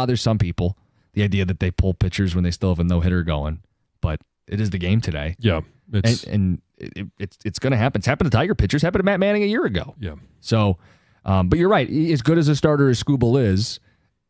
bothers some people, the idea that they pull pitchers when they still have a no-hitter going. But it is the game today. Yeah. It's going to happen. It's happened to Tiger pitchers. Happened to Matt Manning a year ago. Yeah. So, but you're right. As good as a starter as Skubal is,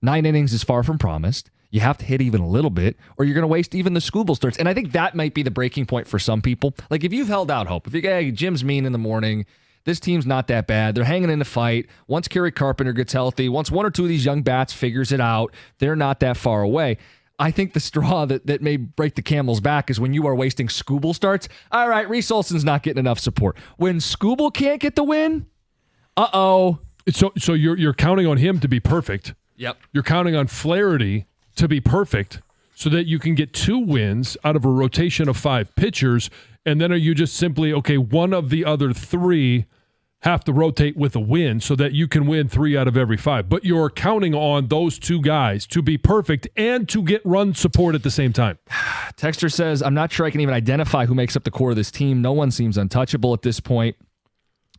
9 innings is far from promised. You have to hit even a little bit, or you're going to waste even the Skubal starts. And I think that might be the breaking point for some people. Like if you've held out hope, if you go, hey, Jim's mean in the morning, this team's not that bad. They're hanging in the fight. Once Kerry Carpenter gets healthy, once one or two of these young bats figures it out, they're not that far away. I think the straw that may break the camel's back is when you are wasting Skubal starts. All right, Reese Olson's not getting enough support. When Skubal can't get the win, uh-oh. So you're counting on him to be perfect. Yep. You're counting on Flaherty to be perfect so that you can get 2 wins out of a rotation of 5 pitchers, and then are you just simply, okay, one of the other 3 have to rotate with a win so that you can win 3 out of every 5. But you're counting on those 2 guys to be perfect and to get run support at the same time. Texter says, I'm not sure I can even identify who makes up the core of this team. No one seems untouchable at this point.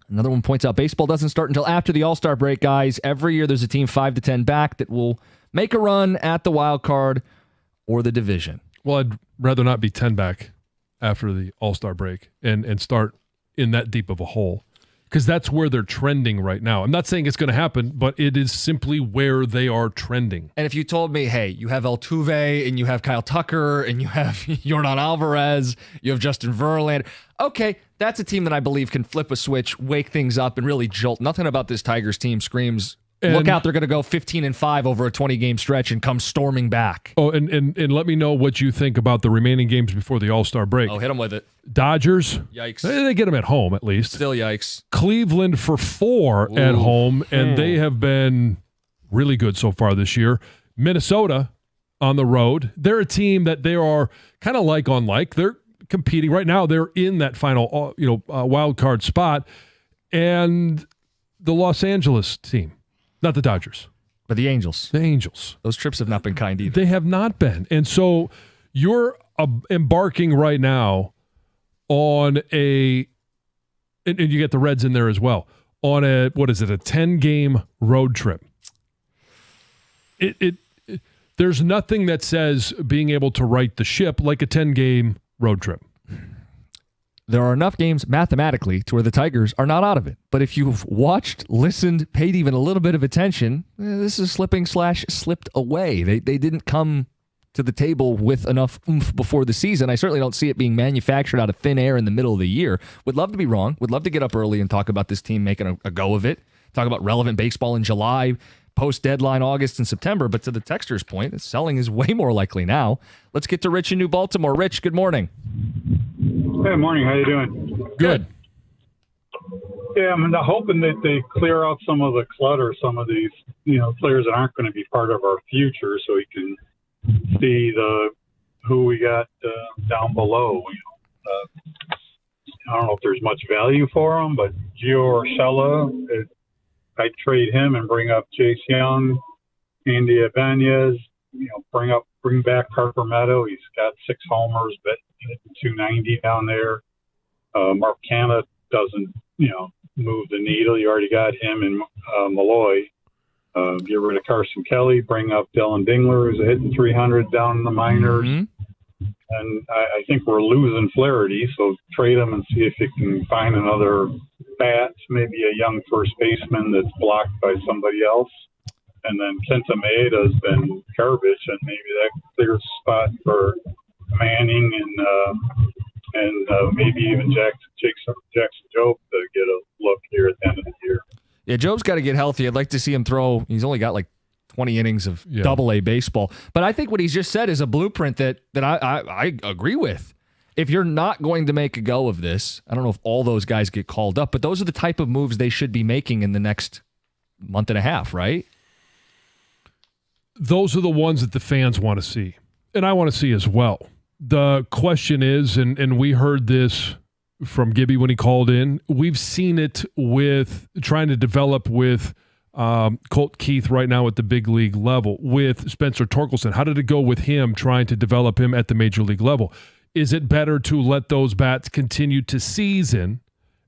Another one points out baseball doesn't start until after the All-Star break, guys. Every year there's a team 5 to 10 back that will make a run at the wild card or the division. Well, I'd rather not be 10 back after the All-Star break and start in that deep of a hole, because that's where they're trending right now. I'm not saying it's going to happen, but it is simply where they are trending. And if you told me, hey, you have Altuve and you have Kyle Tucker and you have Yordan Alvarez, you have Justin Verlander, okay, that's a team that I believe can flip a switch, wake things up, and really jolt. Nothing about this Tigers team screams, look out, they're going to go 15-5 over a 20-game stretch and come storming back. Oh, and let me know what you think about the remaining games before the All-Star break. Oh, hit them with it. Dodgers. Yikes. They get them at home, at least. Still yikes. Cleveland for 4 at home, and they have been really good so far this year. Minnesota on the road. They're a team that they are kind of like on like. They're competing right now. They're in that final wild card spot. And the Los Angeles team. Not the Dodgers. But the Angels. The Angels. Those trips have not been kind either. They have not been. And so you're embarking right now on and you get the Reds in there as well, on a 10-game road trip. There's nothing that says being able to right the ship like a 10-game road trip. There are enough games mathematically to where the Tigers are not out of it. But if you've watched, listened, paid even a little bit of attention, this is slipped away. They didn't come to the table with enough oomph before the season. I certainly don't see it being manufactured out of thin air in the middle of the year. Would love to be wrong. Would love to get up early and talk about this team making a go of it. Talk about relevant baseball in July, post-deadline August and September. But to the texter's point, selling is way more likely now. Let's get to Rich in New Baltimore. Rich, good morning. Good morning. How you doing? Good. Yeah, I'm hoping that they clear out some of the clutter, some of these, players that aren't going to be part of our future, so we can see who we got down below. I don't know if there's much value for them, but Gio Urshela, I'd trade him and bring up Chase Young, Andy Ibanez, bring back Harper Meadow. He's got 6 homers, but 290 down there. Mark Canha doesn't, move the needle. You already got him and Malloy. Get rid of Carson Kelly, bring up Dylan Dingler, who's hitting 300 down in the minors. Mm-hmm. And I think we're losing Flaherty, so trade him and see if you can find another bat, maybe a young first baseman that's blocked by somebody else. And then Kenta Maeda's been garbage, and maybe that clears a spot for Manning and maybe even Jackson Jobe to get a look here at the end of the year. Yeah, Jobe's got to get healthy. I'd like to see him throw. He's only got like 20 innings of Double-A baseball. But I think what he's just said is a blueprint that I agree with. If you're not going to make a go of this, I don't know if all those guys get called up, but those are the type of moves they should be making in the next month and a half, right? Those are the ones that the fans want to see, and I want to see as well. The question is, and we heard this from Gibby when he called in, we've seen it with trying to develop with Colt Keith right now at the big league level, with Spencer Torkelson. How did it go with him trying to develop him at the major league level? Is it better to let those bats continue to season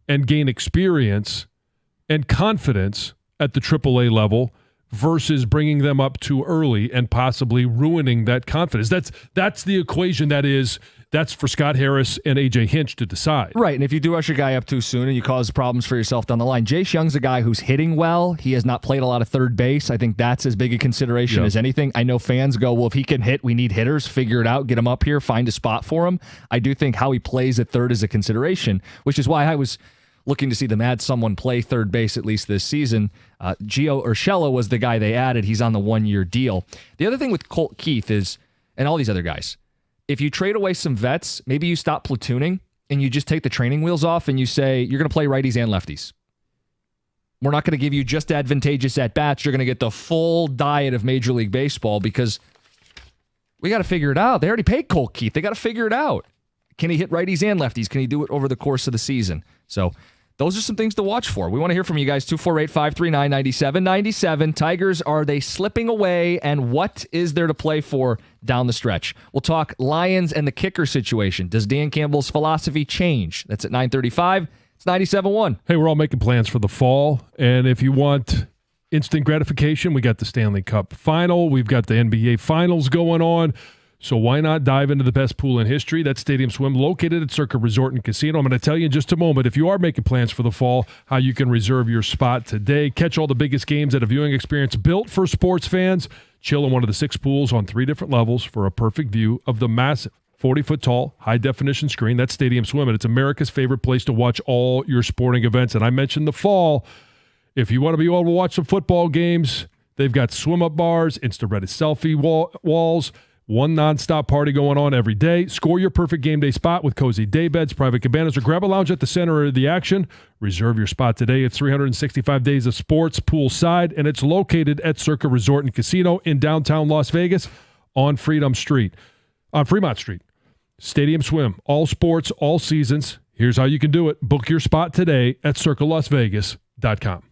and gain experience and confidence at the AAA level versus bringing them up too early and possibly ruining that confidence. That's the equation that's for Scott Harris and A.J. Hinch to decide. Right, and if you do rush a guy up too soon and you cause problems for yourself down the line, Jace Young's a guy who's hitting well. He has not played a lot of third base. I think that's as big a consideration as anything. I know fans go, well, if he can hit, we need hitters. Figure it out. Get him up here. Find a spot for him. I do think how he plays at third is a consideration, which is why I was looking to see them add someone play third base at least this season. Gio Urshela was the guy they added. He's on the 1-year deal. The other thing with Colt Keith is, and all these other guys, if you trade away some vets, maybe you stop platooning and you just take the training wheels off and you say, you're going to play righties and lefties. We're not going to give you just advantageous at-bats. You're going to get the full diet of Major League Baseball because we got to figure it out. They already paid Colt Keith. They got to figure it out. Can he hit righties and lefties? Can he do it over the course of the season? So those are some things to watch for. We want to hear from you guys. 248-539-9797. Tigers, are they slipping away? And what is there to play for down the stretch? We'll talk Lions and the kicker situation. Does Dan Campbell's philosophy change? That's at 9:35. It's 97.1. Hey, we're all making plans for the fall. And if you want instant gratification, we got the Stanley Cup Final. We've got the NBA Finals going on. So why not dive into the best pool in history? That's Stadium Swim, located at Circa Resort and Casino. I'm going to tell you in just a moment, if you are making plans for the fall, how you can reserve your spot today. Catch all the biggest games at a viewing experience built for sports fans. Chill in one of the 6 pools on 3 different levels for a perfect view of the massive 40-foot-tall, high-definition screen. That's Stadium Swim, and it's America's favorite place to watch all your sporting events. And I mentioned the fall. If you want to be able to watch some football games, they've got swim-up bars, Insta-Reddit selfie walls, one nonstop party going on every day. Score your perfect game day spot with cozy day beds, private cabanas, or grab a lounge at the center of the action. Reserve your spot today. It's 365 days of sports poolside, and it's located at Circa Resort and Casino in downtown Las Vegas on Fremont Street. Stadium Swim, all sports, all seasons. Here's how you can do it. Book your spot today at circalasvegas.com.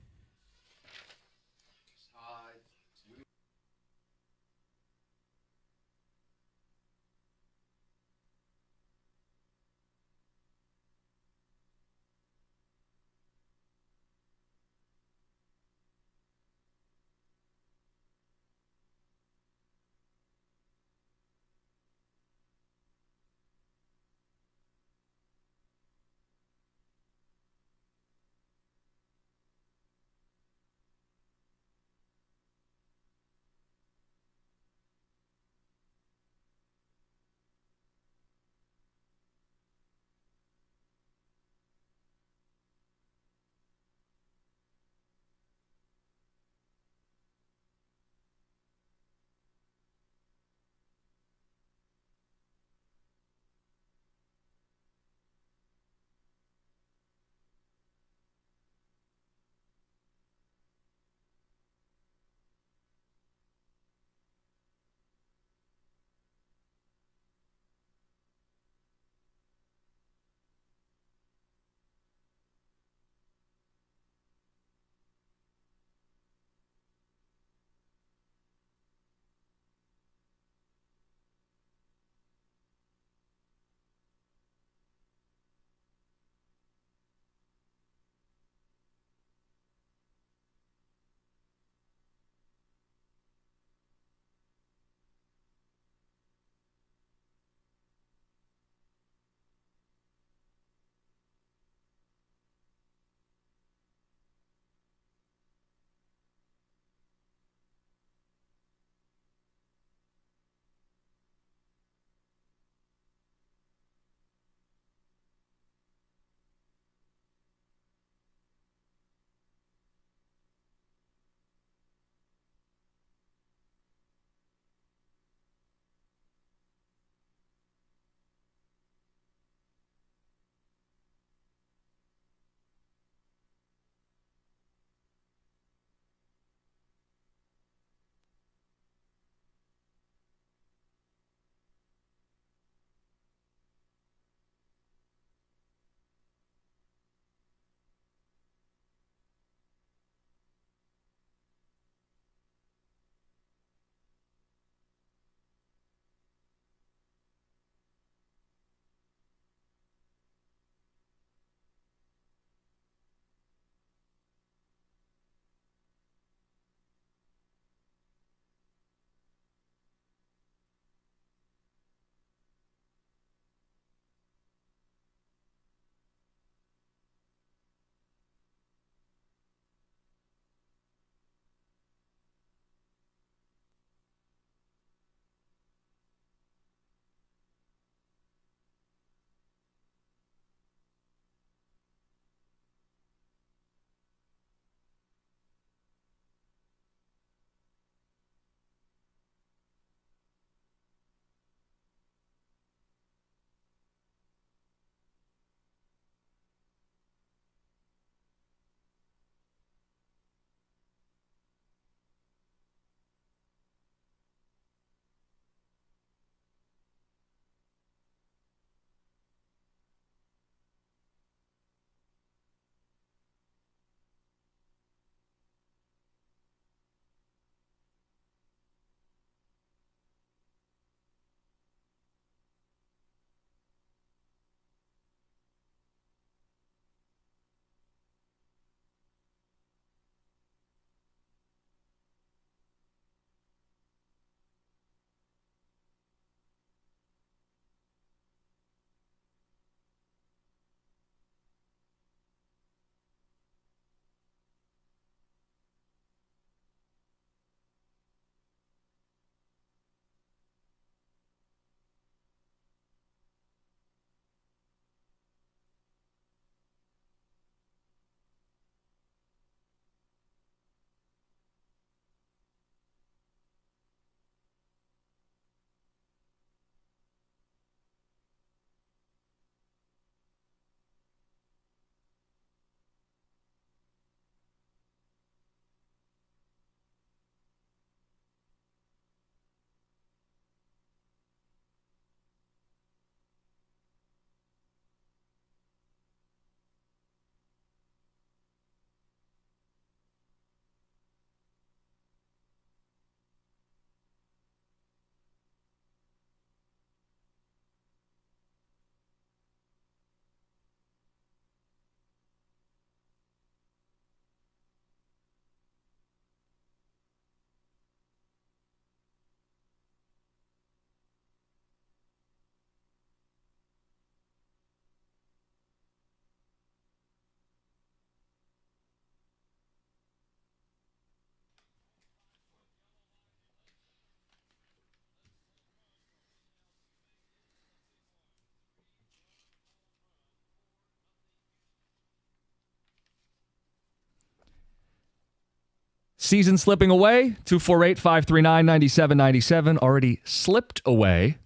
Season slipping away, 248-539-9797. Already slipped away.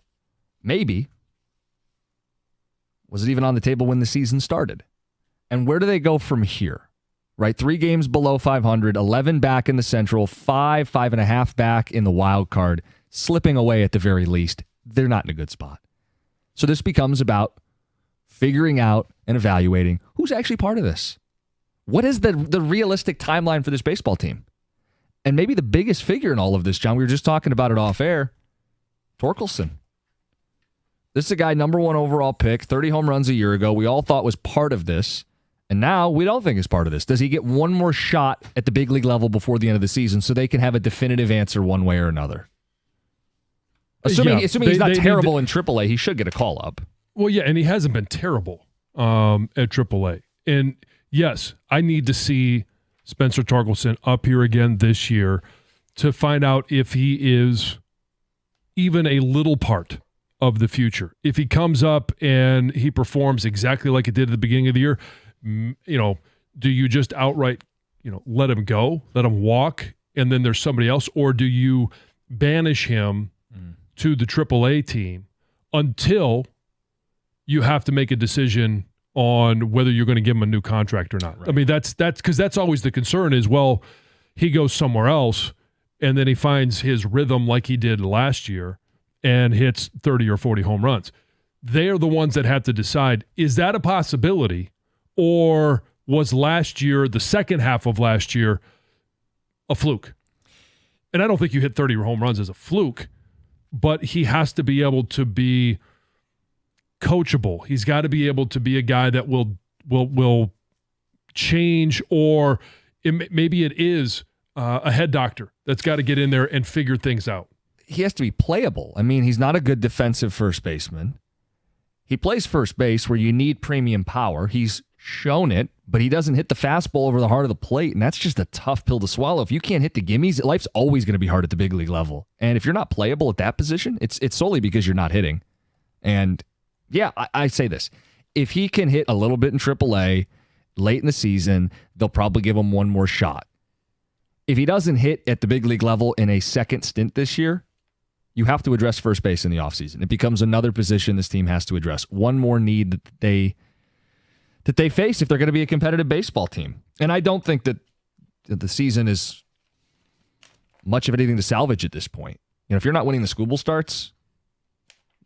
Maybe. Was it even on the table when the season started? And where do they go from here? Right, 3 games below 500, 11 back in the Central, 5.5 back in the wild card, slipping away at the very least. They're not in a good spot. So this becomes about figuring out and evaluating who's actually part of this. What is the realistic timeline for this baseball team? And maybe the biggest figure in all of this, John, we were just talking about it off air, Torkelson. This is a guy, number 1 overall pick, 30 home runs a year ago. We all thought was part of this. And now we don't think is part of this. Does he get one more shot at the big league level before the end of the season so they can have a definitive answer one way or another? Assuming he's not terrible in AAA, he should get a call up. Well, yeah, and he hasn't been terrible at AAA. And yes, I need to see Spencer Torkelson up here again this year to find out if he is even a little part of the future. If he comes up and he performs exactly like he did at the beginning of the year, do you just outright, let him go, let him walk, and then there's somebody else, or do you banish him to the AAA team until you have to make a decision on whether you're going to give him a new contract or not? Right. I mean, that's because that's always the concern is, well, he goes somewhere else and then he finds his rhythm like he did last year and hits 30 or 40 home runs. They're the ones that have to decide, is that a possibility? Or was last year, the second half of last year, a fluke? And I don't think you hit 30 home runs as a fluke, but he has to be able to be coachable. He's got to be able to be a guy that will change, or maybe it is a head doctor that's got to get in there and figure things out. He has to be playable. I mean, he's not a good defensive first baseman. He plays first base where you need premium power. He's shown it, but he doesn't hit the fastball over the heart of the plate, and that's just a tough pill to swallow. If you can't hit the gimmies, life's always going to be hard at the big league level. And if you're not playable at that position, it's solely because you're not hitting. And yeah, I say this. If he can hit a little bit in AAA late in the season, they'll probably give him one more shot. If he doesn't hit at the big league level in a second stint this year, you have to address first base in the offseason. It becomes another position this team has to address. One more need that they face if they're going to be a competitive baseball team. And I don't think that the season is much of anything to salvage at this point. If you're not winning the Scooble starts,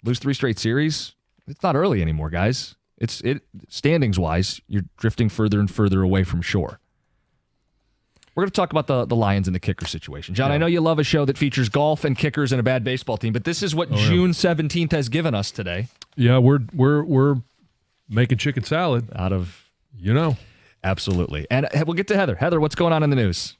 lose 3 straight series, it's not early anymore, guys. Standings-wise, you're drifting further and further away from shore. We're going to talk about the Lions and the kicker situation. John, yeah. I know you love a show that features golf and kickers and a bad baseball team, but this is what June 17th has given us today. Yeah, we're making chicken salad out of, Absolutely. And we'll get to Heather. Heather, what's going on in the news?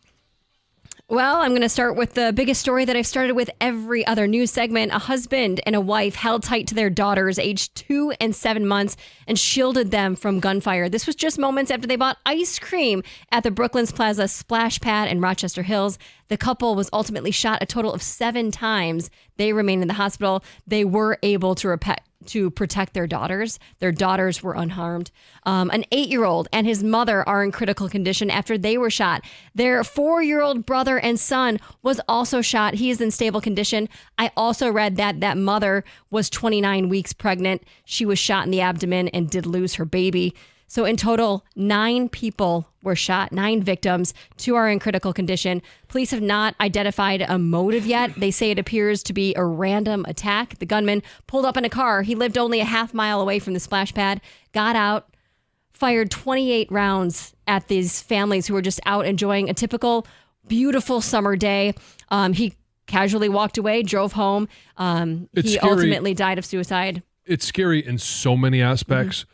Well, I'm going to start with the biggest story that I've started with every other news segment. A husband and a wife held tight to their daughters, aged 2 and 7 months, and shielded them from gunfire. This was just moments after they bought ice cream at the Brooklands Plaza splash pad in Rochester Hills. The couple was ultimately shot a total of 7 times. They remain in the hospital. They were able to protect their daughters. Their daughters were unharmed. An 8-year-old and his mother are in critical condition after they were shot. Their 4-year-old brother and son was also shot. He is in stable condition. I also read that mother was 29 weeks pregnant. She was shot in the abdomen and did lose her baby. So in total, 9 people were shot, 9 victims. 2 are in critical condition. Police have not identified a motive yet. They say it appears to be a random attack. The gunman pulled up in a car. He lived only a half mile away from the splash pad, got out, fired 28 rounds at these families who were just out enjoying a typical beautiful summer day. He casually walked away, drove home. He ultimately died of suicide. It's scary in so many aspects.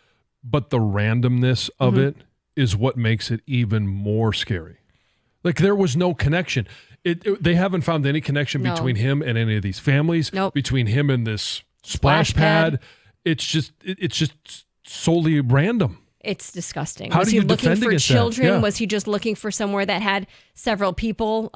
But the randomness of it is what makes it even more scary. Like, there was no connection. They haven't found any connection between him and any of these families. Nope. Between him and this splash pad. It's just solely random. It's disgusting. How was do he you looking defend for against children? that? Yeah. Was he just looking for somewhere that had several people?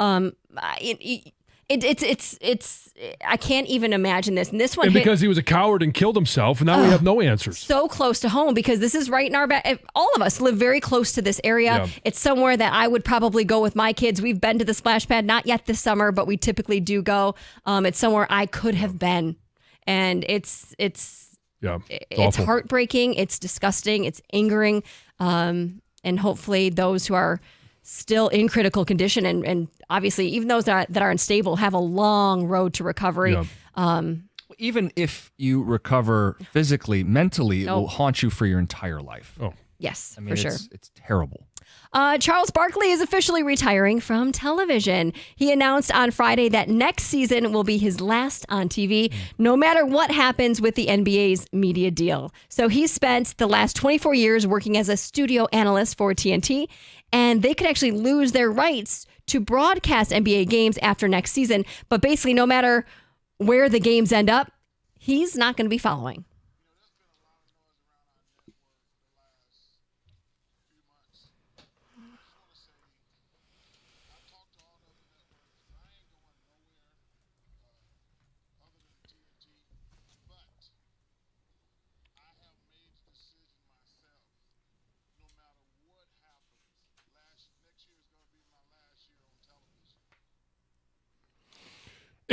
It's I can't even imagine this. And this one And hit because he was a coward and killed himself, and now we have no answers. so close to home because this is right in our back. All of us live very close to this area. Yeah. It's somewhere that I would probably go with my kids. We've been to the splash pad, not yet this summer, but we typically do go. It's somewhere I could have been. And it's awful. heartbreaking. It's disgusting. It's angering. And hopefully those who are still in critical condition and obviously even those that are unstable have a long road to recovery. Yeah. Even if you recover physically, mentally, it will haunt you for your entire life. Oh, Yes, I mean, for sure. It's terrible. Charles Barkley is officially retiring from television. He announced on Friday that next season will be his last on TV, no matter what happens with the NBA's media deal. So he spent the last 24 years working as a studio analyst for TNT, and they could actually lose their rights to broadcast NBA games after next season. But basically, no matter where the games end up, he's not going to be following.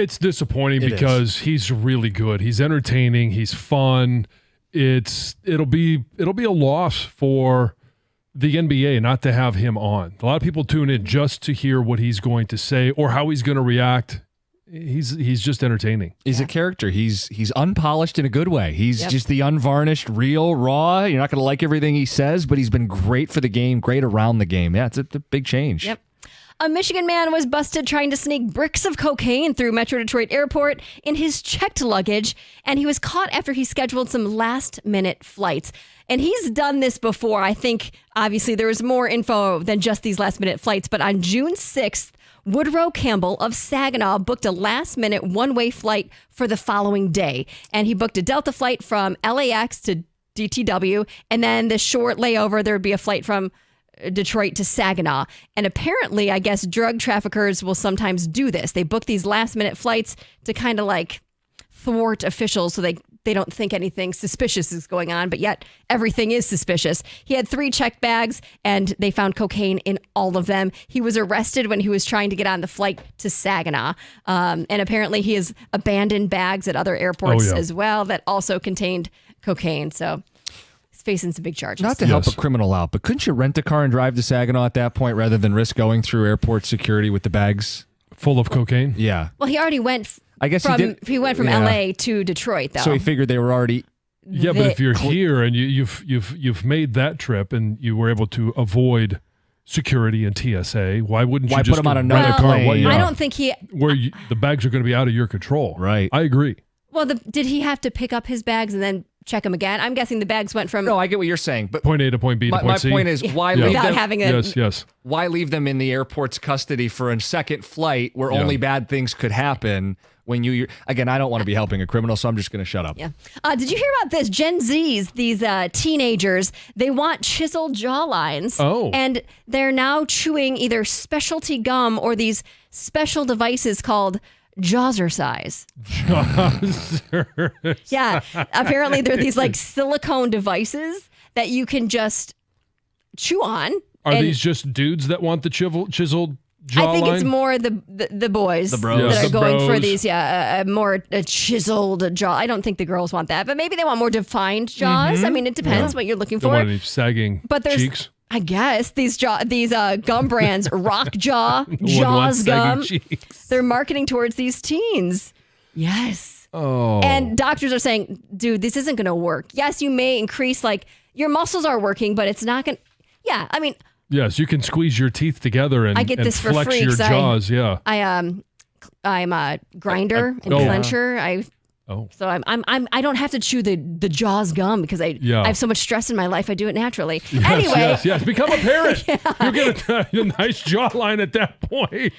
it's disappointing because he's really good. He's entertaining. He's fun. It'll be a loss for the NBA not to have him on. A lot of people tune in just to hear what he's going to say or how he's going to react. He's just entertaining. He's a character. He's unpolished in a good way. He's just the unvarnished, real, raw. You're not going to like everything he says, but he's been great for the game, great around the game. Yeah, it's a big change. Yep. A Michigan man was busted trying to sneak bricks of cocaine through Metro Detroit Airport in his checked luggage, and he was caught after he scheduled some last-minute flights. And he's done this before. I think, obviously, there was more info than just these last-minute flights, but on June 6th, Woodrow Campbell of Saginaw booked a last-minute one-way flight for the following day. And he booked a Delta flight from LAX to DTW, and then the short layover, there would be a flight from Detroit to Saginaw. And apparently, I guess drug traffickers will sometimes do this. They book these last-minute flights to kind of like thwart officials so they don't think anything suspicious is going on, but yet everything is suspicious. He had 3 checked bags, and they found cocaine in all of them. He was arrested when he was trying to get on the flight to Saginaw. And apparently he has abandoned bags at other airports as well that also contained cocaine. So he's facing some big charges. Not to help a criminal out, but couldn't you rent a car and drive to Saginaw at that point rather than risk going through airport security with the bags full of cocaine? Yeah. Well, he already went I guess he went from LA to Detroit, though. So he figured they were already. Yeah, but if you're here and you've made that trip and you were able to avoid security and TSA, why wouldn't you just put him on another plane? I don't think the bags are going to be out of your control. Right. I agree. Well, did he have to pick up his bags and then check them again? I'm guessing the bags went from. No, I get what you're saying, but point A to point B to point C. My point is why leave without them having a Why leave them in the airport's custody for a second flight where only bad things could happen? When you again, I don't want to be helping a criminal, so I'm just going to shut up. Yeah. Did you hear about this? Gen Zs, these teenagers, they want chiseled jawlines. Oh. And they're now chewing either specialty gum or these special devices called Jawzercise. Yeah. Apparently, they're these like silicone devices that you can just chew on. Are these just dudes that want the chiseled jawline? I think it's more the boys that are going for these, more chiseled jaw. I don't think the girls want that, but maybe they want more defined jaws. Mm-hmm. I mean, it depends what you're looking for. Don't want any sagging cheeks. I guess these gum brands, Rock Jaw, Jaws Gum, they're marketing towards these teens. Yes. Oh. And doctors are saying, dude, this isn't going to work. Yes, you may increase, like, your muscles are working, but it's not going to. Yeah, I mean. Yes, you can squeeze your teeth together and, I get this flex for free, your jaws. I'm a grinder and clencher. So I don't have to chew the Jaws gum because I have so much stress in my life. I do it naturally. Yes, become a parent. You get a nice jawline at that point.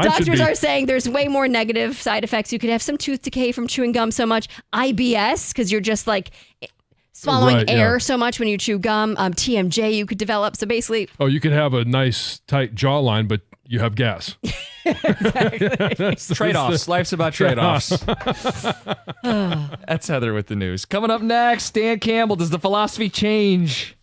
Doctors are saying there's way more negative side effects. You could have some tooth decay from chewing gum so much. IBS because you're just like swallowing air so much when you chew gum. TMJ you could develop. So basically, you could have a nice tight jawline, but you have gas. Trade-offs. Life's about trade-offs. That's Heather with the news. Coming up next, Dan Campbell. Does the philosophy change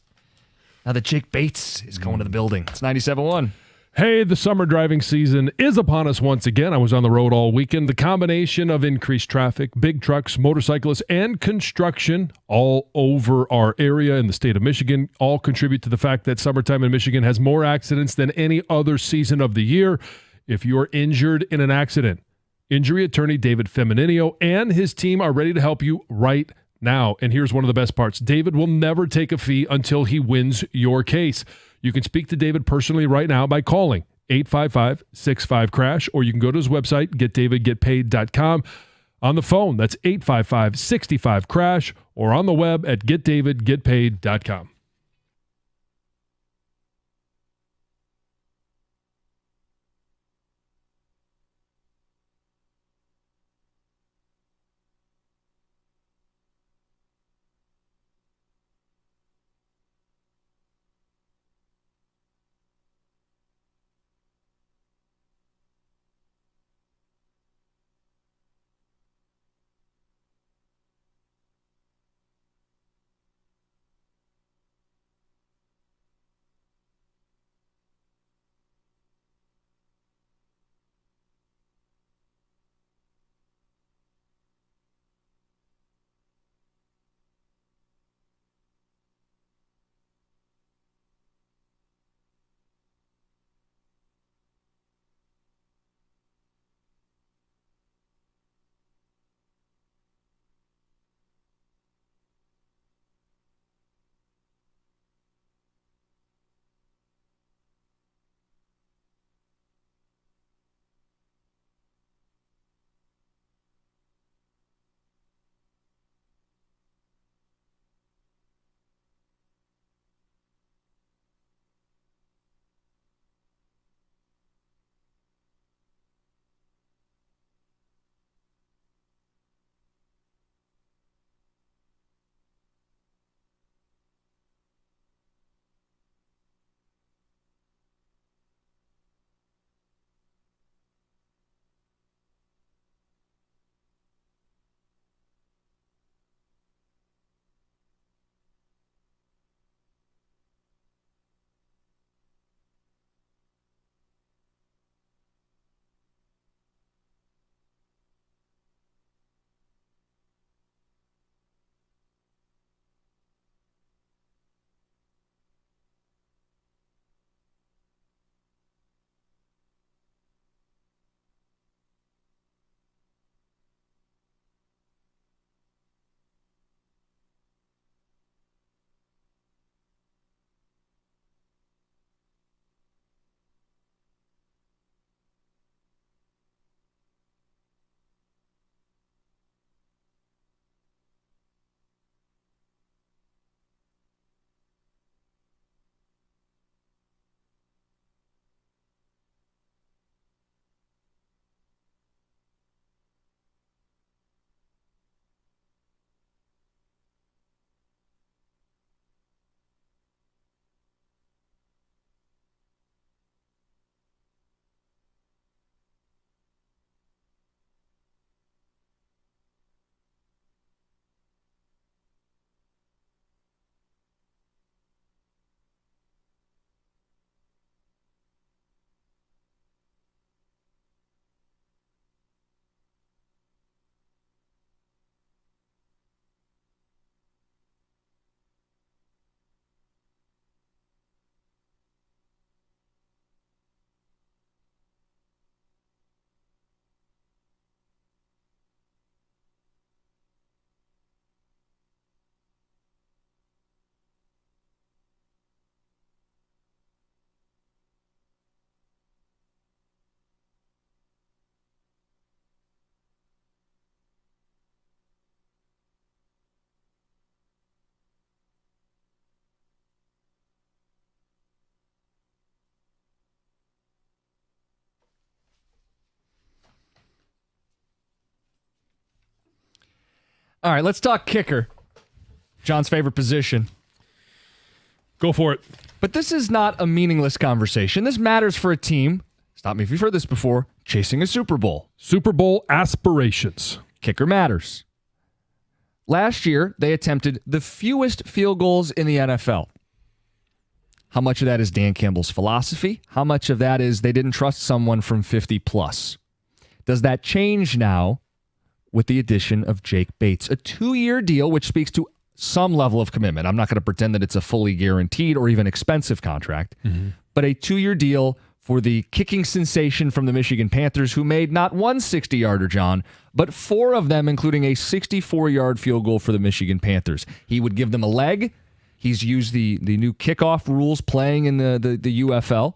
now that Jake Bates is going to the building? It's 97.1. Hey, the summer driving season is upon us once again. I was on the road all weekend. The combination of increased traffic, big trucks, motorcyclists, and construction all over our area in the state of Michigan all contribute to the fact that summertime in Michigan has more accidents than any other season of the year. If you're injured in an accident, injury attorney David Femininio and his team are ready to help you right now. And here's one of the best parts. David will never take a fee until he wins your case. You can speak to David personally right now by calling 855-65-CRASH, or you can go to his website, getdavidgetpaid.com. On the phone, that's 855-65-CRASH, or on the web at getdavidgetpaid.com. All right, let's talk kicker. John's favorite position. Go for it. But this is not a meaningless conversation. This matters for a team. stop me if you've heard this before, chasing a Super Bowl. Super Bowl aspirations. Kicker matters. Last year, they attempted the fewest field goals in the NFL. How much of that is Dan Campbell's philosophy? How much of that is they didn't trust someone from 50 plus? Does that change now with the addition of Jake Bates? A 2-year deal, which speaks to some level of commitment. I'm not going to pretend that it's a fully guaranteed or even expensive contract, but a 2-year deal for the kicking sensation from the Michigan Panthers, who made not one 60-yarder, John, but 4 of them, including a 64-yard field goal for the Michigan Panthers. He would give them a leg. He's used the new kickoff rules playing in the UFL.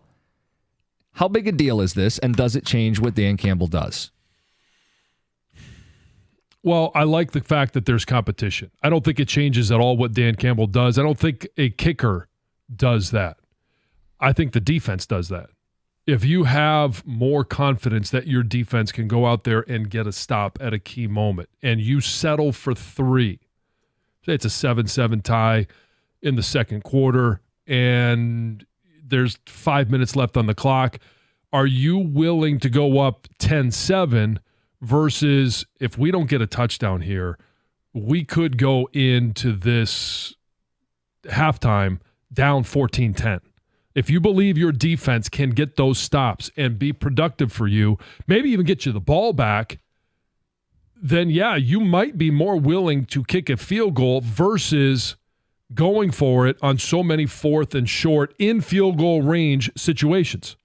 How big a deal is this, and does it change what Dan Campbell does? Well, I like the fact that there's competition. I don't think it changes at all what Dan Campbell does. I don't think a kicker does that. I think the defense does that. If you have more confidence that your defense can go out there and get a stop at a key moment, and you settle for 3, say it's a 7-7 tie in the second quarter, and there's 5 minutes left on the clock, are you willing to go up 10-7 versus if we don't get a touchdown here, we could go into this halftime down 14-10? If you believe your defense can get those stops and be productive for you, maybe even get you the ball back, then yeah, you might be more willing to kick a field goal versus going for it on so many 4th and short in field goal range situations.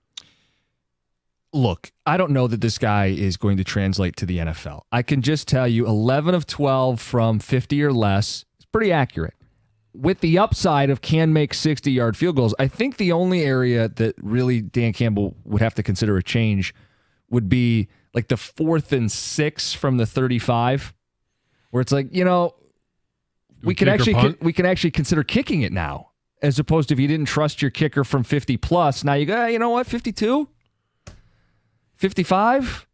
Look, I don't know that this guy is going to translate to the NFL. I can just tell you 11 of 12 from 50 or less is pretty accurate. With the upside of can make 60-yard field goals, I think the only area that really Dan Campbell would have to consider a change would be like the 4th and 6 from the 35, where it's like, we can actually consider kicking it now, as opposed to if you didn't trust your kicker from 50 plus. Now you go, you know what, 52, 55,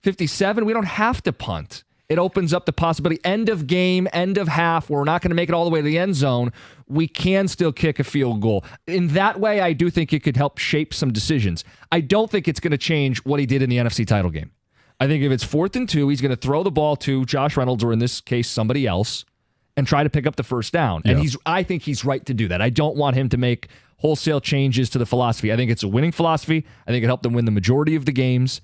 57. We don't have to punt. It opens up the possibility, end of game, end of half, where we're not going to make it all the way to the end zone. We can still kick a field goal. In that way, I do think it could help shape some decisions. I don't think it's going to change what he did in the NFC title game. I think if it's 4th and 2, he's going to throw the ball to Josh Reynolds, or in this case, somebody else, and try to pick up the first down. Yeah. And I think he's right to do that. I don't want him to make wholesale changes to the philosophy. I think it's a winning philosophy. I think it helped them win the majority of the games.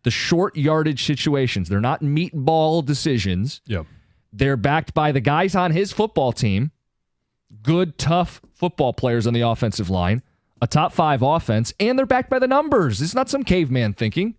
The short yardage situations, they're not meatball decisions. Yep. They're backed by the guys on his football team, good, tough football players on the offensive line, a top 5 offense, and they're backed by the numbers. It's not some caveman thinking.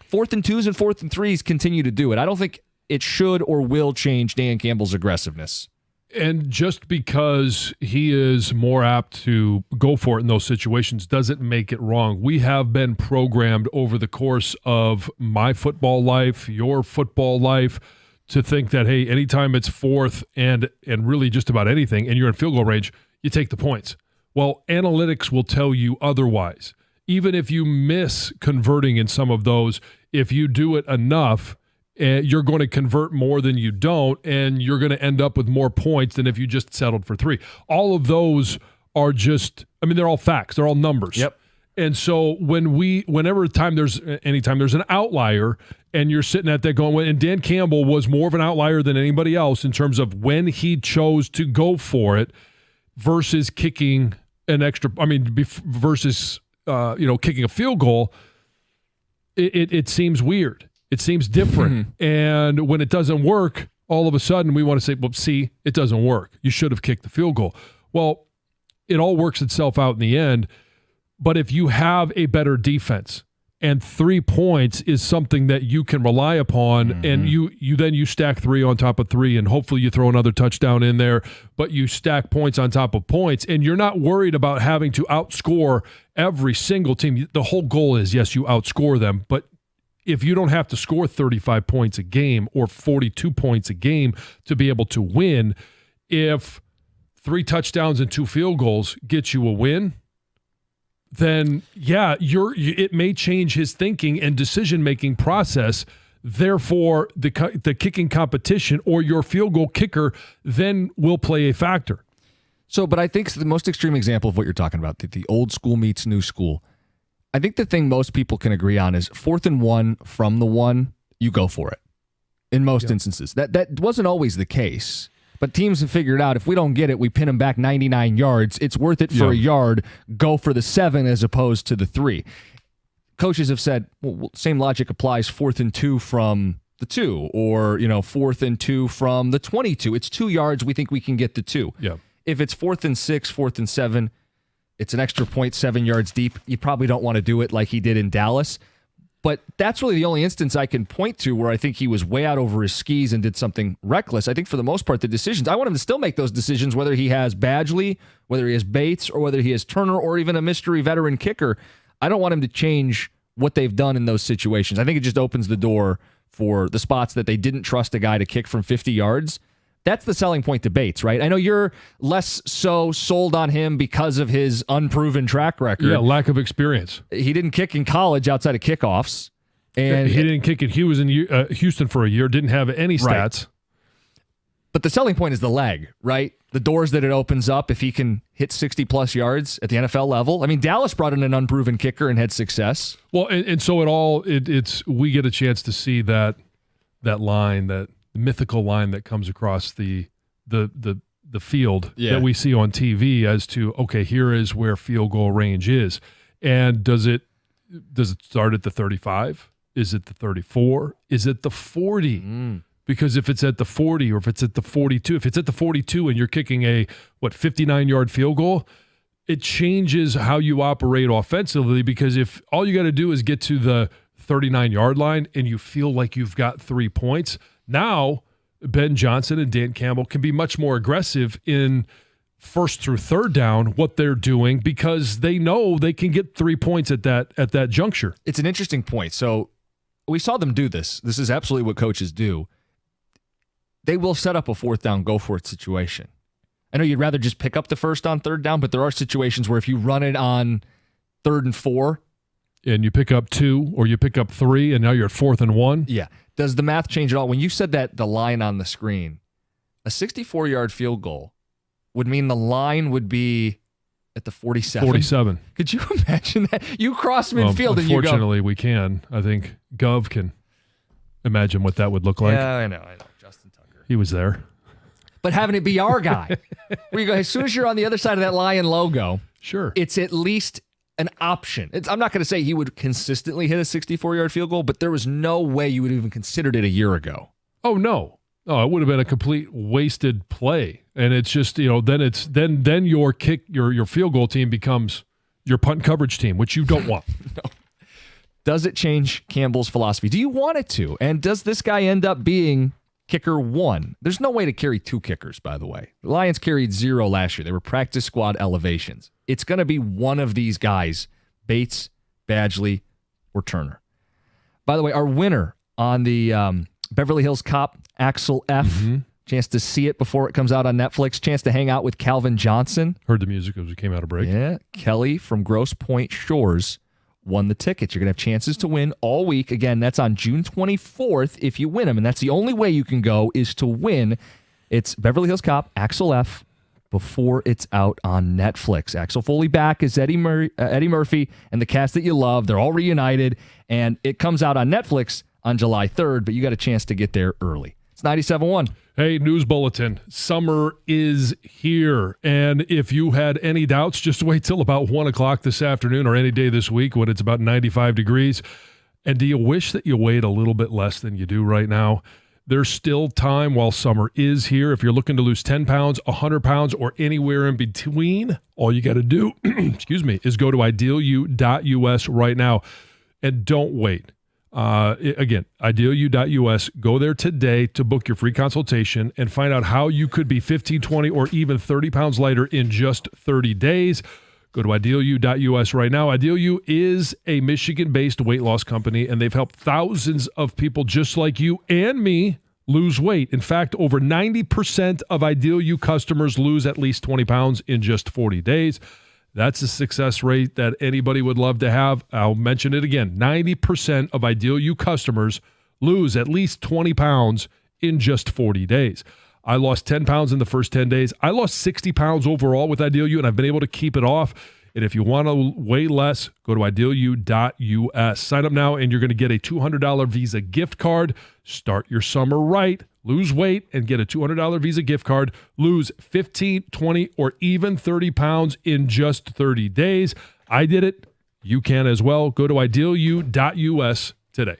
4th and 2s and 4th and 3s continue to do it. I don't think it should or will change Dan Campbell's aggressiveness. And just because he is more apt to go for it in those situations doesn't make it wrong. We have been programmed over the course of my football life, your football life, to think that, hey, anytime it's 4th and really just about anything, and you're in field goal range, you take the points. Well, analytics will tell you otherwise. Even if you miss converting in some of those, if you do it enough, you're going to convert more than you don't, and you're going to end up with more points than if you just settled for 3. All of those are just, they're all facts. They're all numbers. Yep. And so anytime there's an outlier and you're sitting at that going, and Dan Campbell was more of an outlier than anybody else in terms of when he chose to go for it versus kicking an extra, versus kicking a field goal, it seems weird. It seems different. And when it doesn't work, all of a sudden we want to say, well, see, it doesn't work. You should have kicked the field goal. Well, it all works itself out in the end. But if you have a better defense and 3 points is something that you can rely upon, and you stack 3 on top of 3, and hopefully you throw another touchdown in there, but you stack points on top of points, and you're not worried about having to outscore every single team. The whole goal is, yes, you outscore them, but if you don't have to score 35 points a game or 42 points a game to be able to win, if 3 touchdowns and 2 field goals get you a win, then yeah, it may change his thinking and decision-making process. Therefore, the kicking competition or your field goal kicker then will play a factor. So, but I think the most extreme example of what you're talking about, the old school meets new school, I think the thing most people can agree on is 4th and 1 from the 1, you go for it. In most instances. That wasn't always the case. But teams have figured out if we don't get it, we pin them back 99 yards. It's worth it for a yard. Go for the 7 as opposed to the 3. Coaches have said, well, same logic applies 4th and 2 from the 2, or 4th and 2 from the 22. It's 2 yards. We think we can get the 2. Yeah. If it's 4th and 6, 4th and 7, it's an extra point 7 yards deep. You probably don't want to do it like he did in Dallas. But that's really the only instance I can point to where I think he was way out over his skis and did something reckless. I think for the most part, the decisions, I want him to still make those decisions, whether he has Badgley, whether he has Bates, or whether he has Turner, or even a mystery veteran kicker. I don't want him to change what they've done in those situations. I think it just opens the door for the spots that they didn't trust a guy to kick from 50 yards. That's the selling point to Bates, right? I know you're less so sold on him because of his unproven track record. Yeah, lack of experience. He didn't kick in college outside of kickoffs. And he didn't kick it. He was in Houston for a year, didn't have any stats. Right. But the selling point is the leg, right? The doors that it opens up if he can hit 60-plus yards at the NFL level. I mean, Dallas brought in an unproven kicker and had success. Well, and so it's we get a chance to see that line, that mythical line that comes across the field that we see on TV as to, okay, here is where field goal range is. And does it start at the 35? Is it the 34? Is it the 40? Because if it's at the 40 or if it's at the 42, if it's at the 42 and you're kicking a 59-yard field goal, it changes how you operate offensively, because if all you got to do is get to the 39-yard line and you feel like you've got 3 points, now Ben Johnson and Dan Campbell can be much more aggressive in first through third down what they're doing, because they know they can get 3 points at that juncture. It's an interesting point. So we saw them do this. This is absolutely what coaches do. They will set up a 4th down, go for it situation. I know you'd rather just pick up the first on 3rd down, but there are situations where if you run it on 3rd and 4, and you pick up 2 or you pick up 3 and now you're at 4th and 1. Yeah. Does the math change at all? When you said that the line on the screen, a 64-yard field goal would mean the line would be at the 47. 47. Could you imagine that? You cross midfield and you go. Unfortunately, we can. I think Gov can imagine what that would look like. Yeah, I know. Justin Tucker. He was there. But having it be our guy, where you go, as soon as you're on the other side of that Lion logo, sure, it's at least an option. I'm not going to say he would consistently hit a 64-yard field goal, but there was no way you would have even considered it a year ago. Oh, no. Oh, it would have been a complete wasted play. And it's just, then your field goal team becomes your punt coverage team, which you don't want. No. Does it change Campbell's philosophy? Do you want it to? And does this guy end up being kicker 1? There's no way to carry 2 kickers, by the way. The Lions carried 0 last year. They were practice squad elevations. It's going to be one of these guys, Bates, Badgley, or Turner. By the way, our winner on the Beverly Hills Cop, Axel F., chance to see it before it comes out on Netflix, chance to hang out with Calvin Johnson. Heard the music as we came out of break. Yeah, Kelly from Grosse Pointe Shores won the tickets. You're going to have chances to win all week. Again, that's on June 24th if you win them, and that's the only way you can go is to win. It's Beverly Hills Cop, Axel F., before it's out on Netflix. Axel Foley back as Eddie Murphy and the cast that you love. They're all reunited, and it comes out on Netflix on July 3rd, but you got a chance to get there early. It's 97.1. Hey, news bulletin. Summer is here. And if you had any doubts, just wait till about 1 o'clock this afternoon or any day this week when it's about 95 degrees. And do you wish that you weighed a little bit less than you do right now? There's still time while summer is here. If you're looking to lose 10 pounds, 100 pounds, or anywhere in between, all you got to do, is go to idealu.us right now. And don't wait. Again, idealu.us. Go there today to book your free consultation and find out how you could be 15, 20, or even 30 pounds lighter in just 30 days. Go to idealu.us right now. Idealu is a Michigan-based weight loss company, and they've helped thousands of people just like you and me lose weight. In fact, over 90% of Idealu customers lose at least 20 pounds in just 40 days. That's a success rate that anybody would love to have. I'll mention it again. 90% of Idealu customers lose at least 20 pounds in just 40 days. I lost 10 pounds in the first 10 days. I lost 60 pounds overall with Idealu, and I've been able to keep it off. And if you want to weigh less, go to idealu.us. Sign up now and you're going to get a $200 Visa gift card. Start your summer right. Lose weight and get a $200 Visa gift card. Lose 15, 20, or even 30 pounds in just 30 days. I did it. You can as well. Go to idealu.us today.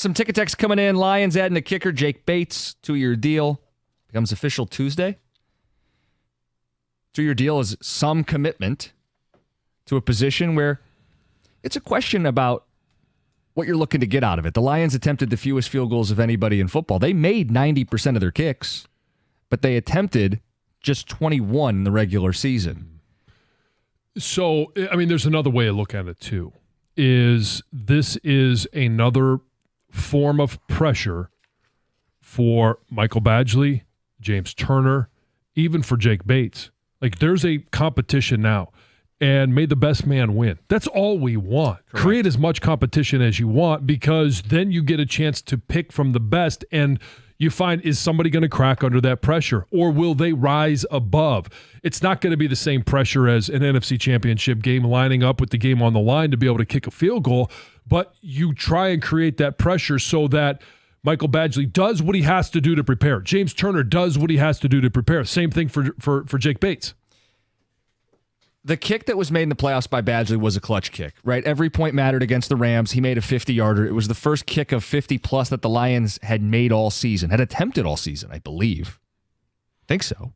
Some ticket text coming in. Lions adding a kicker, Jake Bates, 2-year deal. Becomes official Tuesday. 2-year deal is some commitment to a position where it's a question about what you're looking to get out of it. The Lions attempted the fewest field goals of anybody in football. They made 90% of their kicks, but they attempted just 21 in the regular season. So, I mean, there's another way to look at it, too, this is another form of pressure for Michael Badgley, James Turner, even for Jake Bates. Like, there's a competition now, and may the best man win. That's all we want. Correct. Create as much competition as you want, because then you get a chance to pick from the best, and you find, is somebody going to crack under that pressure, or will they rise above? It's not going to be the same pressure as an NFC Championship game, lining up with the game on the line to be able to kick a field goal, but you try and create that pressure so that Michael Badgley does what he has to do to prepare. James Turner does what he has to do to prepare. Same thing for Jake Bates. The kick that was made in the playoffs by Badgley was a clutch kick, right? Every point mattered against the Rams. He made a 50-yarder. It was the first kick of 50-plus that the Lions had made all season, had attempted all season, I believe. I think so.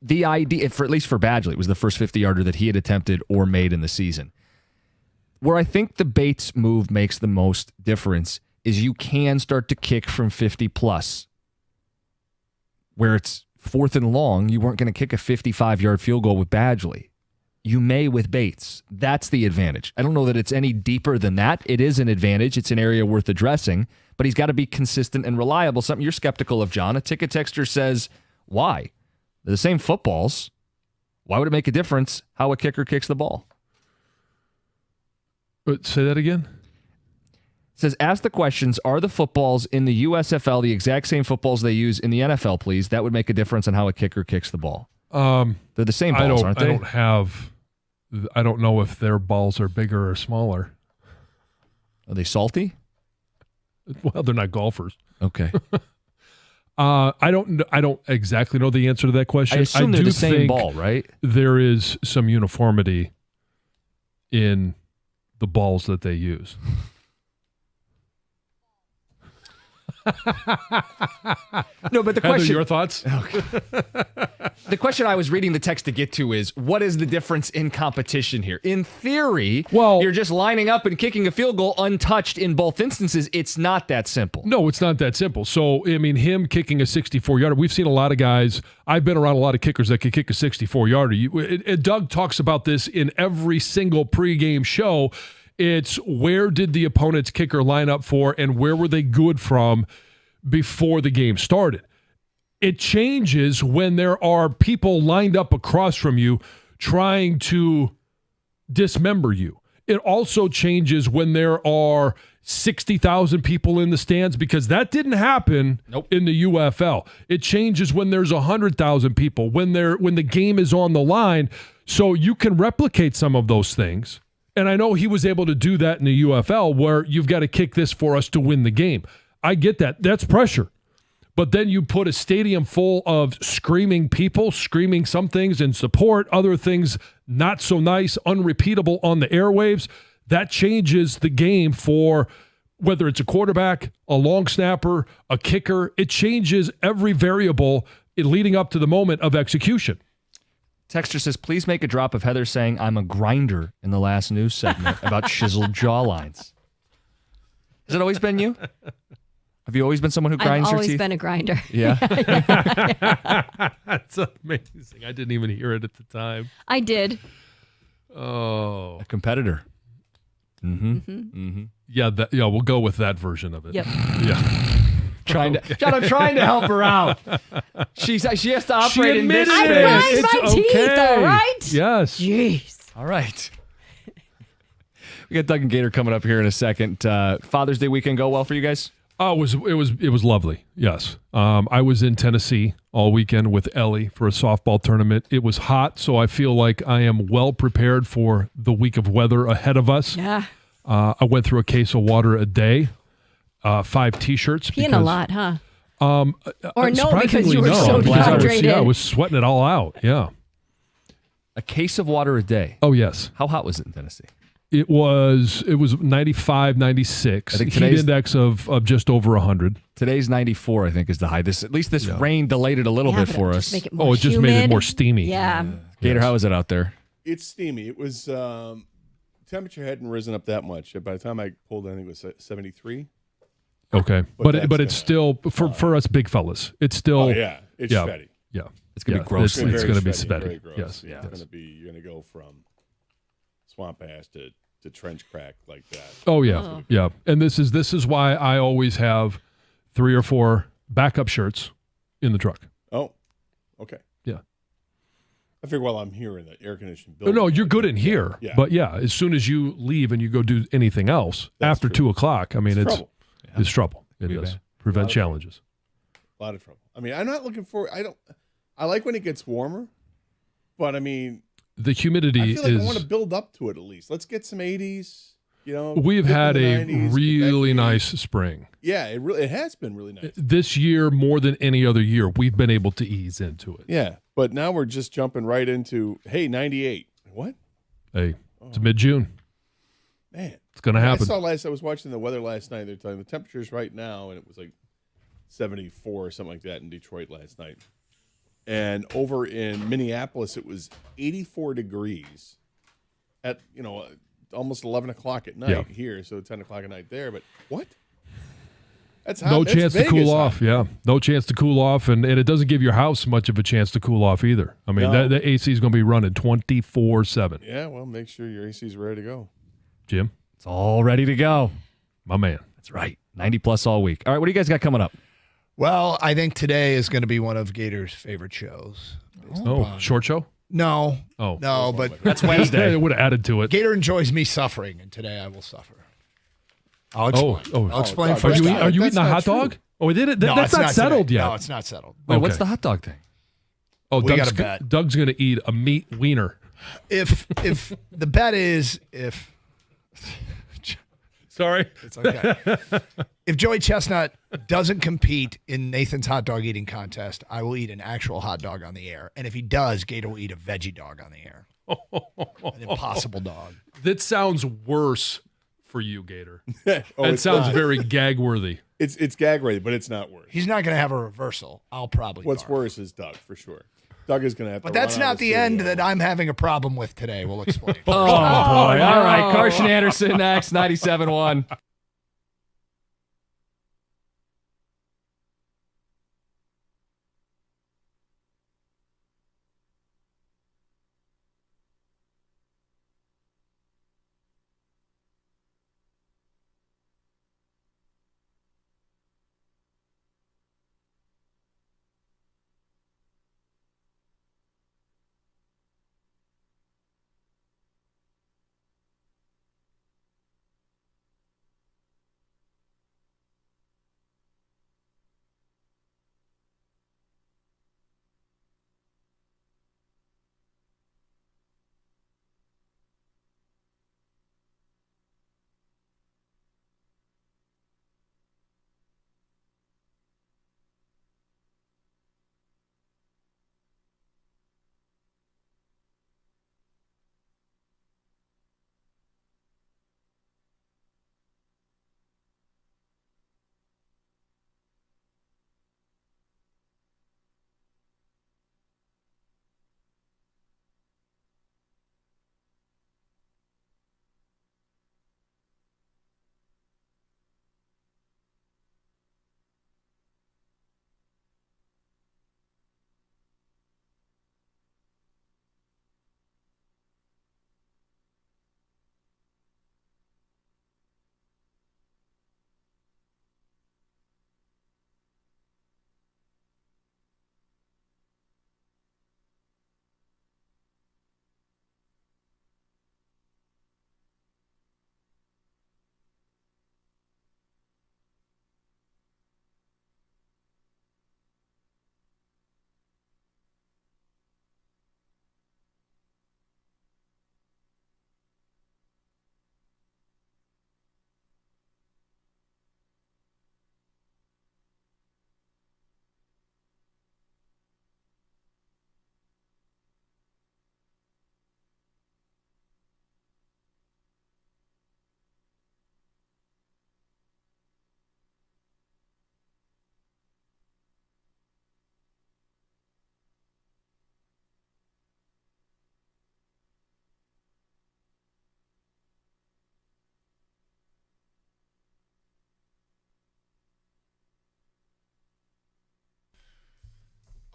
The idea, at least for Badgley, it was the first 50-yarder that he had attempted or made in the season. Where I think the Bates move makes the most difference is you can start to kick from 50-plus. Where it's 4th and long, you weren't going to kick a 55-yard field goal with Badgley. You may with Bates. That's the advantage. I don't know that it's any deeper than that. It is an advantage. It's an area worth addressing, but he's got to be consistent and reliable, something you're skeptical of, John. A ticket texter says, why? They're the same footballs. Why would it make a difference how a kicker kicks the ball? Say that again? It says, ask the questions, are the footballs in the USFL the exact same footballs they use in the NFL, please? That would make a difference on how a kicker kicks the ball. They're the same balls, aren't they? I don't know if their balls are bigger or smaller. Are they salty? Well, they're not golfers. Okay. I don't exactly know the answer to that question. I assume they're the same ball, right? There is some uniformity in the balls that they use. No, but the Heather, question. your thoughts? Okay. The question I was reading the text to get to is, what is the difference in competition here? In theory, you're just lining up and kicking a field goal untouched in both instances. It's not that simple. No, it's not that simple. So, I mean, him kicking a 64-yarder, we've seen a lot of guys. I've been around a lot of kickers that can kick a 64-yarder. Doug talks about this in every single pregame show. It's where did the opponent's kicker line up for, and where were they good from before the game started. It changes when there are people lined up across from you trying to dismember you. It also changes when there are 60,000 people in the stands, because that didn't happen in the UFL. It changes when there's 100,000 people, when the game is on the line. So you can replicate some of those things. And I know he was able to do that in the UFL, where you've got to kick this for us to win the game. I get that. That's pressure. But then you put a stadium full of screaming people, screaming some things in support, other things not so nice, unrepeatable on the airwaves. That changes the game for whether it's a quarterback, a long snapper, a kicker. It changes every variable leading up to the moment of execution. Texter says, please make a drop of Heather saying I'm a grinder in the last news segment about chiseled jawlines. Has it always been you? Have you always been someone who grinds your teeth? I've always been a grinder. Yeah. That's amazing. I didn't even hear it at the time. I did. Oh. A competitor. Mm-hmm. Mm-hmm. Mm-hmm. Yeah, we'll go with that version of it. Yep. Yeah. John, I'm trying to help her out. She has to operate in this I space. grind my teeth, all right? Yes. Jeez. All right. We got Doug and Gator coming up here in a second. Father's Day weekend go well for you guys? Oh, it was lovely. Yes. I was in Tennessee all weekend with Ellie for a softball tournament. It was hot, so I feel like I am well prepared for the week of weather ahead of us. Yeah. I went through a case of water a day, 5 T-shirts. Peeing a lot, huh? Or no, because you were no, so because dehydrated. I was sweating it all out. Yeah. A case of water a day. Oh, yes. How hot was it in Tennessee? It was 95, 96. I think Heat index of just over 100. Today's 94, I think, is the high. This rain delayed it a little bit for us. It just made it more steamy. Yeah. Gator, how is it out there? It's steamy. It was temperature hadn't risen up that much. By the time I pulled, I think it was 73. Okay, but it's still for us big fellas. It's still. Oh yeah, it's sweaty. Yeah, it's gonna be gross. It's gonna be sweaty. sweaty. Yes, yeah. It's gonna be. You're gonna go from swamp ass to trench crack like that. Oh yeah, yeah. And this is why I always have 3 or 4 backup shirts in the truck. Oh, okay. Yeah. I figure while I'm here in the air conditioned Oh, building. no, you're good in here. Yeah. But yeah, as soon as you leave and you go do anything else after true. 2:00, I mean it's trouble. It's trouble. It is. bad. Prevent challenges. A lot of trouble. I mean, I'm not looking for. I like when it gets warmer, but I mean, The humidity I feel like is. I want to build up to it at least. Let's get some 80s. You know, We've dip in had the a 90s, really get back nice spring. Yeah, it has been really nice. This year, more than any other year, we've been able to ease into it. Yeah, but now we're just jumping right into 98. What? Hey, it's mid-June. Man, It's going to happen. I was watching the weather last night. They're telling the temperatures right now, and it was like 74 or something like that in Detroit last night. And over in Minneapolis, it was 84 degrees at almost 11 o'clock at night here, so 10 o'clock at night there. But what? That's hot. No That's chance to Vegas cool hot. off. Yeah, no chance to cool off, and it doesn't give your house much of a chance to cool off either. I mean, No. the AC is going to be running 24/7. Yeah, well, make sure your AC is ready to go. Jim, It's all ready to go. my man. That's right. 90 plus all week. All right, what do you guys got coming up? Well, I think today is going to be one of Gator's favorite shows. Oh, short show? No, Oh, no, but That's Wednesday. It would have added to it. Gator enjoys me suffering, and today I will suffer. I'll explain. I'll explain Doug, for Are that's you, not- are you that's eating a not hot true. dog? Oh, did it? No, That's it's not settled today. yet. No, it's not settled. Wait, what's Okay. the hot dog thing? Oh, We got a bet. Doug's going to eat a meat wiener. If the bet is if Sorry. it's okay. If Joey Chestnut doesn't compete in Nathan's hot dog eating contest, I will eat an actual hot dog on the air. And if he does, Gator will eat a veggie dog on the air. An impossible dog. That sounds worse for you, Gator. Oh, That it's sounds not. very gag worthy. It's gag ready, but it's not worse. He's not going to have a reversal. I'll probably. What's barf. worse is Doug for sure. Doug is going to have But to. that's run out not of the end studio. that I'm having a problem with today. We'll explain. Oh, boy. All right. Carson Anderson next, 97.1.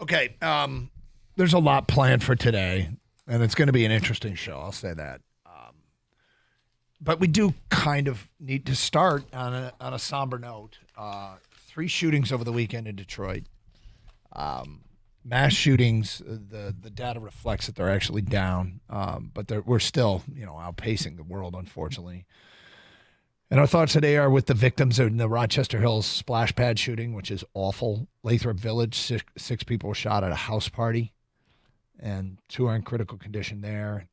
Okay, there's a lot planned for today, and it's going to be an interesting show. I'll say that. But we do kind of need to start on a somber note. 3 shootings over the weekend in Detroit. Mass shootings. The data reflects that they're actually down, but we're still outpacing the world, unfortunately. And our thoughts today are with the victims in the Rochester Hills splash pad shooting, which is awful. Lathrop Village, six people were shot at a house party, and 2 are in critical condition there.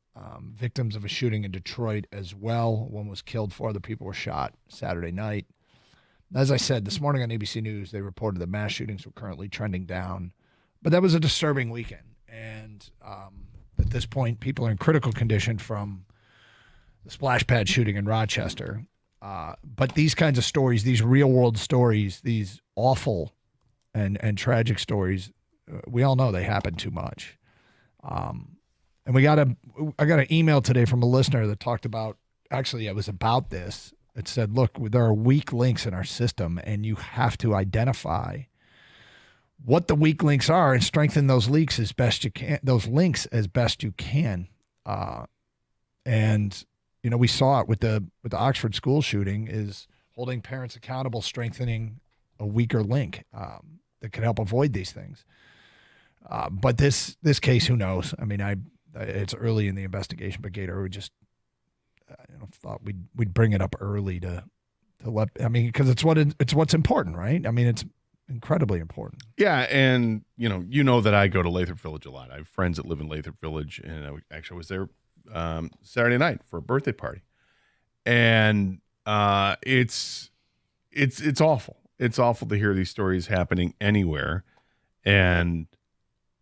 Victims of a shooting in Detroit as well. 1 was killed, 4 other people were shot Saturday night. As I said, this morning on ABC News, they reported that mass shootings were currently trending down. But that was a disturbing weekend. And at this point, people are in critical condition from the splash pad shooting in Rochester. But these kinds of stories, these real-world stories, these awful and tragic stories, we all know they happen too much. And I got an email today from a listener that talked about, actually it was about this. It said, look, there are weak links in our system, and you have to identify what the weak links are and strengthen those links as best you can. And we saw it with the Oxford school shooting, is holding parents accountable, strengthening a weaker link that could help avoid these things. But this case, who knows? I mean, it's early in the investigation, but Gator, we just thought we'd bring it up early to let. I mean, because it's what's important, right? I mean, it's incredibly important. Yeah, and you know that I go to Lathrop Village a lot. I have friends that live in Lathrop Village, and I actually was there Saturday night for a birthday party, and it's awful. It's awful to hear these stories happening anywhere, and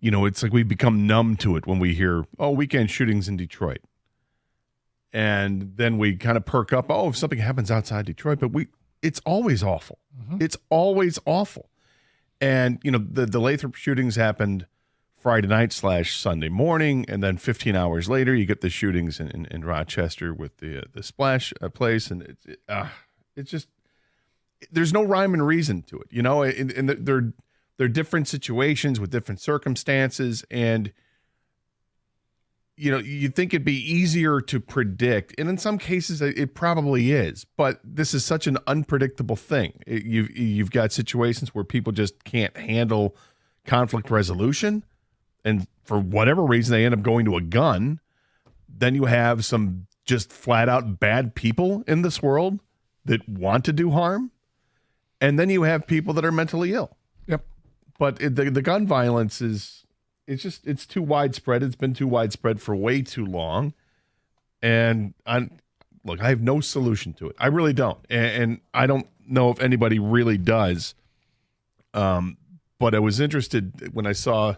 it's like we've become numb to it when we hear, weekend shootings in Detroit. And then we kind of perk up, if something happens outside Detroit, but it's always awful. Mm-hmm. It's always awful. And, the Lathrop shootings happened Friday night / Sunday morning, and then 15 hours later, you get the shootings in Rochester with the splash place, and it's just, there's no rhyme and reason to it, and they're different situations with different circumstances, and you'd think it'd be easier to predict, and in some cases it probably is, but this is such an unpredictable thing. You've got situations where people just can't handle conflict resolution, and for whatever reason they end up going to a gun. Then you have some just flat out bad people in this world that want to do harm, and then you have people that are mentally ill. Yep. But the gun violence it's too widespread. It's been too widespread for way too long. And I have no solution to it. I really don't. And I don't know if anybody really does. But I was interested when I saw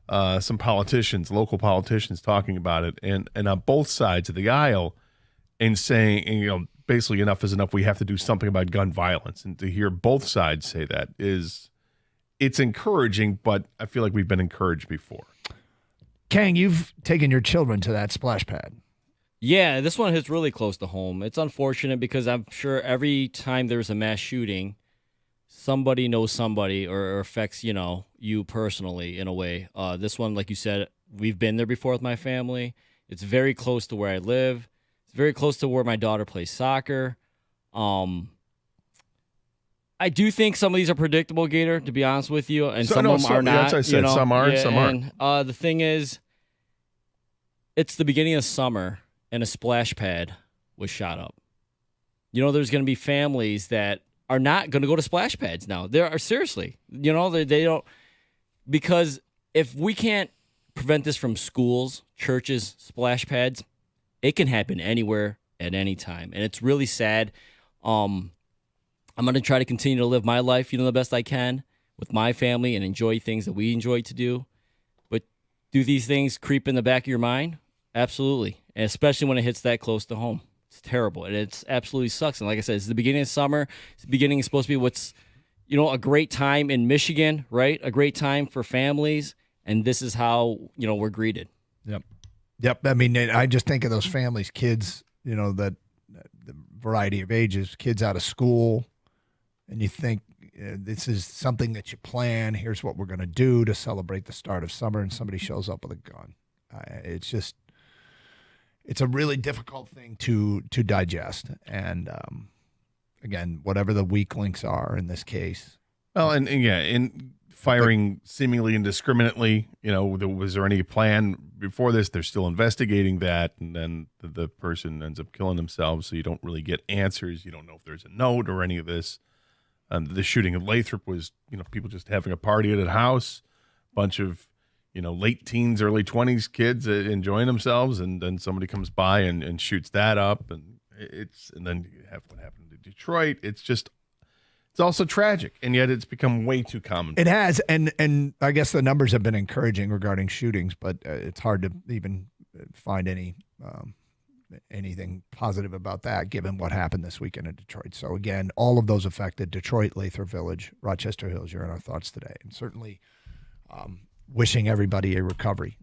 some local politicians talking about it, and on both sides of the aisle, and saying, basically enough is enough. We have to do something about gun violence. And to hear both sides say that it's encouraging, but I feel like we've been encouraged before. Kang, you've taken your children to that splash pad. Yeah, this one hits really close to home. It's unfortunate because I'm sure every time there's a mass shooting, somebody knows somebody or affects, you personally in a way. This one, like you said, we've been there before with my family. It's very close to where I live. It's very close to where my daughter plays soccer. I do think some of these are predictable, Gator, to be honest with you, and some of them are not. That's what I said. Some are, some aren't. And the thing is, it's the beginning of summer, and a splash pad was shot up. There's going to be families that are not going to go to splash pads now. There are, seriously, they don't, because if we can't prevent this from schools, churches, splash pads, it can happen anywhere at any time, and it's really sad. I'm going to try to continue to live my life, the best I can with my family and enjoy things that we enjoy to do. But do these things creep in the back of your mind? Absolutely. And especially when it hits that close to home. It's terrible. And it's absolutely sucks. And like I said, it's the beginning of summer. It's the beginning is supposed to be what's, a great time in Michigan, right? A great time for families. And this is how, we're greeted. Yep. I mean, I just think of those families, kids, that the variety of ages, kids out of school. And you think, this is something that you plan. Here's what we're going to do to celebrate the start of summer, and somebody shows up with a gun. It's a really difficult thing to digest. And again, whatever the weak links are in this case. Well, and in firing seemingly indiscriminately, was there any plan before this? They're still investigating that, and then the person ends up killing themselves, so you don't really get answers. You don't know if there's a note or any of this. The shooting of Lathrop was, people just having a party at a house, bunch of, late teens, early 20s kids enjoying themselves, and then somebody comes by and shoots that up, and then you have what happened to Detroit. It's also tragic, and yet it's become way too common. It has, and I guess the numbers have been encouraging regarding shootings, but it's hard to even find anything positive about that, given what happened this weekend in Detroit. So again, all of those affected: Detroit, Lathrop Village, Rochester Hills. You're in our thoughts today, and certainly wishing everybody a recovery.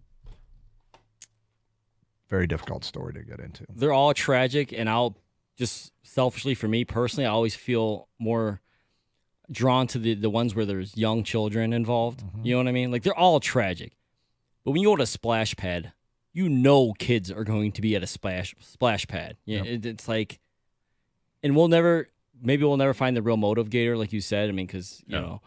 Very difficult story to get into. They're all tragic, and I'll just selfishly, for me personally, I always feel more drawn to the ones where there's young children involved. Mm-hmm. You know what I mean? Like, they're all tragic. But when you go to a splash pad, kids are going to be at a splash pad. Yeah, yep. It's like, and we'll never find the real motive, Gator, like you said. I mean, because, you know,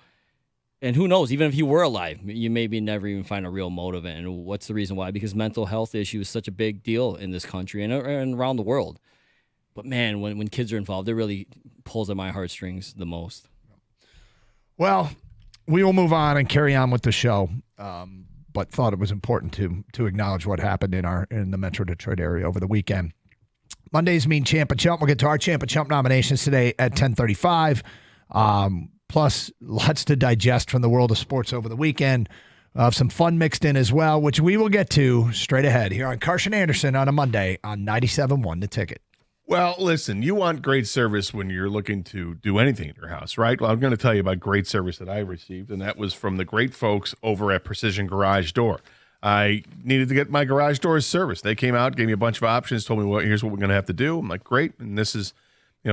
and who knows, even if he were alive, you maybe never even find a real motive. And what's the reason why? Because mental health issue is such a big deal in this country and around the world. But man, when kids are involved, it really pulls at my heartstrings the most. Well, we will move on and carry on with the show, but thought it was important to acknowledge what happened in the Metro Detroit area over the weekend. Mondays mean Champ and Chump. We'll get to our Champ and Chump nominations today at 10:35. Plus, lots to digest from the world of sports over the weekend. Some fun mixed in as well, which we will get to straight ahead here on Carson Anderson on a Monday on 97.1 The Ticket. Well, listen, you want great service when you're looking to do anything in your house, right? Well, I'm going to tell you about great service that I received, and that was from the great folks over at Precision Garage Door. I needed to get my garage doors serviced. They came out, gave me a bunch of options, told me, well, here's what we're going to have to do. I'm like, great. And this is,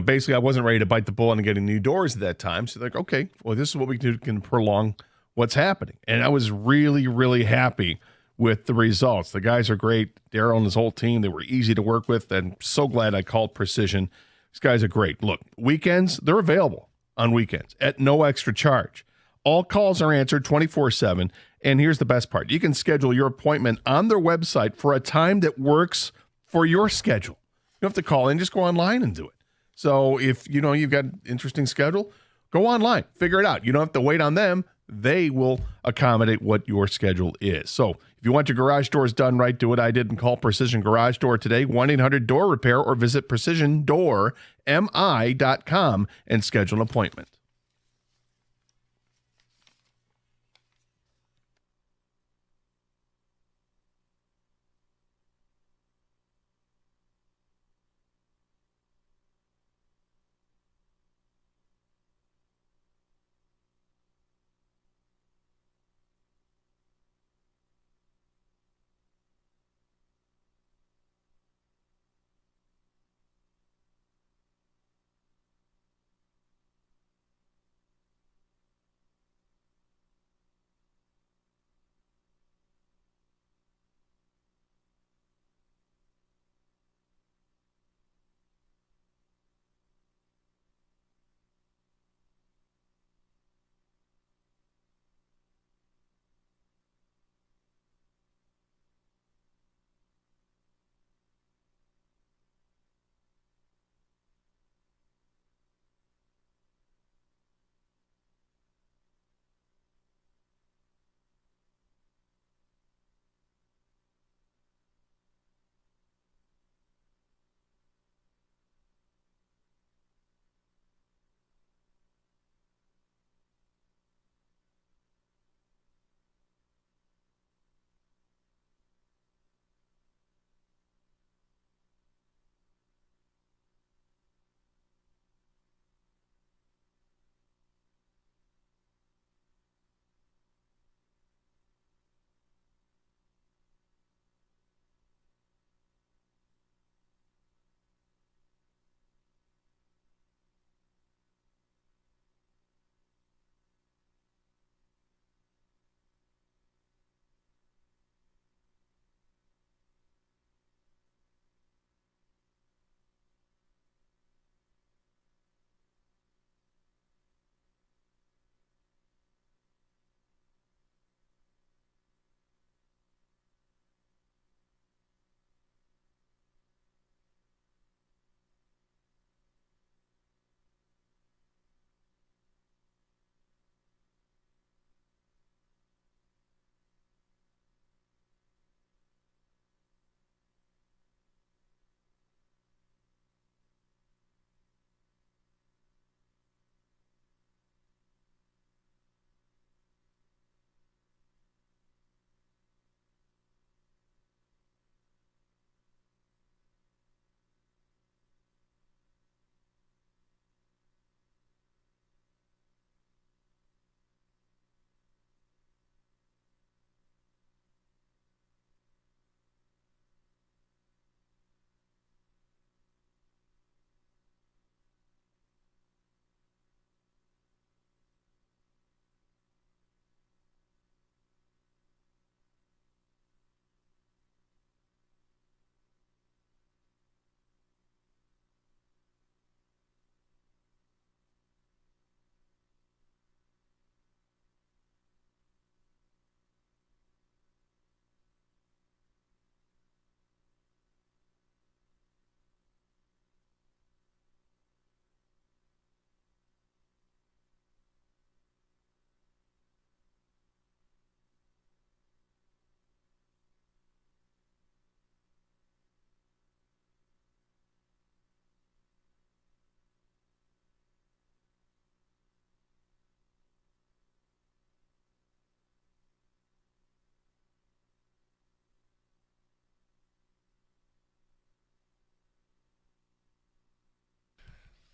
basically I wasn't ready to bite the bullet and getting new doors at that time. So they're like, okay, well, this is what we can prolong what's happening. And I was really, really happy with the results. The guys are great. Daryl and his whole team, they were easy to work with, and so glad I called Precision. These guys are great. Look, weekends, they're available on weekends at no extra charge. All calls are answered 24/7, and here's the best part. You can schedule your appointment on their website for a time that works for your schedule. You don't have to call in, just go online and do it. So if you've got an interesting schedule, go online, figure it out. You don't have to wait on them. They will accommodate what your schedule is. So if you want your garage doors done right, do what I did and call Precision Garage Door today, 1-800-DOOR-REPAIR, or visit precisiondoormi.com and schedule an appointment.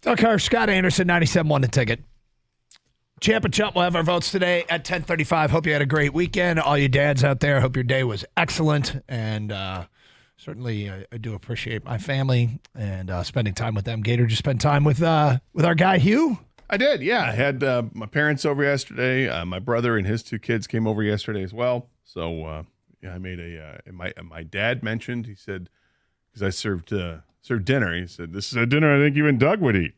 Tucker, Scott Anderson, 97.1 The Ticket. Champ and Chump will have our votes today at 10:35. Hope you had a great weekend. All you dads out there, hope your day was excellent. And certainly I do appreciate my family and spending time with them. Gator, just spent time with our guy, Hugh? I did, yeah. I had my parents over yesterday. My brother and his 2 kids came over yesterday as well. So, I made my dad mentioned, he said, because I served dinner, he said, this is a dinner I think you and Doug would eat.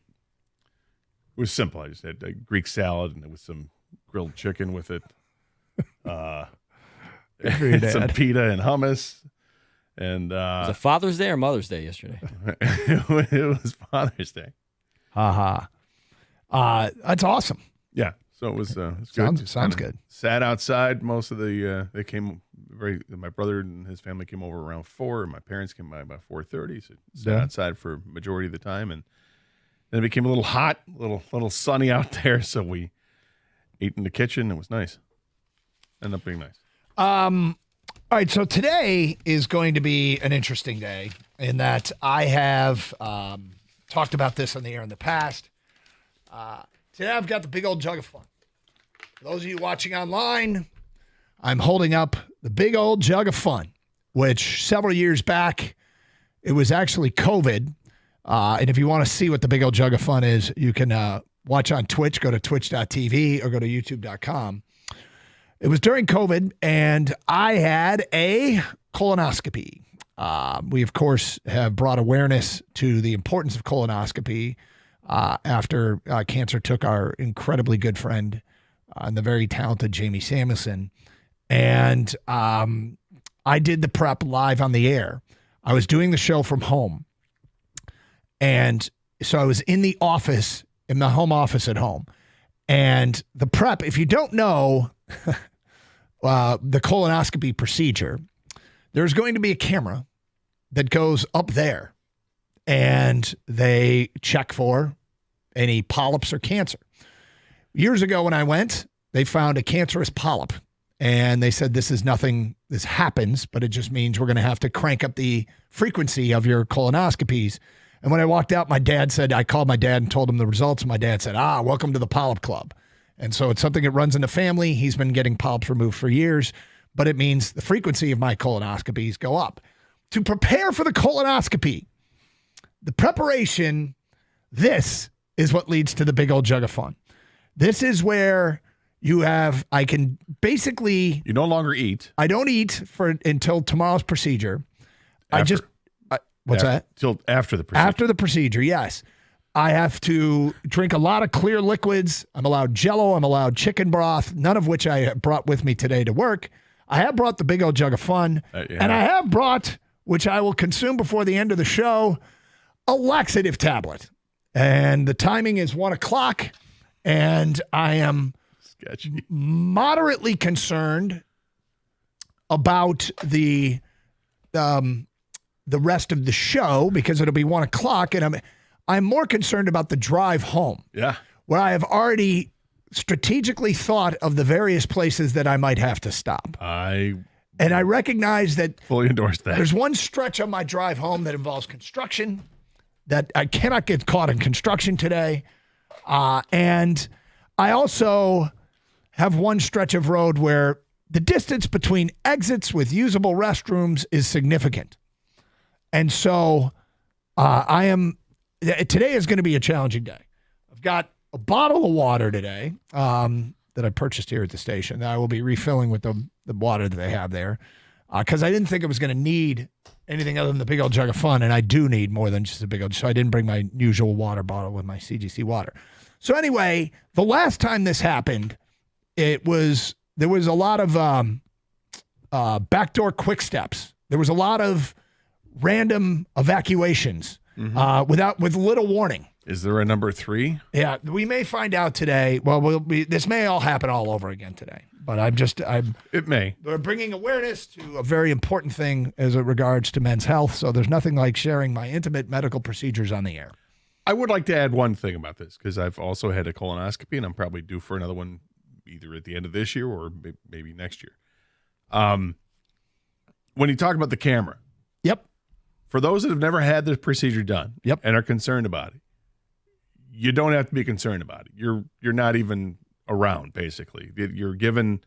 It was simple. I just had a Greek salad and there was some grilled chicken with it. Some pita and hummus. And was it Father's Day or Mother's Day yesterday? It was Father's Day. That's awesome. Yeah. So it was good. Sounds good. Sat outside. Most of they came my brother and his family came over around 4, and my parents came by about 4:30. So sat outside for majority of the time, and then it became a little hot, a little sunny out there. So we ate in the kitchen. It was nice. Ended up being nice. All right. So today is going to be an interesting day in that I have talked about this on the air in the past. Today I've got the big old jug of fun. For those of you watching online, I'm holding up the big old jug of fun, which several years back, it was actually COVID. And if you want to see what the big old jug of fun is, you can watch on Twitch, go to twitch.tv or go to youtube.com. It was during COVID, and I had a colonoscopy. We, of course, have brought awareness to the importance of colonoscopy after cancer took our incredibly good friend and the very talented Jamie Samuelson. And I did the prep live on the air. I was doing the show from home. And so I was in the office, in the home office at home. And the prep, if you don't know the colonoscopy procedure, there's going to be a camera that goes up there and they check for any polyps or cancer. Years ago when I went, they found a cancerous polyp. And they said, this is nothing, this happens, but it just means we're going to have to crank up the frequency of your colonoscopies. And when I walked out, my dad said, I called my dad and told him the results. And my dad said, welcome to the polyp club. And so it's something that runs in the family. He's been getting polyps removed for years, but it means the frequency of my colonoscopies go up. To prepare for the colonoscopy, the preparation, this is what leads to the big old jug of fun. This is where I can basically. You no longer eat. I don't eat until tomorrow's procedure. What's that? Till after the procedure. After the procedure, yes. I have to drink a lot of clear liquids. I'm allowed Jell-O. I'm allowed chicken broth, none of which I brought with me today to work. I have brought the big old jug of fun. And I have brought, which I will consume before the end of the show, a laxative tablet. And the timing is 1 o'clock. And I am moderately concerned about the rest of the show because it'll be 1 o'clock, and I'm more concerned about the drive home. Yeah, where I have already strategically thought of the various places that I might have to stop. And I recognize that fully endorse that. There's one stretch on my drive home that involves construction that I cannot get caught in construction today, and I also have one stretch of road where the distance between exits with usable restrooms is significant. And so today is going to be a challenging day. I've got a bottle of water today that I purchased here at the station that I will be refilling with the water that they have there because I didn't think I was going to need anything other than the big old jug of fun, and I do need more than just a big old, so I didn't bring my usual water bottle with my CGC water. So anyway, the last time this happened, there was a lot of backdoor quick steps. There was a lot of random evacuations with little warning. Is there a number 3? Yeah, we may find out today. Well, this may all happen all over again today. But it may. We're bringing awareness to a very important thing as it regards to men's health. So there's nothing like sharing my intimate medical procedures on the air. I would like to add one thing about this because I've also had a colonoscopy and I'm probably due for another one either at the end of this year or maybe next year. When you talk about the camera. Yep. For those that have never had this procedure done and are concerned about it, you don't have to be concerned about it. You're not even around, basically. You're given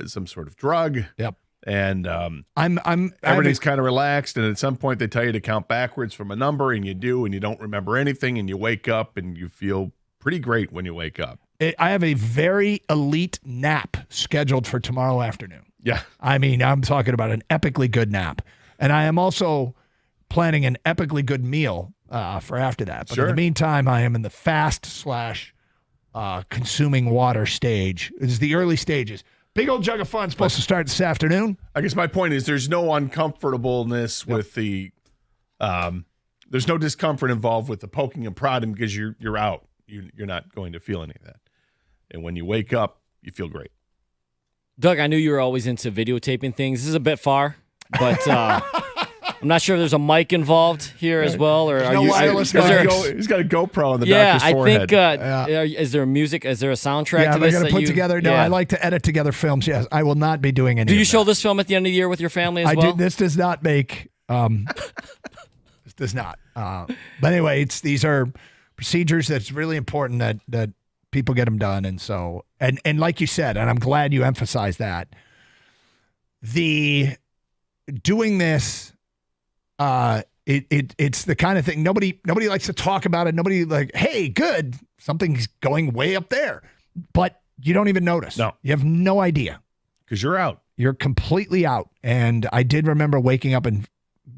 some sort of drug. Yep. And I'm everybody's kind of relaxed, and at some point they tell you to count backwards from a number, and you do, and you don't remember anything, and you wake up and you feel pretty great when you wake up. I have a very elite nap scheduled for tomorrow afternoon. Yeah. I mean, I'm talking about an epically good nap. And I am also planning an epically good meal for after that. But in the meantime, I am in the fast / consuming water stage. It's the early stages. Big old jug of fun supposed to start this afternoon. I guess my point is there's no uncomfortableness with the there's no discomfort involved with the poking and prodding because you're out. You're not going to feel any of that. And when you wake up, you feel great. Doug, I knew you were always into videotaping things. This is a bit far, but I'm not sure if there's a mic involved here as well. Or There's no wireless mic. He's got a GoPro on the doctor's forehead. I think, is there music? Is there a soundtrack to this? Yeah, they're going to put together. No, I like to edit together films. Yes, I will not be doing any Do you of show that. this film at the end of the year with your family as I well? do. This does not make, this does not. But anyway, these are procedures that's really important that people get them done. And so, and like you said, and I'm glad you emphasized that, doing this, it's the kind of thing nobody likes to talk about it. Nobody like, hey, good, something's going way up there, but you don't even notice. No, you have no idea because you're out. You're completely out. And I did remember waking up and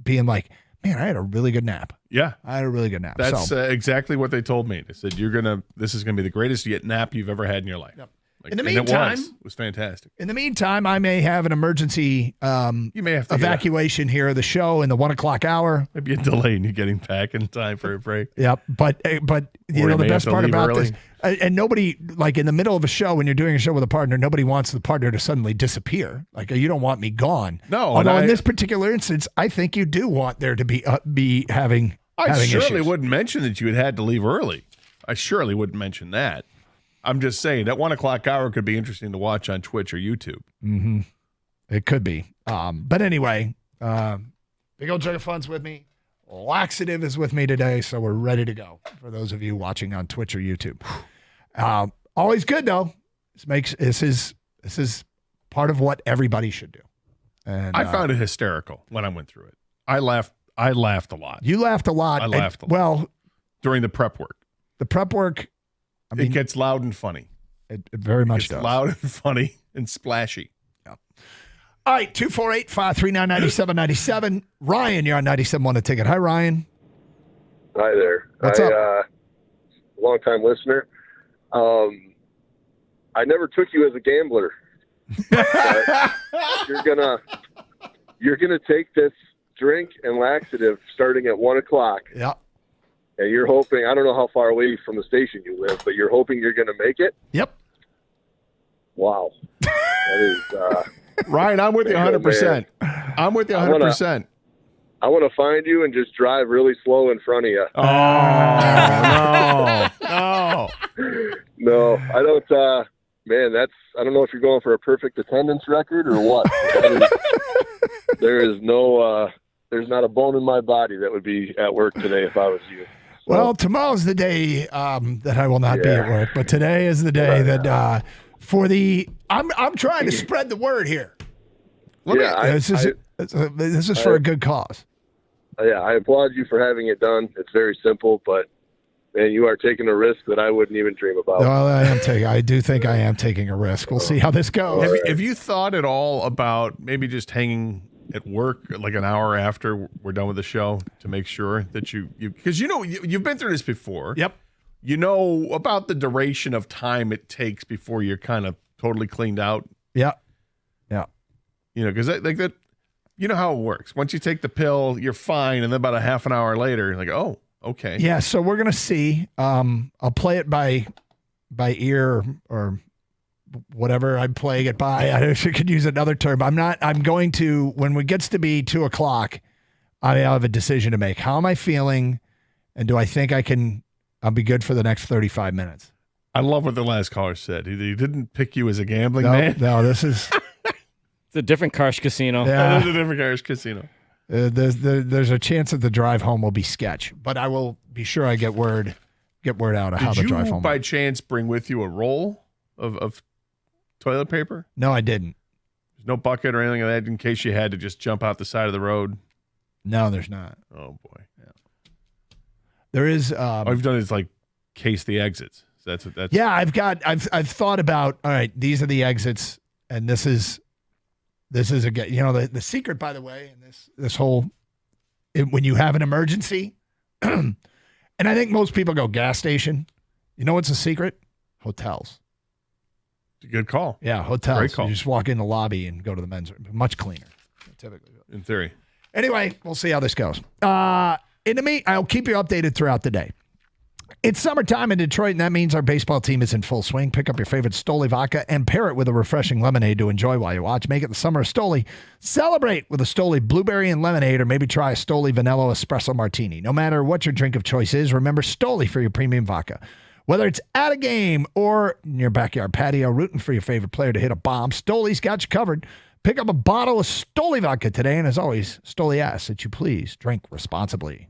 being like, man, I had a really good nap. Yeah, I had a really good nap. That's exactly what they told me. They said this is gonna be the greatest nap you've ever had in your life. Yep. Like, In the meantime, it was fantastic. In the meantime, I may have an emergency you may have to evacuation here of the show in the 1 o'clock hour. Maybe a delay in you getting back in time for a break. Yep. But you know, the best part about this, and nobody, like in the middle of a show, when you're doing a show with a partner, nobody wants the partner to suddenly disappear. Like, you don't want me gone. No. Although in this particular instance, I think you do want there to be having surely issues. wouldn't mention that you had to leave early. I surely wouldn't mention that. I'm just saying that 1 o'clock hour could be interesting to watch on Twitch or YouTube. Mm-hmm. It could be. But anyway, big old jug of fun's with me. Laxative is with me today, so we're ready to go for those of you watching on Twitch or YouTube. Always good though. This is part of what everybody should do. And I found it hysterical when I went through it. I laughed a lot. You laughed a lot. I laughed a lot. Well, during the prep work. The prep work, I mean, it gets loud and funny. It very much does. Loud and funny and splashy. Yeah. All right, 248-539-9797. Ryan, you're on 97.1 The Ticket. Hi, Ryan. Hi there. What's up? Long-time listener. I never took you as a gambler. You're gonna take this drink and laxative starting at 1 o'clock. Yeah. And you're hoping, I don't know how far away from the station you live, but you're hoping you're going to make it? Yep. Wow. That is... Ryan, I'm with you 100%. I'm with you 100%. I want to find you and just drive really slow in front of you. Oh, no. No, I don't... man, I don't know if you're going for a perfect attendance record or what. There's not a bone in my body that would be at work today if I was you. So, well, tomorrow's the day that I will not be at work, but today is the day that I'm trying to spread the word here. This is for a good cause. Yeah, I applaud you for having it done. It's very simple, but man, you are taking a risk that I wouldn't even dream about. Well, I do think I am taking a risk. We'll see how this goes. Have you thought at all about maybe just hanging at work like an hour after we're done with the show to make sure that you because you've been through this before. Yep. You know about the duration of time it takes before you're kind of totally cleaned out. Yeah. Yeah. You know, because like that, you know how it works. Once you take the pill, you're fine, and then about a half an hour later, you're like, oh, okay. Yeah. So we're gonna see. I'll play it by ear or whatever I'm playing it by. I could use another term. I'm going to, when it gets to be 2 o'clock, I have a decision to make. How am I feeling? And do I think I'll be good for the next 35 minutes? I love what the last caller said. He didn't pick you as a gambling man. No, this is. It's a different Karsh casino. Yeah. It's a different Karsh casino. There's a chance that the drive home will be sketch, but I will be sure I get word get word out of how the drive Did you, home by went. chance, bring with you a roll of toilet paper? No, I didn't. There's no bucket or anything like that in case you had to just jump out the side of the road? No, there's not. Oh, boy. There is. All you've done is, like, case the exits. So that's Yeah, I've thought about, all right, these are the exits, and this is the secret, by the way, and this whole, when you have an emergency, and I think most people go gas station. You know what's a secret? Hotels. a good call. Yeah, hotels. Great call. You just walk in the lobby and go to the men's room. Much cleaner, typically. In theory. Anyway, we'll see how this goes. In the meantime, I'll keep you updated throughout the day. It's summertime in Detroit, and that means our baseball team is in full swing. Pick up your favorite Stoli vodka and pair it with a refreshing lemonade to enjoy while you watch. Make it the summer of Stoli. Celebrate with a Stoli blueberry and lemonade, or maybe try a Stoli vanilla espresso martini. No matter what your drink of choice is, remember Stoli for your premium vodka. Whether it's at a game or in your backyard patio, rooting for your favorite player to hit a bomb, Stoli's got you covered. Pick up a bottle of Stoli vodka today, and as always, Stoli asks that you please drink responsibly.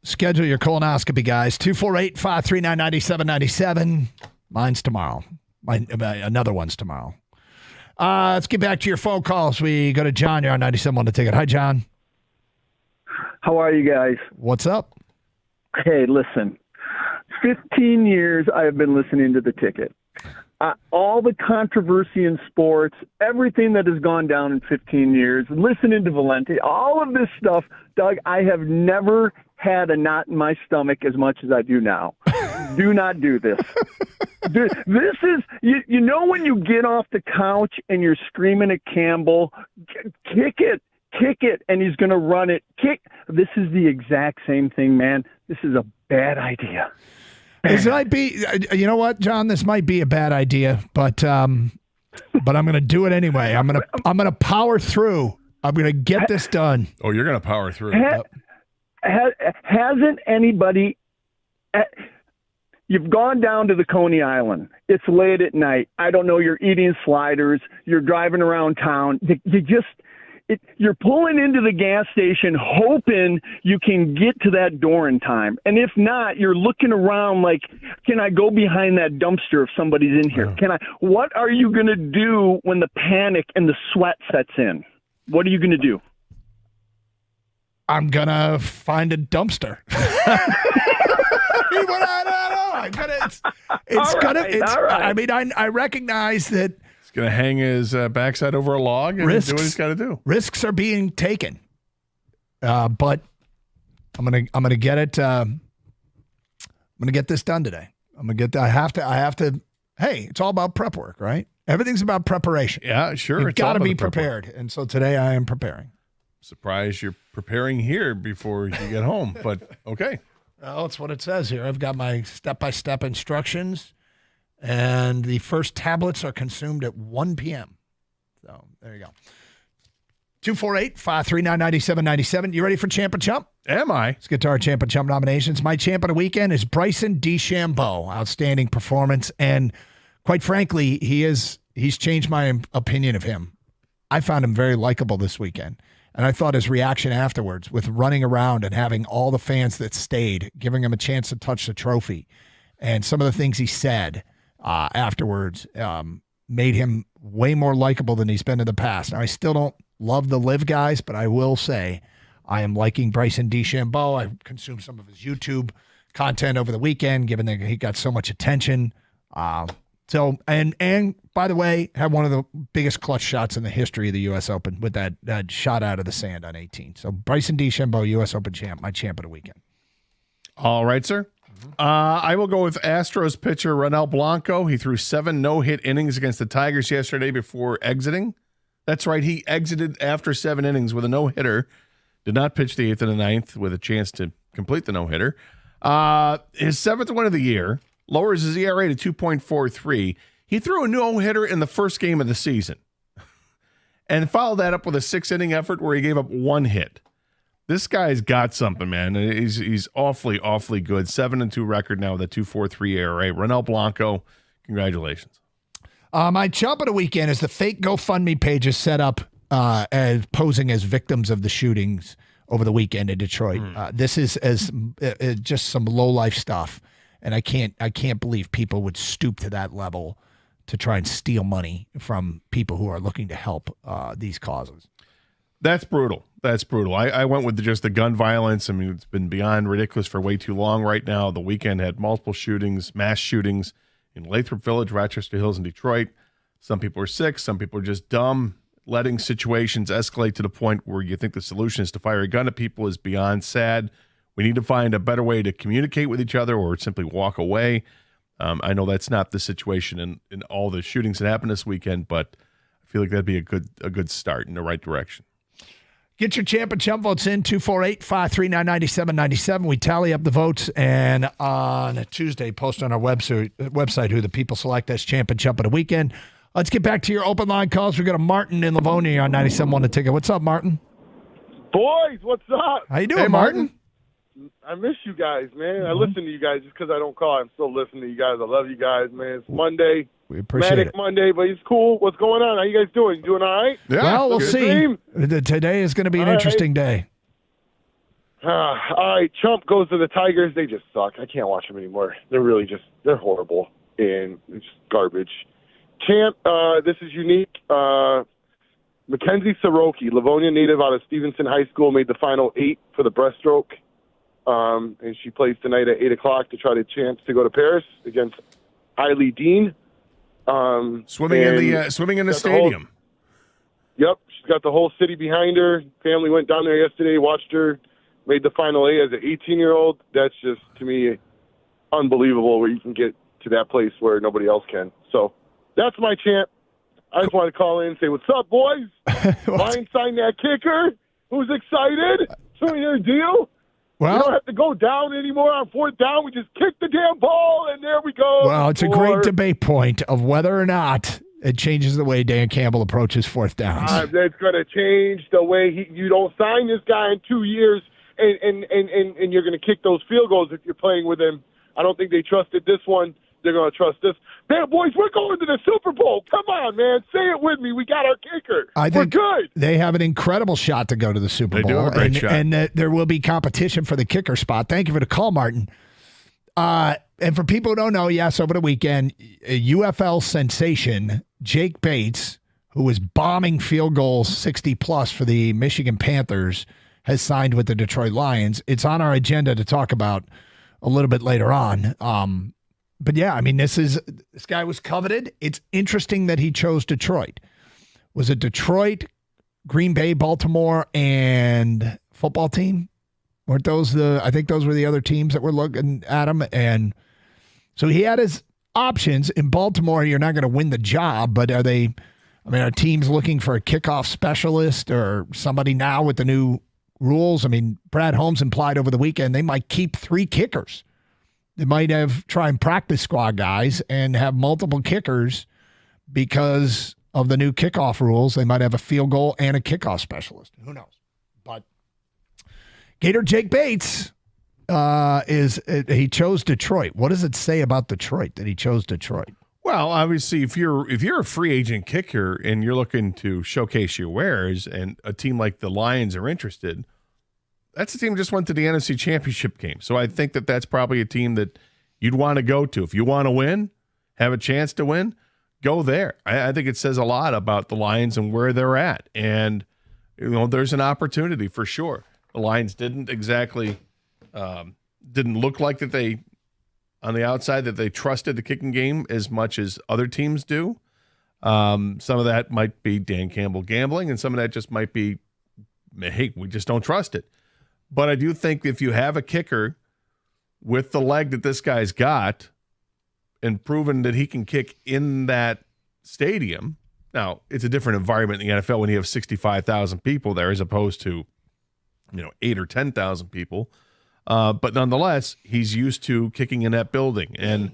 Schedule your colonoscopy, guys. 248-539-9797. Mine's tomorrow. Another one's tomorrow. Let's get back to your phone calls. We go to John. You're on 97.1 to take it. Hi, John. How are you guys? What's up? Hey, listen. 15 years I have been listening to The Ticket. All the controversy in sports, everything that has gone down in 15 years, listening to Valenti, all of this stuff, Doug, I have never had a knot in my stomach as much as I do now. Do not do this. This is, you know, when you get off the couch and you're screaming at Campbell, kick it, and he's going to run it. This is the exact same thing, man. This is a bad idea. This might be, you know what, John? This might be a bad idea, but I'm going to do it anyway. I'm going to power through. I'm going to get this done. Oh, you're going to power through. Hasn't anybody? You've gone down to the Coney Island. It's late at night. I don't know. You're eating sliders. You're driving around town. You're pulling into the gas station hoping you can get to that door in time. And if not, you're looking around like, can I go behind that dumpster if somebody's in here? What are you going to do when the panic and the sweat sets in? What are you going to do? I'm going to find a dumpster. I recognize that he's going to hang his backside over a log and do what he's got to do. Risks are being taken, but I'm gonna get it. I'm gonna get this done today. I have to. Hey, it's all about prep work, right? Everything's about preparation. Yeah, sure. You've got to be prepared, and so today I am preparing. Surprised you're preparing here before you get home, but okay. Well, that's what it says here. I've got my step-by-step instructions, and the first tablets are consumed at 1 p.m. So there you go. 248-539-9797. You ready for Champ and Chump? Am I? Let's get to our Champ and Chump nominations. My champ of the weekend is Bryson DeChambeau. Outstanding performance, and quite frankly, he's changed my opinion of him. I found him very likable this weekend. And I thought his reaction afterwards with running around and having all the fans that stayed, giving him a chance to touch the trophy, and some of the things he said afterwards made him way more likable than he's been in the past. Now, I still don't love the live guys, but I will say I am liking Bryson DeChambeau. I consumed some of his YouTube content over the weekend, given that he got so much attention. So, and by the way, had one of the biggest clutch shots in the history of the U.S. Open with that shot out of the sand on 18. So, Bryson DeChambeau, U.S. Open champ, my champ of the weekend. All right, sir. I will go with Astros pitcher Ronel Blanco. He threw 7 no-hit innings against the Tigers yesterday before exiting. That's right. He exited after 7 innings with a no-hitter. Did not pitch the 8th and the 9th with a chance to complete the no-hitter. His 7th win of the year. Lowers his ERA to 2.43. He threw a no-hitter in the first game of the season and followed that up with a 6-inning effort where he gave up 1 hit. This guy's got something, man. He's awfully, awfully good. 7-2 record now with a 2.43 ERA. Ronel Blanco, congratulations. My chump of the weekend is the fake GoFundMe pages set up as posing as victims of the shootings over the weekend in Detroit. This is just some low-life stuff. And I can't believe people would stoop to that level to try and steal money from people who are looking to help these causes. That's brutal. That's brutal. I went with just the gun violence. I mean, it's been beyond ridiculous for way too long right now. The weekend had multiple shootings, mass shootings in Lathrop Village, Rochester Hills, and Detroit. Some people are sick. Some people are just dumb. Letting situations escalate to the point where you think the solution is to fire a gun at people is beyond sad. We need to find a better way to communicate with each other or simply walk away. I know that's not the situation in all the shootings that happened this weekend, but I feel like that'd be a good start in the right direction. Get your Champ and Chump votes in, 248-539-9797. We tally up the votes, and on Tuesday, post on our website who the people select as Champ and Chump of the weekend. Let's get back to your open line calls. We got a Martin in Livonia on 97.1 The Ticket. What's up, Martin? Boys, what's up? How you doing, Hey, Martin? I miss you guys, man. I listen to you guys just because I don't call. I'm still listening to you guys. I love you guys, man. It's Monday. We appreciate it. Monday, but it's cool. What's going on? How you guys doing? Doing all right? Yeah, well, we'll good. see. Today is going to be an interesting day. All right, Trump goes to the Tigers. They just suck. I can't watch them anymore. They're horrible, and it's garbage. Champ, this is unique. Mackenzie Soroki, Livonia native out of Stevenson High School, made the final 8 for the breaststroke. And she plays tonight at 8 o'clock to try to chance to go to Paris against Hailey Dean. Swimming in the stadium. Yep, she's got the whole city behind her. Family went down there yesterday, watched her made the Final 8 as an 18-year-old. That's just, to me, unbelievable where you can get to that place where nobody else can. So that's my chant. I just want to call in and say, what's up, boys? Lions signed that kicker. Who's excited? 2-year deal. Well, we don't have to go down anymore on 4th down. We just kick the damn ball, and there we go. Well, it's a great debate point of whether or not it changes the way Dan Campbell approaches 4th downs. That's going to change the way you don't sign this guy in 2 years, and you're going to kick those field goals if you're playing with him. I don't think they trusted this one. They're going to trust this. Man, boys, we're going to the Super Bowl. Come on, man. Say it with me. We got our kicker. We're good. They have an incredible shot to go to the Super Bowl. They do have a great shot. And there will be competition for the kicker spot. Thank you for the call, Martin. And for people who don't know, yes, over the weekend, a UFL sensation, Jake Bates, who was bombing field goals 60-plus for the Michigan Panthers, has signed with the Detroit Lions. It's on our agenda to talk about a little bit later on. But yeah, I mean, this guy was coveted. It's interesting that he chose Detroit. Was it Detroit, Green Bay, Baltimore, and football team? Weren't those I think those were the other teams that were looking at him. And so he had his options. In Baltimore, you're not going to win the job, but are teams looking for a kickoff specialist or somebody now with the new rules? I mean, Brad Holmes implied over the weekend they might keep 3 kickers. They might try and practice squad guys and have multiple kickers because of the new kickoff rules. They might have a field goal and a kickoff specialist. Who knows? But Gator Jake Bates he chose Detroit. What does it say about Detroit that he chose Detroit? Well, obviously, if you're a free agent kicker and you're looking to showcase your wares, and a team like the Lions are interested, that's a team that just went to the NFC Championship game. So I think that's probably a team that you'd want to go to. If you want to win, have a chance to win, go there. I think it says a lot about the Lions and where they're at. And, there's an opportunity for sure. The Lions didn't exactly didn't look like that they, on the outside, that they trusted the kicking game as much as other teams do. Some of that might be Dan Campbell gambling, and some of that just might be, hey, we just don't trust it. But I do think if you have a kicker with the leg that this guy's got and proven that he can kick in that stadium, now it's a different environment in the NFL when you have 65,000 people there as opposed to 8 or 10,000 people. But nonetheless, he's used to kicking in that building. And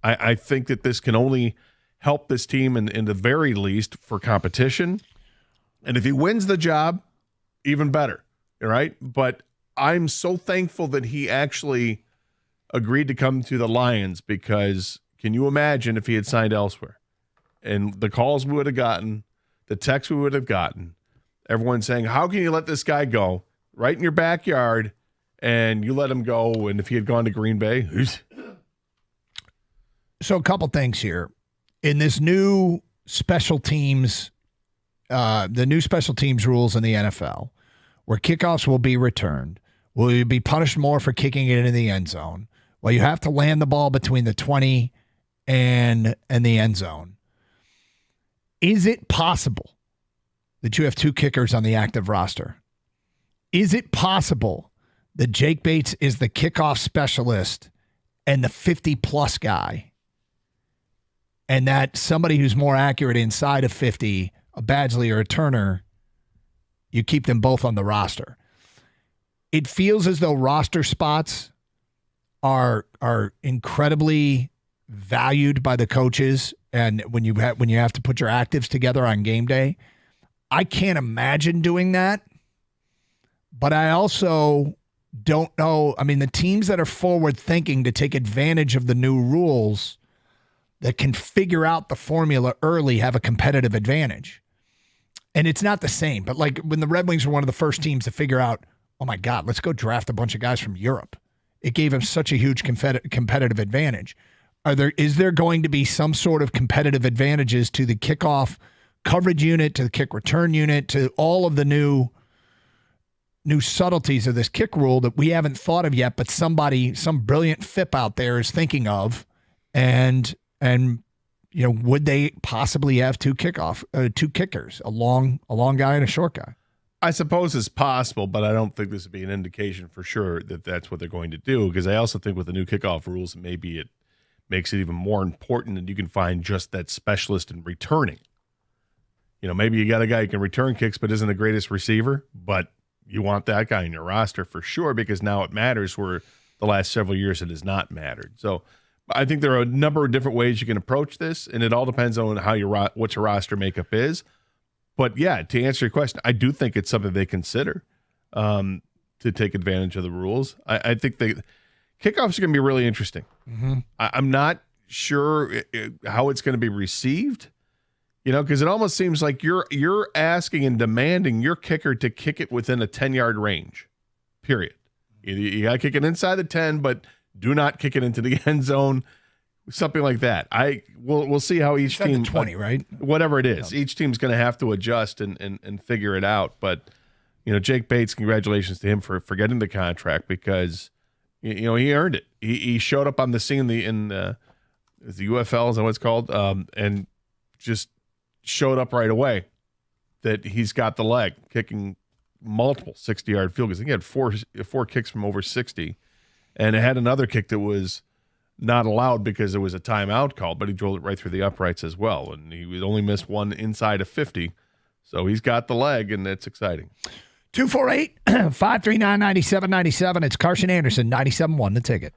I think that this can only help this team in the very least for competition. And if he wins the job, even better. Right? But I'm so thankful that he actually agreed to come to the Lions, because can you imagine if he had signed elsewhere? And the calls we would have gotten, the texts we would have gotten, everyone saying, how can you let this guy go right in your backyard, and you let him go? And if he had gone to Green Bay? So a couple things here. In this new special teams, the new special teams rules in the NFL, where kickoffs will be returned, will you be punished more for kicking it into the end zone? Well, you have to land the ball between the 20 and the end zone. Is it possible that you have 2 kickers on the active roster? Is it possible that Jake Bates is the kickoff specialist and the 50-plus guy, and that somebody who's more accurate inside of 50, a Badgley or a Turner, you keep them both on the roster? It feels as though roster spots are incredibly valued by the coaches, and when you have to put your actives together on game day, I can't imagine doing that. But I also don't know. I mean, the teams that are forward thinking to take advantage of the new rules that can figure out the formula early have a competitive advantage. And it's not the same, but like when the Red Wings were one of the first teams to figure out, oh my God, let's go draft a bunch of guys from Europe. It gave them such a huge competitive advantage. Is there going to be some sort of competitive advantages to the kickoff coverage unit, to the kick return unit, to all of the new subtleties of this kick rule that we haven't thought of yet, but some brilliant FIP out there is thinking of, and would they possibly have 2 kickers, a long guy and a short guy? I suppose it's possible, but I don't think this would be an indication for sure that that's what they're going to do, because I also think with the new kickoff rules, maybe it makes it even more important that you can find just that specialist in returning. Maybe you got a guy who can return kicks but isn't the greatest receiver, but you want that guy in your roster for sure, because now it matters, where the last several years it has not mattered. So I think there are a number of different ways you can approach this, and it all depends on what your roster makeup is. But yeah, to answer your question, I do think it's something they consider to take advantage of the rules. I think the kickoffs are going to be really interesting. Mm-hmm. I'm not sure how it's going to be received, because it almost seems like you're asking and demanding your kicker to kick it within a 10-yard range, period. You got to kick it inside the 10, but do not kick it into the end zone. Something like that. We'll see how each team 20, right? Whatever it is, each team's going to have to adjust and figure it out. But Jake Bates, congratulations to him for getting the contract, because he earned it. He showed up on the scene in the UFL, is that what it's called, and just showed up right away. That he's got the leg, kicking multiple 60-yard field goals. I think he had four kicks from over 60, and it had another kick that was not allowed because there was a timeout called, but he drilled it right through the uprights as well. And he only missed one inside of 50. So he's got the leg, and it's exciting. 248-539-9797. It's Carson Anderson, 97.1 The Ticket.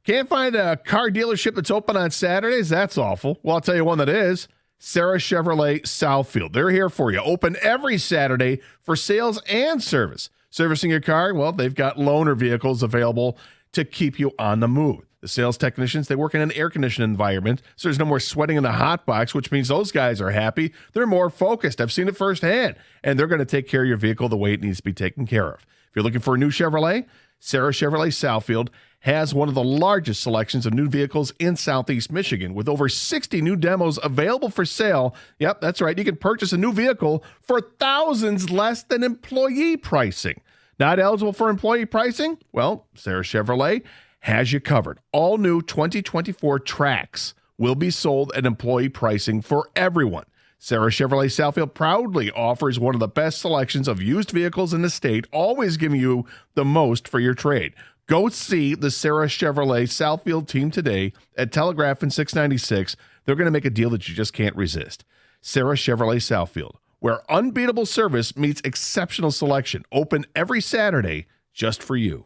Can't find a car dealership that's open on Saturdays? That's awful. Well, I'll tell you one that is. Sarah Chevrolet Southfield. They're here for you. Open every Saturday for sales and service. Servicing your car? Well, they've got loaner vehicles available to keep you on the move. The sales technicians, they work in an air-conditioned environment, so there's no more sweating in the hot box, which means those guys are happy. They're more focused. I've seen it firsthand, and they're going to take care of your vehicle the way it needs to be taken care of. If you're looking for a new Chevrolet, Sarah Chevrolet Southfield has one of the largest selections of new vehicles in Southeast Michigan, with over 60 new demos available for sale. Yep, that's right. You can purchase a new vehicle for thousands less than employee pricing. Not eligible for employee pricing? Well, Sarah Chevrolet has you covered. All new 2024 Trax will be sold at employee pricing for everyone. Sarah Chevrolet Southfield proudly offers one of the best selections of used vehicles in the state, always giving you the most for your trade. Go see the Sarah Chevrolet Southfield team today at Telegraph and 696. They're going to make a deal that you just can't resist. Sarah Chevrolet Southfield, where unbeatable service meets exceptional selection. Open every Saturday just for you.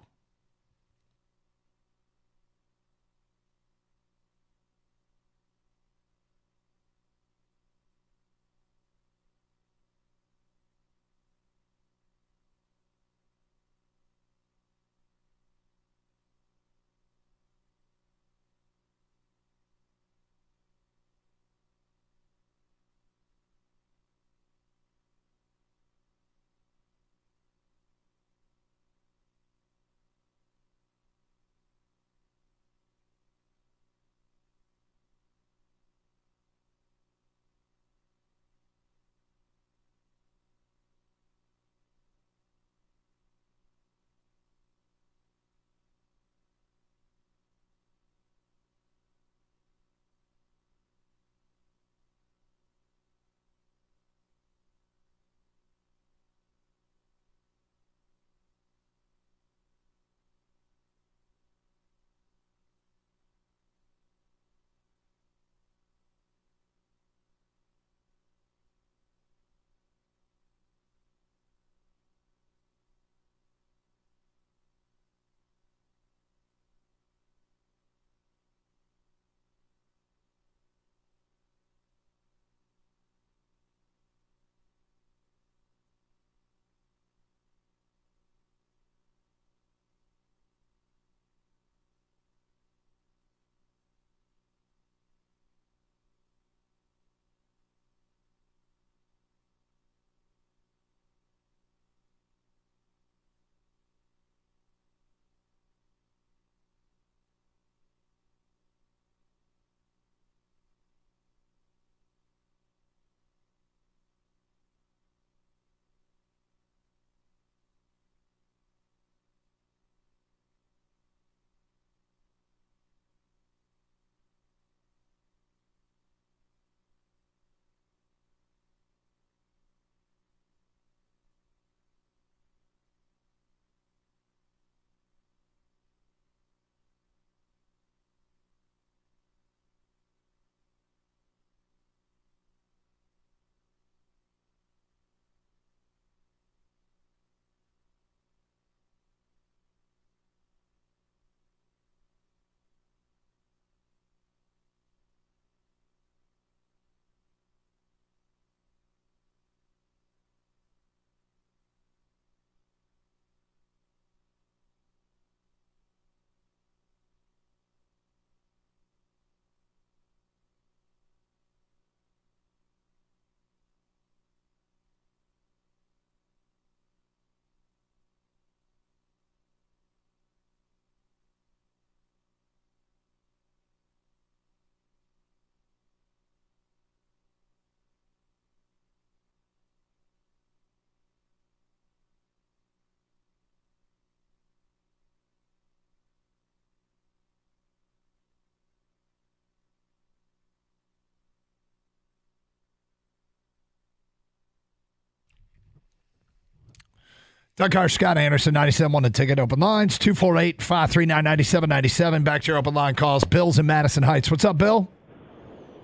Doug Carr, Scott Anderson, 97.1 The Ticket. Open lines, 248-539-9797. Back to your open line calls. Bill's in Madison Heights. What's up, Bill?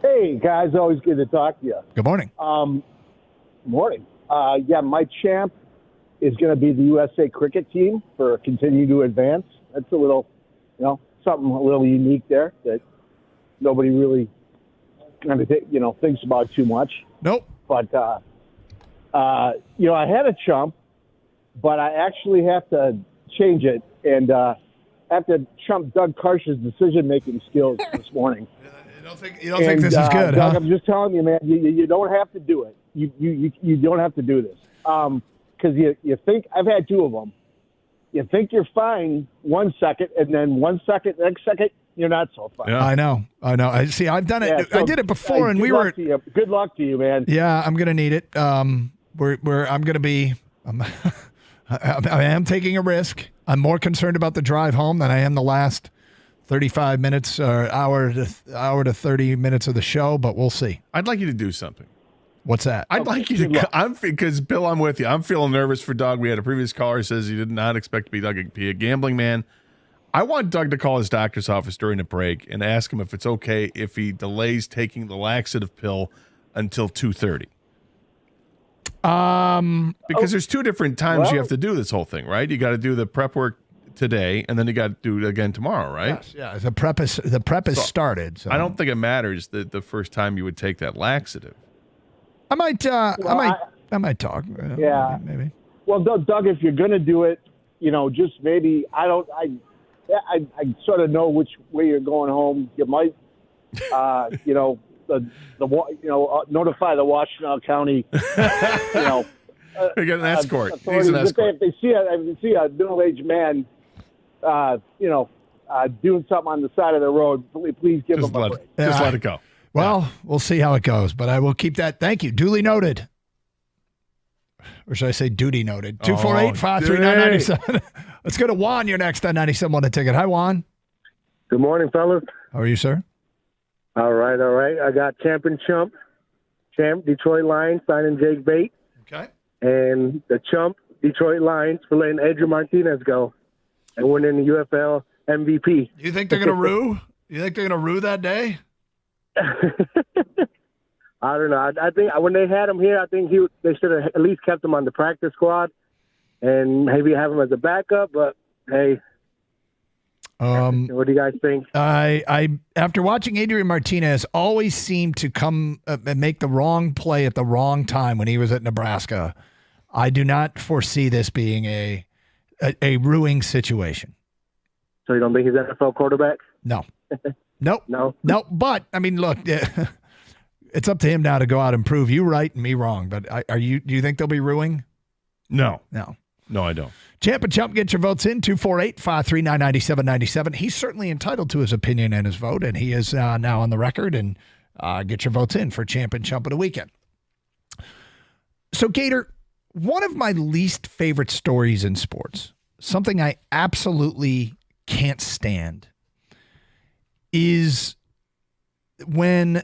Hey, guys. Always good to talk to you. Good morning. Morning. My champ is going to be the USA cricket team for continue to advance. That's a little, something a little unique there that nobody really kind of, thinks about too much. Nope. But, I had a chump, but I actually have to change it. And I have to chump Doug Karsh's decision-making skills this morning. You don't think this is good, Doug, huh? I'm just telling you, man, you don't have to do it. You don't have to do this. Because you think, I've had two of them. You think you're fine 1 second, and then 1 second, next second, you're not so fine. Yeah. I know. See, I've done it. Yeah, so, I did it before, and we were. Good luck to you, man. Yeah, I'm gonna need it. I'm gonna be. I am taking a risk. I'm more concerned about the drive home than I am the last 35 minutes or hour to 30 minutes of the show. But we'll see. I'd like you to do something. What's that? I'd like you to. Because Bill, I'm with you. I'm feeling nervous for Doug. We had a previous caller who says he did not expect to be a gambling man. I want Doug to call his doctor's office during a break and ask him if it's okay if he delays taking the laxative pill until 2:30. Because there's two different times you have to do this whole thing, right? You got to do the prep work today, and then you got to do it again tomorrow, right? Yes, yeah. The prep is started. So. I don't think it matters the first time you would take that laxative. I might talk. Yeah, maybe. Well, Doug, if you're gonna do it, just maybe I sort of know which way you're going home. You might, notify the Washtenaw County, You get an escort. authorities. He's an escort. If they see a middle-aged man, doing something on the side of the road, please give him a break. Just let it go. Well, we'll see how it goes, but I will keep that. Thank you. Duly noted. Or should I say duty noted? 248-539-97. Let's go to Juan. You're next on 97.1 The Ticket. Hi, Juan. Good morning, fellas. How are you, sir? All right. I got champ Detroit Lions signing Jake Bate. Okay. And the chump Detroit Lions for letting Adrian Martinez go and winning the UFL MVP. You think they're going to rue? You think they're going to rue that day? I don't know. I think when they had him here, I think they should have at least kept him on the practice squad and maybe have him as a backup. But hey, what do you guys think? I after watching Adrian Martinez always seemed to come and make the wrong play at the wrong time when he was at Nebraska. I do not foresee this being a ruining situation. So you don't think he's an NFL quarterback? No. Nope. No. But I mean, look, it's up to him now to go out and prove you right and me wrong. But do you think they'll be ruining? No, I don't. Champ and Chump, get your votes in 248-539-9797. He's certainly entitled to his opinion and his vote, and he is now on the record. And get your votes in for Champ and Chump of the weekend. So, Gator, one of my least favorite stories in sports, something I absolutely can't stand, is when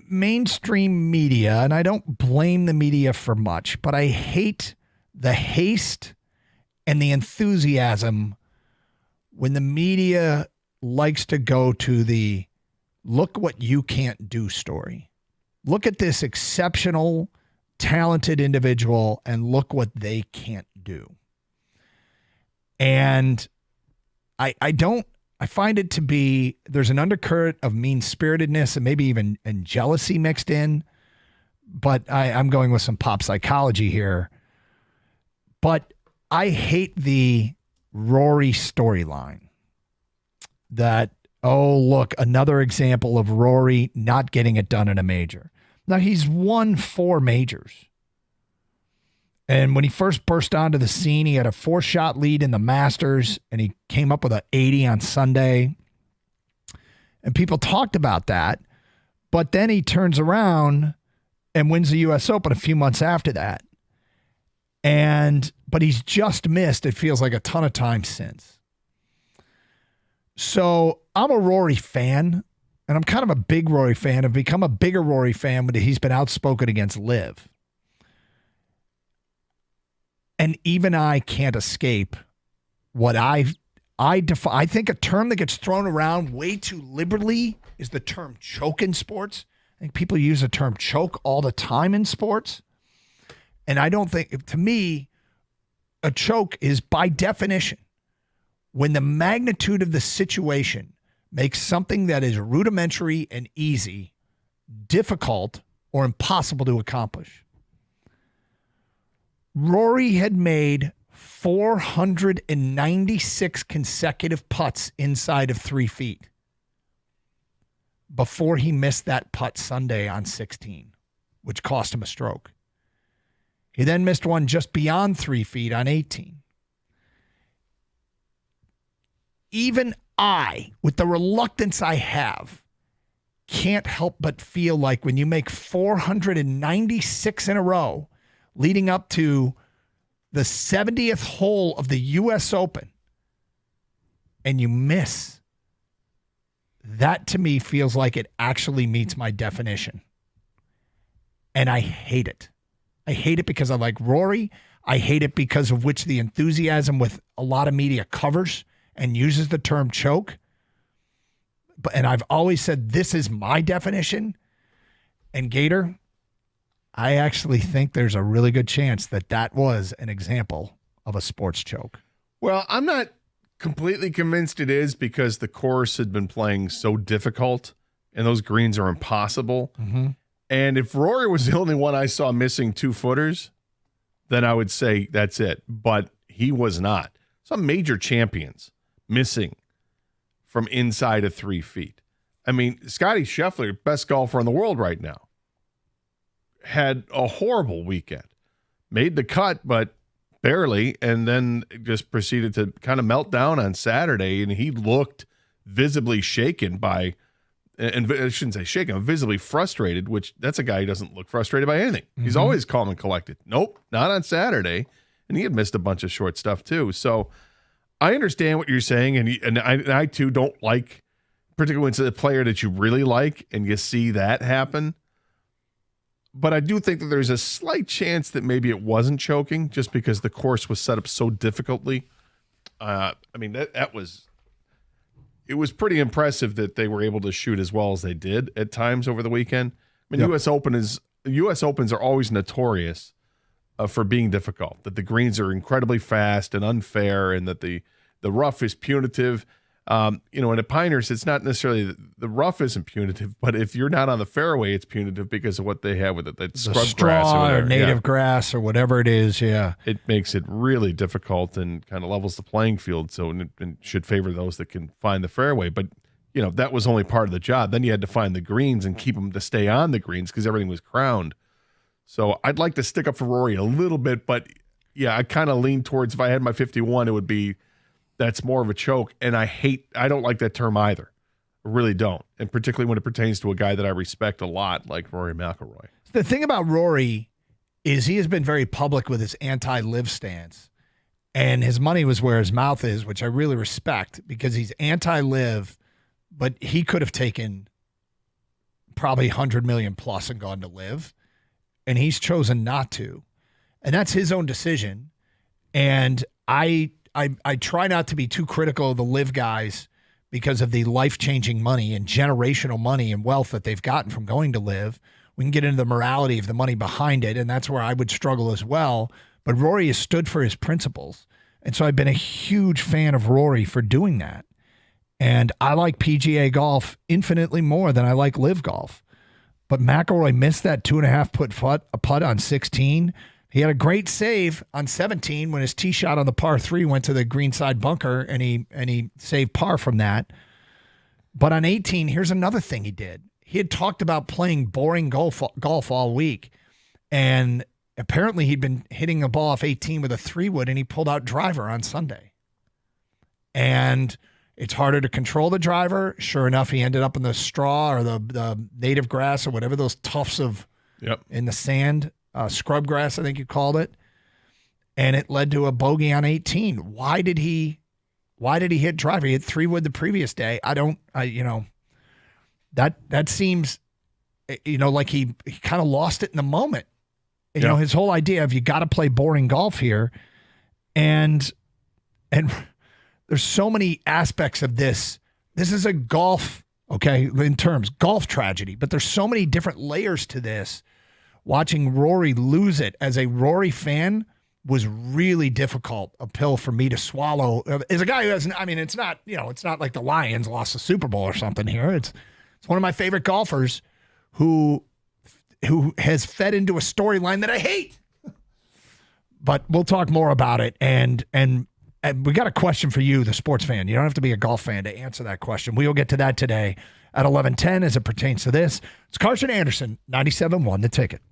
mainstream media, and I don't blame the media for much, but I hate the haste and the enthusiasm when the media likes to go to the look what you can't do story. Look at this exceptional, talented individual and look what they can't do. And I find it to be, there's an undercurrent of mean-spiritedness and maybe even jealousy mixed in. But I'm going with some pop psychology here. But I hate the Rory storyline. That, look, another example of Rory not getting it done in a major. Now, he's won 4 majors. And when he first burst onto the scene, he had a 4-shot lead in the Masters, and he came up with an 80 on Sunday. And people talked about that. But then he turns around and wins the U.S. Open a few months after that. But he's just missed, it feels like, a ton of time since. So I'm a Rory fan, and I'm kind of a big Rory fan. I've become a bigger Rory fan when he's been outspoken against Liv. And even I can't escape what I think a term that gets thrown around way too liberally is the term choke in sports. I think people use the term choke all the time in sports. And I don't think, to me, a choke is by definition when the magnitude of the situation makes something that is rudimentary and easy difficult or impossible to accomplish. Rory had made 496 consecutive putts inside of 3 feet before he missed that putt Sunday on 16, which cost him a stroke. He then missed one just beyond 3 feet on 18. Even I, with the reluctance I have, can't help but feel like when you make 496 in a row leading up to the 70th hole of the U.S. Open and you miss, that to me feels like it actually meets my definition. And I hate it. I hate it because I like Rory. I hate it because of which the enthusiasm with a lot of media covers and uses the term choke. And I've always said this is my definition. And Gator, I actually think there's a really good chance that that was an example of a sports choke. Well, I'm not completely convinced it is because the course had been playing so difficult and those greens are impossible. Mm-hmm. And if Rory was the only one I saw missing 2-footers, then I would say that's it. But he was not. Some major champions missing from inside of 3 feet. I mean, Scottie Scheffler, best golfer in the world right now, had a horrible weekend. Made the cut, but barely, and then just proceeded to kind of melt down on Saturday, and he looked visibly shaken by, and I shouldn't say shaken, visibly frustrated, which that's a guy who doesn't look frustrated by anything. Mm-hmm. He's always calm and collected. Nope, not on Saturday, and he had missed a bunch of short stuff too. So I understand what you're saying, and I too don't like, particularly when it's a player that you really like and you see that happen. But I do think that there's a slight chance that maybe it wasn't choking just because the course was set up so difficultly. I mean, it was pretty impressive that they were able to shoot as well as they did at times over the weekend. I mean, yep. U.S. Opens are always notorious for being difficult, that the greens are incredibly fast and unfair, and that the rough is punitive. And at Pinehurst, it's not necessarily the rough isn't punitive, but if you're not on the fairway, it's punitive because of what they have with it. That scrub grass or native grass or whatever it is. Yeah. It makes it really difficult and kind of levels the playing field. So, and should favor those that can find the fairway. But, that was only part of the job. Then you had to find the greens and keep them to stay on the greens because everything was crowned. So I'd like to stick up for Rory a little bit, but yeah, I kind of lean towards, if I had my 51, it would be, that's more of a choke. And I don't like that term either. I really don't. And particularly when it pertains to a guy that I respect a lot, like Rory McIlroy. The thing about Rory is he has been very public with his anti-live stance. And his money was where his mouth is, which I really respect because he's anti-live, but he could have taken probably 100 million plus and gone to live. And he's chosen not to. And that's his own decision. And I try not to be too critical of the live guys because of the life-changing money and generational money and wealth that they've gotten from going to live. We can get into the morality of the money behind it, and that's where I would struggle as well. But Rory has stood for his principles. And so I've been a huge fan of Rory for doing that. And I like PGA golf infinitely more than I like live golf. But McIlroy missed that 2.5 putt on 16. He had a great save on 17 when his tee shot on the par 3 went to the greenside bunker, and he saved par from that. But on 18, here's another thing he did. He had talked about playing boring golf all week, and apparently he'd been hitting a ball off 18 with a 3-wood, and he pulled out driver on Sunday. And it's harder to control the driver. Sure enough, he ended up in the straw or the native grass or whatever, those tufts of in the sand. Scrub grass, I think you called it, and it led to a bogey on 18. Why did he hit driver? He hit 3-wood the previous day. That seems, like he kind of lost it in the moment. You know, his whole idea of you got to play boring golf here. And there's so many aspects of this. This is a golf, okay, in terms, golf tragedy, but there's so many different layers to this. Watching Rory lose it as a Rory fan was really difficult, a pill for me to swallow. As a guy who hasn't, I mean, it's not like the Lions lost the Super Bowl or something here. It's one of my favorite golfers who has fed into a storyline that I hate. But we'll talk more about it. And we got a question for you, the sports fan. You don't have to be a golf fan to answer that question. We will get to that today at 11:10 as it pertains to this. It's Carson Anderson, 97.1 The Ticket.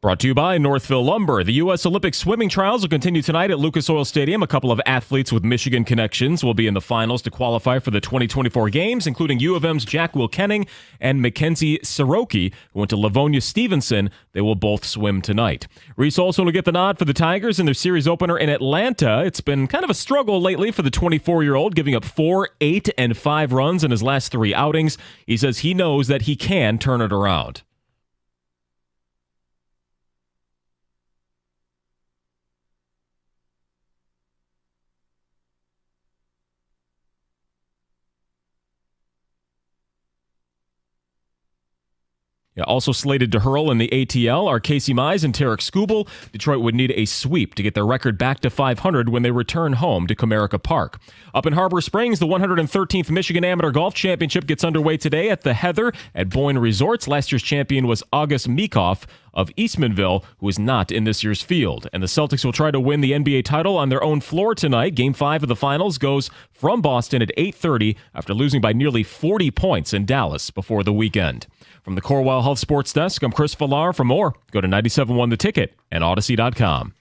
Brought to you by Northville Lumber. The U.S. Olympic swimming trials will continue tonight at Lucas Oil Stadium. A couple of athletes with Michigan connections will be in the finals to qualify for the 2024 games, including U of M's Jack Wilkenning and Mackenzie Soroki, who went to Livonia Stevenson. They will both swim tonight. Reese Olson will get the nod for the Tigers in their series opener in Atlanta. It's been kind of a struggle lately for the 24-year-old, giving up 4, 8, and 5 runs in his last 3 outings. He says he knows that he can turn it around. Yeah, also slated to hurl in the ATL are Casey Mize and Tarek Skubal. Detroit would need a sweep to get their record back to 500 when they return home to Comerica Park. Up in Harbor Springs, the 113th Michigan Amateur Golf Championship gets underway today at the Heather at Boyne Resorts. Last year's champion was August Meekhoff of Eastmanville, who is not in this year's field. And the Celtics will try to win the NBA title on their own floor tonight. Game 5 of the finals goes from Boston at 8:30 after losing by nearly 40 points in Dallas before the weekend. From the Corewell Health Sports Desk, I'm Chris Villar. For more, go to 97.1 The Ticket and Odyssey.com.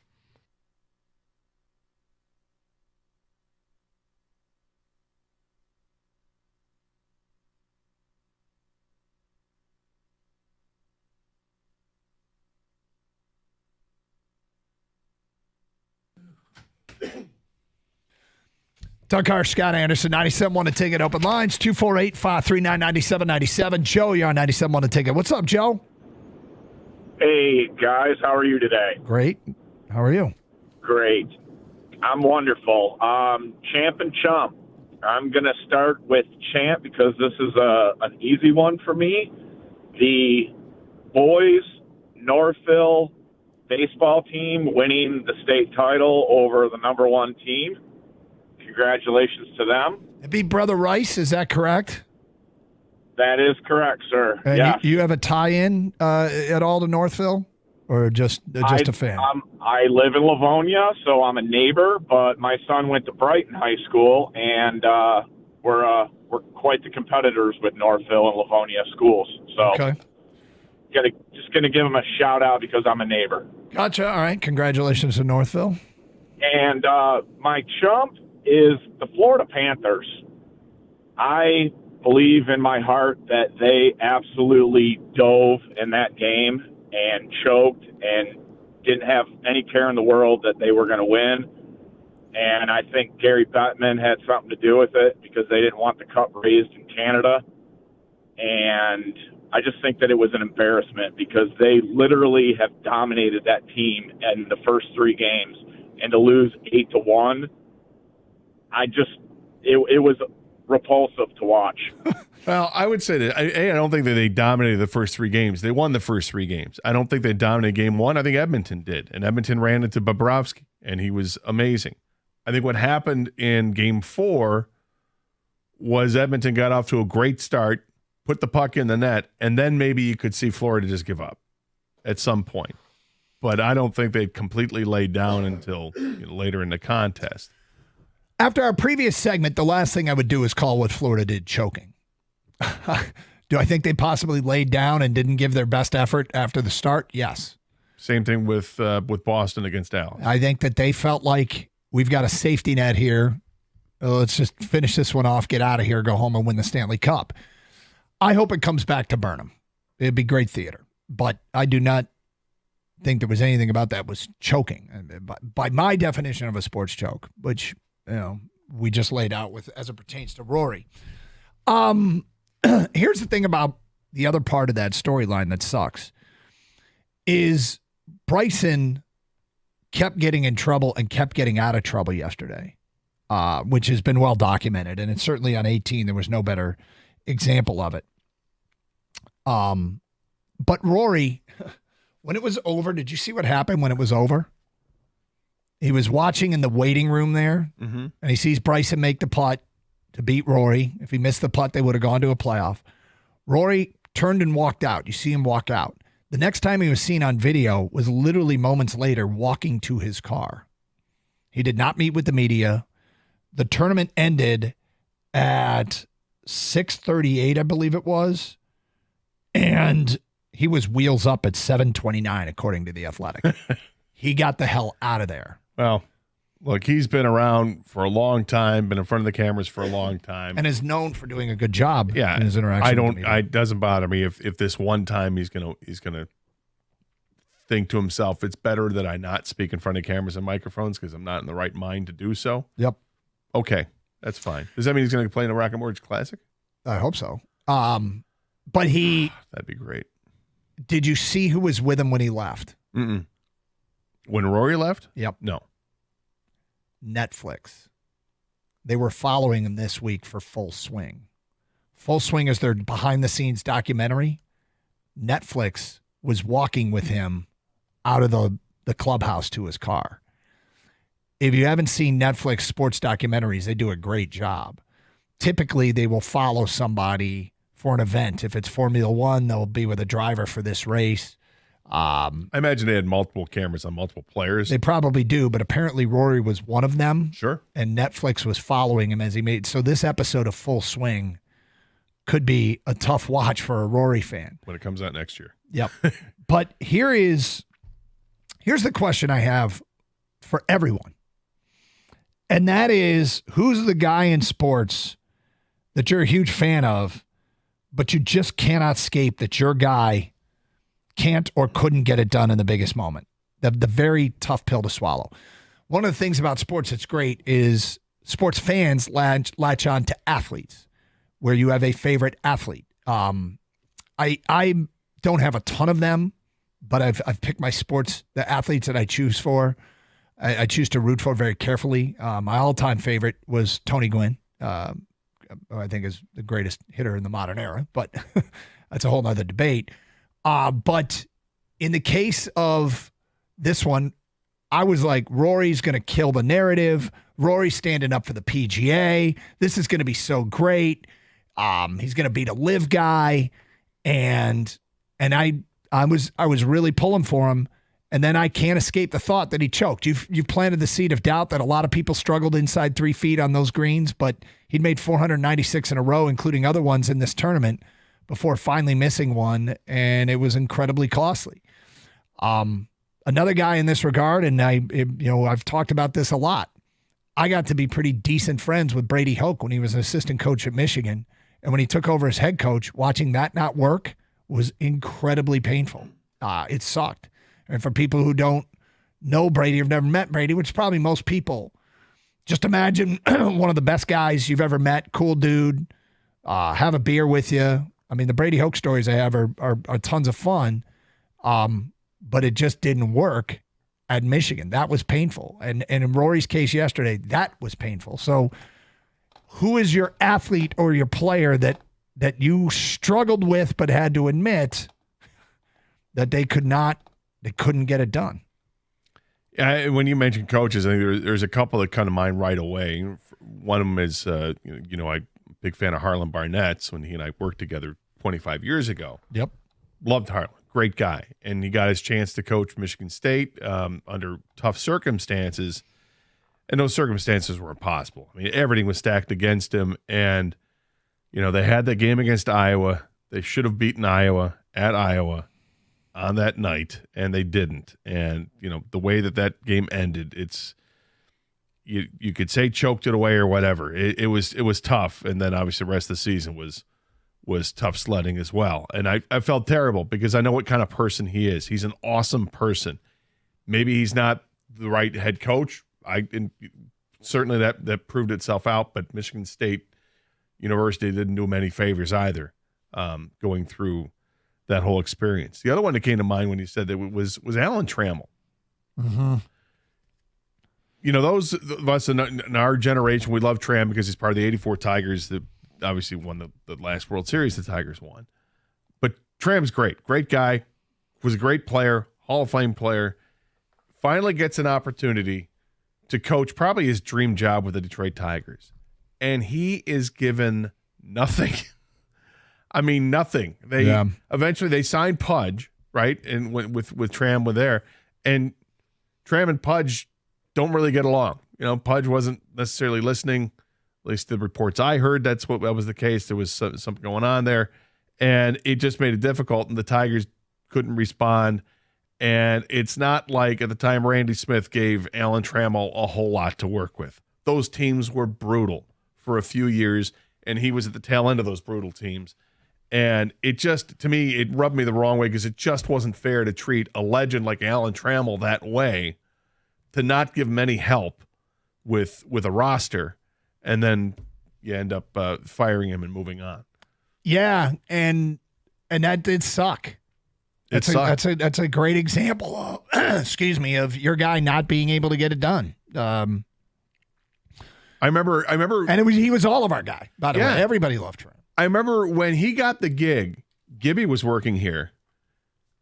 Doug Carr, Scott Anderson, 97.1 The Ticket. Open lines, 248-539-9797. Joe, you're on 97.1 The Ticket. What's up, Joe? Hey, guys. How are you today? Great. How are you? Great. I'm wonderful. Champ and Chump. I'm going to start with Champ because this is an easy one for me. The boys Northville baseball team winning the state title over the number one team. Congratulations to them. It beat Brother Rice, is that correct? That is correct, sir. And yes. you have a tie-in at all to Northville, or just a fan? I live in Livonia, so I'm a neighbor. But my son went to Brighton High School, and we're quite the competitors with Northville and Livonia schools. So, okay. Just gonna give him a shout out because I'm a neighbor. Gotcha. All right. Congratulations to Northville. And my chump is the Florida Panthers. I believe in my heart that they absolutely dove in that game and choked and didn't have any care in the world that they were going to win. And I think Gary Bettman had something to do with it because they didn't want the cup raised in Canada. And I just think that it was an embarrassment because they literally have dominated that team in the first three games. And to lose 8-1, it was repulsive to watch. Well, I would say that I don't think that they dominated the first three games. They won the first three games. I don't think they dominated game one. I think Edmonton did, and Edmonton ran into Bobrovsky, and he was amazing. I think what happened in game 4 was Edmonton got off to a great start, put the puck in the net, and then maybe you could see Florida just give up at some point. But I don't think they completely laid down until later in the contest. After our previous segment, the last thing I would do is call what Florida did choking. Do I think they possibly laid down and didn't give their best effort after the start? Yes. Same thing with Boston against Dallas. I think that they felt like we've got a safety net here. Let's just finish this one off, get out of here, go home and win the Stanley Cup. I hope it comes back to Burnham. It'd be great theater. But I do not think there was anything about that was choking. By my definition of a sports choke, which we just laid out with as it pertains to Rory. Here's the thing about the other part of that storyline that sucks is Bryson kept getting in trouble and kept getting out of trouble yesterday, which has been well documented. And it's certainly on 18. There was no better example of it. But Rory, when it was over, did you see what happened when it was over? He was watching in the waiting room there, and he sees Bryson make the putt to beat Rory. If he missed the putt, they would have gone to a playoff. Rory turned and walked out. You see him walk out. The next time he was seen on video was literally moments later walking to his car. He did not meet with the media. The tournament ended at 6:38, I believe it was, and he was wheels up at 7:29, according to The Athletic. He got the hell out of there. Well, look, he's been around for a long time, been in front of the cameras for a long time, and is known for doing a good job. Yeah, in his interaction. It doesn't bother me if this one time he's gonna think to himself, it's better that I not speak in front of cameras and microphones because I'm not in the right mind to do so. Yep. Okay, that's fine. Does that mean he's going to play in a Rocket Mortgage Classic? I hope so. But that'd be great. Did you see who was with him when he left? Mm-mm. When Rory left? Yep. No. Netflix. They were following him this week for Full Swing. Full Swing is their behind-the-scenes documentary Netflix was walking with him out of the clubhouse to his car. If you haven't seen Netflix sports documentaries, they do a great job. Typically, they will follow somebody for an event. If it's Formula One, they'll be with a driver for this race. I imagine they had multiple cameras on multiple players. They probably do, but apparently Rory was one of them. Sure. And Netflix was following him as he made. So this episode of Full Swing could be a tough watch for a Rory fan. When it comes out next year. Yep. But here's the question I have for everyone. And that is, who's the guy in sports that you're a huge fan of, but you just cannot escape that your guy can't or couldn't get it done in the biggest moment? The very tough pill to swallow. One of the things about sports that's great is sports fans latch on to athletes, where you have a favorite athlete. I don't have a ton of them, but I've picked my sports, the athletes that I choose for. I choose to root for very carefully. My all-time favorite was Tony Gwynn. I think is the greatest hitter in the modern era, but that's a whole nother debate. But in the case of this one, I was like, Rory's going to kill the narrative. Rory's standing up for the PGA. This is going to be so great. He's going to beat a live guy. And I was really pulling for him. And then I can't escape the thought that he choked. You've planted the seed of doubt that a lot of people struggled inside 3 feet on those greens, but he'd made 496 in a row, including other ones in this tournament, before finally missing one, and it was incredibly costly. Another guy in this regard, and I've talked about this a lot. I got to be pretty decent friends with Brady Hoke when he was an assistant coach at Michigan, and when he took over as head coach, watching that not work was incredibly painful. It sucked. And for people who don't know Brady, have never met Brady, which is probably most people, just imagine one of the best guys you've ever met, cool dude, have a beer with you. I mean, the Brady Hoke stories I have are tons of fun, but it just didn't work at Michigan. That was painful. And in Rory's case yesterday, that was painful. So who is your athlete or your player that you struggled with but had to admit that they couldn't get it done? Yeah, when you mentioned coaches, I think there's a couple that come to mind right away. One of them is, I'm a big fan of Harlan Barnett's when he and I worked together 25 years ago. Yep. Loved Harlan. Great guy. And he got his chance to coach Michigan State under tough circumstances. And those circumstances were impossible. I mean, everything was stacked against him. And, they had that game against Iowa. They should have beaten Iowa at Iowa on that night, and they didn't. And, the way that game ended, it's you could say choked it away or whatever. It was tough. And then obviously the rest of the season was tough sledding as well. And I felt terrible because I know what kind of person he is. He's an awesome person. Maybe he's not the right head coach. Certainly that proved itself out, but Michigan State University didn't do him any favors either, going through that whole experience. The other one that came to mind when you said that was Alan Trammell. Mm-hmm. Those of us in our generation, we love Tram because he's part of the '84 Tigers that obviously won the last World Series the Tigers won. But Tram's great guy, was a great player, Hall of Fame player, finally gets an opportunity to coach probably his dream job with the Detroit Tigers. And he is given nothing. I mean, nothing. Eventually they signed Pudge, right? And with Tram were there. And Tram and Pudge don't really get along. Pudge wasn't necessarily listening. At least the reports I heard, that was the case. There was something going on there. And it just made it difficult. And the Tigers couldn't respond. And it's not like at the time Randy Smith gave Alan Trammell a whole lot to work with. Those teams were brutal for a few years. And he was at the tail end of those brutal teams. And it just, to me, it rubbed me the wrong way because it just wasn't fair to treat a legend like Alan Trammell that way, to not give him any help with a roster, and then you end up firing him and moving on. Yeah, and that did suck. That's a great example of, of your guy not being able to get it done. I remember, and he was all of our guy. By the way, everybody loved Trent. I remember when he got the gig, Gibby was working here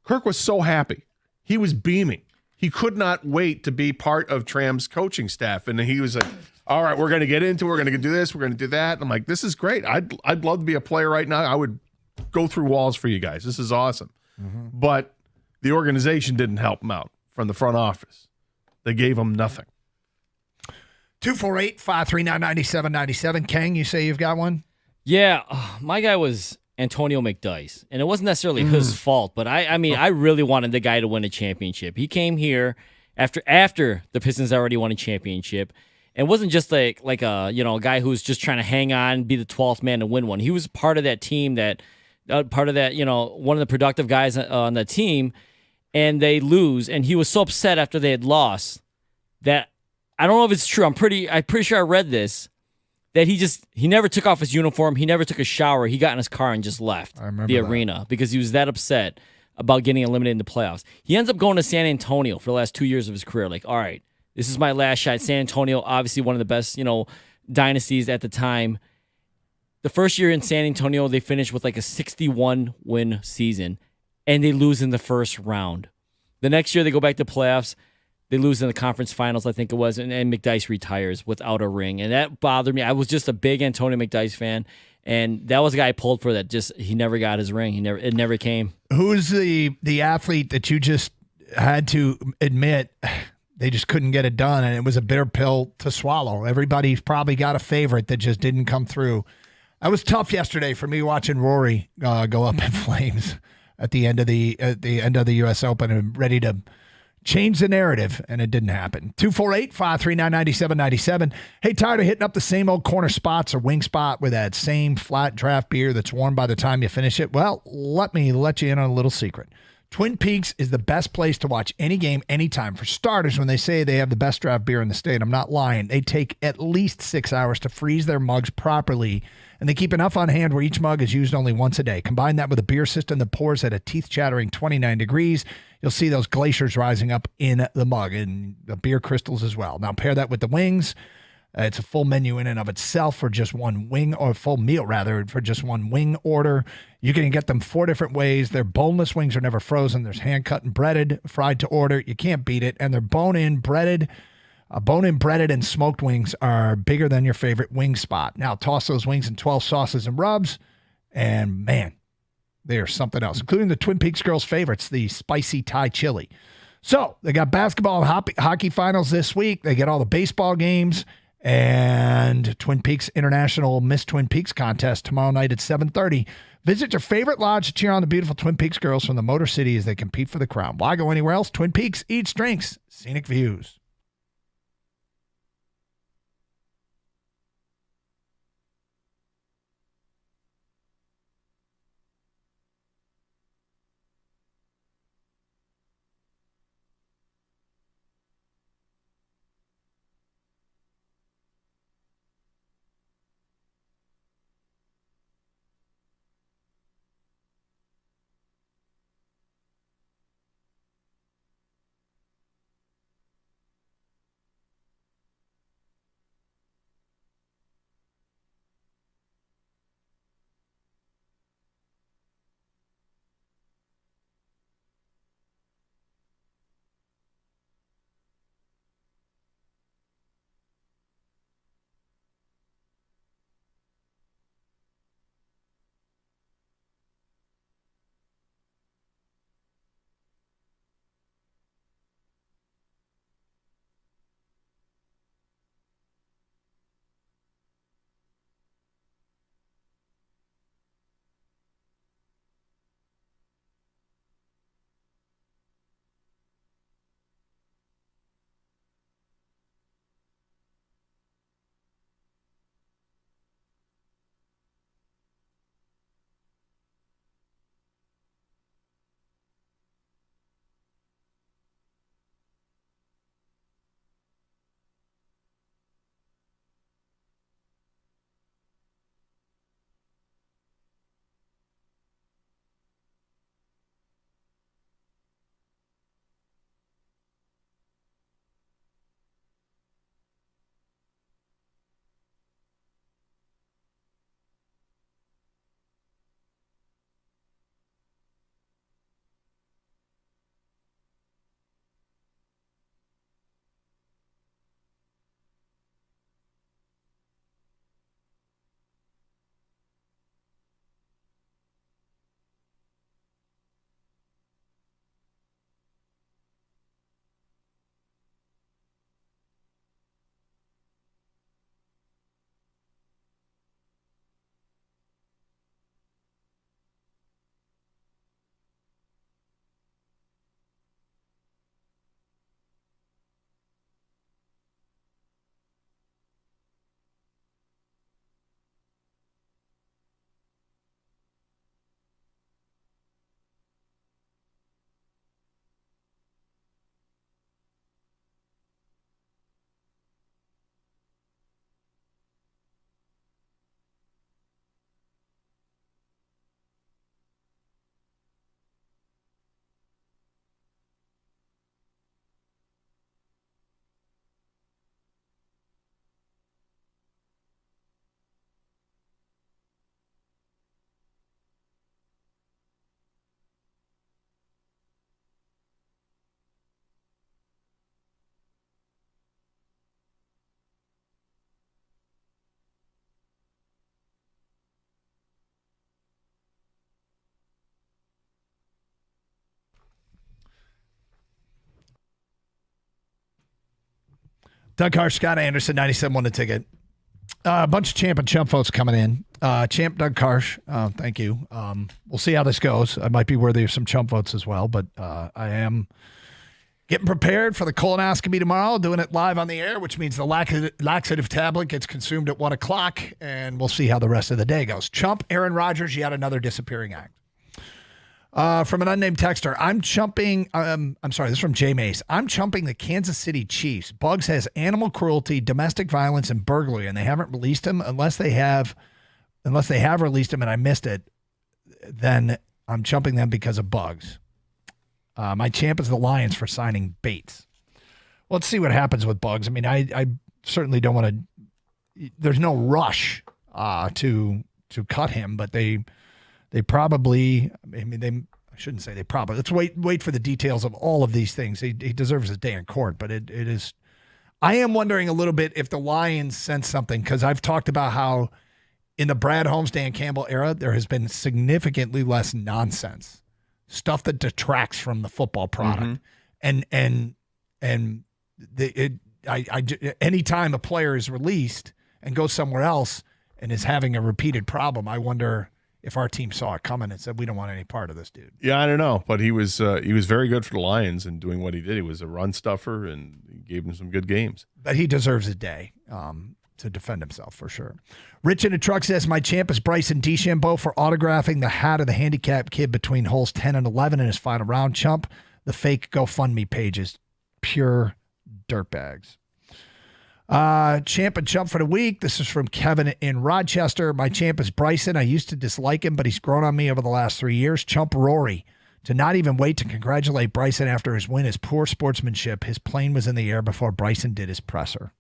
Kirk was so happy. He was beaming. He could not wait to be part of Tram's coaching staff. And he was like, all right, we're going to get into it. We're going to do this. We're going to do that. And I'm like, this is great. I'd love to be a player right now. I would go through walls for you guys. This is awesome. But the organization didn't help him out from the front office. They gave him nothing. 248-539-9797. Kang, you say you've got one? Yeah, my guy was Antonio McDyess, and it wasn't necessarily his fault, but I mean, I really wanted the guy to win a championship. He came here after the Pistons already won a championship, and wasn't just like a a guy who was just trying to hang on, be the 12th man to win one. He was part of that team one of the productive guys on the team, and they lose, and he was so upset after they had lost that I don't know if it's true. I'm pretty sure I read this. That he never took off his uniform. He never took a shower. He got in his car and just left the arena because he was that upset about getting eliminated in the playoffs. He ends up going to San Antonio for the last 2 years of his career. Like, all right, this is my last shot. San Antonio, obviously one of the best, dynasties at the time. The first year in San Antonio, they finished with like a 61-win season, and they lose in the first round. The next year, they go back to playoffs. They lose in the conference finals, I think it was, and McDyess retires without a ring. And that bothered me. I was just a big Antonio McDyess fan, and that was a guy I pulled for that he never got his ring. It never came. Who's the athlete that you just had to admit they just couldn't get it done, and it was a bitter pill to swallow? Everybody's probably got a favorite that just didn't come through. That was tough yesterday for me watching Rory go up in flames at the end of the U.S. Open and ready to change the narrative, and it didn't happen. 248-539-9797. Hey, tired of hitting up the same old corner spots or wing spot with that same flat draft beer that's warm by the time you finish it? Well, let me let you in on a little secret. Twin Peaks is the best place to watch any game, anytime. For starters, when they say they have the best draft beer in the state, I'm not lying. They take at least 6 hours to freeze their mugs properly, and they keep enough on hand where each mug is used only once a day. Combine that with a beer system that pours at a teeth-chattering 29 degrees. You'll see those glaciers rising up in the mug and the beer crystals as well. Now pair that with the wings. It's a full menu in and of itself for just one wing, or full meal rather, for just one wing order. You can get them 4 different ways. Their boneless wings are never frozen. There's hand-cut and breaded, fried to order. You can't beat it. And their bone-in breaded and smoked wings are bigger than your favorite wing spot. Now toss those wings in 12 sauces and rubs, and man, they are something else, including the Twin Peaks girls' favorites, the spicy Thai chili. So they got basketball and hockey finals this week. They get all the baseball games and Twin Peaks International Miss Twin Peaks contest tomorrow night at 7:30. Visit your favorite lodge to cheer on the beautiful Twin Peaks girls from the Motor City as they compete for the crown. Why go anywhere else? Twin Peaks eats, drinks, scenic views. Doug Harsh, Scott Anderson, 97 won the ticket. A bunch of Champ and Chump votes coming in. Champ Doug Karsh, thank you. We'll see how this goes. I might be worthy of some Chump votes as well, but I am getting prepared for the colonoscopy tomorrow, doing it live on the air, which means the laxative tablet gets consumed at 1 o'clock, and we'll see how the rest of the day goes. Chump, Aaron Rodgers, yet another disappearing act. From an unnamed texter, this is from Jay Mace. I'm chumping the Kansas City Chiefs. Bugs has animal cruelty, domestic violence, and burglary, and they haven't released him. Unless they have released him and I missed it, then I'm chumping them because of Bugs. My champ is the Lions for signing Bates. Let's see what happens with Bugs. I mean, I certainly don't want to. There's no rush to cut him, but they probably, I shouldn't say they probably. Let's wait for the details of all of these things. He deserves his day in court, but it is. I am wondering a little bit if the Lions sense something, because I've talked about how in the Brad Holmes, Dan Campbell era, there has been significantly less nonsense, stuff that detracts from the football product. Anytime a player is released and goes somewhere else and is having a repeated problem, I wonder if our team saw it coming and said, we don't want any part of this dude. Yeah, I don't know, but he was very good for the Lions in doing what he did. He was a run stuffer, and he gave him some good games. But he deserves a day to defend himself for sure. Rich in a truck says, my champ is Bryson DeChambeau for autographing the hat of the handicapped kid between holes 10 and 11 in his final round. Chump, the fake GoFundMe page is pure dirtbags. Champ and Chump for the week. This is from Kevin in Rochester. My champ is Bryson. I used to dislike him, but he's grown on me over the last 3 years. Chump Rory. To not even wait to congratulate Bryson after his win is poor sportsmanship. His plane was in the air before Bryson did his presser.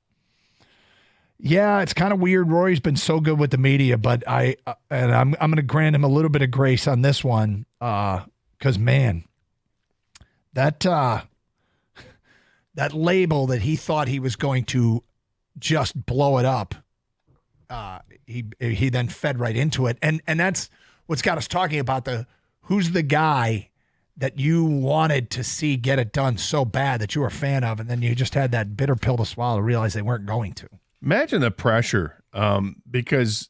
Yeah, it's kind of weird. Rory's been so good with the media, but I'm going to grant him a little bit of grace on this one, because man, that label that he thought he was going to just blow it up, he then fed right into it, and that's what's got us talking about who's the guy that you wanted to see get it done so bad that you were a fan of, and then you just had that bitter pill to swallow to realize they weren't going to. Imagine the pressure, because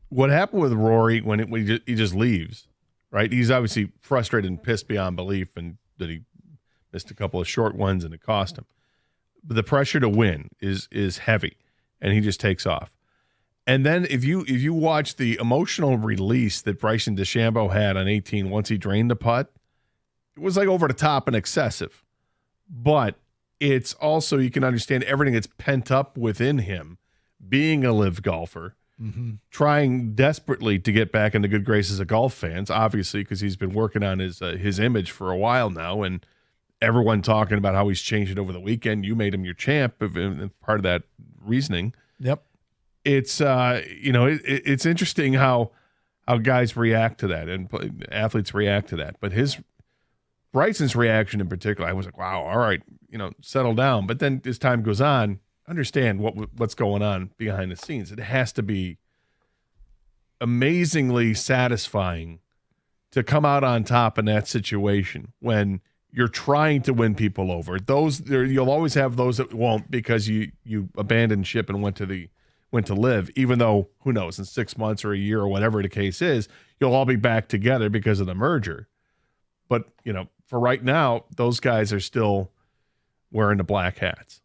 what happened with Rory when he just leaves, right? He's obviously frustrated and pissed beyond belief, and that he missed a couple of short ones and it cost him. But the pressure to win is heavy, and he just takes off. And then if you watch the emotional release that Bryson DeChambeau had on 18 once he drained the putt, it was like over the top and excessive. But it's also, you can understand everything that's pent up within him, being a live golfer, trying desperately to get back in the good graces of golf fans, obviously, because he's been working on his image for a while now, and everyone talking about how he's changed it over the weekend. You made him your champ, part of that reasoning. Yep. It's it's interesting how guys react to that and athletes react to that. But Bryson's reaction in particular, I was like, wow, all right, settle down. But then as time goes on, understand what's going on behind the scenes. It has to be amazingly satisfying to come out on top in that situation when you're trying to win people over. You'll always have those that won't, because you abandoned ship and went to live, even though, who knows, in 6 months or a year or whatever the case is, you'll all be back together because of the merger. But, for right now, those guys are still wearing the black hats.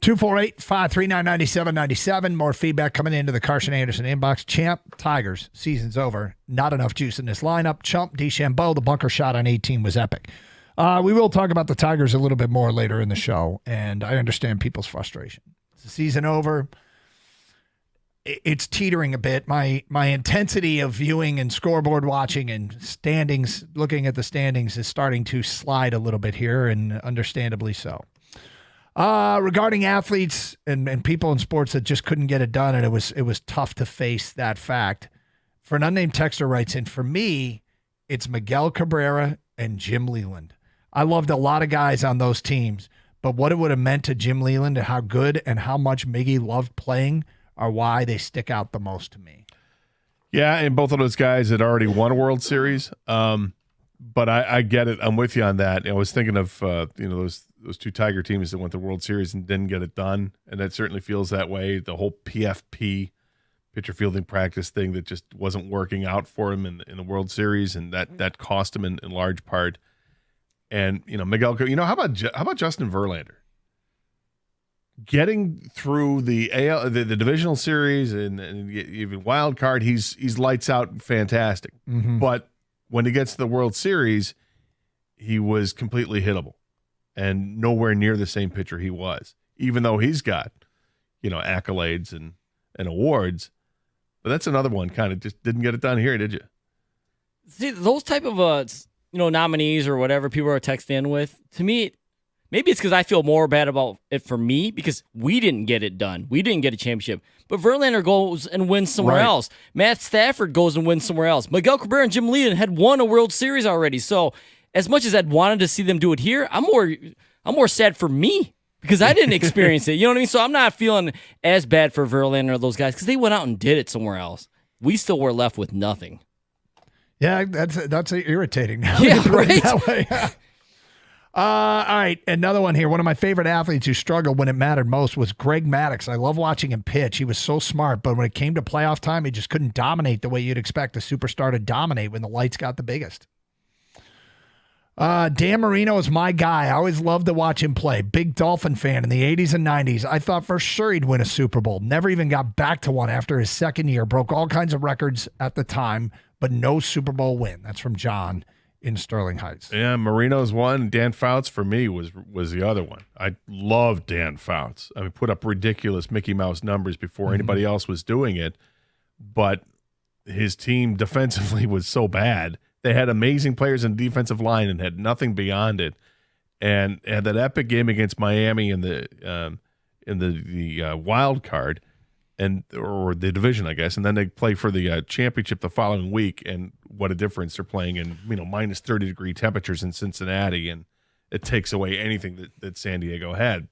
248-539-9797. More feedback coming into the Carson Anderson inbox. Champ, Tigers, season's over. Not enough juice in this lineup. Chump, DeChambeau, the bunker shot on 18 was epic. We will talk about the Tigers a little bit more later in the show, and I understand people's frustration. It's the season over. It's teetering a bit. My intensity of viewing and scoreboard watching and standings, looking at the standings, is starting to slide a little bit here, and understandably so. Regarding athletes and people in sports that just couldn't get it done, and it was tough to face that fact. For an unnamed texter writes in, for me, it's Miguel Cabrera and Jim Leland. I loved a lot of guys on those teams, but what it would have meant to Jim Leland and how good and how much Miggy loved playing are why they stick out the most to me. Yeah, and both of those guys had already won a World Series. But I get it. I'm with you on that. I was thinking of those two Tiger teams that went to the World Series and didn't get it done, and that certainly feels that way. The whole PFP, pitcher fielding practice thing, that just wasn't working out for him in the World Series, and that cost him in large part. And Miguel, how about Justin Verlander getting through the the divisional series and even wild card? He's lights out, fantastic. Mm-hmm. But when he gets to the World Series, he was completely hittable and nowhere near the same pitcher he was, even though he's got, accolades and awards. But that's another one, kind of just didn't get it done here, did you? See, those type of nominees or whatever people are texting in with, to me, maybe it's because I feel more bad about it for me because we didn't get it done. We didn't get a championship. But Verlander goes and wins somewhere else. Matt Stafford goes and wins somewhere else. Miguel Cabrera and Jim Leland had won a World Series already. So as much as I'd wanted to see them do it here, I'm more sad for me because I didn't experience it. You know what I mean? So I'm not feeling as bad for Verlander or those guys because they went out and did it somewhere else. We still were left with nothing. Yeah, that's irritating now. Yeah, right? That way. All right, another one here. One of my favorite athletes who struggled when it mattered most was Greg Maddux. I love watching him pitch. He was so smart, but when it came to playoff time, he just couldn't dominate the way you'd expect a superstar to dominate when the lights got the biggest. Dan Marino is my guy. I always loved to watch him play. Big Dolphin fan in the 80s and 90s. I thought for sure he'd win a Super Bowl. Never even got back to one after his second year. Broke all kinds of records at the time, but no Super Bowl win. That's from John in Sterling Heights. Yeah, Marino's one. Dan Fouts for me was the other one. I loved Dan Fouts. I mean, put up ridiculous Mickey Mouse numbers before anybody else was doing it, but his team defensively was so bad. They had amazing players in the defensive line and had nothing beyond it. And that epic game against Miami in the wild card or the division, I guess, and then they play for the championship the following week. And what a difference they're playing in minus 30-degree temperatures in Cincinnati, and it takes away anything that San Diego had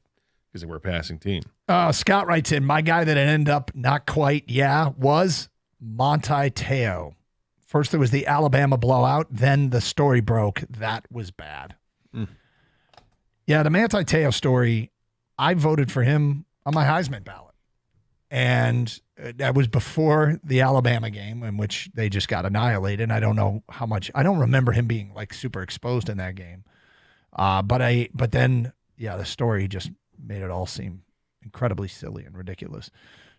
because they were a passing team. Scott writes in, my guy that ended up not quite, was Monty Teo. First, there was the Alabama blowout. Then the story broke. That was bad. Yeah, the Manti Te'o story, I voted for him on my Heisman ballot. And that was before the Alabama game in which they just got annihilated. I don't know how much. I don't remember him being super exposed in that game. But then, the story just made it all seem incredibly silly and ridiculous.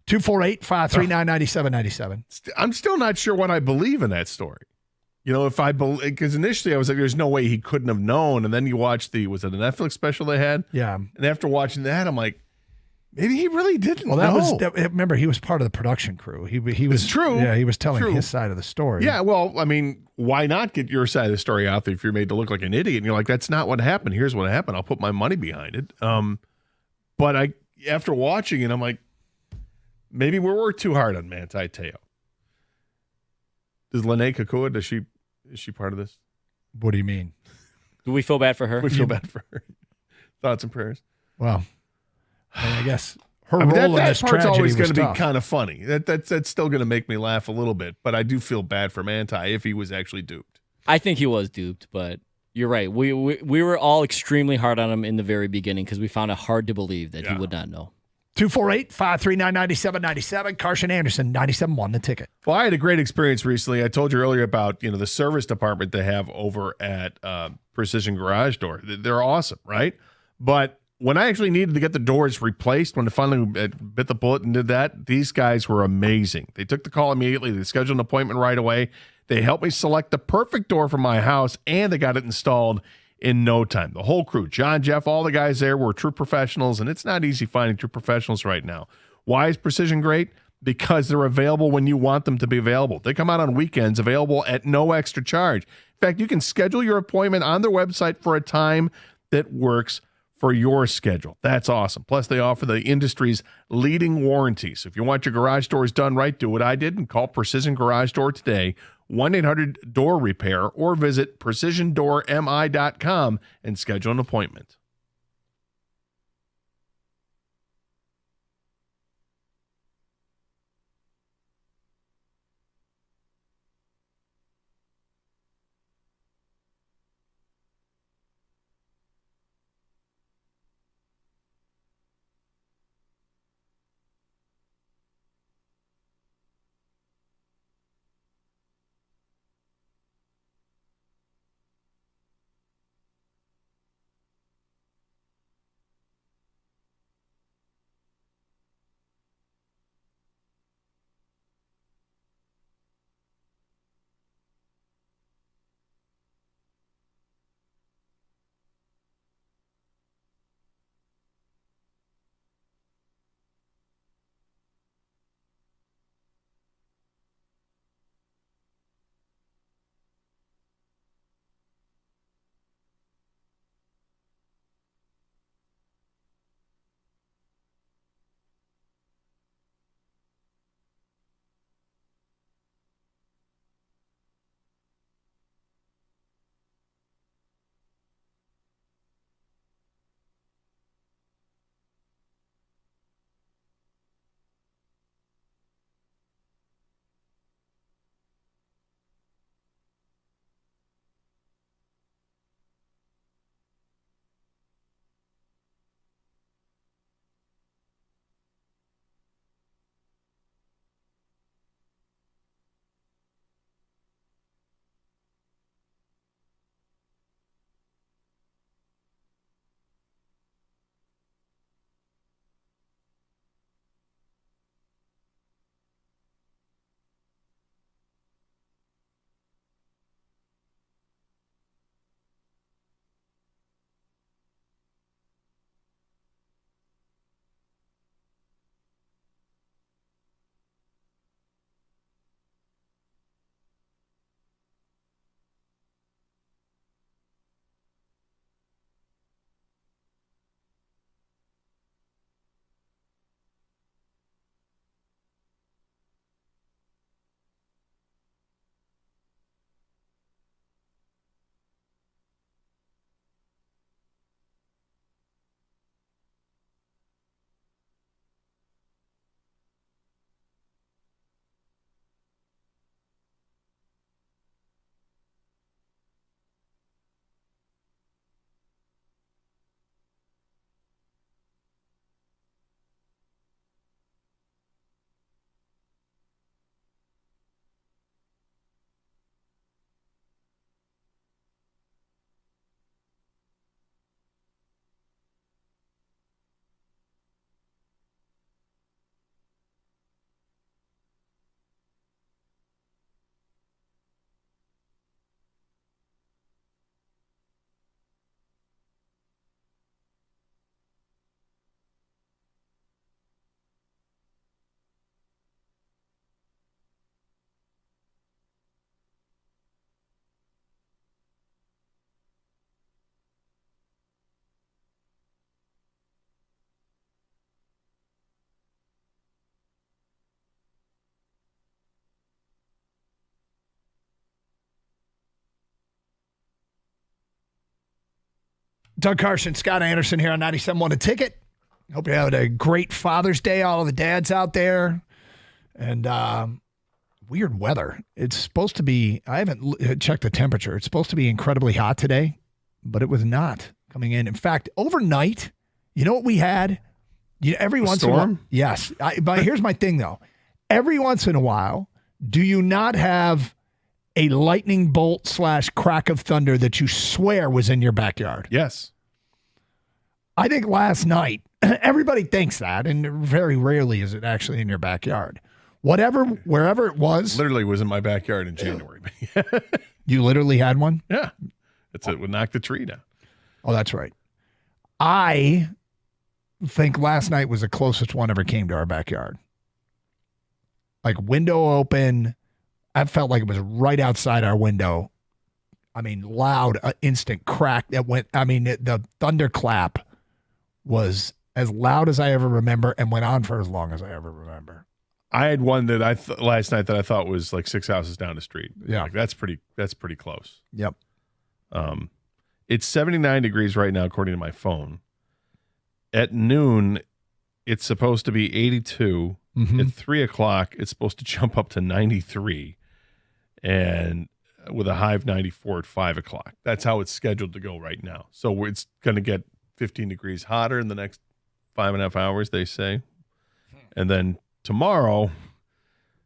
248-539-9797. I'm still not sure what I believe in that story. If I believe, because initially I was like, there's no way he couldn't have known. And then you watch was it a Netflix special they had? Yeah. And after watching that, I'm like, maybe he really didn't know. Remember, he was part of the production crew. He was true. Yeah, he was telling his side of the story. Yeah, well, I mean, why not get your side of the story out there if you're made to look like an idiot? And you're like, that's not what happened. Here's what happened. I'll put my money behind it. But after watching it, I'm like, maybe we were too hard on Manti Teo. Does Lene Kakua, is she part of this? What do you mean? Do we feel bad for her? We feel bad for her. Thoughts and prayers. Well, I guess her role in this that part's tragedy always was going to tough. be kind of funny. That's still going to make me laugh a little bit, but I do feel bad for Manti if he was actually duped. I think he was duped, but you're right. We were all extremely hard on him in the very beginning because we found it hard to believe that he would not know. 248-539-9797. Carson Anderson, 97.1 The Ticket. Well, I had a great experience recently. I told you earlier about the service department they have over at Precision Garage Door. They're awesome, right? But when I actually needed to get the doors replaced, when I finally bit the bullet and did that, these guys were amazing. They took the call immediately. They scheduled an appointment right away. They helped me select the perfect door for my house, and they got it installed in no time. The whole crew, John, Jeff, all the guys there were true professionals, and it's not easy finding true professionals right now. Why is Precision great? Because they're available when you want them to be available. They come out on weekends, available at no extra charge. In fact, you can schedule your appointment on their website for a time that works for your schedule. That's awesome. Plus, they offer the industry's leading warranty. So if you want your garage doors done right, do what I did and call Precision Garage Door today, 1-800-DOOR-REPAIR, or visit precisiondoormi.com and schedule an appointment. Doug Carson, Scott Anderson here on 97.1 A Ticket. Hope you had a great Father's Day, all of the dads out there. And weird weather. It's supposed to be, I haven't checked the temperature. It's supposed to be incredibly hot today, but it was not coming in. In fact, overnight, you know what we had? Every once in a while. Yes. But here's my thing, though. Every once in a while, do you not have a lightning bolt / crack of thunder that you swear was in your backyard? Yes. I think last night, everybody thinks that, and very rarely is it actually in your backyard. Wherever it was. Literally was in my backyard in January. You literally had one? Yeah. It would knock the tree down. Oh, that's right. I think last night was the closest one ever came to our backyard. Like window open. I felt like it was right outside our window. I mean, loud, instant crack that went. I mean, the thunderclap was as loud as I ever remember and went on for as long as I ever remember. I had one that last night that I thought was like 6 houses down the street. Yeah. Like that's pretty close. Yep. It's 79 degrees right now, according to my phone. At noon, it's supposed to be 82. Mm-hmm. At 3 o'clock, it's supposed to jump up to 93, and with a high of 94 at 5 o'clock. That's how it's scheduled to go right now. So it's going to get 15 degrees hotter in the next 5.5 hours, they say. And then tomorrow,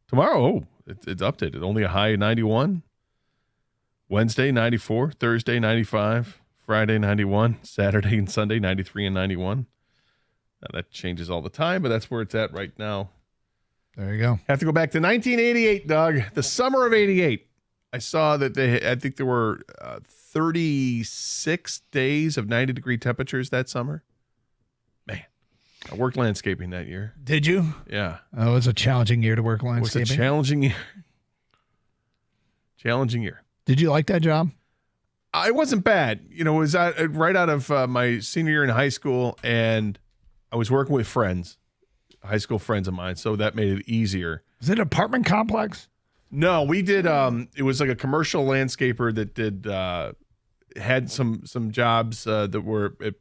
it's updated. Only a high of 91. Wednesday, 94. Thursday, 95. Friday, 91. Saturday and Sunday, 93 and 91. Now, that changes all the time, but that's where it's at right now. There you go. Have to go back to 1988, Doug. The summer of 88. I saw that I think there were 36 days of 90-degree temperatures that summer. Man, I worked landscaping that year. Did you? Yeah. Oh, it was a challenging year to work landscaping. It was a challenging year. Challenging year. Did you like that job? It wasn't bad. It was right out of my senior year in high school, and I was working with friends, high school friends of mine, so that made it easier. Was it an apartment complex? No, we did. It was like a commercial landscaper that had some jobs that were at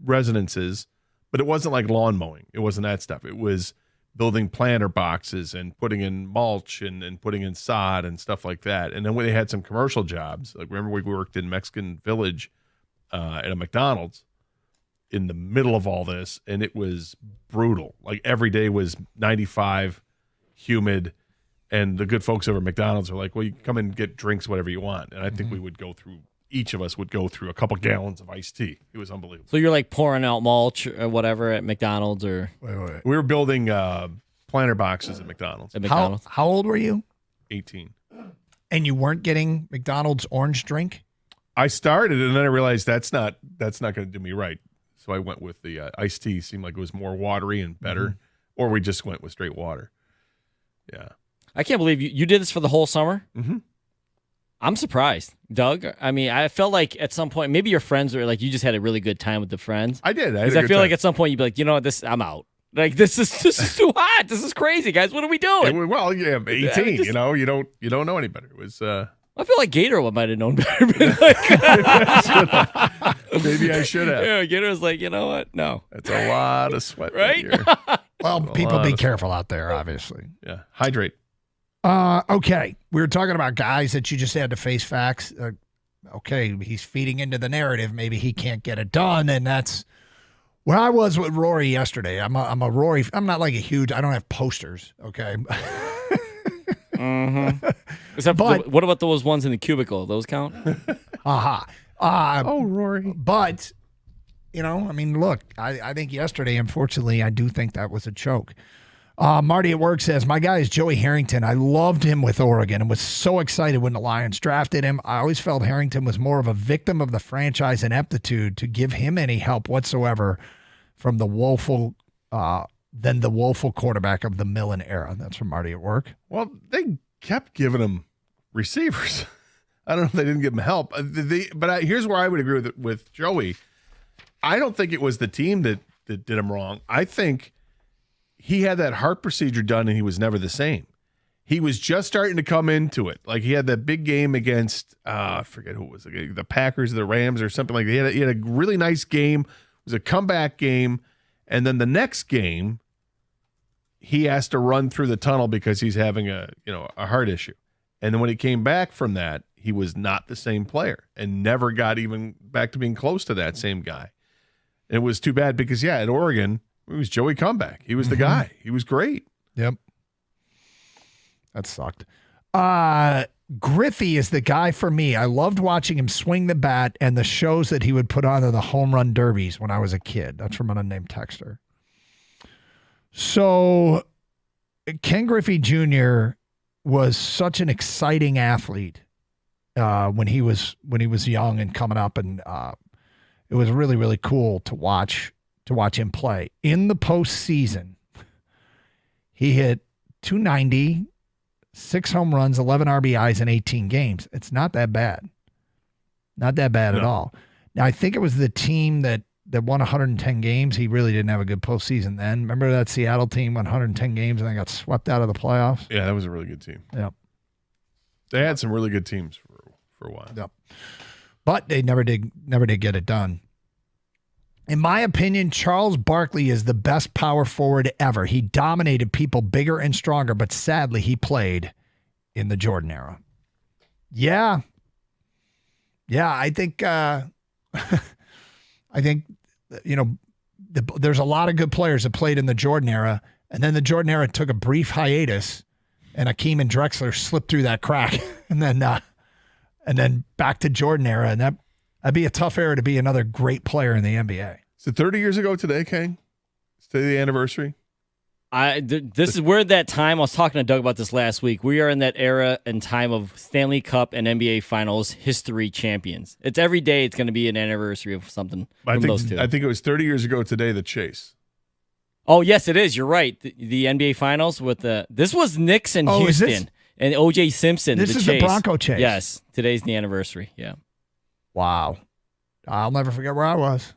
residences, but it wasn't like lawn mowing. It wasn't that stuff. It was building planter boxes and putting in mulch and putting in sod and stuff like that. And then when they had some commercial jobs, like remember we worked in Mexican Village at a McDonald's in the middle of all this, and it was brutal. Like every day was 95, humid, and the good folks over at McDonald's were like, well, you can come and get drinks, whatever you want. And I think each of us would go through a couple gallons of iced tea. It was unbelievable. So you're like pouring out mulch or whatever at McDonald's or? Wait. We were building planter boxes at McDonald's. How old were you? 18. And you weren't getting McDonald's orange drink? I started, and then I realized that's not going to do me right. So I went with the iced tea. Seemed like it was more watery and better. Mm-hmm. Or we just went with straight water. Yeah. I can't believe you did this for the whole summer. Mm-hmm. I'm surprised, Doug. I mean, I felt like at some point, maybe your friends were like, you just had a really good time with the friends. I did. Because I feel like at some point you'd be like, you know what, I'm out. Like this is too hot. This is crazy, guys. What are we doing? Well, yeah, 18. You don't know any better. It was. I feel like Gator might have known better. Maybe I should have. Yeah, Gator was like, you know what? No, that's a lot of sweat, right? Well, people be careful out there, obviously. Yeah, hydrate. Okay, we were talking about guys that you just had to face facts. Okay, he's feeding into the narrative. Maybe he can't get it done, and that's where I was with Rory yesterday. I'm a Rory. I'm not like a huge. I don't have posters. Okay. Mm-hmm. What about those ones in the cubicle? Those count? Oh, Rory. But I mean, look. I think yesterday, unfortunately, I do think that was a choke. Marty at work says, my guy is Joey Harrington. I loved him with Oregon and was so excited when the Lions drafted him. I always felt Harrington was more of a victim of the franchise ineptitude to give him any help whatsoever from the woeful than the woeful quarterback of the Millen era. That's from Marty at work. Well, they kept giving him receivers. I don't know if they didn't give him help. But here's where I would agree with Joey. I don't think it was the team that did him wrong. I think he had that heart procedure done and he was never the same. He was just starting to come into it. Like he had that big game against, I forget who it was, the Packers, the Rams, or something like that. He had a really nice game. It was a comeback game. And then the next game, he has to run through the tunnel because he's having a heart issue. And then when he came back from that, he was not the same player and never got even back to being close to that same guy. And it was too bad because, at Oregon, it was Joey Comeback. He was the guy. He was great. Yep. That sucked. Griffey is the guy for me. I loved watching him swing the bat and the shows that he would put on in the home run derbies when I was a kid. That's from an unnamed texter. So Ken Griffey Jr. was such an exciting athlete when he was young and coming up, and it was really, really cool to watch him play. In the postseason, he hit .290, 6 home runs, 11 RBIs in 18 games. It's not that bad. Not that bad at all. Now, I think it was the team that won 110 games. He really didn't have a good postseason then. Remember that Seattle team won 110 games and then got swept out of the playoffs? Yeah, that was a really good team. Yep. They had some really good teams for a while. Yep. But they never did get it done. In my opinion, Charles Barkley is the best power forward ever. He dominated people bigger and stronger, but sadly he played in the Jordan era. Yeah. Yeah, I think there's a lot of good players that played in the Jordan era, and then the Jordan era took a brief hiatus, and Hakeem and Drexler slipped through that crack, and then back to Jordan era, and that'd be a tough era to be another great player in the NBA. Is it 30 years ago today, Kang? It's today the anniversary? This is where that time, I was talking to Doug about this last week. We are in that era and time of Stanley Cup and NBA Finals history champions. It's every day it's going to be an anniversary of something from those two. I think it was 30 years ago today, the chase. Oh, yes, it is. You're right. The NBA Finals with this was Knicks and Houston and O.J. Simpson. This is the Bronco chase. Yes, today's the anniversary. Yeah. Wow. I'll never forget where I was.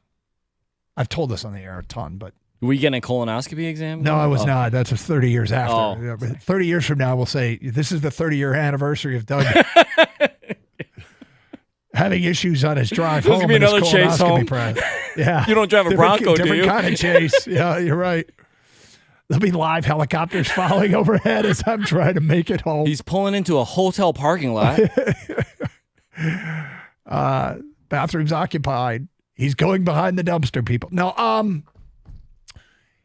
I've told this on the air a ton, but. Were you getting a colonoscopy exam? No, I was not. That's 30 years after. Oh. Yeah, but 30 years from now, we'll say, this is the 30-year anniversary of Doug having issues on his drive home. There's going to be another chase home. Yeah. You don't drive a Bronco, do you? Different kind of chase. Yeah, you're right. There'll be live helicopters following overhead as I'm trying to make it home. He's pulling into a hotel parking lot. Bathroom's occupied. He's going behind the dumpster, people. No,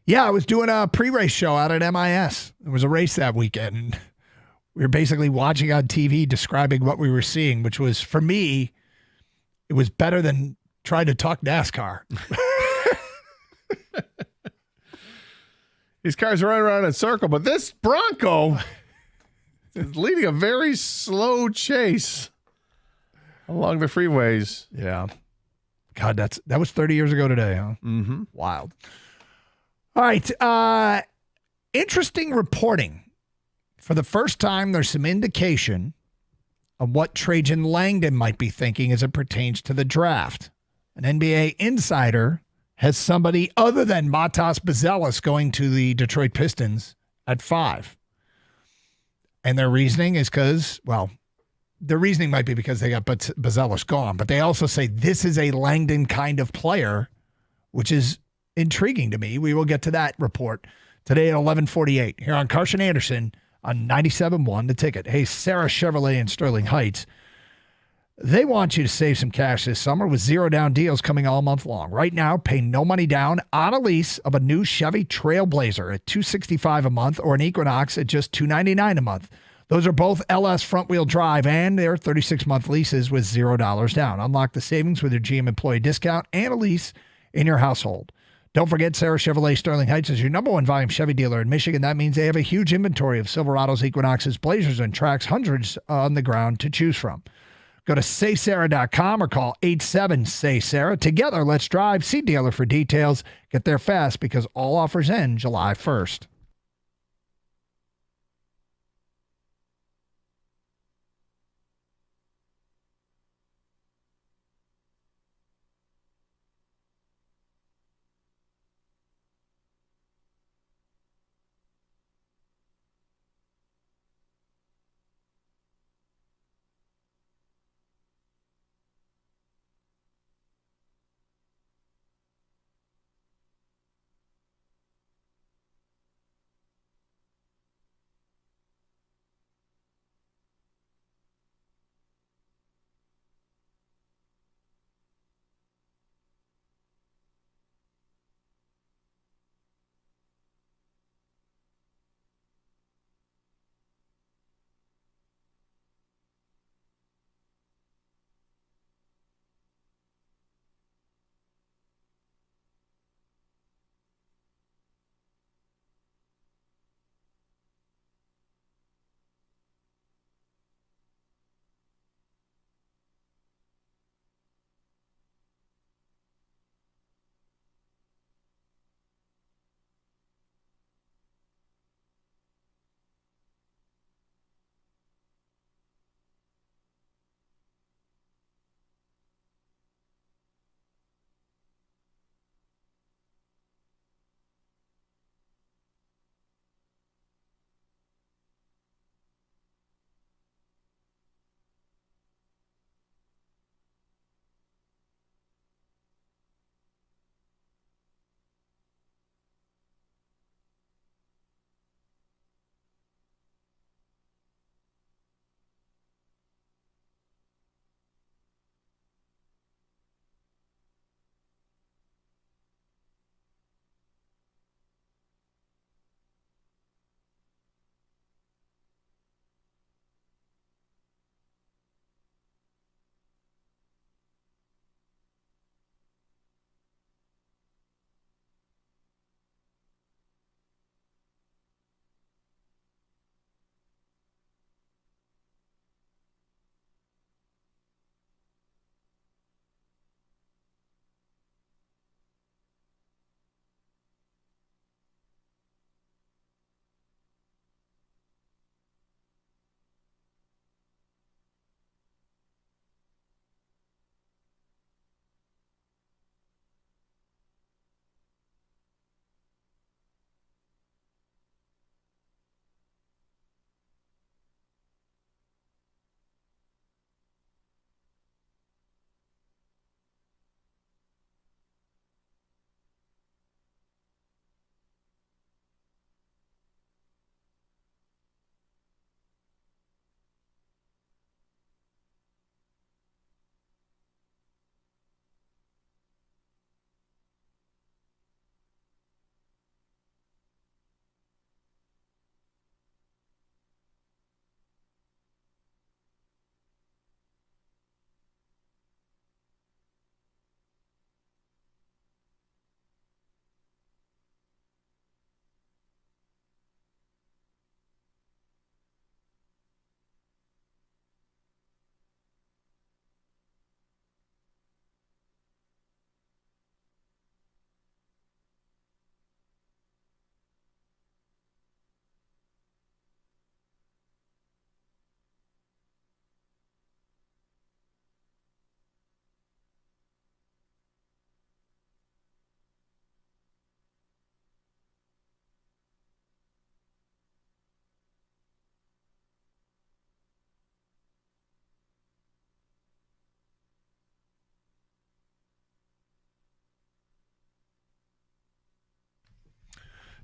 yeah, I was doing a pre-race show out at MIS. There was a race that weekend. And we were basically watching on TV, describing what we were seeing, which was, for me, it was better than trying to talk NASCAR. These cars are running around in a circle, but this Bronco is leading a very slow chase along the freeways. Yeah. God, that was 30 years ago today, huh? Mm-hmm. Wild. All right. Interesting reporting. For the first time, there's some indication of what Trajan Langdon might be thinking as it pertains to the draft. An NBA insider has somebody other than Matas Buzelis going to the Detroit Pistons at 5. And their reasoning is because, well, the reasoning might be because they got Buzelis gone, but they also say this is a Langdon kind of player, which is intriguing to me. We will get to that report today at 11:48 here on Carson Anderson on 97.1 The Ticket. Hey, Sarah Chevrolet in Sterling Heights. They want you to save some cash this summer with zero down deals coming all month long. Right now, pay no money down on a lease of a new Chevy Trailblazer at $265 a month or an Equinox at just $299 a month. Those are both LS front-wheel drive, and they're 36-month leases with $0 down. Unlock the savings with your GM employee discount and a lease in your household. Don't forget, Sarah Chevrolet Sterling Heights is your #1 volume Chevy dealer in Michigan. That means they have a huge inventory of Silverados, Equinoxes, Blazers, and Trax, hundreds on the ground to choose from. Go to saysarah.com or call 87-SAY-SARAH. Together, let's drive. See dealer for details. Get there fast because all offers end July 1st.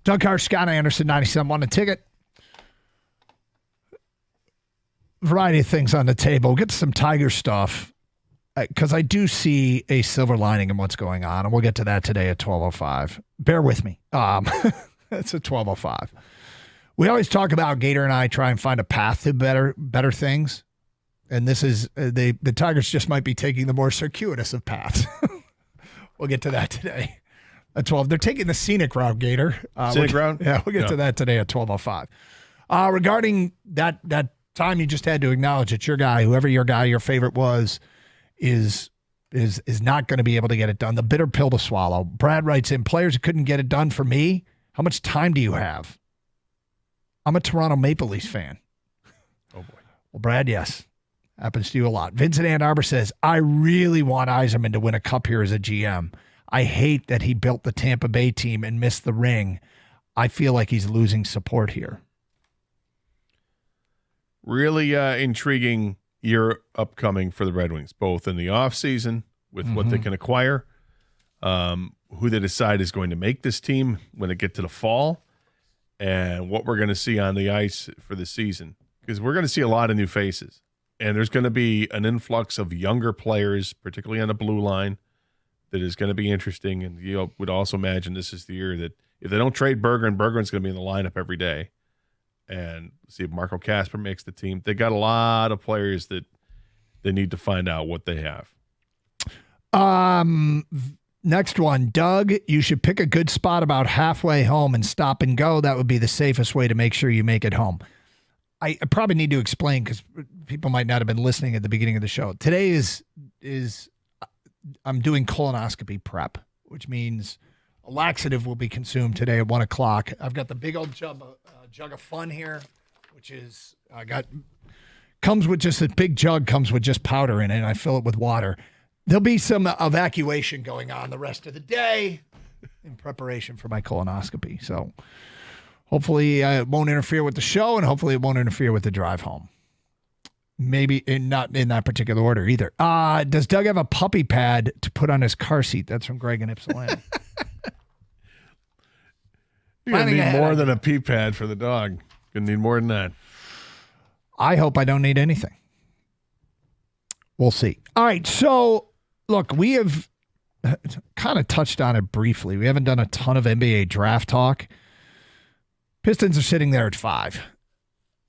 Doug Hart, Scott Anderson, 97 on the ticket. Variety of things on the table. We'll get to some Tiger stuff because I do see a silver lining in what's going on, and we'll get to that today at 12:05. Bear with me. It's at 12:05. We always talk about Gator and I try and find a path to better things, and this is the Tigers just might be taking the more circuitous of paths. We'll get to that today at 12. They're taking the scenic route, Gator. Scenic route? Yeah, we'll get to that today at 12:05. Regarding that time you just had to acknowledge that your guy, whoever your guy, your favorite was, is not going to be able to get it done. The bitter pill to swallow. Brad writes in, players who couldn't get it done for me. How much time do you have? I'm a Toronto Maple Leafs fan. Oh, boy. Well, Brad, yes. Happens to you a lot. Vincent Ann Arbor says, I really want Yzerman to win a cup here as a GM. I hate that he built the Tampa Bay team and missed the ring. I feel like he's losing support here. Really intriguing year upcoming for the Red Wings, both in the offseason with what they can acquire, who they decide is going to make this team when it get to the fall, and what we're going to see on the ice for the season. Because we're going to see a lot of new faces, and there's going to be an influx of younger players, particularly on the blue line, that is going to be interesting. And you would also imagine this is the year that if they don't trade Berggren, Berggren's going to be in the lineup every day. And see if Marco Kasper makes the team. They got a lot of players that they need to find out what they have. Next one, Doug, you should pick a good spot about halfway home and stop and go. That would be the safest way to make sure you make it home. I probably need to explain because people might not have been listening at the beginning of the show. Today is I'm doing colonoscopy prep, which means a laxative will be consumed today at 1 o'clock. I've got the big old jug of fun here, which is comes with just a big jug, comes with just powder in it, and I fill it with water. There'll be some evacuation going on the rest of the day in preparation for my colonoscopy. So hopefully it won't interfere with the show, and hopefully it won't interfere with the drive home. Maybe not in that particular order either. Does Doug have a puppy pad to put on his car seat? That's from Greg and Ypsilanti. You're going to need more than a pee pad for the dog. Going to need more than that. I hope I don't need anything. We'll see. All right, so look, we have kind of touched on it briefly. We haven't done a ton of NBA draft talk. Pistons are sitting there at 5.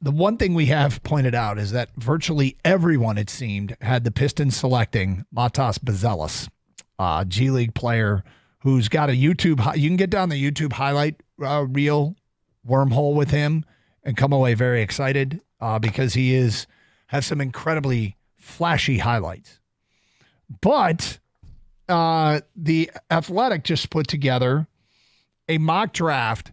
The one thing we have pointed out is that virtually everyone, it seemed, had the Pistons selecting Matas Buzelis, G League player who's got a YouTube. You can get down the YouTube highlight reel wormhole with him and come away very excited because he has some incredibly flashy highlights. But the Athletic just put together a mock draft.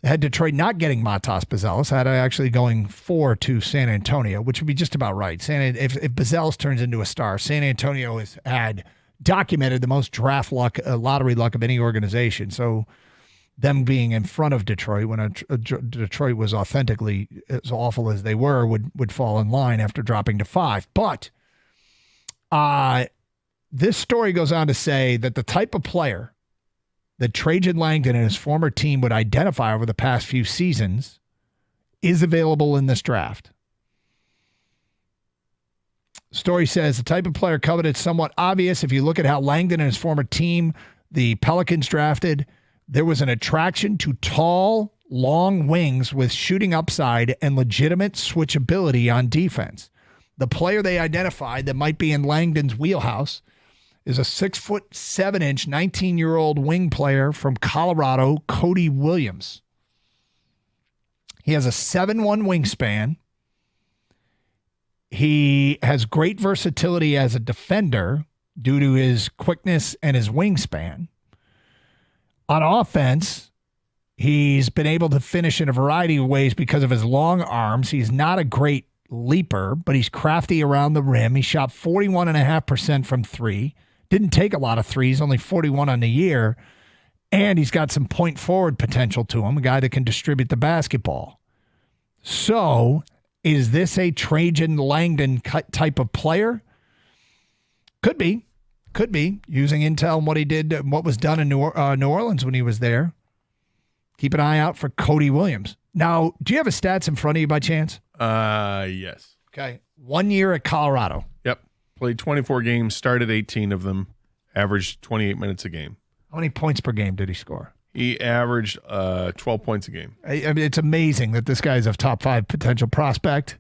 Had Detroit not getting Matas Buzelis, had actually going 4 to San Antonio, which would be just about right. If Buzelis turns into a star, San Antonio has had documented the most draft luck, lottery luck of any organization. So them being in front of Detroit when Detroit was authentically as awful as they were would fall in line after dropping to 5. But this story goes on to say that the type of player that Trajan Langdon and his former team would identify over the past few seasons is available in this draft. Story says the type of player coveted is somewhat obvious. If you look at how Langdon and his former team, the Pelicans, drafted, there was an attraction to tall, long wings with shooting upside and legitimate switchability on defense. The player they identified that might be in Langdon's wheelhouse is a 6'7", 19-year-old wing player from Colorado, Cody Williams. He has a 7'1" wingspan. He has great versatility as a defender due to his quickness and his wingspan. On offense, he's been able to finish in a variety of ways because of his long arms. He's not a great leaper, but he's crafty around the rim. He shot 41.5% from 3. Didn't take a lot of threes, only 41 on the year. And he's got some point forward potential to him, a guy that can distribute the basketball. So, is this a Trajan Langdon type of player? Could be. Could be. Using intel and what he did, what was done in New Orleans when he was there. keep an eye out for Cody Williams. Now, do you have his stats in front of you by chance? Yes. Okay. 1 year at Colorado. Yep. Played 24 games, started 18 of them, averaged 28 minutes a game. How many points per game did he score? He averaged 12 points a game. I mean, it's amazing that this guy's a top 5 potential prospect.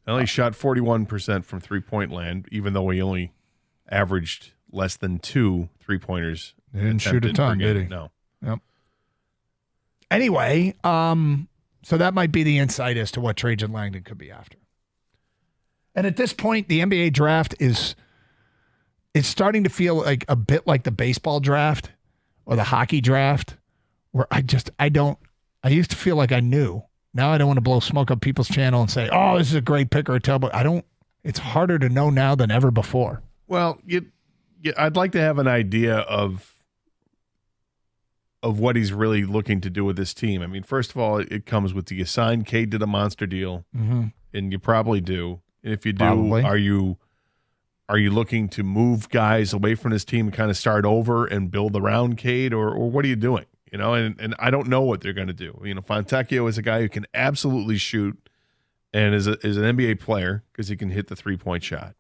And he shot 41% from three-point land, even though he only averaged less than 2 3-pointers. He didn't shoot a ton, did he? No. Yep. Anyway, so that might be the insight as to what Trajan Langdon could be after. And at this point, the NBA draft it's starting to feel like a bit like the baseball draft or the hockey draft, where I used to feel like I knew. Now I don't want to blow smoke up people's channel and say, oh, this is a great pick or a terrible. It's harder to know now than ever before. Well, I'd like to have an idea of what he's really looking to do with this team. I mean, first of all, it comes with the assigned Cade to the monster deal, and you probably do. And if you do, Probably. are you looking to move guys away from this team and kind of start over and build around Cade, or what are you doing? You know, and I don't know what they're going to do. You know, Fontecchio is a guy who can absolutely shoot and is an NBA player because he can hit the 3-point shot.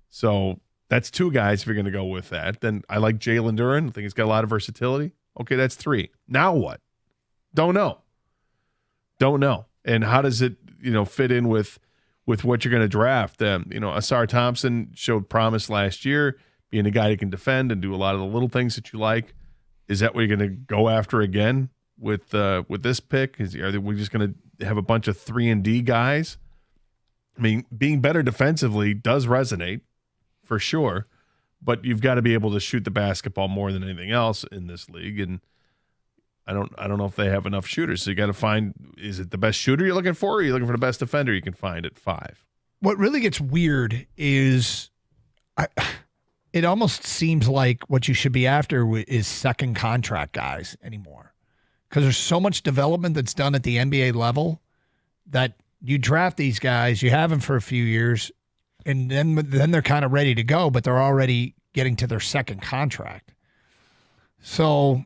So that's 2 guys if you're going to go with that. Then I like Jalen Duren. I think he's got a lot of versatility. Okay, that's 3. Now what? Don't know. And how does it, fit in with what you're going to draft? Asar Thompson showed promise last year, being a guy who can defend and do a lot of the little things that you like. Is that what you're going to go after again with this pick? Are we just going to have a bunch of 3-and-D guys? I mean, being better defensively does resonate for sure, but you've got to be able to shoot the basketball more than anything else in this league. And I don't know if they have enough shooters. So you got to find, is it the best shooter you're looking for, or are you looking for the best defender you can find at 5? What really gets weird is it almost seems like what you should be after is second contract guys anymore, because there's so much development that's done at the NBA level that you draft these guys, you have them for a few years, and then they're kind of ready to go, but they're already getting to their second contract. So,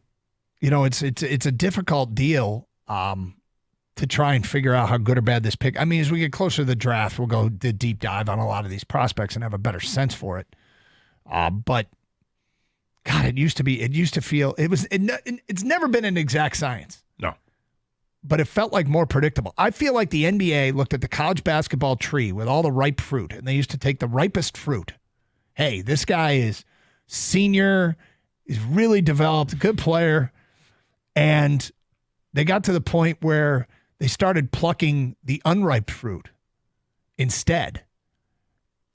it's a difficult deal to try and figure out how good or bad this pick. I mean, as we get closer to the draft, we'll go the deep dive on a lot of these prospects and have a better sense for it. But God, it used to feel it's never been an exact science. No. But it felt like more predictable. I feel like the NBA looked at the college basketball tree with all the ripe fruit, and they used to take the ripest fruit. Hey, this guy is senior, is really developed, a good player. And they got to the point where they started plucking the unripe fruit instead.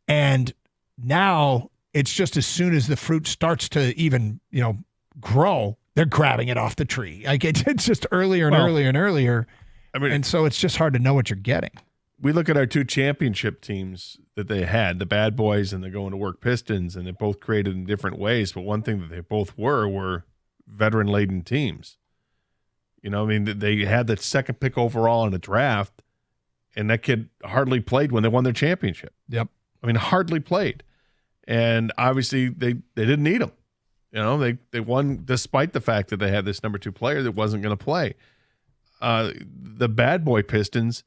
And now it's just as soon as the fruit starts to even, grow, they're grabbing it off the tree. Like it's just earlier and earlier and earlier. I mean, and so it's just hard to know what you're getting. We look at our 2 championship teams that they had, the Bad Boys and the Going to Work Pistons, and they both created in different ways. But one thing that they both were veteran-laden teams. They had that second pick overall in the draft, and that kid hardly played when they won their championship. Yep. I mean, hardly played. And obviously they didn't need him. They won despite the fact that they had this number 2 player that wasn't going to play. The Bad Boy Pistons,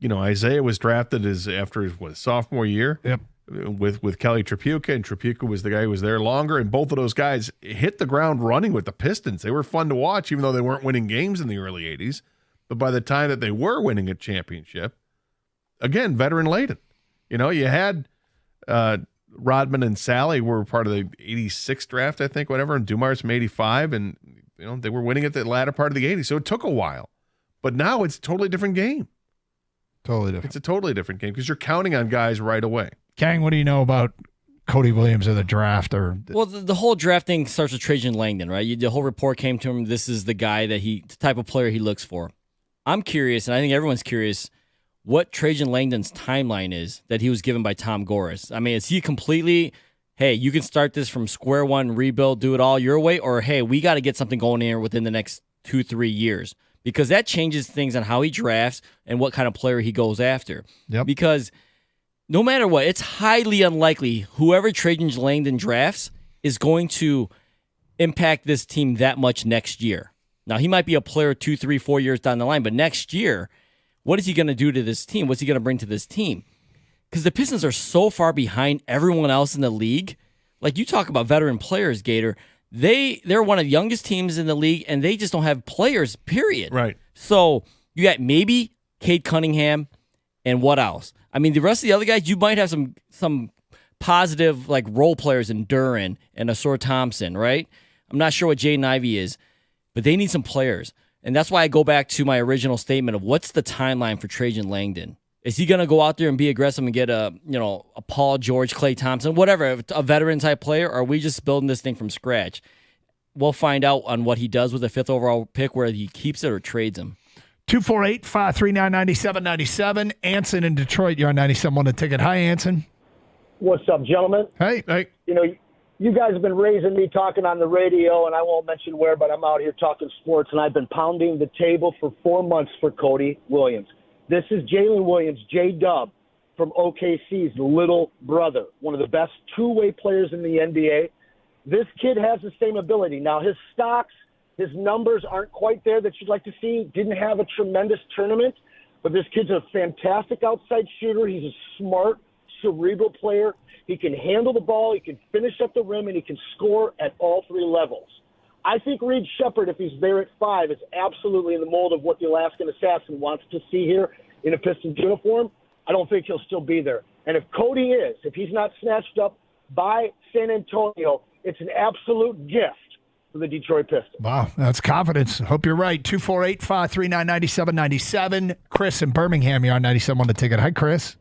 Isaiah was drafted after his sophomore year. Yep. With Kelly Tripucka, and Tripucka was the guy who was there longer, and both of those guys hit the ground running with the Pistons. They were fun to watch, even though they weren't winning games in the early 80s. But by the time that they were winning a championship, again, veteran laden. You had Rodman and Sally were part of the 86 draft, I think, whatever, and Dumars from 85, and they were winning at the latter part of the 80s. So it took a while. But now it's a totally different game. Totally different. It's a totally different game because you're counting on guys right away. Kang, what do you know about Cody Williams in the draft? Well, the whole draft thing starts with Trajan Langdon, right? The whole report came to him. This is the guy the type of player he looks for. I'm curious, and I think everyone's curious, what Trajan Langdon's timeline is that he was given by Tom Gores. I mean, is he completely, hey, you can start this from square one, rebuild, do it all your way, or hey, we got to get something going here within the next 2-3 years? Because that changes things on how he drafts and what kind of player he goes after. Yep. Because no matter what, it's highly unlikely whoever Trajan Langdon drafts is going to impact this team that much next year. Now, he might be a player 2, 3, 4 years down the line, but next year, what is he going to do to this team? What's he going to bring to this team? Because the Pistons are so far behind everyone else in the league. Like, you talk about veteran players, Gator. They're one of the youngest teams in the league, and they just don't have players, period. Right. So you got maybe Cade Cunningham, and what else? I mean, the rest of the other guys, you might have some positive like role players in Duran and Asor Thompson, right? I'm not sure what Jaden Ivey is, but they need some players. And that's why I go back to my original statement of what's the timeline for Trajan Langdon? Is he going to go out there and be aggressive and get a Paul George, Klay Thompson, whatever, a veteran type player, or are we just building this thing from scratch? We'll find out on what he does with the 5th overall pick, whether he keeps it or trades him. 248-539-9797. Anson in Detroit, you're on 97 on the ticket. Hi, Anson. What's up, gentlemen? Hey. You know, you guys have been raising me talking on the radio, and I won't mention where, but I'm out here talking sports, and I've been pounding the table for 4 months for Cody Williams. This is Jalen Williams, J-Dub, from OKC's little brother, one of the best two-way players in the NBA. This kid has the same ability. Now, his stocks, his numbers aren't quite there that you'd like to see. Didn't have a tremendous tournament, but this kid's a fantastic outside shooter. He's a smart, cerebral player. He can handle the ball, he can finish at the rim, and he can score at all 3 levels. I think Reed Shepherd, if he's there at 5, is absolutely in the mold of what the Alaskan Assassin wants to see here in a Pistons uniform. I don't think he'll still be there. And if Cody is, if he's not snatched up by San Antonio, it's an absolute gift for the Detroit Pistons. Wow, that's confidence. Hope you're right. 248-539-9797. Chris in Birmingham, you're on 97 on the ticket. Hi, Chris.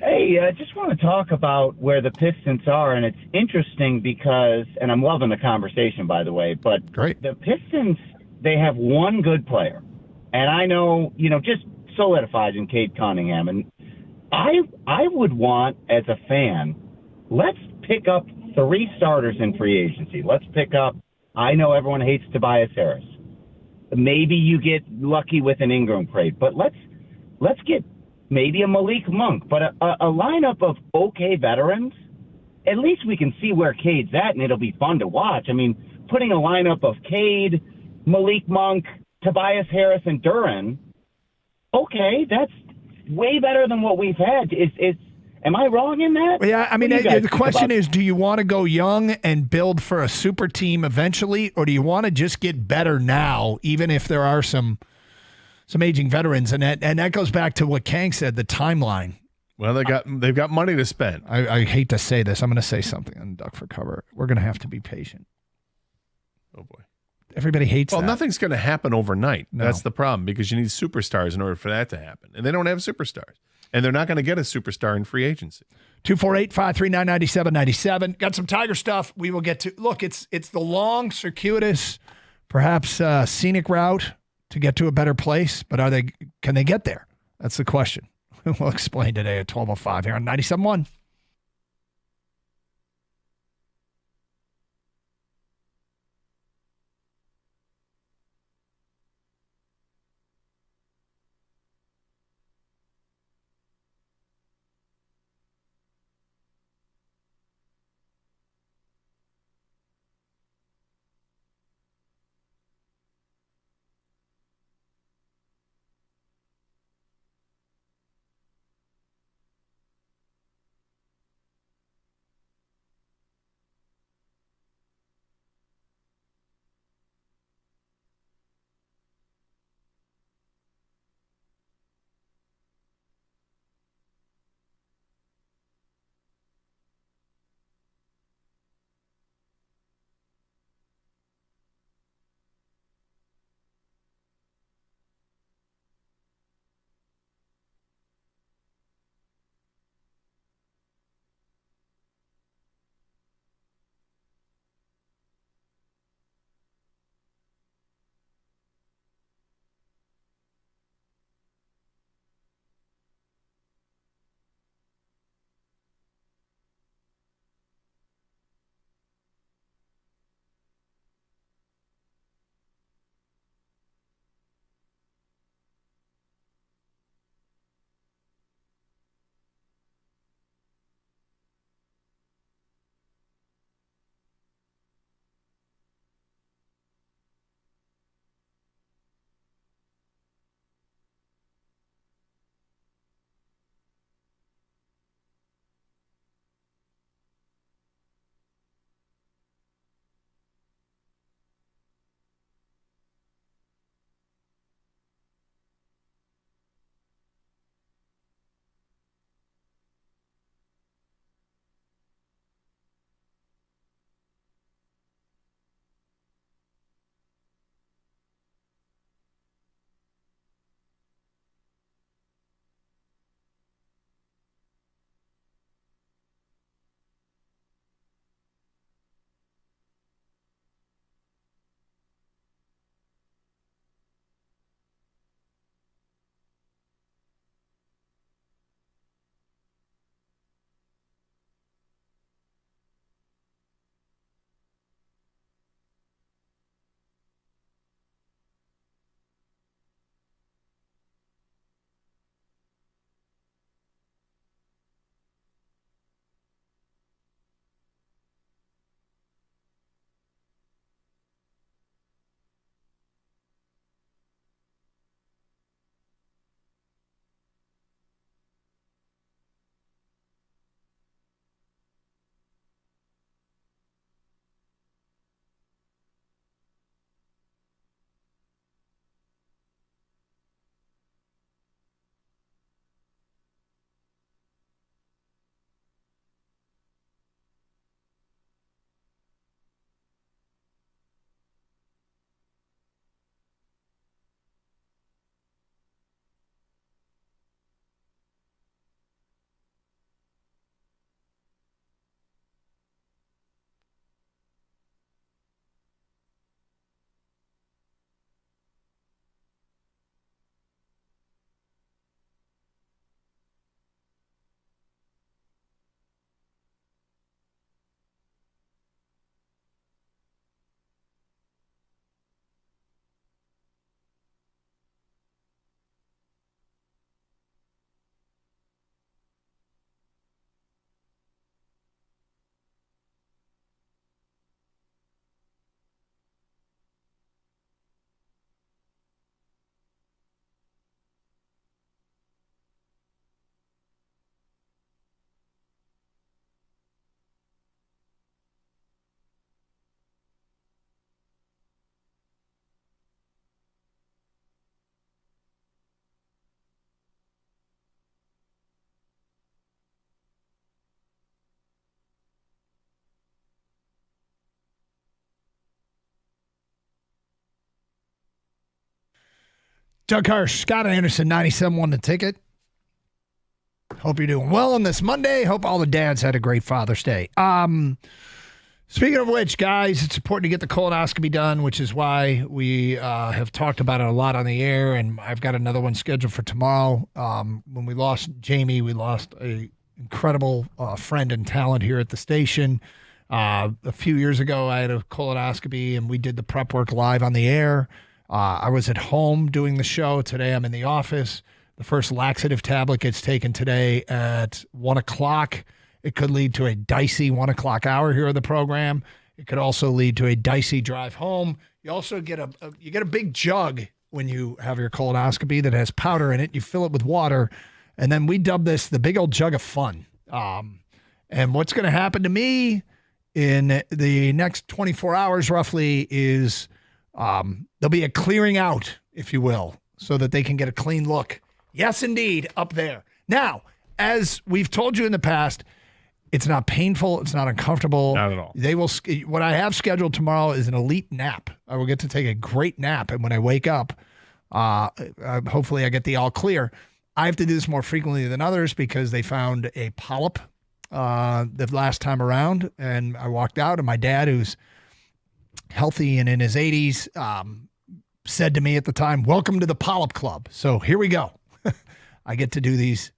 Hey, I just want to talk about where the Pistons are, and it's interesting because, and I'm loving the conversation, by the way, but Great. The Pistons, they have one good player, and I know, just solidifies in Cade Cunningham, and I would want, as a fan, let's pick up 3 starters in free agency. Let's pick up, I know everyone hates Tobias Harris. Maybe you get lucky with an Ingram trade, but let's get maybe a Malik Monk, but a lineup of okay veterans, at least we can see where Cade's at, and it'll be fun to watch. I mean, putting a lineup of Cade, Malik Monk, Tobias Harris, and Duran, okay, that's way better than what we've had. Am I wrong in that? Yeah, I mean, the question is, do you want to go young and build for a super team eventually, or do you want to just get better now, even if there are some aging veterans? And that goes back to what Kang said, the timeline. Well, they've got money to spend. I hate to say this. I'm going to say something on Duck for Cover. We're going to have to be patient. Oh, boy. Everybody hates that. Well, nothing's going to happen overnight. No. That's the problem, because you need superstars in order for that to happen. And they don't have superstars. And they're not going to get a superstar in free agency. 248-539-9797. Got some Tiger stuff we will get to. Look, it's the long, circuitous, perhaps scenic route to get to a better place, but can they get there? That's the question. We'll explain today at 12:05 here on 97.1. Doug Hirsch, Scott Anderson, 97 won the ticket. Hope you're doing well on this Monday. Hope all the dads had a great Father's Day. Speaking of which, guys, it's important to get the colonoscopy done, which is why we have talked about it a lot on the air, and I've got another one scheduled for tomorrow. When we lost Jamie, we lost a incredible friend and talent here at the station. A few years ago, I had a colonoscopy, and we did the prep work live on the air. I was at home doing the show. Today, I'm in the office. The first laxative tablet gets taken today at 1 o'clock. It could lead to a dicey 1 o'clock hour here in the program. It could also lead to a dicey drive home. You also get a big jug when you have your colonoscopy that has powder in it. You fill it with water, and then we dub this the big old jug of fun. And what's going to happen to me in the next 24 hours roughly is there'll be a clearing out, if you will, so that they can get a clean look. Yes, indeed, up there. Now, as we've told you in the past, it's not painful. It's not uncomfortable. Not at all. They will. What I have scheduled tomorrow is an elite nap. I will get to take a great nap, and when I wake up, hopefully I get the all clear. I have to do this more frequently than others because they found a polyp the last time around, and I walked out, and my dad, who's healthy and in his 80s, said to me at the time, "Welcome to the polyp club." So here we go. I get to do these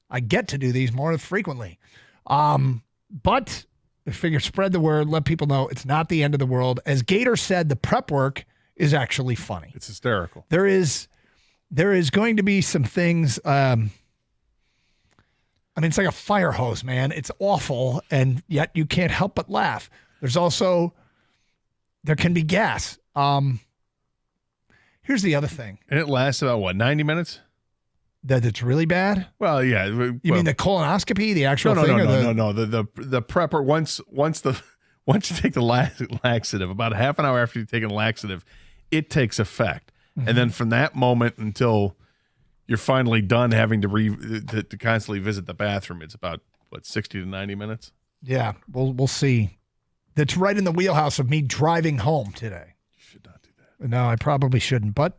more frequently. But I figure spread the word, let people know it's not the end of the world. As Gator said, the prep work is actually funny. It's hysterical. There is going to be some things. It's like a fire hose, man. It's awful, and yet you can't help but laugh. There can be gas. Here's the other thing. And it lasts about, 90 minutes? That it's really bad? Well, yeah. You mean the colonoscopy, the actual thing? No. The prepper, once you take the laxative, about half an hour after you've taken laxative, it takes effect. Mm-hmm. And then from that moment until you're finally done having to constantly visit the bathroom, it's about, 60 to 90 minutes? Yeah, we'll see. That's right in the wheelhouse of me driving home today. You should not do that. No, I probably shouldn't. But,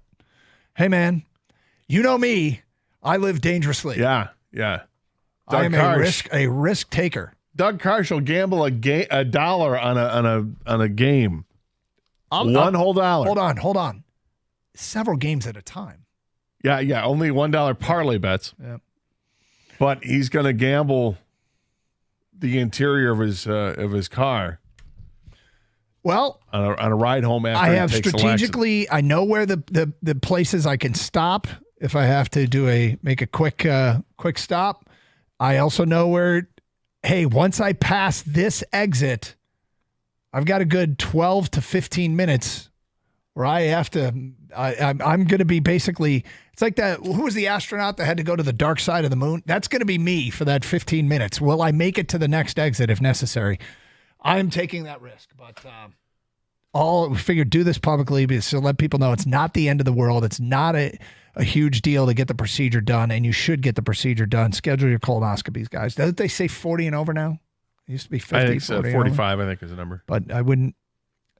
hey, man, you know me. I live dangerously. Yeah. I am a risk taker. Doug Karsh will gamble $1 on a game. Whole dollar. Hold on. Several games at a time. Yeah. Only $1 parlay bets. Yeah. But he's going to gamble the interior of his car. Well, on a ride home after I have he takes strategically. I know where the places I can stop if I have to make a quick stop. I also know where. Hey, once I pass this exit, I've got a good 12 to 15 minutes where I have to. I'm going to be basically. It's like that. Who was the astronaut that had to go to the dark side of the moon? That's going to be me for that 15 minutes. Will I make it to the next exit if necessary? I'm taking that risk, but we figured do this publicly so let people know it's not the end of the world. It's not a huge deal to get the procedure done, and you should get the procedure done. Schedule your colonoscopies, guys. Doesn't they say 40 and over now? It used to be 50, I think 40 45, I think is the number. But I wouldn't.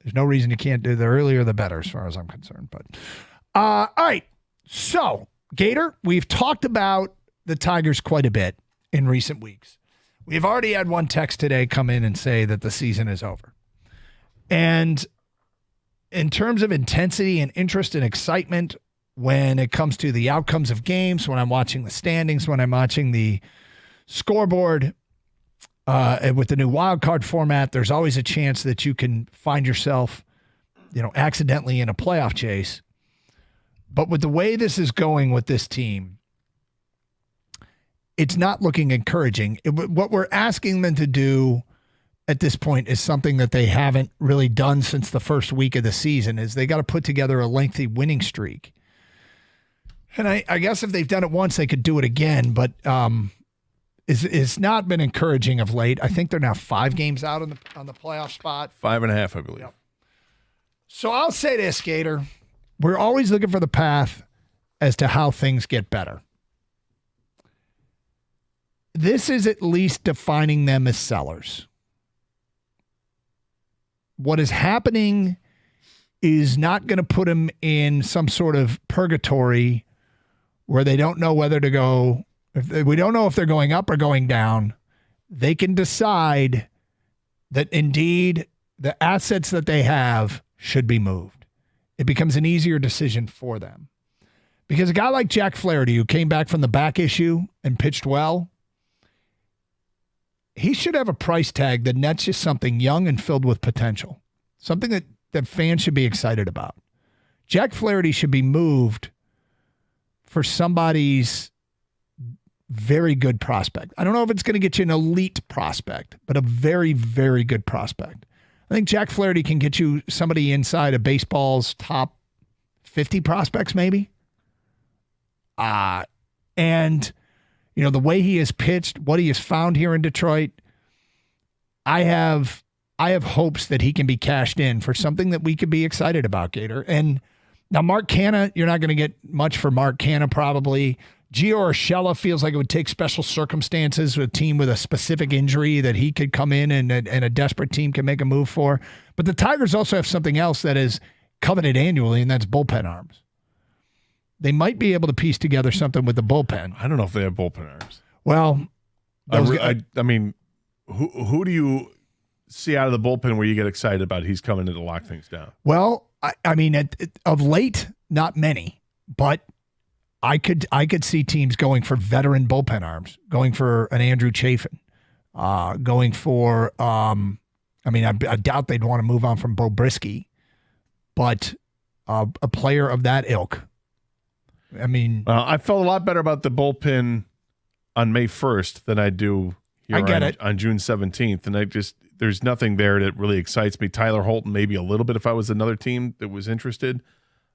There's no reason you can't do the earlier the better, as far as I'm concerned. But all right. So, Gator, we've talked about the Tigers quite a bit in recent weeks. We've already had one text today come in and say that the season is over. And in terms of intensity and interest and excitement, when it comes to the outcomes of games, when I'm watching the standings, when I'm watching the scoreboard, with the new wild card format, there's always a chance that you can find yourself, accidentally in a playoff chase. But with the way this is going with this team, it's not looking encouraging. What we're asking them to do at this point is something that they haven't really done since the first week of the season, is they got to put together a lengthy winning streak. And I guess if they've done it once, they could do it again, but it's not been encouraging of late. I think they're now 5 games out on the playoff spot. 5.5, I believe. Yep. So I'll say this, Gator. We're always looking for the path as to how things get better. This is at least defining them as sellers. What is happening is not going to put them in some sort of purgatory where they don't know whether to go. We don't know if they're going up or going down. They can decide that indeed the assets that they have should be moved. It becomes an easier decision for them. Because a guy like Jack Flaherty, who came back from the back issue and pitched well, he should have a price tag that nets you something young and filled with potential. Something that fans should be excited about. Jack Flaherty should be moved for somebody's very good prospect. I don't know if it's going to get you an elite prospect, but a very, very good prospect. I think Jack Flaherty can get you somebody inside of baseball's top 50 prospects, maybe. And, you know, the way he has pitched, what he has found here in Detroit, I have hopes that he can be cashed in for something that we could be excited about, Gator. And now Mark Canha, you're not going to get much for Mark Canha probably. Gio Urshela feels like it would take special circumstances with a team with a specific injury that he could come in and a desperate team can make a move for. But the Tigers also have something else that is coveted annually, and that's bullpen arms. They might be able to piece together something with the bullpen. I don't know if they have bullpen arms. Well, I mean, who do you see out of the bullpen where you get excited about he's coming in to lock things down? Well, I mean, of late, not many, but I could see teams going for veteran bullpen arms, going for an Andrew Chafin, going for, I doubt they'd want to move on from Bo Brisky, but a player of that ilk. I mean, I felt a lot better about the bullpen on May 1st than I do here on June 17th. And there's nothing there that really excites me. Tyler Holton, maybe a little bit if I was another team that was interested.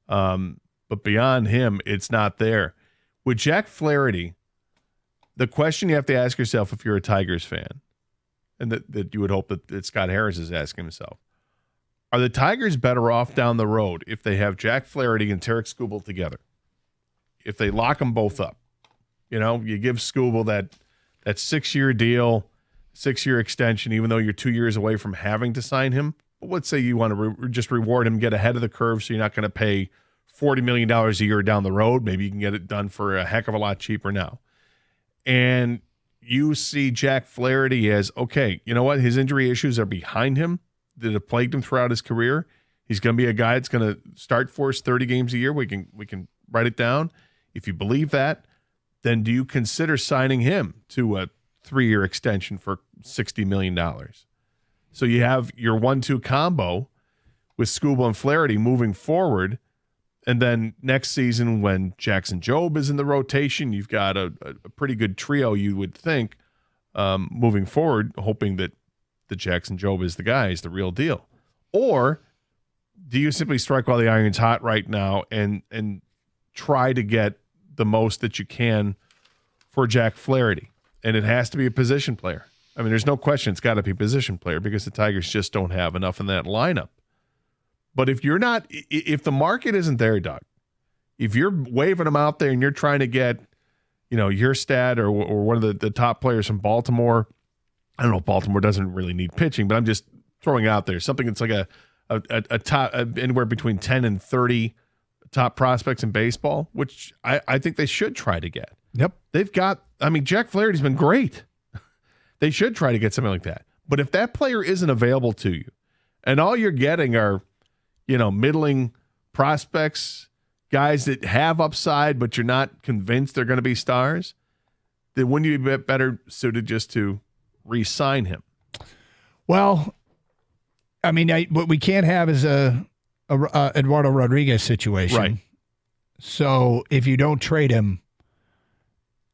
But beyond him, it's not there. With Jack Flaherty, the question you have to ask yourself if you're a Tigers fan, and that you would hope that Scott Harris is asking himself, are the Tigers better off down the road if they have Jack Flaherty and Tarek Skubal together? If they lock them both up, you give Skubal that 6-year deal, 6-year extension, even though you're 2 years away from having to sign him. But let's say you want to just reward him, get ahead of the curve, so you're not going to pay $40 million a year down the road. Maybe you can get it done for a heck of a lot cheaper now. And you see Jack Flaherty as, okay, you know what? His injury issues are behind him that have plagued him throughout his career. He's going to be a guy that's going to start for us 30 games a year. We can write it down. If you believe that, then do you consider signing him to a 3-year extension for $60 million? So you have your 1-2 combo with Skubal and Flaherty moving forward. And then next season, when Jackson Jobe is in the rotation, you've got a pretty good trio, you would think, moving forward, hoping that the Jackson Jobe is the guy, is the real deal. Or do you simply strike while the iron's hot right now and try to get the most that you can for Jack Flaherty? And it has to be a position player. I mean, there's no question it's got to be a position player because the Tigers just don't have enough in that lineup. But if the market isn't there, Doug, if you're waving them out there and you're trying to get, your stat or one of the top players from Baltimore, I don't know if Baltimore doesn't really need pitching, but I'm just throwing out there something that's like a top anywhere between 10 and 30 top prospects in baseball, which I think they should try to get. Yep. Jack Flaherty's been great. They should try to get something like that. But if that player isn't available to you and all you're getting are, middling prospects, guys that have upside, but you're not convinced they're going to be stars, then wouldn't you be better suited just to re-sign him? Well, what we can't have is a Eduardo Rodriguez situation. Right. So if you don't trade him,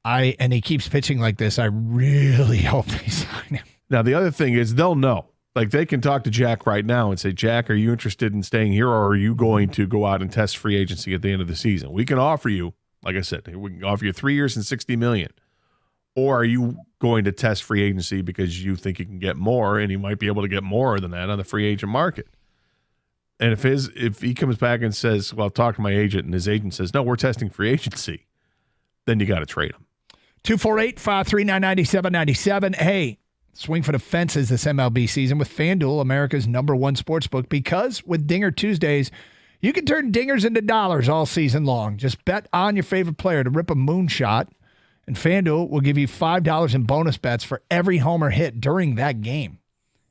and he keeps pitching like this, I really hope they sign him. Now, the other thing is they'll know. Like, they can talk to Jack right now and say, Jack, are you interested in staying here, or are you going to go out and test free agency at the end of the season? We can offer you, like I said, we can offer you 3 years and $60 million. Or are you going to test free agency because you think you can get more, and you might be able to get more than that on the free agent market? And if he comes back and says, well, I'll talk to my agent, and his agent says, no, we're testing free agency, then you got to trade him. 248-539-9797. Hey, swing for the fences this MLB season with FanDuel, America's #1 sportsbook, because with Dinger Tuesdays, You can turn dingers into dollars all season long. Just bet on your favorite player to rip a moonshot, and FanDuel will give you $5 in bonus bets for every homer hit during that game.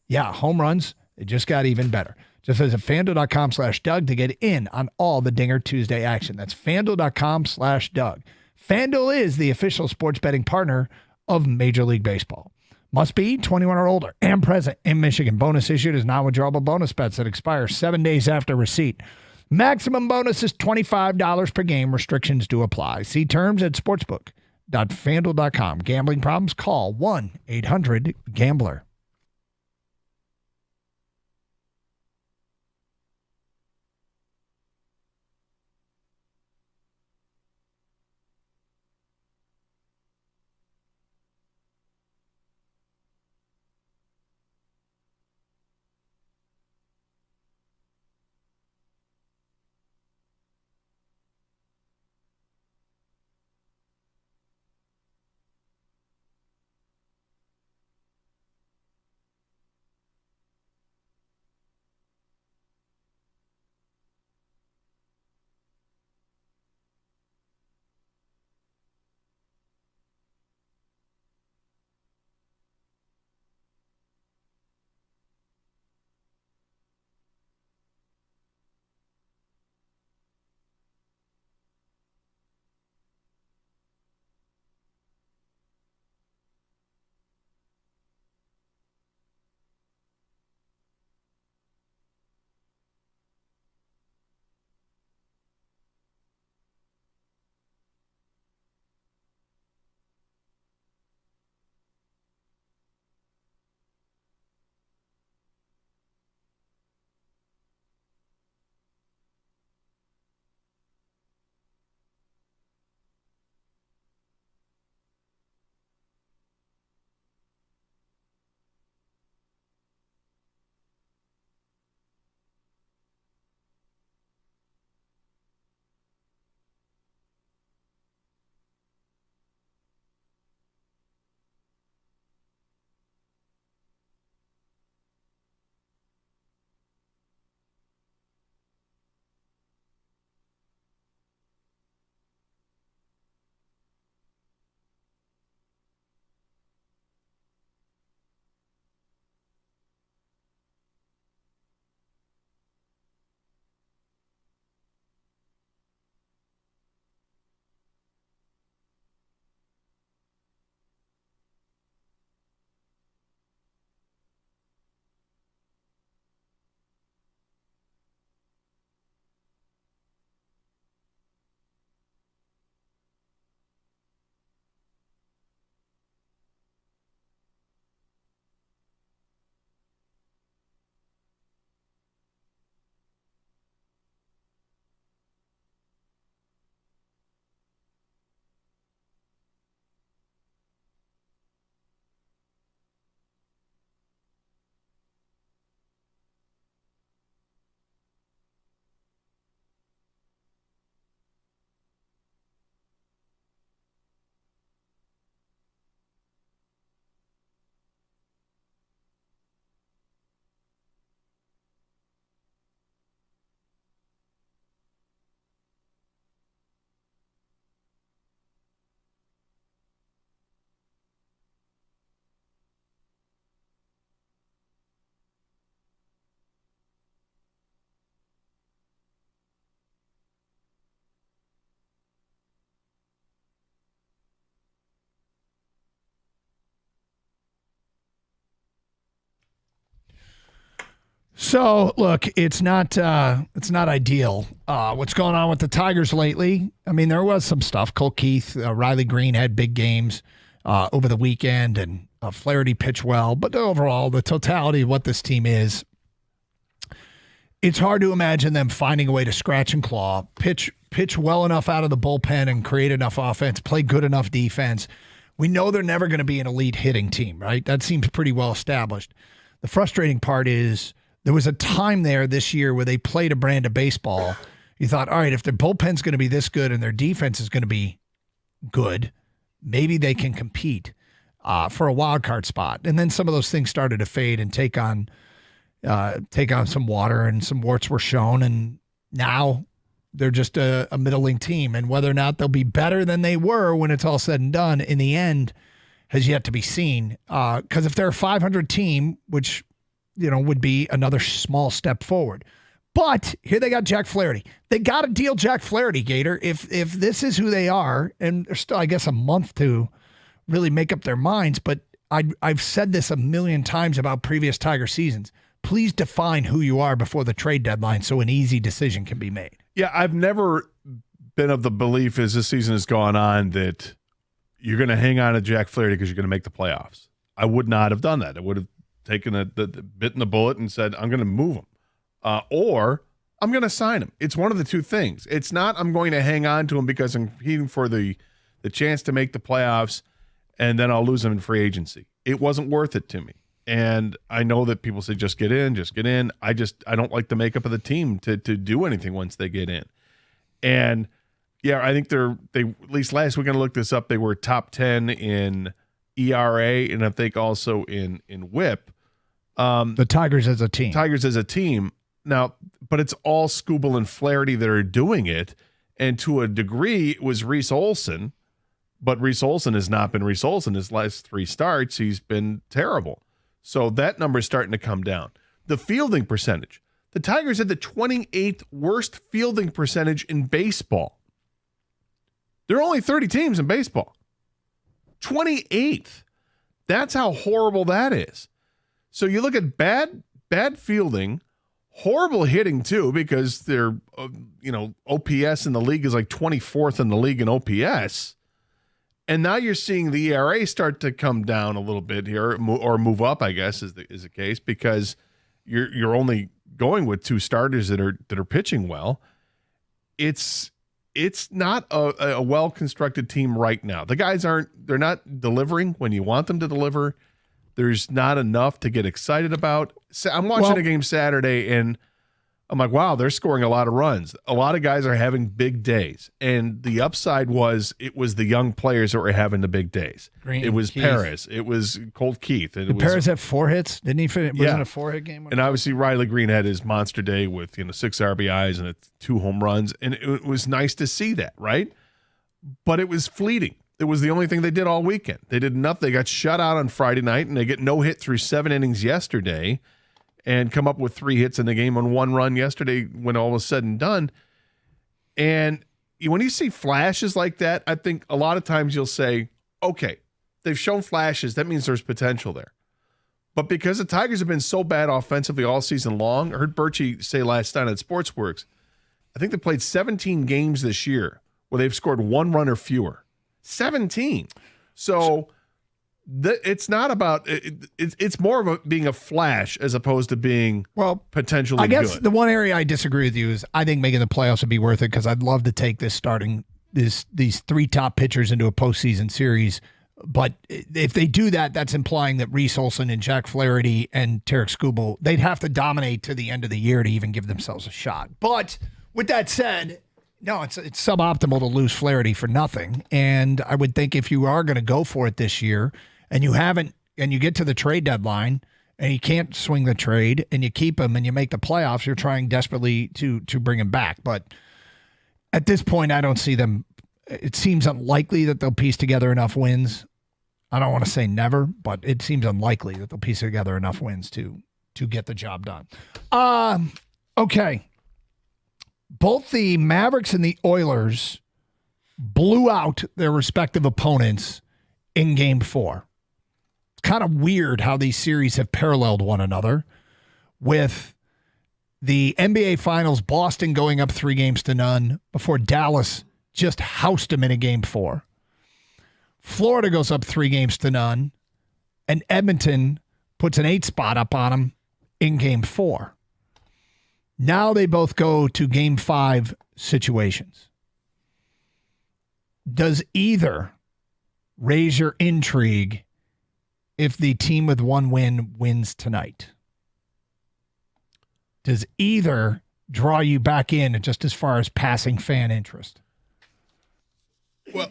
Yeah, home runs, it just got even better. Just visit FanDuel.com/Doug to get in on all the Dinger Tuesday action. That's FanDuel.com/Doug. FanDuel is the official sports betting partner of Major League Baseball. Must be 21 or older and present in Michigan. Bonus issued as non-withdrawable bonus bets that expire 7 days after receipt. Maximum bonus is $25 per game. Restrictions do apply. See terms at sportsbook.fanduel.com. Gambling problems? Call 1-800-GAMBLER. So, look, it's not ideal. What's going on with the Tigers lately? I mean, there was some stuff. Cole Keith, Riley Green had big games over the weekend, and Flaherty pitched well. But overall, the totality of what this team is, it's hard to imagine them finding a way to scratch and claw, pitch well enough out of the bullpen and create enough offense, play good enough defense. We know they're never going to be an elite hitting team, right? That seems pretty well established. The frustrating part is there was a time there this year where they played a brand of baseball. You thought, all right, if their bullpen's going to be this good and their defense is going to be good, maybe they can compete for a wild card spot. And then some of those things started to fade and take on some water, and some warts were shown, and Now they're just a middling team. And whether or not they'll be better than they were when it's all said and done in the end has yet to be seen. Because if they're a 500 team, which, would be another small step forward. But here they got Jack Flaherty. They got to deal Jack Flaherty, Gator. If this is who they are, and there's still, I guess, a month to really make up their minds, but I've said this a million times about previous Tiger seasons. Please define who you are before the trade deadline so an easy decision can be made. Yeah, I've never been of the belief as this season has gone on that you're going to hang on to Jack Flaherty because you're going to make the playoffs. I would not have done that. I would have taken the bitten the bullet and said, I'm going to move him. Or I'm going to sign him. It's one of the two things. It's not I'm going to hang on to him because I'm competing for the chance to make the playoffs and then I'll lose him in free agency. It wasn't worth it to me. And I know that people say, just get in. I don't like the makeup of the team to do anything once they get in. And yeah, I think they at least last week I looked this up, they were top 10 in ERA and I think also in WHIP. The Tigers as a team. Now, but it's all Skubal and Flaherty that are doing it. And to a degree, it was Reese Olson. But Reese Olson has not been Reese Olson. His last 3 starts, he's been terrible. So that number is starting to come down. The fielding percentage. The Tigers had the 28th worst fielding percentage in baseball. There are only 30 teams in baseball. 28th. That's how horrible that is. So you look at bad fielding, horrible hitting too, because they're, OPS in the league is like 24th in the league in OPS. And now you're seeing the ERA start to come down a little bit here, or move up, I guess, is the case, because you're only going with 2 starters that are pitching well. It's not a well-constructed team right now. The guys they're not delivering when you want them to deliver. There's not enough to get excited about. I'm watching a game Saturday, and I'm like, wow, they're scoring a lot of runs. A lot of guys are having big days. And the upside was it was the young players that were having the big days. Green, it was Keith. Perez. It was Colt Keith. Did Perez have 4 hits? Didn't he finish? Wasn't it a 4-hit game? And obviously Riley Green had his monster day with 6 RBIs and 2 home runs. And it was nice to see that, right? But it was fleeting. It was the only thing they did all weekend. They did nothing. They got shut out on Friday night, and they get no hit through 7 innings yesterday and come up with 3 hits in the game on 1 run yesterday when all was said and done. And when you see flashes like that, I think a lot of times you'll say, okay, they've shown flashes. That means there's potential there. But because the Tigers have been so bad offensively all season long, I heard Birchie say last night on Sportsworks, I think they played 17 games this year where they've scored 1 run or fewer. 17. So it's not about it's more of being a flash as opposed to being potentially I guess good. The one area I disagree with you is I think making the playoffs would be worth it because I'd love to take these 3 top pitchers into a postseason series. But if they do that, that's implying that Reese Olson and Jack Flaherty and Tarek Skubal, they'd have to dominate to the end of the year to even give themselves a shot. But with that said, no, it's suboptimal to lose Flaherty for nothing. And I would think if you are going to go for it this year and you haven't, and you get to the trade deadline and you can't swing the trade and you keep him and you make the playoffs, you're trying desperately to bring him back. But at this point, I don't see them. It seems unlikely that they'll piece together enough wins. I don't want to say never, but it seems unlikely that they'll piece together enough wins to get the job done. Okay. Both the Mavericks and the Oilers blew out their respective opponents in Game 4. It's kind of weird how these series have paralleled one another, with the NBA Finals, Boston going up 3-0 before Dallas just housed them in a Game 4. Florida goes up 3-0, and Edmonton puts an 8 spot up on them in Game 4. Now they both go to Game 5 situations. Does either raise your intrigue if the team with 1 win wins tonight? Does either draw you back in just as far as passing fan interest?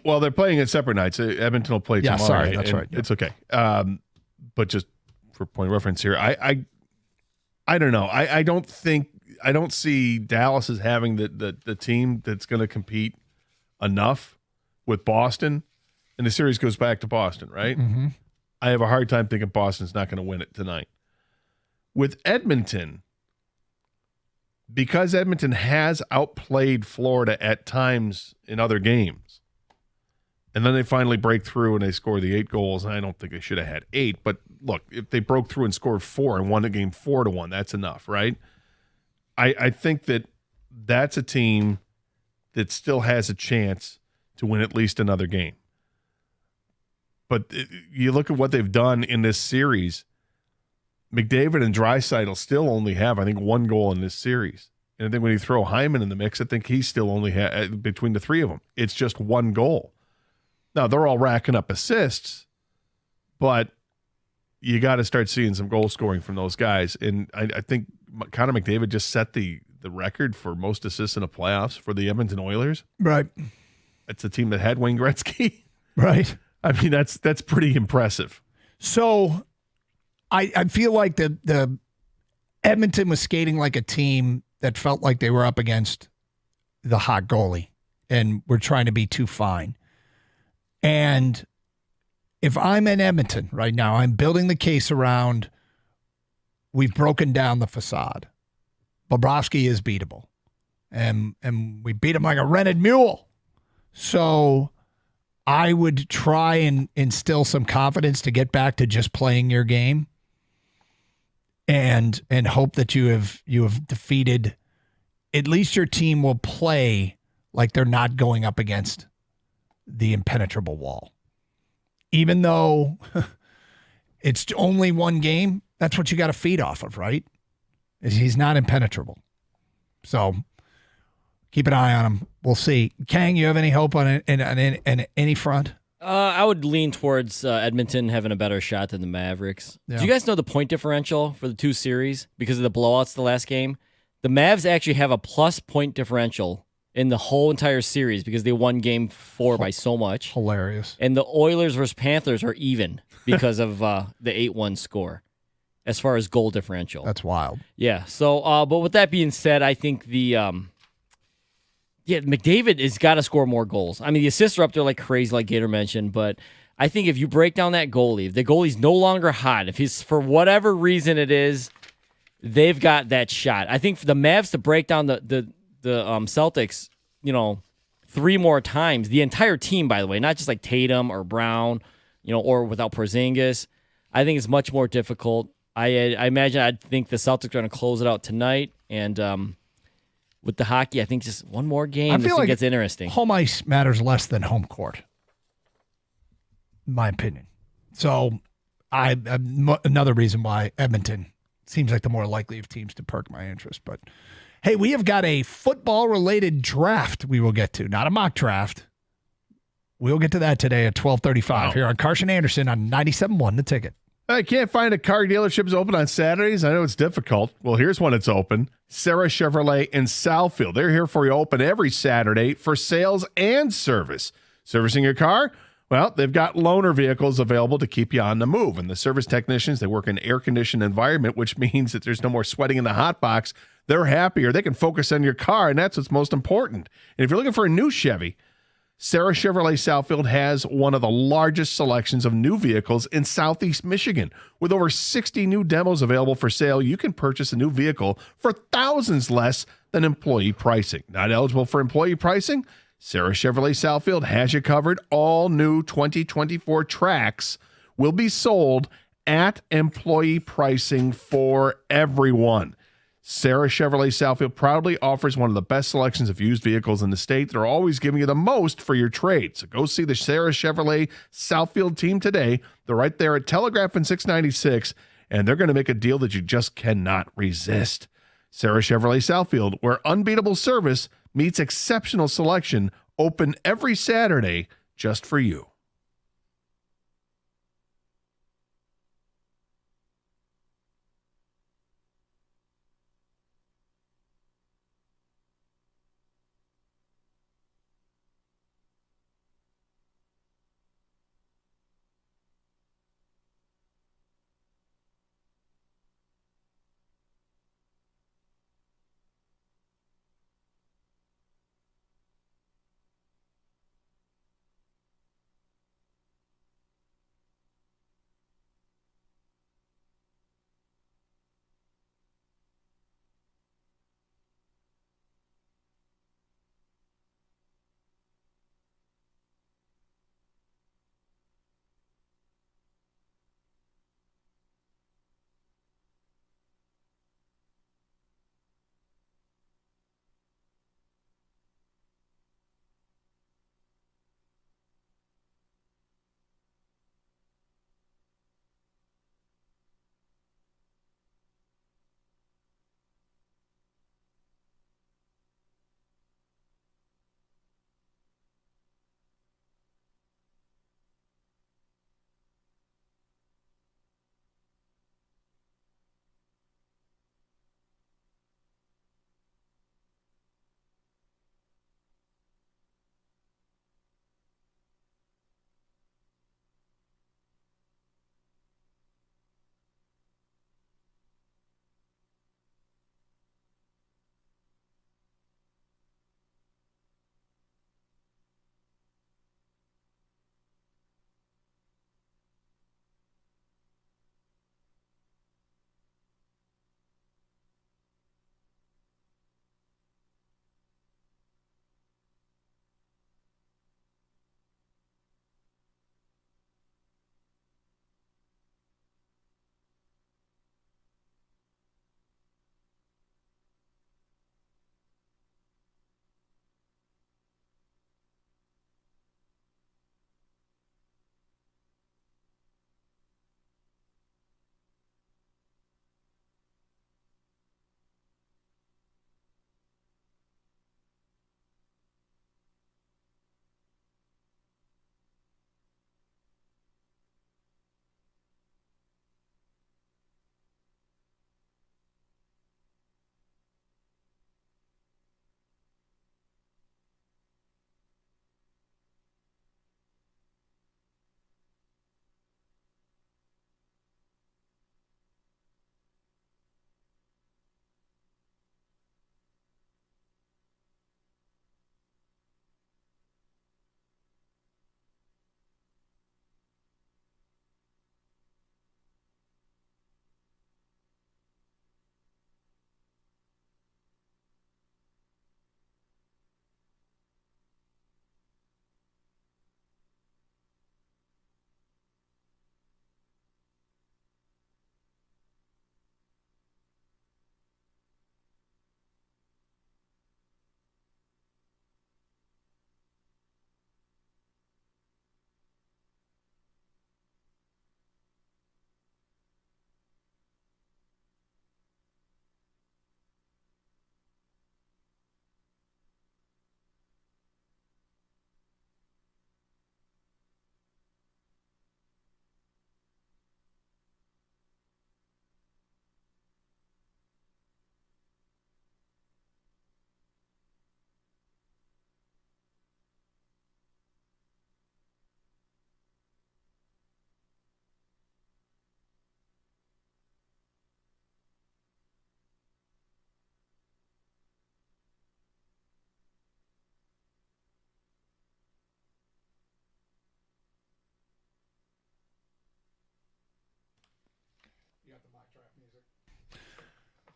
Well, they're playing at separate nights. Edmonton will play tomorrow. Yeah, sorry, that's right. Yeah. It's okay. But just for point of reference here, I don't know. I don't think I don't see Dallas as having the team that's going to compete enough with Boston, and the series goes back to Boston, right? Mm-hmm. I have a hard time thinking Boston's not going to win it tonight. With Edmonton, because Edmonton has outplayed Florida at times in other games, and then they finally break through and they score the 8 goals, and I don't think they should have had 8, but look, if they broke through and scored 4 and won the game 4-1, that's enough, right? I think that's a team that still has a chance to win at least another game. But you look at what they've done in this series, McDavid and Draisaitl still only have, I think, 1 goal in this series. And I think when you throw Hyman in the mix, I think he still only has, between the 3 of them, it's just 1 goal. Now, they're all racking up assists, but you got to start seeing some goal scoring from those guys. And I think Connor McDavid just set the record for most assists in the playoffs for the Edmonton Oilers. Right. It's a team that had Wayne Gretzky. Right. I mean, that's pretty impressive. So I feel like the Edmonton was skating like a team that felt like they were up against the hot goalie and were trying to be too fine. And if I'm in Edmonton right now, I'm building the case around we've broken down the facade. Bobrovsky is beatable. And we beat him like a rented mule. So I would try and instill some confidence to get back to just playing your game and hope that you have defeated, at least your team will play like they're not going up against the impenetrable wall. Even though it's only 1 game, that's what you got to feed off of, right? He's not impenetrable. So keep an eye on him. We'll see. Kang, you have any hope on it in any front? I would lean towards Edmonton having a better shot than the Mavericks. Yeah. Do you guys know the point differential for the 2 series because of the blowouts the last game? The Mavs actually have a plus point differential in the whole entire series because they won game 4 by so much. Hilarious. And the Oilers versus Panthers are even because of the 8-1 score as far as goal differential. That's wild. Yeah. So, but with that being said, I think McDavid has got to score more goals. I mean, the assists are up there like crazy, like Gator mentioned, but I think if you break down that goalie, if the goalie's no longer hot, if he's, for whatever reason it is, they've got that shot. I think for the Mavs to break down the Celtics, 3 more times, the entire team, by the way, not just like Tatum or Brown, or without Porzingis, I think it's much more difficult. I imagine I think the Celtics are going to close it out tonight, and with the hockey, I think just 1 more game. I feel like gets interesting. Home ice matters less than home court, in my opinion. So, another reason why Edmonton seems like the more likely of teams to perk my interest. But hey, we have got a football-related draft we will get to, not a mock draft. We'll get to that today at 12:35 here on Carson Anderson on 97.1 The Ticket. I can't find a car dealerships open on Saturdays. I know it's difficult. Well, here's one that's open. Sarah Chevrolet in Southfield. They're here for you open every Saturday for sales and service. Servicing your car? Well, they've got loaner vehicles available to keep you on the move. And the service technicians, they work in an air-conditioned environment, which means that there's no more sweating in the hot box. They're happier. They can focus on your car, and that's what's most important. And if you're looking for a new Chevy, Sarah Chevrolet Southfield has one of the largest selections of new vehicles in Southeast Michigan. With over 60 new demos available for sale, you can purchase a new vehicle for thousands less than employee pricing. Not eligible for employee pricing? Sarah Chevrolet Southfield has you covered. All new 2024 Trax will be sold at employee pricing for everyone. Sarah Chevrolet Southfield proudly offers one of the best selections of used vehicles in the state. They're always giving you the most for your trade. So go see the Sarah Chevrolet Southfield team today. They're right there at Telegraph and 696, and they're going to make a deal that you just cannot resist. Sarah Chevrolet Southfield, where unbeatable service meets exceptional selection, open every Saturday just for you.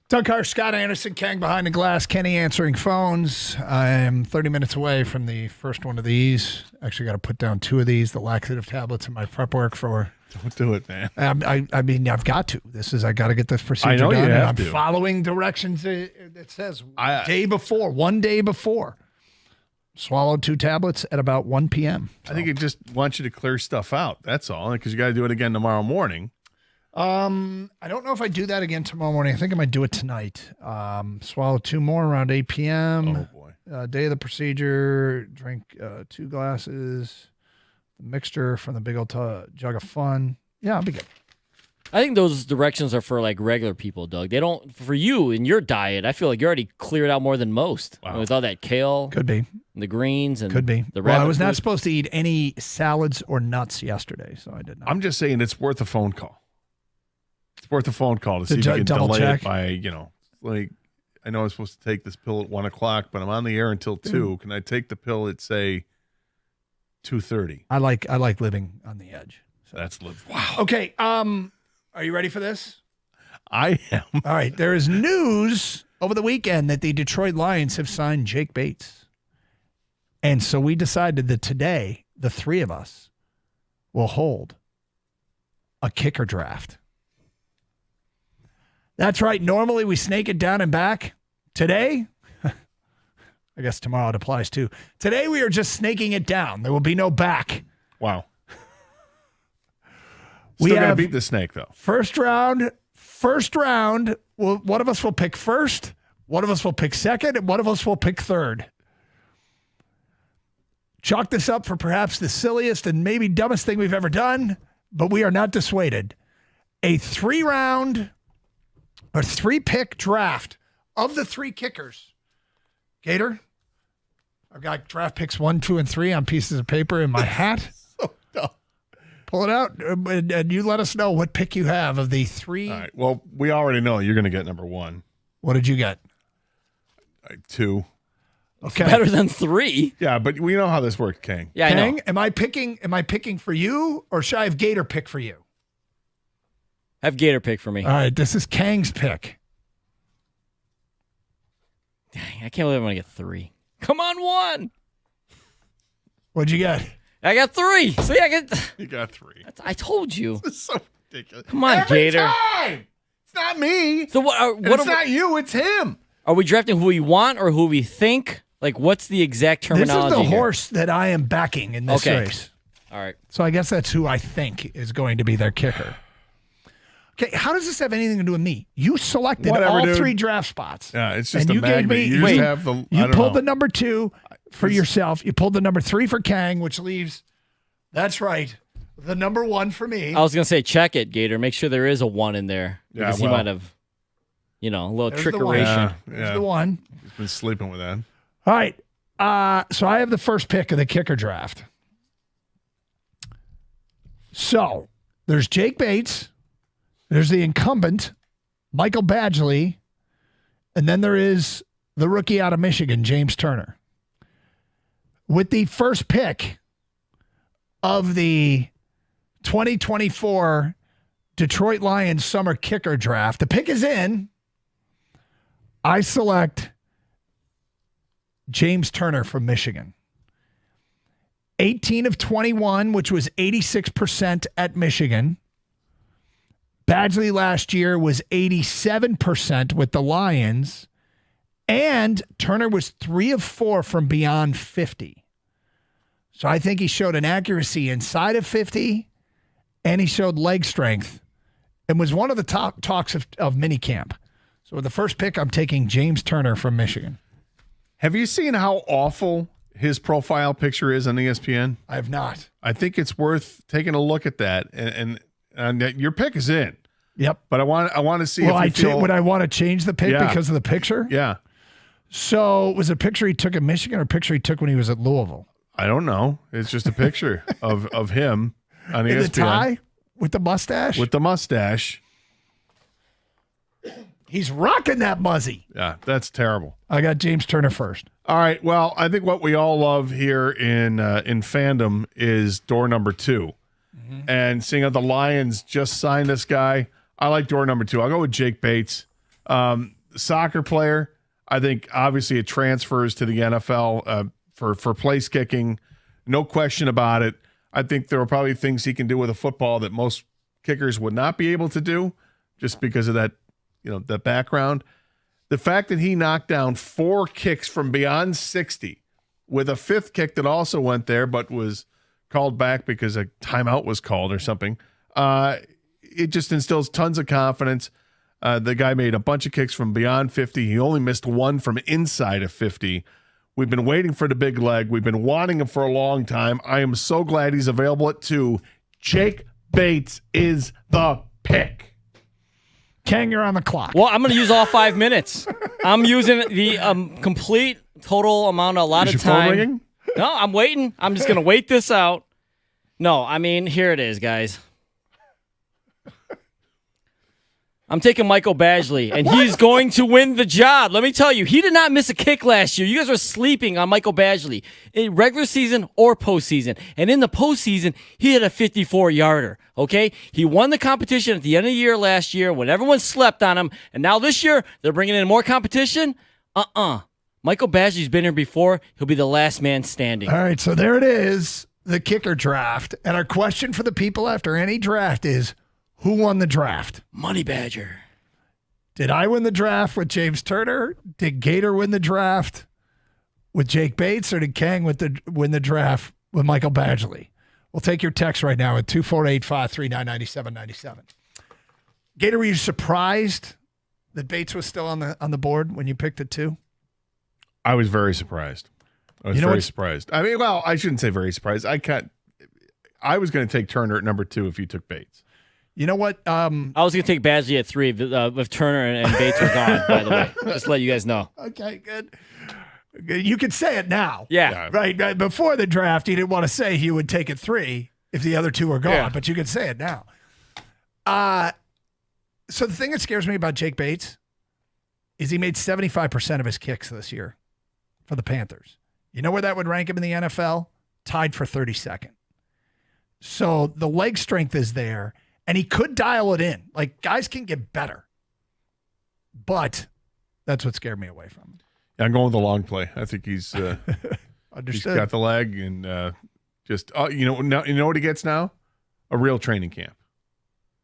Doug Carr, Scott Anderson, Kang behind the glass, Kenny answering phones. I am 30 minutes away from the first one of these. Actually got to put down 2 of these, the laxative tablets in my prep work for. Don't do it, man. I mean, I've got to. I got to get this procedure I know done. You have I'm to. following directions. It says one day before. Swallowed 2 tablets at about 1 p.m. I think it just wants you to clear stuff out. That's all. Because you got to do it again tomorrow morning. I don't know if I do that again tomorrow morning. I think I might do it tonight. Swallow 2 more around 8 p.m. Oh, boy. Day of the procedure, drink 2 glasses, the mixture from the big old jug of fun. Yeah, I'll be good. I think those directions are for like regular people, Doug. They don't for you in your diet. I feel like you're already cleared out more than most. Wow. With all that kale, Could be. the greens, and Could be. the Well, I rabbit was not food. supposed to eat any salads or nuts yesterday, so I did not. I'm just saying it's worth a phone call. It's worth a phone call to see if To you can double delay check? it by, like, I know I'm supposed to take this pill at 1 o'clock, but I'm on the air until 2. Can I take the pill at, say, 2:30? I like living on the edge. That's wow. Okay, are you ready for this? I am. All right, there is news over the weekend that the Detroit Lions have signed Jake Bates. And so we decided that today, the 3 of us will hold a kicker draft. That's right. Normally we snake it down and back. Today, I guess tomorrow it applies too. Today we are just snaking it down. There will be no back. Wow. We Still got to have beat the snake, though. First round. Well, one of us will pick first, one of us will pick second, and one of us will pick third. Chalk this up for perhaps the silliest and maybe dumbest thing we've ever done, but we are not dissuaded. A 3-round or 3-pick draft of the 3 kickers. Gator, I've got draft picks 1, 2, and 3 on pieces of paper in my hat. So dumb. Pull it out, and you let us know what pick you have of the 3. All right. Well, we already know you're going to get number 1. What did you get? 2. Okay. Better than 3. Yeah, but we know how this works, King. Yeah, I Kang, know. am I picking for you, or should I have Gator pick for you? Have Gator pick for me. All right, this is Kang's pick. Dang, I can't believe I'm gonna get 3. Come on, 1. What'd you get? I got 3. See, I get. You got 3. I told you. It's so ridiculous. Come on, Every Gator. time! It's not me. So what? It's not you. It's him. Are we drafting who we want or who we think? Like, what's the exact terminology? This is the here? horse that I am backing in this Okay. race. All right. So I guess that's who I think is going to be their kicker. Okay, how does this have anything to do with me? You selected Whatever, all dude. 3 draft spots. Yeah, it's just and a you magnet. gave me. You wait, just have the. I you don't pulled know. the number 2 for yourself. You pulled the number 3 for Kang, which leaves. That's right. The number 1 for me. I was gonna say check it, Gator. Make sure there is a 1 in there Yeah, because he well. might have, a little There's the one. trickeration. Yeah, There's the 1. He's been sleeping with that. All right. So I have the first pick of the kicker draft. So there's Jake Bates. There's the incumbent, Michael Badgley. And then there is the rookie out of Michigan, James Turner. With the first pick of the 2024 Detroit Lions summer kicker draft, the pick is in. I select James Turner from Michigan. 18 of 21, which was 86% at Michigan. Badgley last year was 87% with the Lions. And Turner was 3 of 4 from beyond 50. So I think he showed an accuracy inside of 50, and he showed leg strength and was one of the top talks of minicamp. So with the first pick, I'm taking James Turner from Michigan. Have you seen how awful his profile picture is on ESPN? I have not. I think it's worth taking a look at that. And your pick is in. Yep. But I want to see Well, if you feel. would I want to change the pick Yeah. because of the picture? Yeah. So was it a picture he took in Michigan or a picture he took when he was at Louisville? I don't know. It's just a picture of him on In ESPN. the tie with the mustache? With the mustache. He's rocking that muzzy. Yeah, that's terrible. I got James Turner first. All right. Well, I think what we all love here in fandom is door number 2. And seeing how the Lions just signed this guy, I like door number 2. I'll go with Jake Bates. Soccer player. I think obviously it transfers to the NFL for place kicking. No question about it. I think there are probably things he can do with a football that most kickers would not be able to do just because of that, that background. The fact that he knocked down 4 kicks from beyond 60 with a 5th kick that also went there but was called back because a timeout was called or something, it just instills tons of confidence. The guy made a bunch of kicks from beyond 50. He only missed 1 from inside of 50. We've been waiting for the big leg. We've been wanting him for a long time. I am so glad he's available at 2. Jake Bates is the pick. Kang, you're on the clock. Well, I'm going to use all 5 minutes. I'm using the complete total amount, a lot Is of your phone time. ringing? No, I'm waiting. I'm just going to wait this out. No, I mean, here it is, guys. I'm taking Michael Badgley, and he's going to win the job. Let me tell you, he did not miss a kick last year. You guys are sleeping on Michael Badgley in regular season or postseason. And in the postseason, he hit a 54-yarder, okay? He won the competition at the end of the year last year when everyone slept on him. And now this year, they're bringing in more competition? Michael Badgley's been here before. He'll be the last man standing. All right, so there it is, the kicker draft. And our question for the people after any draft is, who won the draft? Money Badger. Did I win the draft with James Turner? Did Gator win the draft with Jake Bates? Or did Kang win the draft with Michael Badgley? We'll take your text right now at 248-539-9797. Gator, were you surprised that Bates was still on the board when you picked it 2? I was very surprised. I was very surprised. I mean, well, I shouldn't say very surprised. I was going to take Turner at number 2 if you took Bates. You know what? I was going to take Badgley at 3 if Turner and Bates were gone, by the way. Just to let you guys know. Okay, good. You could say it now. Yeah. Right. Before the draft, you didn't want to say you would take it 3 if the other 2 were gone, but you could say it now. So the thing that scares me about Jake Bates is he made 75% of his kicks this year for the Panthers. You know where that would rank him in the NFL? Tied for 32nd. So the leg strength is there. And he could dial it in. Like, guys can get better. But that's what scared me away from him. Yeah, I'm going with the long play. I think he's Understood. He's got the leg and you know what he gets now? A real training camp.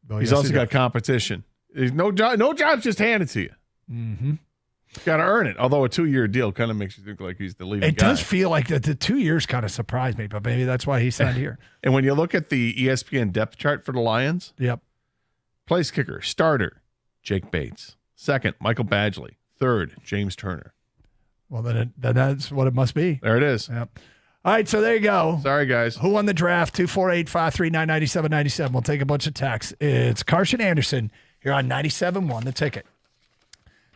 Oh, He's yes, also he got does. competition. No job's just handed to you. Mm-hmm. Got to earn it. Although a 2-year deal kind of makes you think like he's the leading It guy. does feel like the 2 years kind of surprised me, but maybe that's why he's not here. And when you look at the ESPN depth chart for the Lions, Yep. place kicker, starter, Jake Bates. Second, Michael Badgley. Third, James Turner. Well, then that's what it must be. There it is. Yep. All right, so there you go. Sorry, guys. Who won the draft? 248-539-9797. We'll take a bunch of texts. It's Carson Anderson here on 97.1 The Ticket.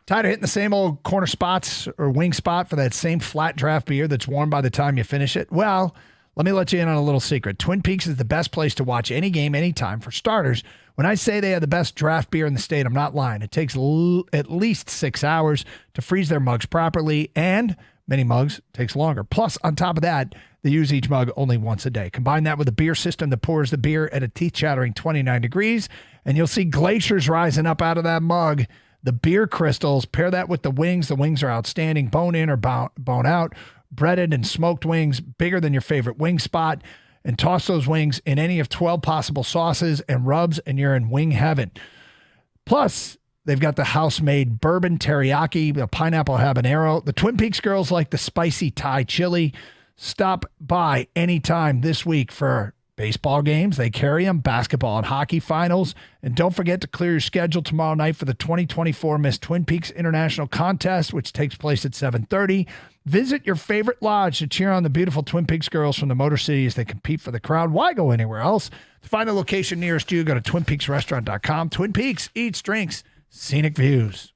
Tired of hitting the same old corner spots or wing spot for that same flat draft beer that's warm by the time you finish it? Well, let me let you in on a little secret. Twin Peaks is the best place to watch any game, anytime. For starters, when I say they have the best draft beer in the state, I'm not lying. It takes at least 6 hours to freeze their mugs properly, and many mugs takes longer. Plus, on top of that, they use each mug only once a day. Combine that with a beer system that pours the beer at a teeth-chattering 29 degrees, and you'll see glaciers rising up out of that mug. The beer crystals, pair that with the wings. The wings are outstanding, bone in or bone out, breaded and smoked wings, bigger than your favorite wing spot. And toss those wings in any of 12 possible sauces and rubs, and you're in wing heaven. Plus, they've got the house-made bourbon teriyaki, the pineapple habanero. The Twin Peaks girls like the spicy Thai chili. Stop by anytime this week for baseball games. They carry them, basketball and hockey finals. And don't forget to clear your schedule tomorrow night for the 2024 Miss Twin Peaks International Contest, which takes place at 7:30. Visit your favorite lodge to cheer on the beautiful Twin Peaks girls from the Motor City as they compete for the crown. Why go anywhere else? To find a location nearest you, go to twinpeaksrestaurant.com. Twin Peaks, eats, drinks, scenic views.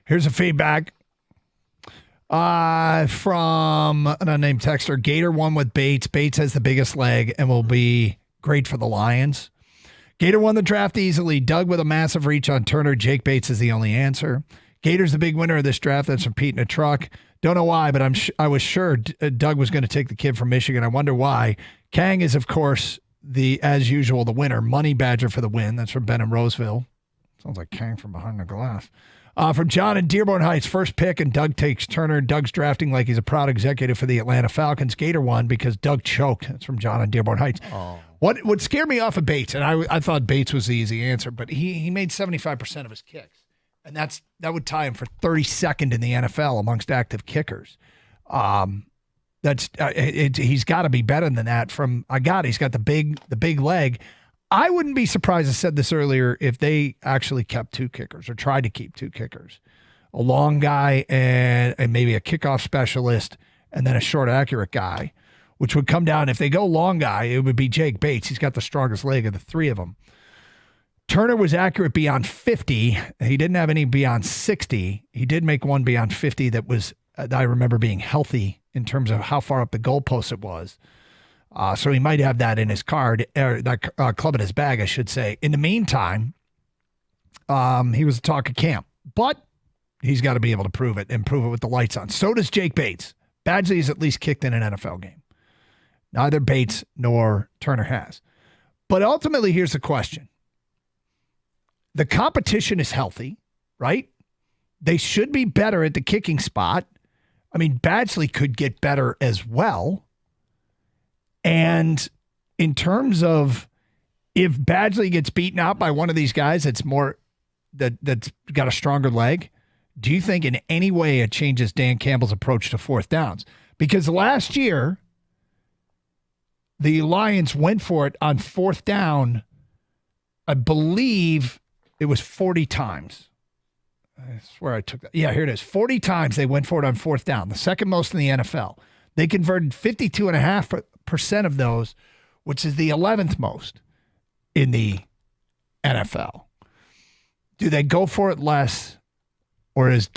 Here's a feedback from an unnamed texter. Gator won with Bates. Bates has the biggest leg and will be great for the Lions. Gator won the draft easily. Doug with a massive reach on Turner. Jake Bates is the only answer. Gator's the big winner of this draft. That's from Pete in a truck. Don't know why, but I was sure Doug was going to take the kid from Michigan. I wonder why. Kang is, of course, as usual, the winner. Money Badger for the win. That's from Ben in Roseville. Sounds like Kang from behind the glass. From John in Dearborn Heights, first pick, and Doug takes Turner. Doug's drafting like he's a proud executive for the Atlanta Falcons. Gator won because Doug choked. That's from John in Dearborn Heights. Oh. What scared me off of Bates, and I thought Bates was the easy answer, but he made 75% of his kicks. And that would tie him for 32nd in the NFL amongst active kickers. He's got to be better than that. He's got the big leg. I wouldn't be surprised, I said this earlier, if they actually kept two kickers or tried to keep two kickers. A long guy and maybe a kickoff specialist and then a short, accurate guy, which would come down. If they go long guy, it would be Jake Bates. He's got the strongest leg of the three of them. Turner was accurate beyond 50. He didn't have any beyond 60. He did make one beyond 50 that I remember being healthy in terms of how far up the goalpost it was. So he might have that in his card, or that club in his bag, I should say. In the meantime, he was the talk of camp, but he's got to be able to prove it and prove it with the lights on. So does Jake Bates. Badgley has at least kicked in an NFL game. Neither Bates nor Turner has. But ultimately, here's the question. The competition is healthy, right? They should be better at the kicking spot. I mean, Badgley could get better as well. And in terms of if Badgley gets beaten out by one of these guys that's got a stronger leg, do you think in any way it changes Dan Campbell's approach to fourth downs? Because last year, the Lions went for it on fourth down, I believe it was 40 times. I swear I took that. Yeah, here it is. 40 times they went for it on fourth down, the second most in the NFL. They converted 52.5% of those, which is the 11th most in the NFL. Do they go for it less, or does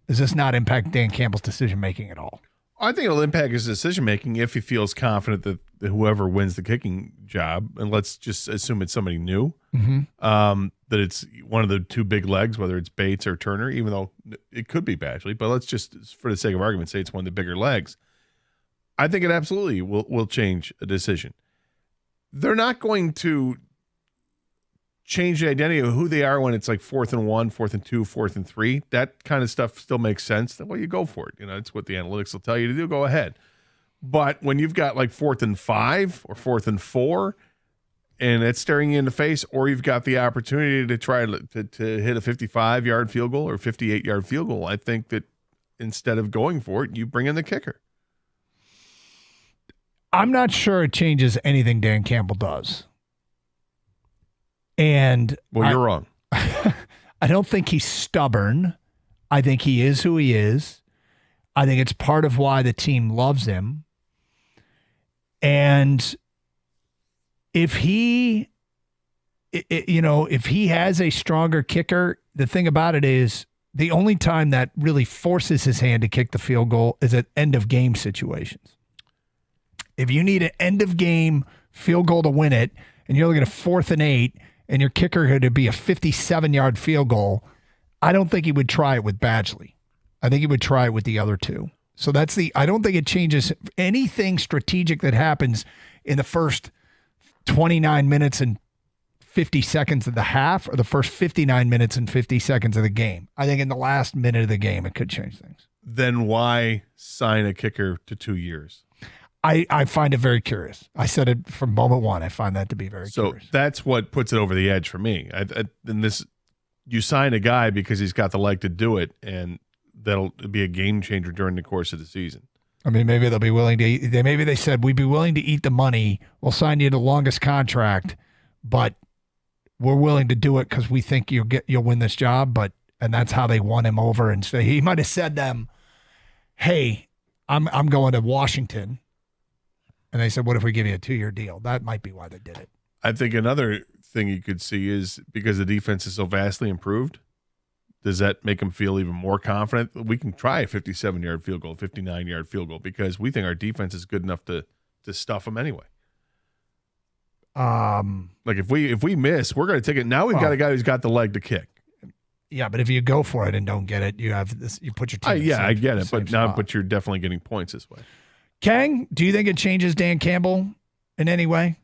this not impact Dan Campbell's decision-making at all? I think it'll impact his decision-making if he feels confident that whoever wins the kicking job, and let's just assume it's somebody new, that it's one of the two big legs, whether it's Bates or Turner, even though it could be Badgley, but let's just, for the sake of argument, say it's one of the bigger legs. I think it absolutely will change a decision. They're not going to change the identity of who they are when it's like 4th and 1, 4th and 2, 4th and 3. That kind of stuff still makes sense. Well, you go for it. It's what the analytics will tell you to do. Go ahead. But when you've got like 4th and 5 or 4th and 4, and it's staring you in the face, or you've got the opportunity to try to hit a 55-yard field goal or 58-yard field goal, I think that instead of going for it, you bring in the kicker. I'm not sure it changes anything Dan Campbell does. And you're wrong. I don't think he's stubborn. I think he is who he is. I think it's part of why the team loves him. And if he has a stronger kicker, the thing about it is the only time that really forces his hand to kick the field goal is at end of game situations. If you need an end of game field goal to win it, and you're looking at 4th and 8, and your kicker had to be a 57-yard field goal, I don't think he would try it with Badgley. I think he would try it with the other two. So I don't think it changes anything strategic that happens in the first 29 minutes and 50 seconds of the half, or the first 59 minutes and 50 seconds of the game. I think in the last minute of the game, it could change things. Then why sign a kicker to 2 years? I find it very curious. I said it from moment one. I find that to be very curious. So that's what puts it over the edge for me. You sign a guy because he's got the leg to do it, and that'll be a game changer during the course of the season. I mean, maybe they'll be willing to. Maybe they said we'd be willing to eat the money. We'll sign you the longest contract, but we're willing to do it because we think you'll win this job. And that's how they won him over. And so he might have said to them, "Hey, I'm going to Washington." And they said, what if we give you a 2-year deal? That might be why they did it. I think another thing you could see is because the defense is so vastly improved, Does that make them feel even more confident? We can try a 57-yard field goal, 59-yard field goal, because we think our defense is good enough to stuff them anyway. Like if we miss, we're going to take it. Now we've got a guy who's got the leg to kick. Yeah, but if you go for it and don't get it, you have this. You put your team. I get it, but you're definitely getting points this way. Kang, do you think it changes Dan Campbell in any way?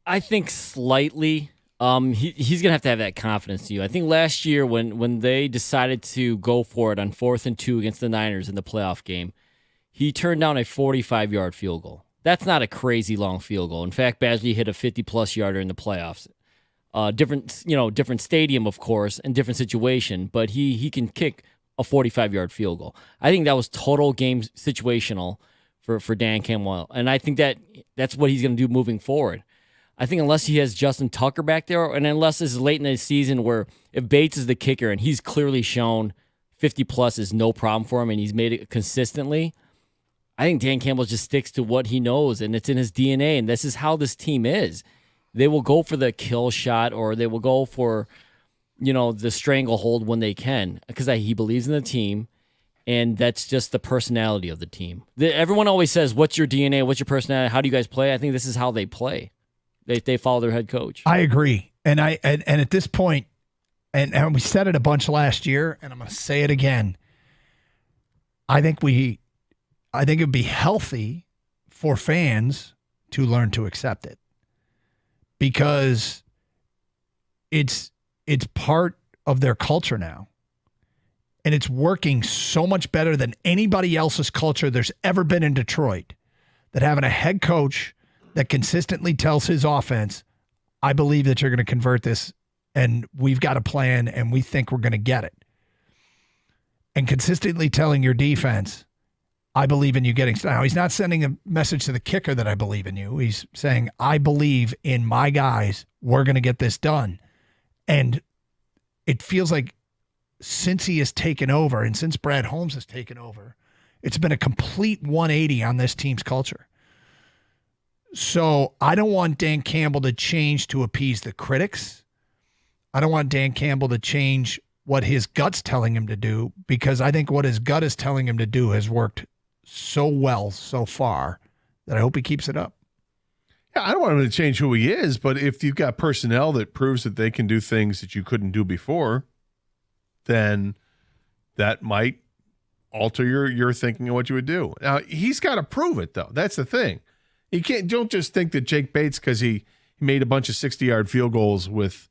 I think slightly. He's gonna have to have that confidence to you. I think last year when they decided to go for it on 4th and 2 against the Niners in the playoff game, he turned down a 45-yard field goal. That's not a crazy long field goal. In fact, Badgley hit a 50-plus yarder in the playoffs. Different stadium, of course, and different situation, but he can kick a 45-yard field goal. I think that was total game situational for Dan Campbell, and I think that's what he's going to do moving forward. I think unless he has Justin Tucker back there, and unless this is late in the season where if Bates is the kicker and he's clearly shown 50-plus is no problem for him and he's made it consistently, I think Dan Campbell just sticks to what he knows, and it's in his DNA, and this is how this team is. They will go for the kill shot, or they will go for, the stranglehold when they can, because he believes in the team, and that's just the personality of the team. Everyone always says, what's your DNA? What's your personality? How do you guys play? I think this is how they play. They follow their head coach. I agree. And at this point, and we said it a bunch last year, and I'm going to say it again. I think it'd be healthy for fans to learn to accept it, because it's part of their culture now. And it's working so much better than anybody else's culture there's ever been in Detroit, that having a head coach that consistently tells his offense, I believe that you're going to convert this, and we've got a plan, and we think we're going to get it. And consistently telling your defense, I believe in you getting. Now, he's not sending a message to the kicker that I believe in you. He's saying, I believe in my guys. We're going to get this done. And it feels like since he has taken over, and since Brad Holmes has taken over, it's been a complete 180 on this team's culture. So I don't want Dan Campbell to change to appease the critics. I don't want Dan Campbell to change what his gut's telling him to do, because I think what his gut is telling him to do has worked so well so far that I hope he keeps it up. Yeah, I don't want him to change who he is, but if you've got personnel that proves that they can do things that you couldn't do before, then that might alter your thinking of what you would do. Now, he's got to prove it, though. That's the thing. Don't just think that Jake Bates, because he made a bunch of 60-yard field goals with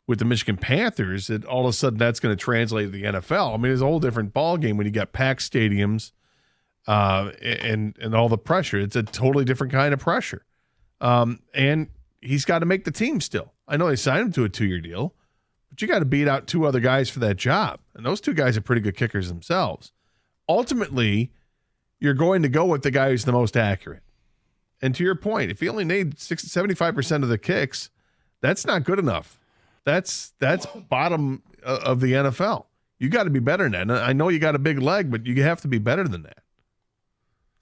the Michigan Panthers, that all of a sudden that's going to translate to the NFL. I mean, it's a whole different ballgame when you got packed stadiums and all the pressure. It's a totally different kind of pressure. And he's got to make the team still. I know they signed him to a 2-year deal, but you got to beat out 2 other guys for that job. And those 2 guys are pretty good kickers themselves. Ultimately, you're going to go with the guy who's the most accurate. And to your point, if he only made 75% of the kicks, that's not good enough. That's bottom of the NFL. You got to be better than that. And I know you got a big leg, but you have to be better than that.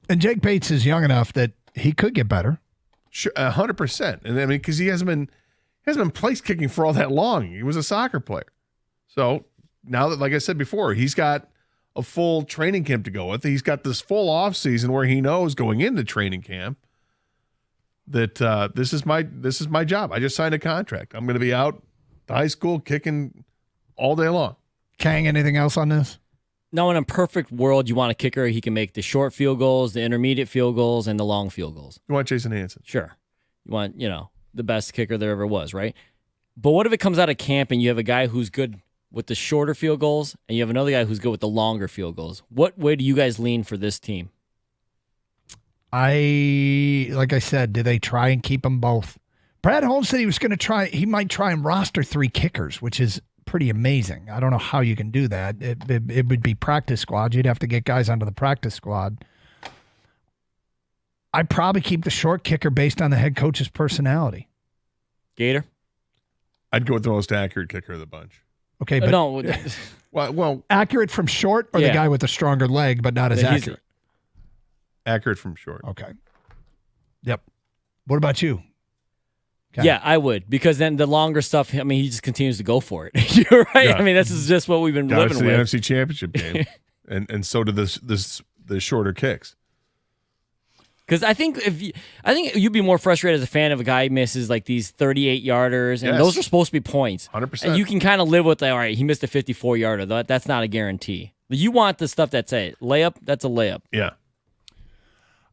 And Jake Bates is young enough that he could get better. Sure, 100%. And I mean, because he hasn't been place kicking for all that long. He was a soccer player. So now that, like I said before, he's got a full training camp to go with. He's got this full off season where he knows going into training camp that this is my job. I just signed a contract. I'm going to be out to high school kicking all day long. Kang, anything else on this? No, in a perfect world, you want a kicker. He can make the short field goals, the intermediate field goals, and the long field goals. You want Jason Hansen? Sure. You want, the best kicker there ever was, right? But what if it comes out of camp and you have a guy who's good with the shorter field goals and you have another guy who's good with the longer field goals? What way do you guys lean for this team? Like I said, do they try and keep them both? Brad Holmes said he might try and roster 3 kickers, which is pretty amazing. I don't know how you can do that. It would be practice squad. You'd have to get guys onto the practice squad. I'd probably keep the short kicker based on the head coach's personality. Gator? I'd go with the most accurate kicker of the bunch. Okay, but no. well, accurate from short, or the guy with the stronger leg but not as accurate? Accurate from short. Okay. Yep. What about you? Okay. Yeah, I would, because then the longer stuff, I mean, he just continues to go for it. You're right. Yeah. I mean, this is just what we've been Got living to the with. NFC Championship game, and so did the shorter kicks. Because I think you'd be more frustrated as a fan if a guy misses like these 38-yarders, and those are supposed to be points. 100%. And you can kind of live with that. All right, he missed a 54-yarder. That's not a guarantee. You want the stuff that's a layup. That's a layup. Yeah.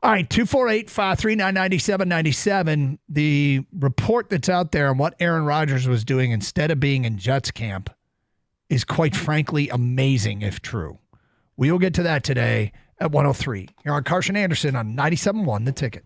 All right, 248-539-9797. The report that's out there on what Aaron Rodgers was doing instead of being in Jets camp is quite frankly amazing if true. We will get to that today at 103. You're on Carson Anderson on 97.1 The Ticket.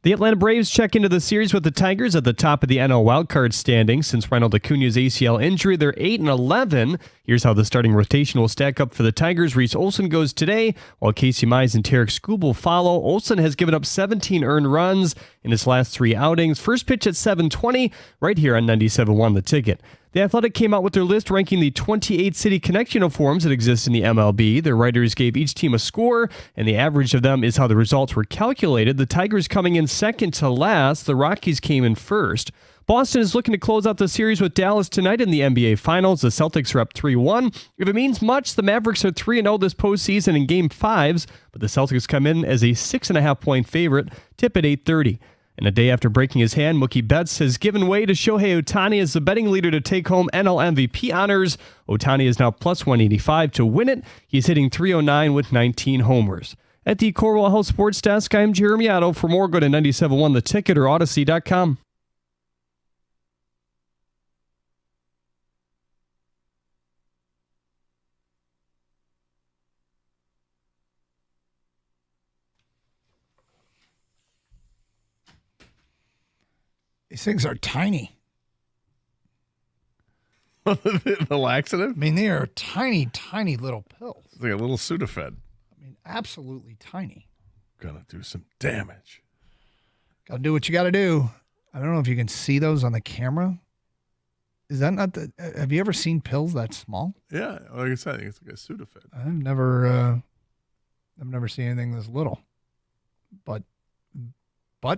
The Atlanta Braves check into the series with the Tigers at the top of the NL wildcard standings. Since Ronald Acuna's ACL injury, they're 8-11. Here's how the starting rotation will stack up for the Tigers. Reese Olson goes today, while Casey Mize and Tarek Skubal follow. Olson has given up 17 earned runs in his last 3 outings. First pitch at 7:20, right here on 97.1 The Ticket. The Athletic came out with their list ranking the 28 city connection uniforms that exist in the MLB. Their writers gave each team a score, and the average of them is how the results were calculated. The Tigers coming in second to last. The Rockies came in first. Boston is looking to close out the series with Dallas tonight in the NBA Finals. The Celtics are up 3-1. If it means much, the Mavericks are 3-0 this postseason in Game 5s, but the Celtics come in as a 6.5-point favorite. Tip at 8:30. And a day after breaking his hand, Mookie Betts has given way to Shohei Ohtani as the betting leader to take home NL MVP honors. Ohtani is now plus 185 to win it. He's hitting .309 with 19 homers. At the Corwell Health Sports Desk, I'm Jeremy Otto. For more, go to 97.1 The Ticket or Odyssey.com. These things are tiny. The laxative? I mean, they are tiny, tiny little pills. It's like a little Sudafed. I mean, absolutely tiny. Gonna do some damage. Got to do what you got to do. I don't know if you can see those on the camera. Is that not the? Have you ever seen pills that small? Yeah, like I said, I think it's like a Sudafed. I've never seen anything this little. But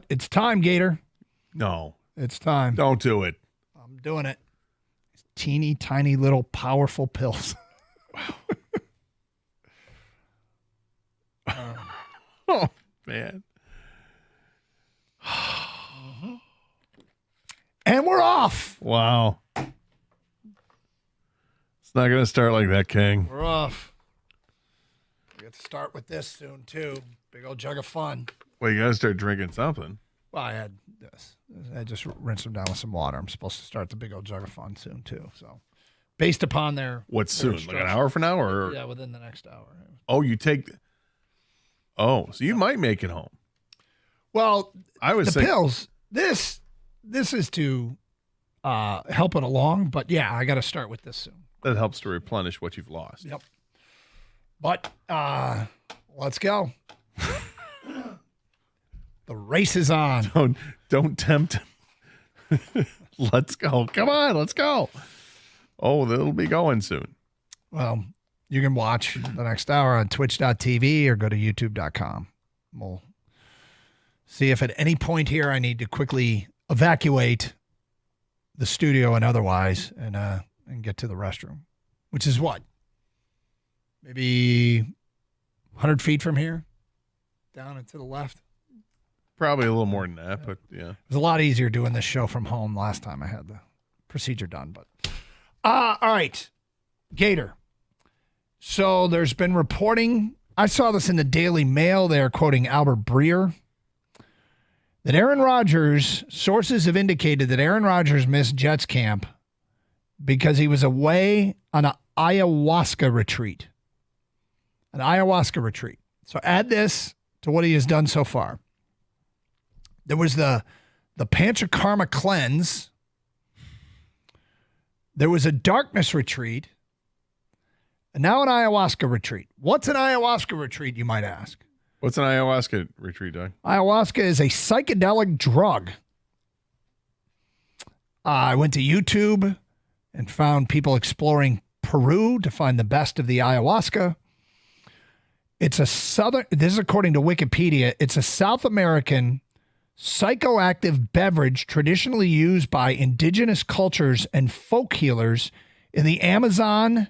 it's time, Gator. No, it's time. Don't do it. I'm doing it. These teeny tiny little powerful pills. Wow. Oh man. And we're off. Wow. It's not going to start like that, King. We're off. We have to start with this soon, too. Big old jug of fun. Well, you got to start drinking something. Well, I had this. I just rinsed them down with some water. I'm supposed to start the big old jug of fun soon, too. So, based upon their. What's soon? Like an hour from now? Or? Yeah, within the next hour. Oh, you take. Oh, so you might make it home. Well, I was the thinking, pills. This is to help it along, but yeah, I got to start with this soon. That helps to replenish what you've lost. Yep. But let's go. The race is on. Don't tempt him. Let's go. Come on, let's go. Oh, they'll be going soon. Well, you can watch the next hour on twitch.tv or go to youtube.com. We'll see if at any point here I need to quickly evacuate the studio and otherwise and get to the restroom, which is what? Maybe 100 feet from here, down and to the left. Probably a little more than that, but yeah. It was a lot easier doing this show from home last time I had the procedure done. But all right, Gator. So there's been reporting. I saw this in the Daily Mail. They're quoting Albert Breer. That Aaron Rodgers, sources have indicated that Aaron Rodgers missed Jets camp because he was away on an ayahuasca retreat. An ayahuasca retreat. So add this to what he has done so far. There was the Panchakarma cleanse. There was a darkness retreat. And now an ayahuasca retreat. What's an ayahuasca retreat, you might ask? What's an ayahuasca retreat, Doug? Ayahuasca is a psychedelic drug. I went to YouTube and found people exploring Peru to find the best of the ayahuasca. It's this is according to Wikipedia, it's a South American psychoactive beverage traditionally used by indigenous cultures and folk healers in the Amazon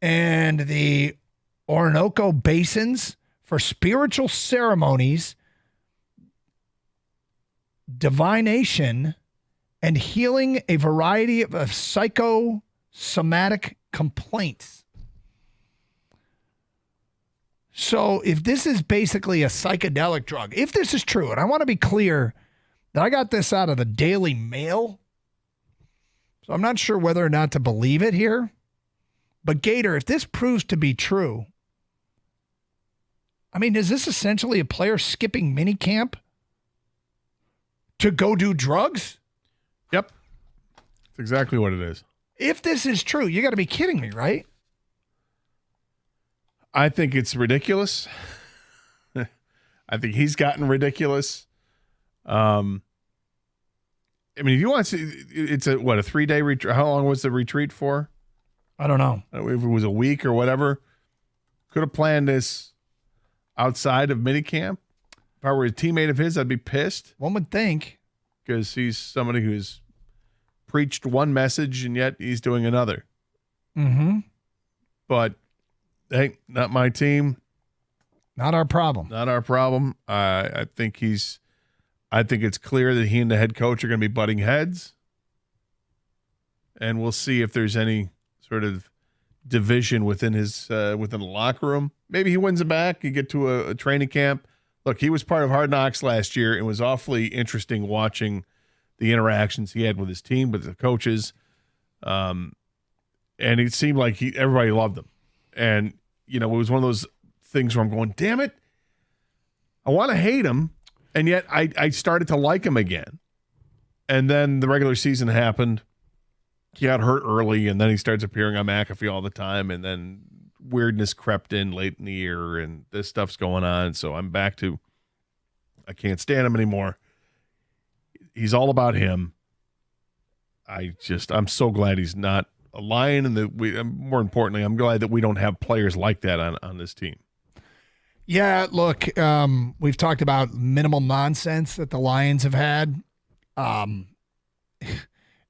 and the Orinoco basins for spiritual ceremonies, divination, and healing a variety of psychosomatic complaints. So if this is basically a psychedelic drug, if this is true, and I want to be clear that I got this out of the Daily Mail, so I'm not sure whether or not to believe it here, but Gator, if this proves to be true, I mean, is this essentially a player skipping minicamp to go do drugs? Yep. That's exactly what it is. If this is true, you got to be kidding me, right? I think it's ridiculous. I think he's gotten ridiculous. I mean, if you want to, it's a 3-day retreat. How long was the retreat for? I don't know. If it was a week or whatever, could have planned this outside of minicamp. If I were a teammate of his, I'd be pissed. One would think. Because he's somebody who's preached one message and yet he's doing another. Mm-hmm. But, hey, not my team. Not our problem. Not our problem. I think it's clear that he and the head coach are going to be butting heads. And we'll see if there's any sort of division within the locker room. Maybe he wins it back. You get to a training camp. Look, he was part of Hard Knocks last year. It was awfully interesting watching the interactions he had with his team, with the coaches. And it seemed like everybody loved him. And, it was one of those things where I'm going, damn it, I want to hate him. And yet I started to like him again. And then the regular season happened. He got hurt early, and then he starts appearing on McAfee all the time, and then weirdness crept in late in the year, and this stuff's going on. So I'm back to I can't stand him anymore. he's all about him. I'm so glad he's not a Lion, and more importantly, I'm glad that we don't have players like that on this team. Yeah, look, we've talked about minimal nonsense that the Lions have had. Aaron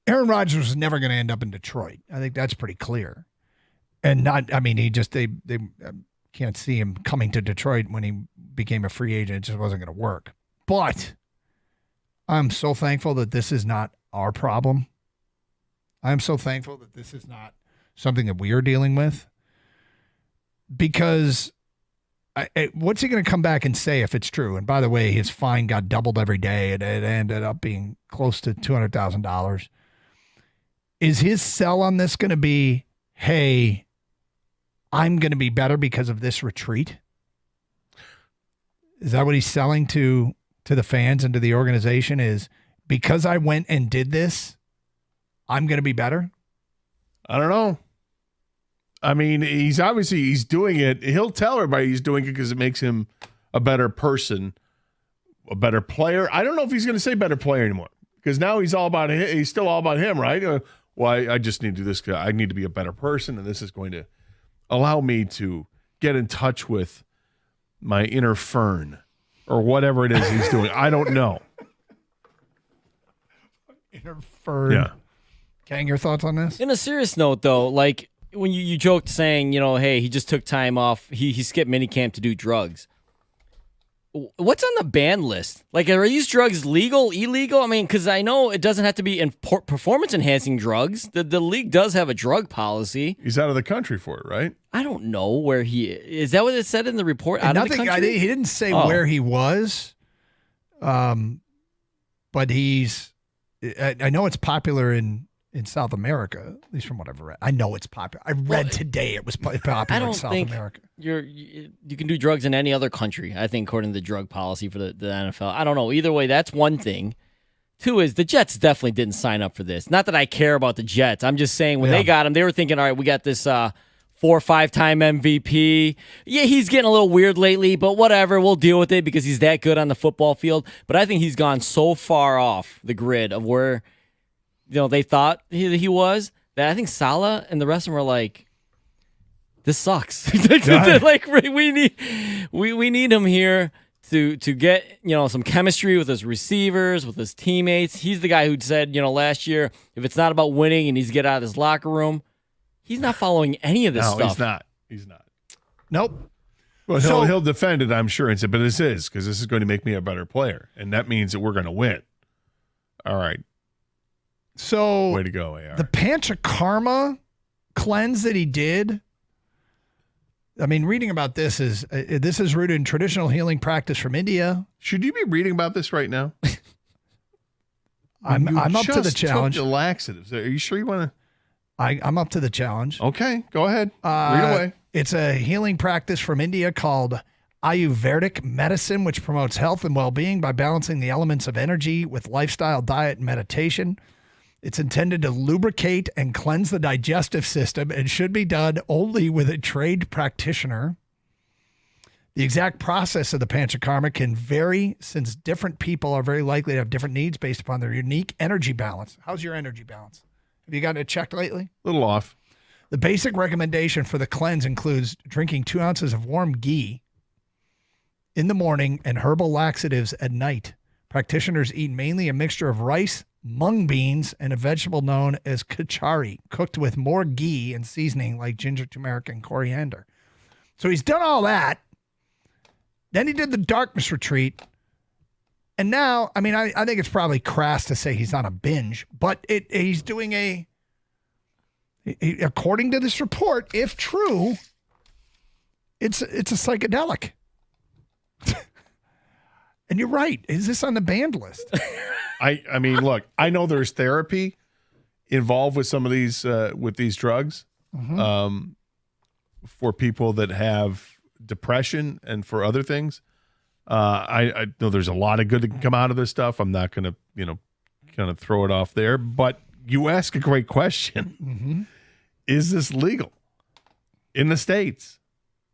Rodgers was never going to end up in Detroit. I think that's pretty clear. And they can't see him coming to Detroit when he became a free agent. It just wasn't going to work. But I'm so thankful that this is not our problem. I'm so thankful that this is not something that we are dealing with. Because what's he going to come back and say if it's true? And by the way, his fine got doubled every day. It ended up being close to $200,000. Is his sell on this going to be, hey, I'm going to be better because of this retreat? Is that what he's selling to the fans and to the organization, is because I went and did this, I'm going to be better? I don't know. I mean, he's doing it. He'll tell everybody he's doing it because it makes him a better person, a better player. I don't know if he's going to say better player anymore, because now he's all about him. He's still all about him, right? I just need to do this. I need to be a better person, and this is going to allow me to get in touch with my inner Fern or whatever it is he's doing. I don't know. Inner Fern. Yeah. Kang, your thoughts on this? In a serious note, though, like when you joked saying, hey, he just took time off. He skipped minicamp to do drugs. What's on the ban list? Like, are these drugs legal, illegal? I mean, because I know it doesn't have to be performance-enhancing drugs. The league does have a drug policy. He's out of the country for it, right? I don't know where he is. Is that what it said in the report? Out of the country? He didn't say where he was, but he's. I know it's popular in South America, at least from what I've read. I know it's popular. I read today it was popular in South America. You can do drugs in any other country, I think, according to the drug policy for the NFL. I don't know. Either way, that's one thing. Two is the Jets definitely didn't sign up for this. Not that I care about the Jets. I'm just saying when they got him, they were thinking, all right, we got this 4 or 5-time MVP. Yeah, he's getting a little weird lately, but whatever. We'll deal with it because he's that good on the football field. But I think he's gone so far off the grid of where they thought he was, that I think Salah and the rest of them were like, this sucks. Like we need him here to get some chemistry with his receivers, with his teammates. He's the guy who said last year, if it's not about winning, he needs to get out of his locker room. He's not following any of this stuff. No, he's not. Nope. Well, he'll defend it, I'm sure, and say, but this is because this is going to make me a better player, and that means that we're going to win. All right. So way to go, AR. The Panchakarma cleanse that he did. I mean, reading about this is rooted in traditional healing practice from India. Should you be reading about this right now? I'm up to the challenge. Took the laxatives. Are you sure you want to? I'm up to the challenge. Okay, go ahead. Read away. It's a healing practice from India called Ayurvedic medicine, which promotes health and well-being by balancing the elements of energy with lifestyle, diet, and meditation. It's intended to lubricate and cleanse the digestive system and should be done only with a trained practitioner. The exact process of the Panchakarma can vary since different people are very likely to have different needs based upon their unique energy balance. How's your energy balance? Have you gotten it checked lately? A little off. The basic recommendation for the cleanse includes drinking 2 ounces of warm ghee in the morning and herbal laxatives at night. Practitioners eat mainly a mixture of rice, mung beans, and a vegetable known as kachari, cooked with more ghee and seasoning like ginger, turmeric, and coriander. So he's done all that. Then he did the darkness retreat. And now, I mean, I think it's probably crass to say he's on a binge, but he's doing according to this report, if true, it's a psychedelic. And you're right. Is this on the banned list? I mean, look, I know there's therapy involved with some of these with these drugs for people that have depression and for other things. I know there's a lot of good that can come out of this stuff. I'm not going to, kind of throw it off there. But you ask a great question. Mm-hmm. Is this legal in the States?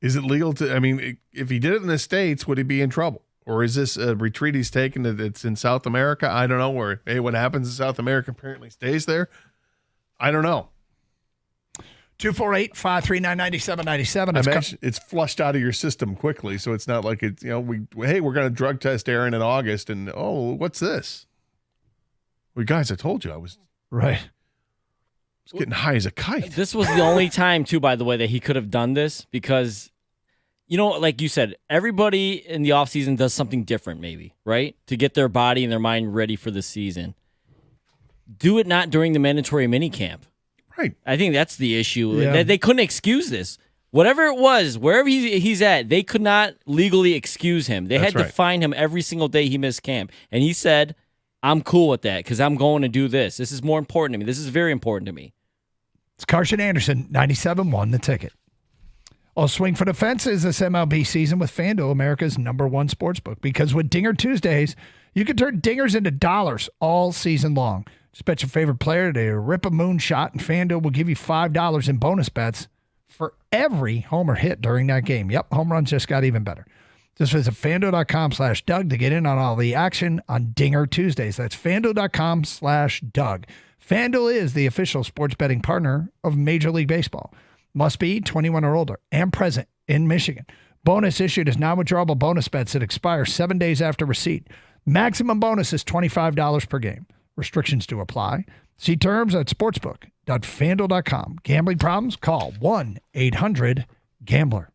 Is it legal to, I mean, if he did it in the States, would he be in trouble? Or is this a retreat he's taken that's in South America? I don't know. Where, hey, what happens in South America apparently stays there. I don't know. 248-539-9797. I imagine it's flushed out of your system quickly, so it's not like it's, we're going to drug test Aaron in August, and what's this? Well, guys, I told you I was getting high as a kite. This was the only time, too, by the way, that he could have done this because, like you said, everybody in the offseason does something different, maybe, right? To get their body and their mind ready for the season. Do it not during the mandatory minicamp. Right. I think that's the issue. Yeah. They couldn't excuse this. Whatever it was, wherever he's at, they could not legally excuse him. They had to fine him every single day he missed camp. And he said, I'm cool with that because I'm going to do this. This is more important to me. This is very important to me. It's Carson Anderson, 97-1, the ticket. I'll swing for the fences this MLB season with FanDuel, America's #1 sportsbook. Because with Dinger Tuesdays, you can turn dingers into dollars all season long. Just bet your favorite player to rip a moonshot, and FanDuel will give you $5 in bonus bets for every homer hit during that game. Yep, home runs just got even better. Just visit FanDuel.com/Doug to get in on all the action on Dinger Tuesdays. That's FanDuel.com/Doug. FanDuel is the official sports betting partner of Major League Baseball. Must be 21 or older and present in Michigan. Bonus issued as non-withdrawable bonus bets that expire 7 days after receipt. Maximum bonus is $25 per game. Restrictions do apply. See terms at sportsbook.fanduel.com. Gambling problems? Call 1-800-GAMBLER.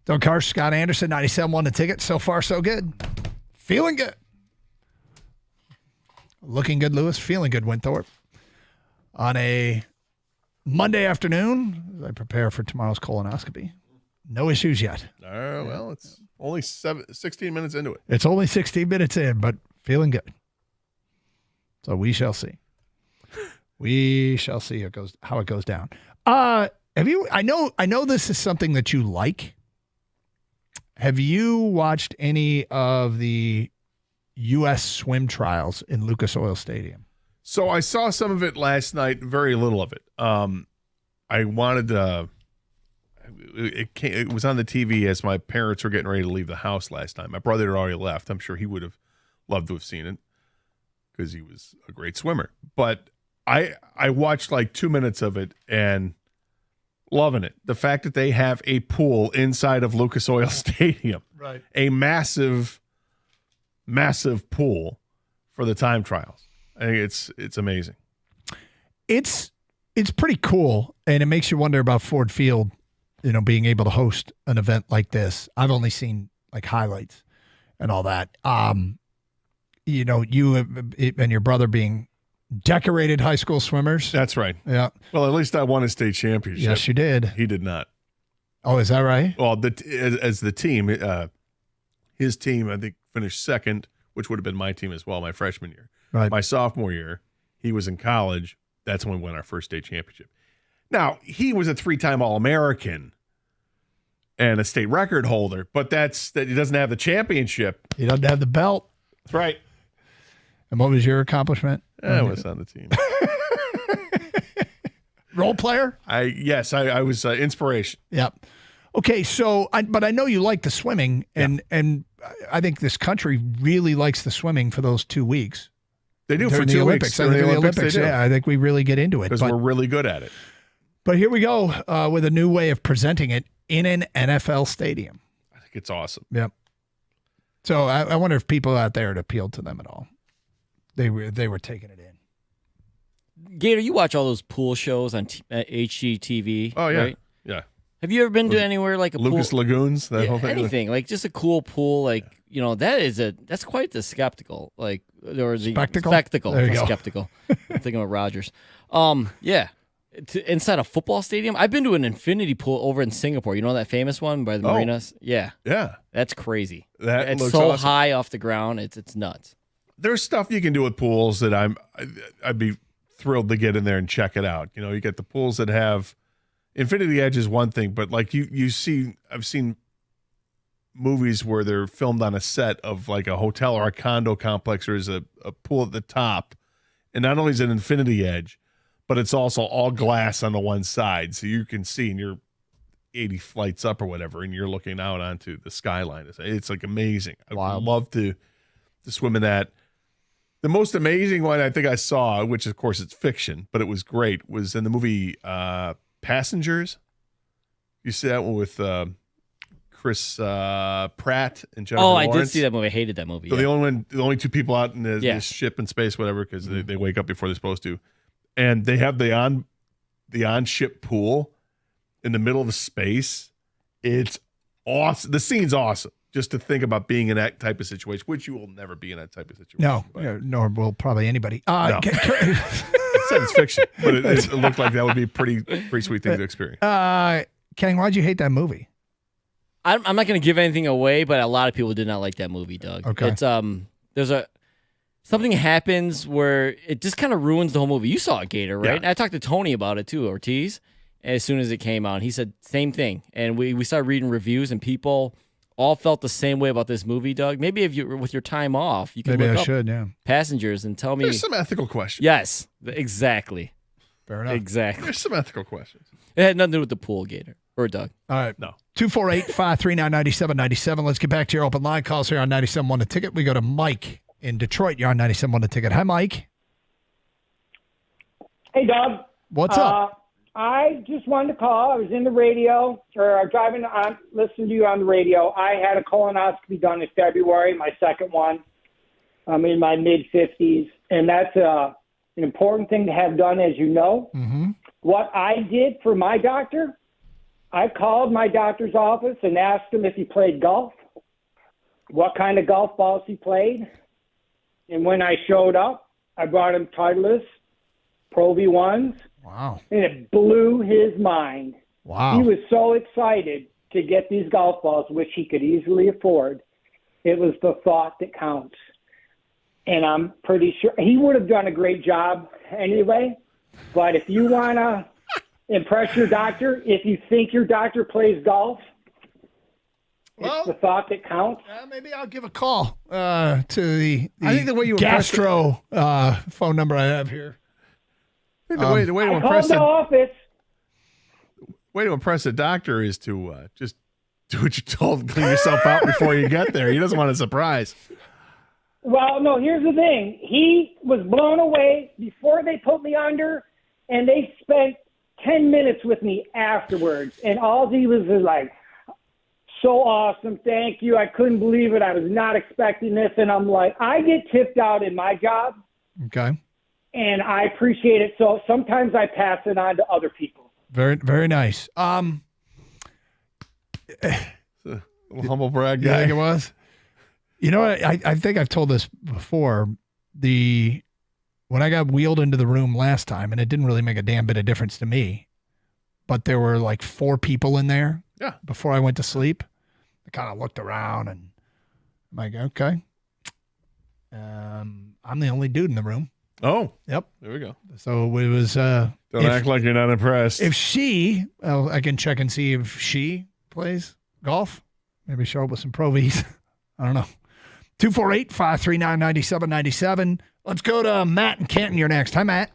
Doug Karsh, Scott Anderson, 97.1 The Ticket. So far, so good. Feeling good. Looking good, Lewis. Feeling good, Winthorpe. On a Monday afternoon, as I prepare for tomorrow's colonoscopy. No issues yet. Well, it's only 16 minutes into it. It's only 16 minutes in, but feeling good. So we shall see. We shall see how it goes down. Have you? I know this is something that you like. Have you watched any of the U.S. swim trials in Lucas Oil Stadium? So I saw some of it last night, very little of it. I wanted to. It was on the TV as my parents were getting ready to leave the house last night. My brother had already left. I'm sure he would have loved to have seen it because he was a great swimmer. But I watched like 2 minutes of it and loving it. The fact that they have a pool inside of Lucas Oil Stadium, right? A massive, massive pool for the time trials. I think it's amazing. It's pretty cool, and it makes you wonder about Ford Field, being able to host an event like this. I've only seen like highlights and all that. You and your brother being decorated high school swimmers. That's right. Yeah. Well, at least I won a state championship. Yes, you did. He did not. Oh, is that right? Well, as the team, his team, I think, finished second, which would have been my team as well, my freshman year. Right. My sophomore year, he was in college. That's when we won our first state championship. Now, he was a 3-time All-American and a state record holder, but that he doesn't have the championship. He doesn't have the belt. That's right. And what was your accomplishment? I was on the team. Role player? I was inspiration. Yep. Okay, so but I know you like the swimming, and I think this country really likes the swimming for those 2 weeks. They do during for the 2 Olympics. weeks. During the Olympics, yeah, I think we really get into it because we're really good at it. But here we go with a new way of presenting it in an NFL stadium. I think it's awesome. Yep. So I wonder if people out there, it appealed to them at all. They were taking it in. Gator, you watch all those pool shows on HGTV. Oh yeah, right? Yeah. Have you ever been to anywhere like a Lucas pool? Lagoons? That whole thing. Anything like just a cool pool, like that's quite the spectacle. Like or the spectacle. There you go. Skeptical. I'm thinking of Rodgers. Yeah. Inside a football stadium, I've been to an infinity pool over in Singapore. You know that famous one by the marinas? Yeah, that's crazy. It's looks so awesome. high off the ground. It's nuts. There's stuff you can do with pools that I'd be thrilled to get in there and check it out. You get the pools that have Infinity Edge is one thing, but like I've seen movies where they're filmed on a set of like a hotel or a condo complex, or there's a pool at the top, and not only is it Infinity Edge, but it's also all glass on the one side, so you can see, and you're 80 flights up or whatever, and you're looking out onto the skyline. It's like amazing. I would love to swim in that. The most amazing one I think I saw, which of course it's fiction, but it was great, was in the movie Passengers. You see that one with Chris Pratt and Jennifer Lawrence? I did see that movie. I hated that movie. So the only two people out in the ship in space, whatever, because they wake up before they're supposed to, and they have the on-ship pool in the middle of space. It's awesome. The scene's awesome. Just to think about being in that type of situation, which you will never be in that type of situation. No, nor will probably anybody. No. It's science fiction, but it looked like that would be a pretty sweet thing to experience. Ken, why'd you hate that movie? I'm not going to give anything away, but a lot of people did not like that movie, Doug. Okay. It's something happens where it just kind of ruins the whole movie. You saw it, Gator, right? Yeah. I talked to Tony about it too, Ortiz, as soon as it came out. He said same thing, and we started reading reviews, and people all felt the same way about this movie, Doug. Maybe if you with your time off, you can Maybe look I up should, yeah. Passengers and tell me. There's some ethical questions. Yes, exactly. Fair enough. Exactly. There's some ethical questions. It had nothing to do with the pool, Gator or Doug. All right. No. 248-539-9797. Let's get back to your open line calls here on 97.1 The Ticket. We go to Mike in Detroit. You're on 97.1 The Ticket. Hi, Mike. Hey, Doug. What's up? I just wanted to call. I was in the radio, or driving on, listening to you on the radio. I had a colonoscopy done in February, my second one. I'm in my mid-50s, and that's an important thing to have done, as you know. Mm-hmm. What I did for my doctor, I called my doctor's office and asked him if he played golf, what kind of golf balls he played. And when I showed up, I brought him Titleist Pro V1s. Wow. And it blew his mind. Wow. He was so excited to get these golf balls, which he could easily afford. It was the thought that counts. And I'm pretty sure he would have done a great job anyway. But if you want to impress your doctor, if you think your doctor plays golf, it's the thought that counts. Maybe I'll give a call to the I think the way you impress gastro phone number I have here. I think the way to I impress called the office. way to impress a doctor is to just do what you're told, clean yourself out before you get there. He doesn't want a surprise. Well, no, here's the thing. He was blown away before they put me under, and they spent 10 minutes with me afterwards. And all he was like, so awesome, thank you. I couldn't believe it. I was not expecting this. And I'm like, I get tipped out in my job, Okay. and I appreciate it. So sometimes I pass it on to other people. Very, very nice. A little humble brag You guy. think it was? You know what? I think I've told this before. When I got wheeled into the room last time, and it didn't really make a damn bit of difference to me, but there were like 4 people in there before I went to sleep. I kind of looked around and I'm like, okay. I'm the only dude in the room. Oh. Yep. There we go. So it was. Don't act like you're not impressed. If I can check and see if she plays golf. Maybe show up with some Pro Vs. I don't know. 248-539-9797. Let's go to Matt in Canton. You're next. Hi, Matt.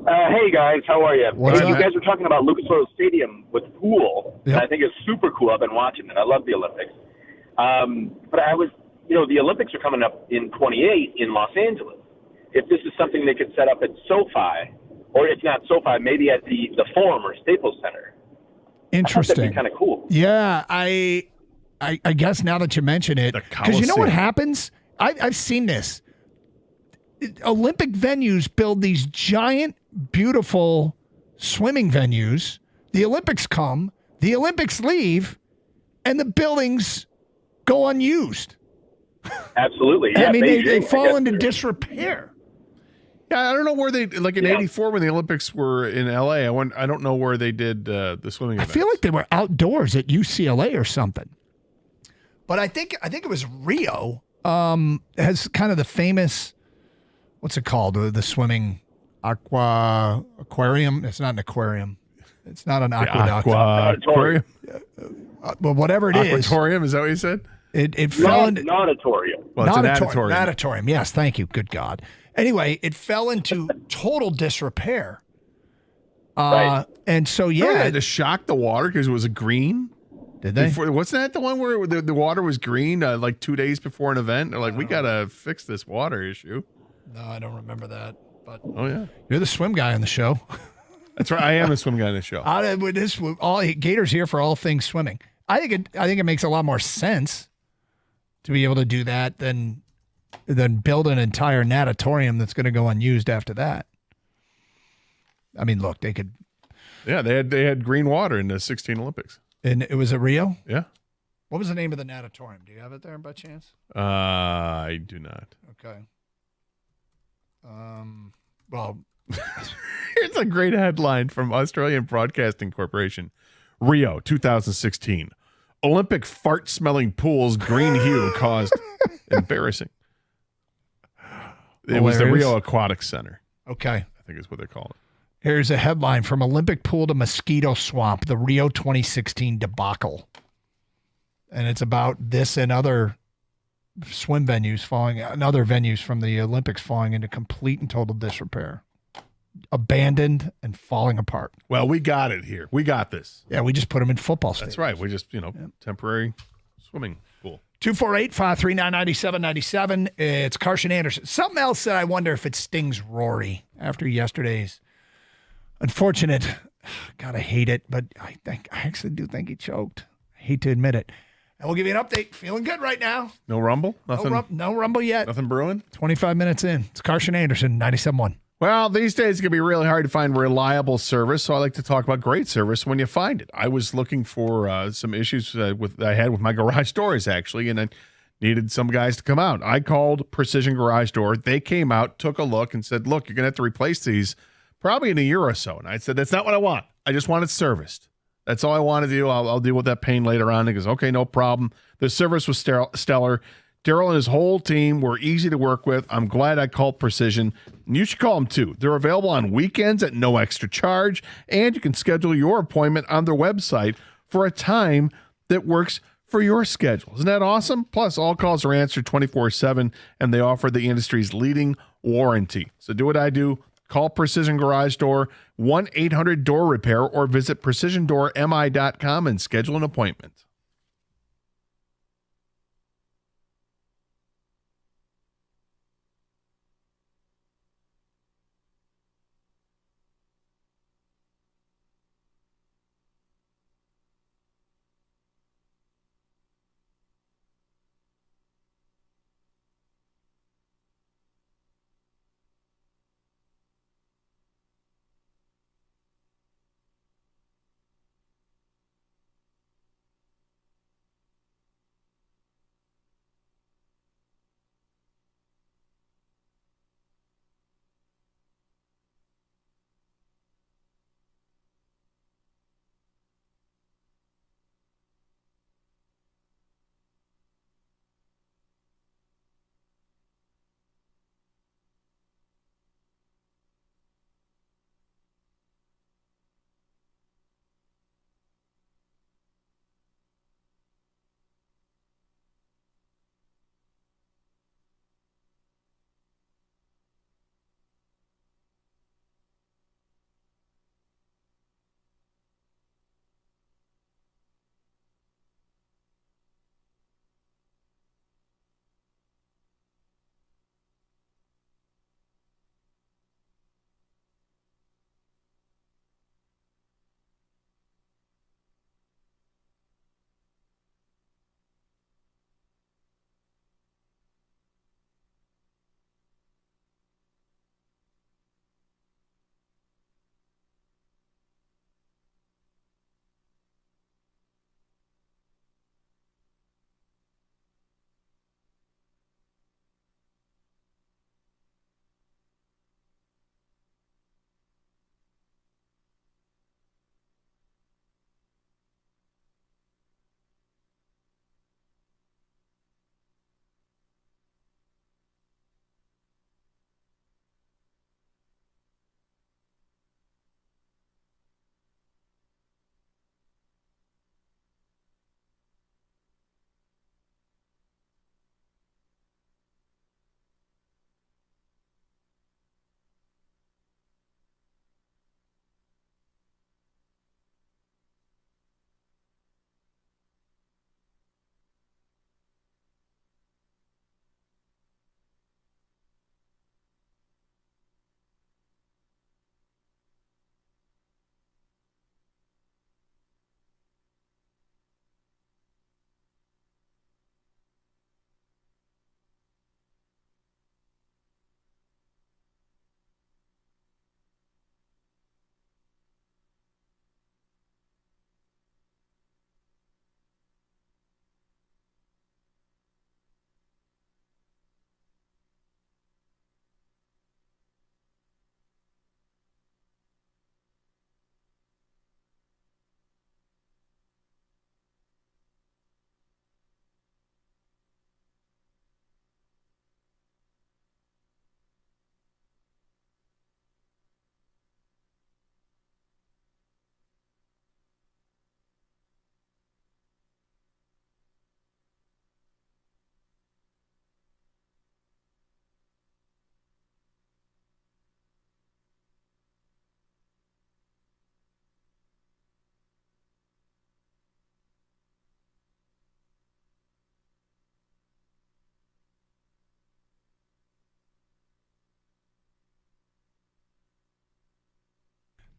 Hey, guys. How are you? What's You up? guys were talking about Lucas Oil Stadium with pool. Yep. And I think it's super cool. I've been watching it. I love the Olympics. But I was, the Olympics are coming up in 28 in Los Angeles. If this is something they could set up at SoFi, or if not SoFi, maybe at the Forum or Staples Center. Interesting. That'd be kind of cool. Yeah, I guess now that you mention it, because you know what happens? I've seen this. Olympic venues build these giant, beautiful swimming venues. The Olympics come, the Olympics leave, and the buildings go unused. Absolutely. I Yeah, mean, Beijing, they fall I guess. into disrepair. Yeah, I don't know where they in '84 when the Olympics were in LA. I don't know where they did the swimming I event. feel like they were outdoors at UCLA or something. But I think it was Rio. Has kind of the famous, what's it called? The swimming aquarium. It's not an aquarium. It's not an aqueduct. Aquarium. But whatever it is. Aquatorium, is that what you said? It fell into Natatorium. Well, it's an natatorium. Natatorium. Yes, thank you. Good God. Anyway, it fell into total disrepair. Right. And so, They yeah. had to shock the water because it was a green. Did they? Wasn't that the one where the water was green like 2 days before an event? They're like, we got to fix this water issue. No, I don't remember that. But Oh, yeah. you're the swim guy on the show. That's right. I am a swim guy in the show. All Gator's here for all things swimming. I think it makes a lot more sense to be able to do that than build an entire natatorium that's going to go unused after that. I mean, look, they could. Yeah, they had green water in the 16 Olympics. And it was at Rio? Yeah. What was the name of the natatorium? Do you have it there by chance? I do not. Okay. Well, It's a great headline from Australian Broadcasting Corporation. Rio 2016. Olympic fart-smelling pools green hue caused embarrassing. It was the Hilarious. Rio Aquatic Center. Okay. I think is what they call it. Here's a headline from Olympic pool to mosquito swamp, the Rio 2016 debacle. And it's about this and other swim venues and other venues from the Olympics falling into complete and total disrepair. Abandoned and falling apart. Well, we got it here. We got this. Yeah, we just put them in football stadiums. That's right. We just, temporary swimming pool. 248-539-9797. It's Carson Anderson. Something else that I wonder if it stings Rory after yesterday's unfortunate. God, I hate it, but I actually do think he choked. I hate to admit it. And we'll give you an update. Feeling good right now. No rumble? Nothing. No rumble yet. Nothing brewing? 25 minutes in. It's Carson Anderson, 97.1. Well, these days it can be really hard to find reliable service, so I like to talk about great service when you find it. I was looking for some issues I had with my garage doors, actually, and I needed some guys to come out. I called Precision Garage Door. They came out, took a look, and said, look, you're going to have to replace these probably in a year or so. And I said, that's not what I want. I just want it serviced. That's all I want to do. I'll deal with that pain later on. He goes, okay, no problem. The service was stellar. Daryl and his whole team were easy to work with. I'm glad I called Precision. And you should call them too. They're available on weekends at no extra charge, and you can schedule your appointment on their website for a time that works for your schedule. Isn't that awesome? Plus, all calls are answered 24/7, and they offer the industry's leading warranty. So do what I do. Call Precision Garage Door, 1-800-DOOR-REPAIR, or visit precisiondoormi.com and schedule an appointment.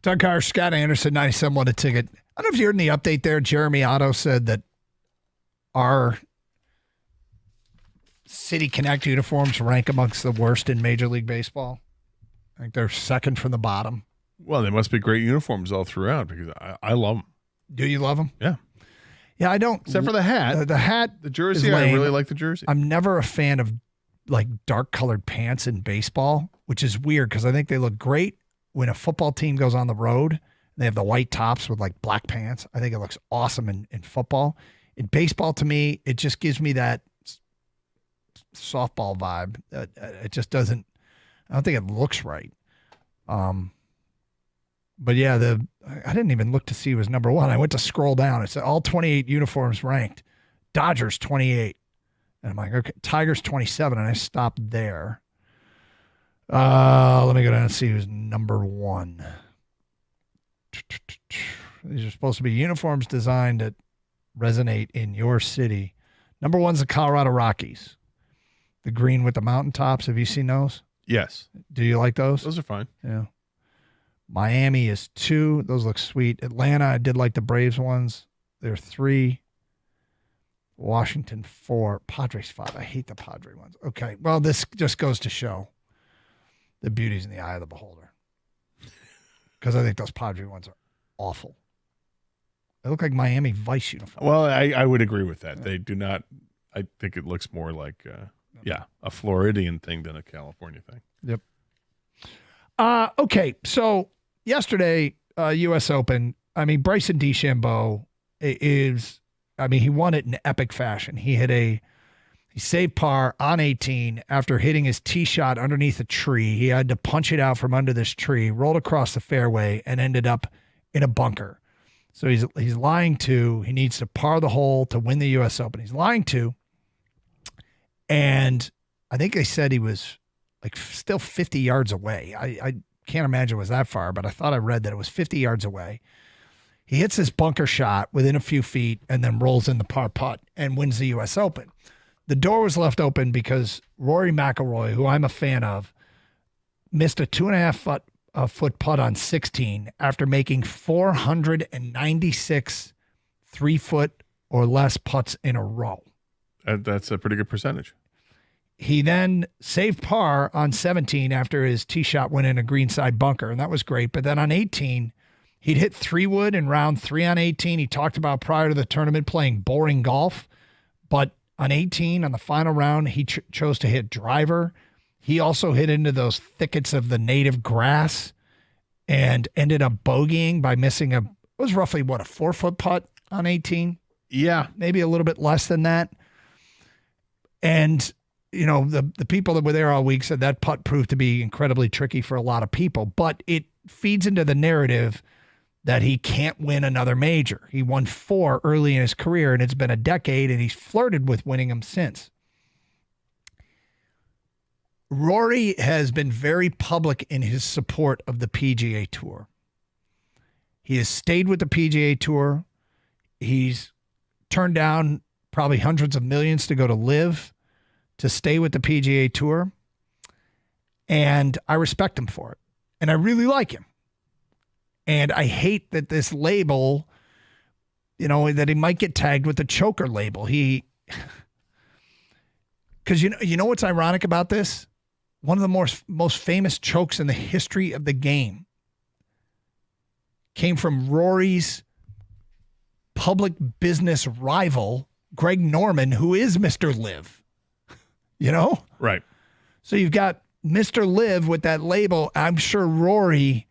Doug Carr, Scott Anderson, 97 won a ticket. I don't know if you heard in the update there, Jeremy Otto said that our City Connect uniforms rank amongst the worst in Major League Baseball. I think they're second from the bottom. Well, they must be great uniforms all throughout because I love them. Do you love them? Yeah. Yeah, I don't. Except for the hat. The hat. The jersey, is I lame. really like the jersey. I'm never a fan of like dark colored pants in baseball, which is weird because I think they look great when a football team goes on the road. They have the white tops with like black pants. I think it looks awesome in football. In baseball, to me, it just gives me that softball vibe. It just doesn't. I don't think it looks right. But yeah, I didn't even look to see who was number one. I went to scroll down. It said all 28 uniforms ranked. Dodgers 28. And I'm like, okay, Tigers 27, and I stopped there. Let me go down and see who's number one. These are supposed to be uniforms designed that resonate in your city. Number one's the Colorado Rockies. The green with the mountaintops. Have you seen those? Yes. Do you like those? Those are fine. Yeah. Miami is 2. Those look sweet. Atlanta, I did like the Braves ones. They're 3. Washington 4. Padres 5. I hate the Padre ones. Okay. Well, this just goes to show the beauty's in the eye of the beholder. Because I think those Padre ones are awful. They look like Miami Vice uniforms. Well, I would agree with that. They do not. I think it looks more like, a Floridian thing than a California thing. Yep. Okay. So yesterday, U.S. Open, Bryson DeChambeau he won it in epic fashion. He saved par on 18 after hitting his tee shot underneath a tree. He had to punch it out from under this tree, rolled across the fairway, and ended up in a bunker. So he's lying to. He needs to par the hole to win the U.S. Open. He's lying to. And I think they said he was like still 50 yards away. I can't imagine it was that far, but I thought I read that it was 50 yards away. He hits this bunker shot within a few feet and then rolls in the par putt and wins the U.S. Open. The door was left open because Rory McIlroy, who I'm a fan of, missed a 2.5 foot putt on 16 after making 496 3-foot or less putts in a row. That's a pretty good percentage. He then saved par on 17 after his tee shot went in a greenside bunker, and that was great. But then on 18, he'd hit 3-wood in round 3 on 18. He talked about prior to the tournament playing boring golf, but on 18, on the final round, he chose to hit driver. He also hit into those thickets of the native grass and ended up bogeying by missing it was roughly, a 4-foot putt on 18? Yeah. Maybe a little bit less than that. And, the people that were there all week said that putt proved to be incredibly tricky for a lot of people, but it feeds into the narrative that he can't win another major. He won 4 early in his career, and it's been a decade, and he's flirted with winning them since. Rory has been very public in his support of the PGA Tour. He has stayed with the PGA Tour. He's turned down probably hundreds of millions to go to LIV to stay with the PGA Tour. And I respect him for it. And I really like him. And I hate that this label, that he might get tagged with the choker label. Because you know what's ironic about this? One of the most famous chokes in the history of the game came from Rory's public business rival, Greg Norman, who is Mr. LIV. Right. So you've got Mr. LIV with that label. I'm sure Rory,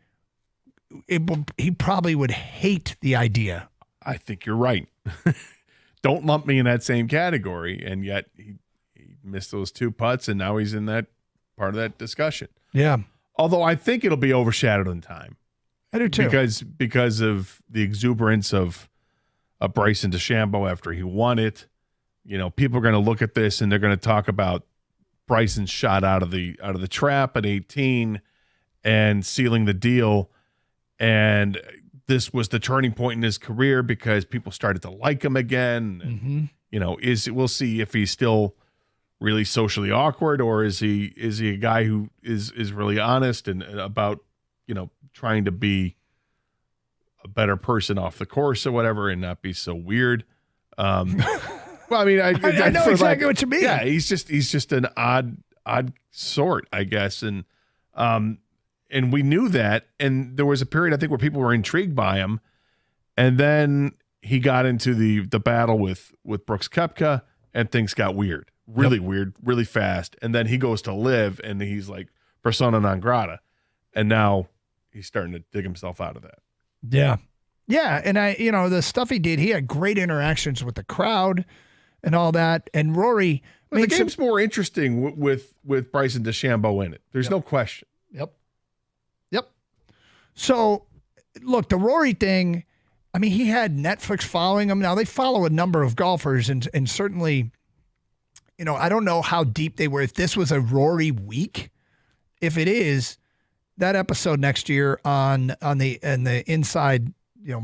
he probably would hate the idea. I think you're right. Don't lump me in that same category. And yet he missed those 2 putts, and now he's in that part of that discussion. Yeah. Although I think it'll be overshadowed in time. I do too. Because of the exuberance of Bryson DeChambeau after he won it. People are going to look at this and they're going to talk about Bryson's shot out of the trap at 18 and sealing the deal. And this was the turning point in his career because people started to like him again. Mm-hmm. We'll see if he's still really socially awkward, or is he a guy who is really honest and about, trying to be a better person off the course or whatever and not be so weird. Well, I mean, I know exactly what you mean. Yeah, he's just an odd sort, I guess. And and we knew that. And there was a period, I think, where people were intrigued by him. And then he got into the battle with Brooks Koepka, and things got weird, really weird, really fast. And then he goes to live, and he's like persona non grata. And now he's starting to dig himself out of that. Yeah. Yeah. And the stuff he did, he had great interactions with the crowd and all that. And Rory. Well, the game's more interesting with Bryson DeChambeau in it. There's no question. Yep. So, look, the Rory thing, I mean, he had Netflix following him. Now, they follow a number of golfers, and certainly, I don't know how deep they were. If this was a Rory week, if it is, that episode next year on the inside,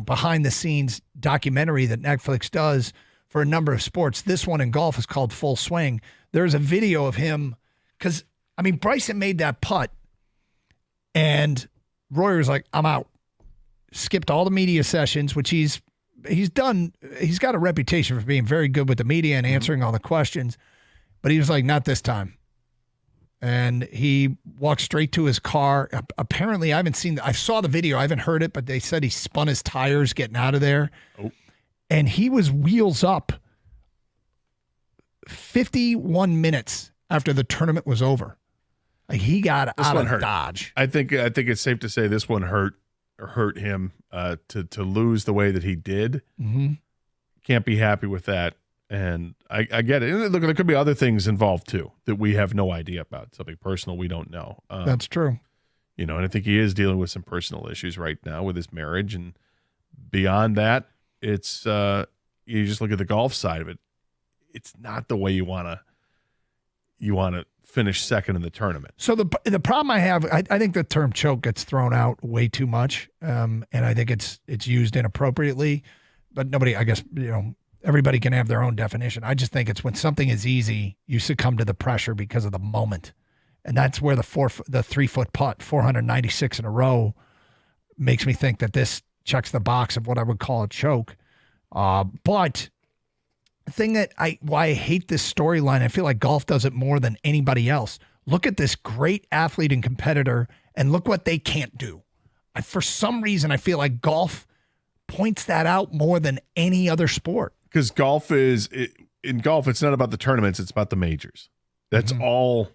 behind the scenes documentary that Netflix does for a number of sports, this one in golf is called Full Swing. There's a video of him because, Bryson made that putt, and Rory was like, I'm out. Skipped all the media sessions, which he's done. He's got a reputation for being very good with the media and answering all the questions. But he was like, not this time. And he walked straight to his car. Apparently, I saw the video. I haven't heard it, but they said he spun his tires getting out of there. Oh. And he was wheels up 51 minutes after the tournament was over. Like, he got out of Dodge. I think it's safe to say this one hurt him to lose the way that he did. Mm-hmm. Can't be happy with that. And I get it. Look, there could be other things involved too that we have no idea about. Something personal we don't know. That's true. And I think he is dealing with some personal issues right now with his marriage. And beyond that, it's you just look at the golf side of it. It's not the way you want to finish second in the tournament. So the problem I have, I think the term choke gets thrown out way too much, and I think it's used inappropriately. But nobody, I guess, everybody can have their own definition. I just think it's when something is easy, you succumb to the pressure because of the moment, and that's where the 3-foot putt, 496 in a row, makes me think that this checks the box of what I would call a choke. But the thing that why I hate this storyline, I feel like golf does it more than anybody else. Look at this great athlete and competitor, and look what they can't do. For some reason, I feel like golf points that out more than any other sport. Because in golf, it's not about the tournaments, it's about the majors. That's all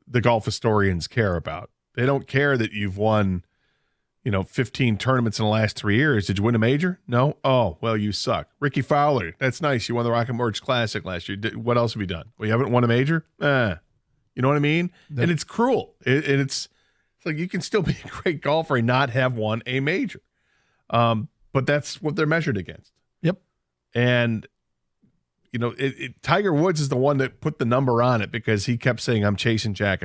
the golf historians care about. They don't care that you've won 15 tournaments in the last 3 years. Did you win a major? No? Oh, well, you suck. Ricky Fowler, that's nice. You won the Rocket Mortgage Classic last year. What else have you done? Well, you haven't won a major? You know what I mean? And it's cruel. It's like you can still be a great golfer and not have won a major. But that's what they're measured against. Yep. And, Tiger Woods is the one that put the number on it because he kept saying, I'm chasing Jack.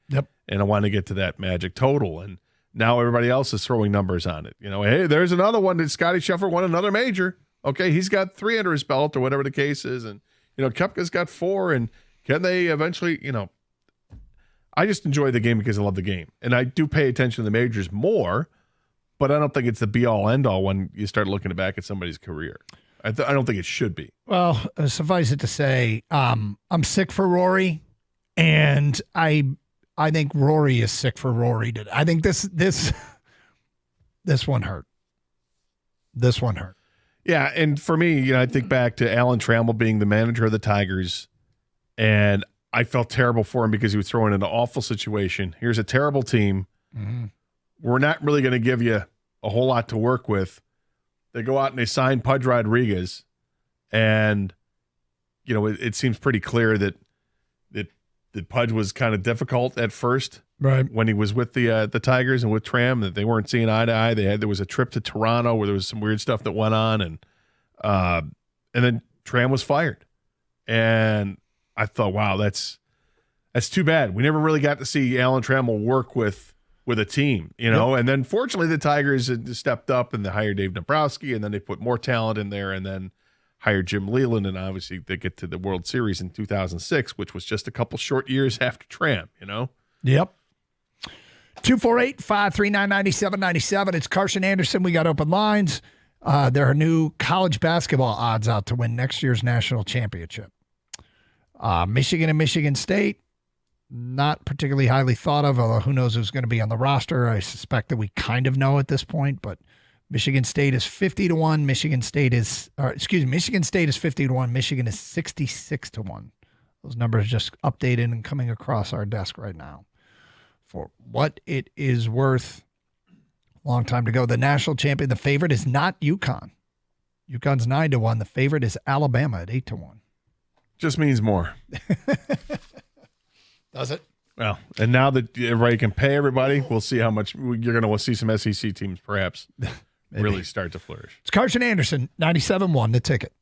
Yep. And I want to get to that magic total. And now everybody else is throwing numbers on it. Hey, there's another one that Scotty Scheffler won another major. Okay, he's got 3 under his belt or whatever the case is. And, Koepka's got 4. And can they eventually, I just enjoy the game because I love the game. And I do pay attention to the majors more, but I don't think it's the be-all, end-all when you start looking back at somebody's career. I don't think it should be. Well, suffice it to say, I'm sick for Rory, and I think Rory is sick for Rory. I think this one hurt. This one hurt. Yeah, and for me, I think back to Alan Trammell being the manager of the Tigers, and I felt terrible for him because he was thrown in an awful situation. Here's a terrible team. Mm-hmm. We're not really going to give you a whole lot to work with. They go out and they sign Pudge Rodriguez, and it seems pretty clear that Pudge was kind of difficult at first, right? When he was with the Tigers and with Tram, that they weren't seeing eye to eye. There was a trip to Toronto where there was some weird stuff that went on, and then Tram was fired, and I thought, wow, that's too bad. We never really got to see Alan Trammell work with a team, Yep. And then fortunately the Tigers had stepped up and they hired Dave Dombrowski, and then they put more talent in there, and then hired Jim Leland, and obviously they get to the World Series in 2006, which was just a couple short years after Tram, Yep. 248-539-9797. It's Carson Anderson. We got open lines. There are new college basketball odds out to win next year's national championship. Michigan and Michigan State. not particularly highly thought of, although who knows who's going to be on the roster. I suspect that we kind of know at this point, but Michigan State is 50-1. Michigan State is 50-1. Michigan is 66-1. Those numbers just updated and coming across our desk right now. For what it is worth, long time to go. The national champion, the favorite is not UConn. UConn's 9-1. The favorite is Alabama at 8-1. Just means more. Does it? Well, and now that everybody can pay everybody, we'll see how much you're going to see some SEC teams perhaps really start to flourish. It's Carson Anderson, 97.1, The Ticket.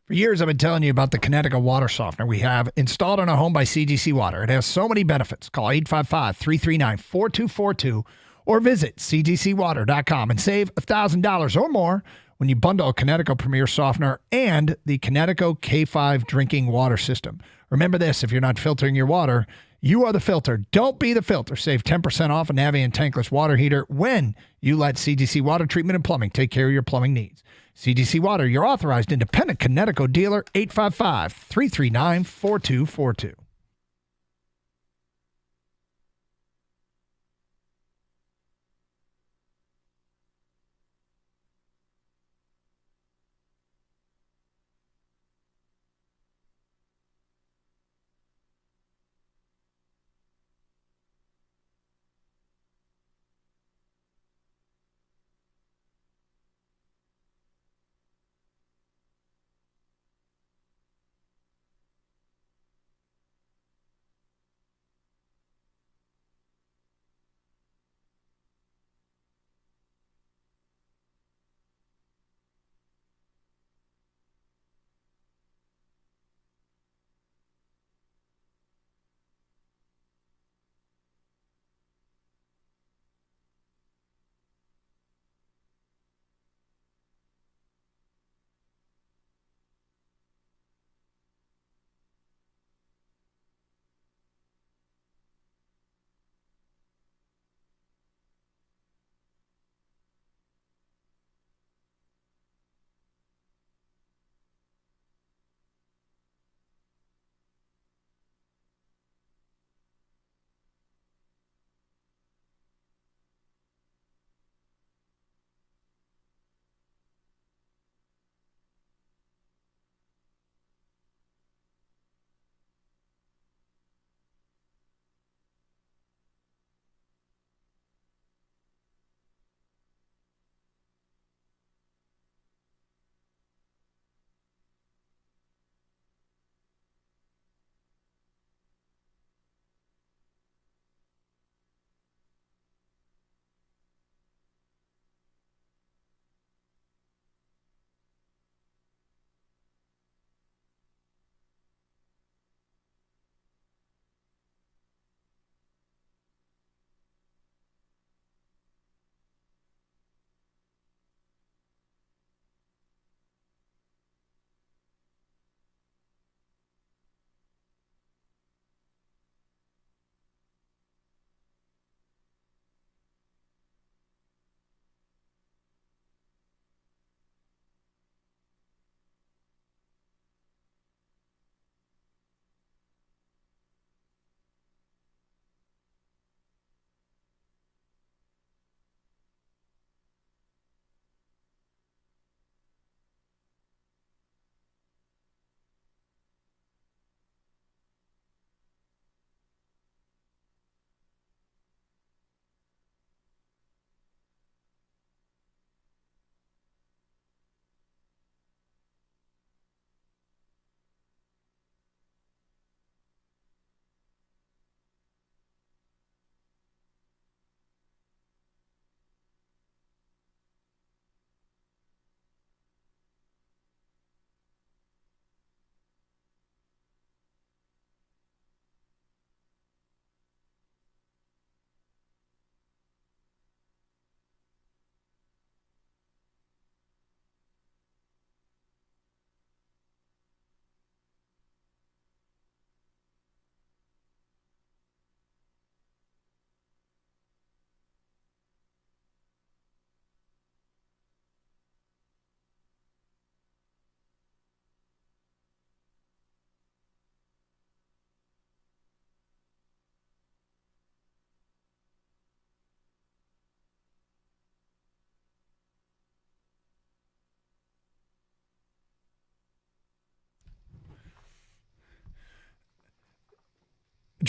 For years, I've been telling you about the Connecticut water softener we have installed in our home by CGC Water. It has so many benefits. Call 855-339-4242 or visit cgcwater.com and save $1,000 or more when you bundle a Connecticut Premier Softener and the Connecticut K5 drinking water system. Remember this, if you're not filtering your water, you are the filter. Don't be the filter. Save 10% off a Navien tankless water heater when you let CGC Water Treatment and Plumbing take care of your plumbing needs. CGC Water, your authorized independent Connecticut dealer, 855-339-4242.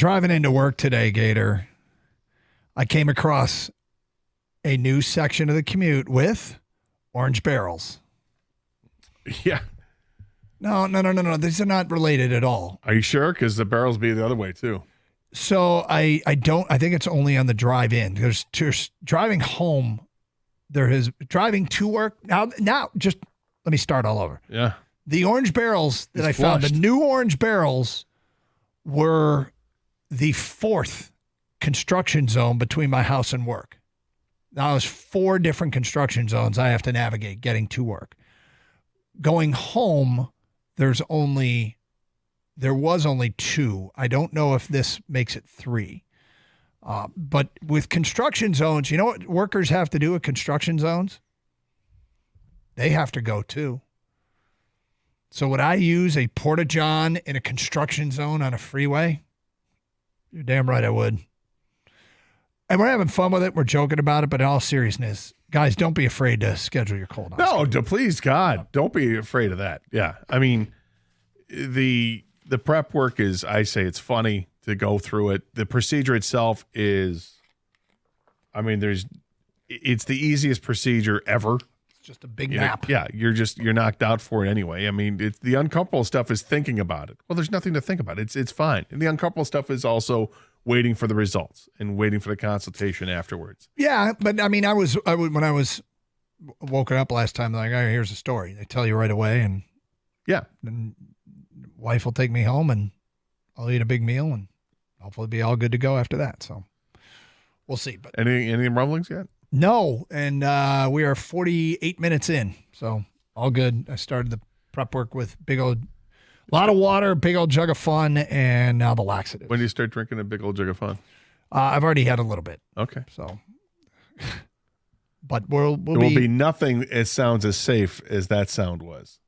Driving into work today, Gator, I came across a new section of the commute with orange barrels. Yeah. No. These are not related at all. Are you sure? Because the barrels be the other way too. So I think it's only on the drive in. There's driving home. There is driving to work. Now just let me start all over. Yeah. The orange barrels that I found, the new orange barrels were the 4th construction zone between my house and work. Now there's 4 different construction zones I have to navigate getting to work. Going home, there was only 2. I don't know if this makes it 3. But with construction zones, you know what workers have to do with construction zones? They have to go too. So would I use a porta-john in a construction zone on a freeway? You're damn right I would. And we're having fun with it. We're joking about it, but in all seriousness, guys, don't be afraid to schedule your colonoscopy. No, please, God, don't be afraid of that. Yeah. I mean, the prep work is, I say it's funny to go through it. The procedure itself is, I mean, it's the easiest procedure ever. It's just a big nap. Yeah. You're knocked out for it anyway. I mean, it's the uncomfortable stuff is thinking about it. Well, there's nothing to think about. It's fine. And the uncomfortable stuff is also waiting for the results and waiting for the consultation afterwards. Yeah, but I mean, when I was woken up last time, like, oh, here's the story. They tell you right away, and yeah, then wife will take me home, and I'll eat a big meal, and hopefully be all good to go after that. So we'll see. But any rumblings yet? No, and we are 48 minutes in, so all good. I started the prep work with a lot of water, big old jug of fun, and now the laxatives. When do you start drinking a big old jug of fun? I've already had a little bit. Okay. So, but we'll be nothing as sounds as safe as that sound was.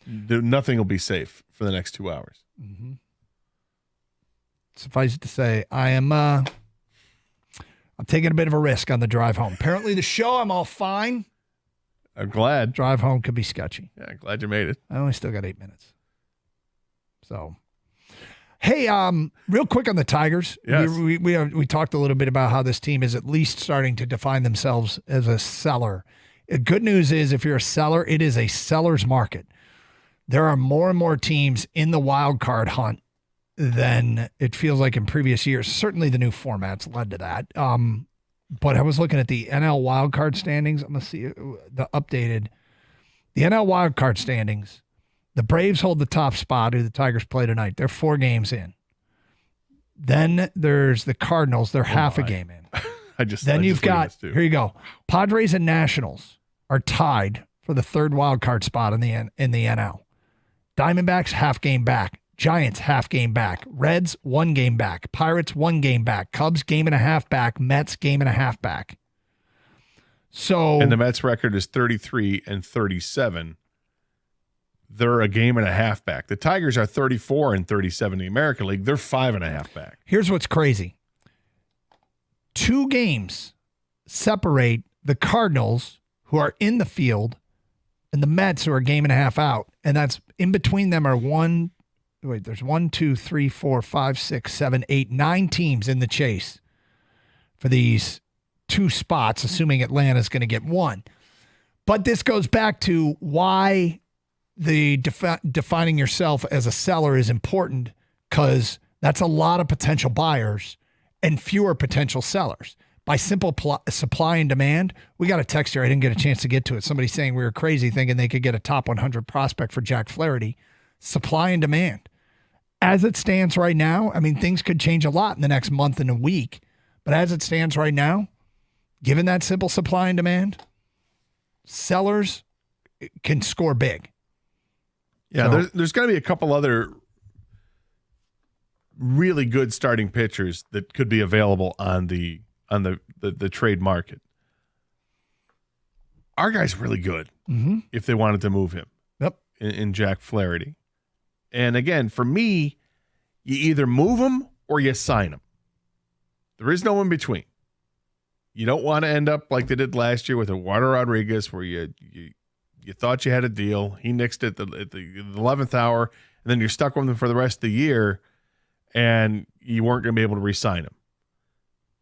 Nothing will be safe for the next 2 hours. Mm-hmm. Suffice it to say, I'm taking a bit of a risk on the drive home. Apparently the show, I'm all fine. I'm glad. Drive home could be sketchy. Yeah, I'm glad you made it. I only still got 8 minutes. So, hey, real quick on the Tigers. Yes. We talked a little bit about how this team is at least starting to define themselves as a seller. Good news is if you're a seller, it is a seller's market. There are more and more teams in the wild card hunt than it feels like in previous years. Certainly the new formats led to that. But I was looking at the NL wild card standings. I'm going to see the updated. The NL wild card standings. The Braves hold the top spot, who the Tigers play tonight. They're 4 games in. Then there's the Cardinals. They're half a game in. You've got, here you go. Padres and Nationals are tied for the 3rd wild card spot in the NL. Diamondbacks, half game back. Giants, half game back. Reds, 1 game back. Pirates, 1 game back. Cubs, game and a half back. Mets, game and a half back. And the Mets record is 33-37. They're a game and a half back. The Tigers are 34-37 in the American League. They're 5.5 back. Here's what's crazy. 2 games separate the Cardinals, who are in the field, and the Mets, who are a game and a half out. And that's in between them are there's 1, 2, 3, 4, 5, 6, 7, 8, 9 teams in the chase for these 2 spots, assuming Atlanta's going to get 1. But this goes back to why the defining yourself as a seller is important, because that's a lot of potential buyers and fewer potential sellers. By simple supply and demand, we got a text here. I didn't get a chance to get to it. Somebody saying we were crazy thinking they could get a top 100 prospect for Jack Flaherty. Supply and demand. As it stands right now, I mean, things could change a lot in the next month and a week. But as it stands right now, given that simple supply and demand, sellers can score big. Yeah, there's going to be a couple other really good starting pitchers that could be available on the trade market. Our guy's really good if they wanted to move him. Yep. In Jack Flaherty. And again, for me, you either move him or you sign him. There is no in between. You don't want to end up like they did last year with Eduardo Rodriguez, where you thought you had a deal. He nixed it at the 11th hour, and then you're stuck with him for the rest of the year. and you weren't going to be able to re-sign him.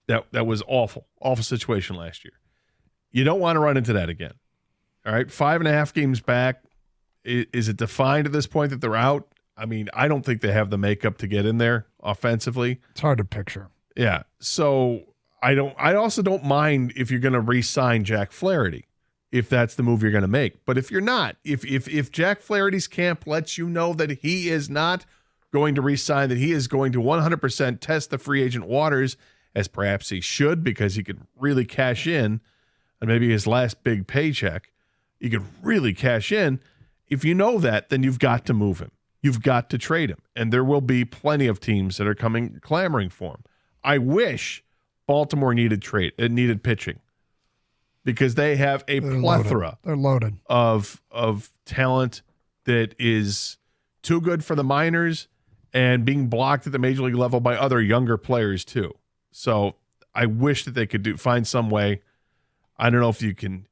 That was awful situation last year. You don't want to run into that again. All right, 5.5 games back. Is it defined at this point that they're out? I mean, I don't think they have the makeup to get in there offensively. It's hard to picture. Yeah, so I also don't mind if you're going to re-sign Jack Flaherty, if that's the move you're going to make. But if you're not, if Jack Flaherty's camp lets you know that he is not going to re-sign, that he is going to 100% test the free agent waters, as perhaps he should, because he could really cash in, and maybe his last big paycheck, he could really cash in. If you know that, then you've got to move him. You've got to trade him. And there will be plenty of teams that are clamoring for him. I wish Baltimore needed pitching, because they have a plethora They're loaded. of talent that is too good for the minors and being blocked at the major league level by other younger players too. So I wish that they could find some way. I don't know if you can,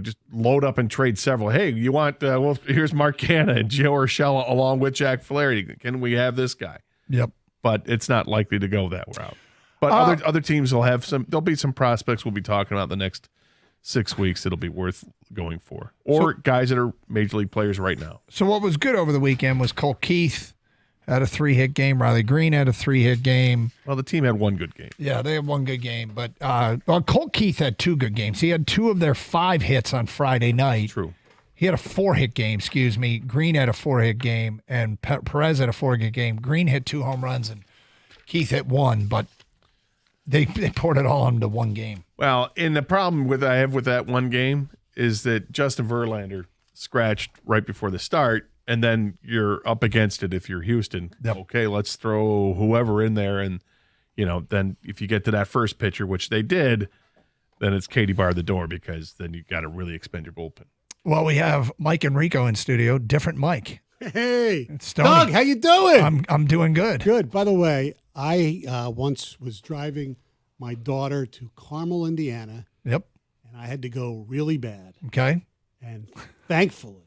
just load up and trade several. Hey, you want, here's Mark Canha and Gio Urshela along with Jack Flaherty. Can we have this guy? Yep. But it's not likely to go that route. But other teams will have there'll be some prospects we'll be talking about the next 6 weeks that'll be worth going for. Or guys that are major league players right now. So what was good over the weekend was Cole Keith had a 3-hit game. Riley Green had a 3-hit game. Well, the team had one good game. Yeah, they had one good game. But Cole Keith had 2 good games. He had 2 of their 5 hits on Friday night. True. He had a 4-hit game, Green had a 4-hit game, and Perez had a 4-hit game. Green hit 2 home runs, and Keith hit 1, but they poured it all into one game. Well, and the problem I have with that one game is that Justin Verlander scratched right before the start, and then you're up against it if you're Houston. Yep. Okay, let's throw whoever in there, and then if you get to that first pitcher, which they did, then it's Katie bar the door, because then you got to really expend your bullpen. Well, we have Mike and Rico in studio. Different Mike. Hey, It's Stoney. Doug, how you doing? I'm doing good. Good. By the way, I once was driving my daughter to Carmel, Indiana. Yep. And I had to go really bad. Okay. And thankfully,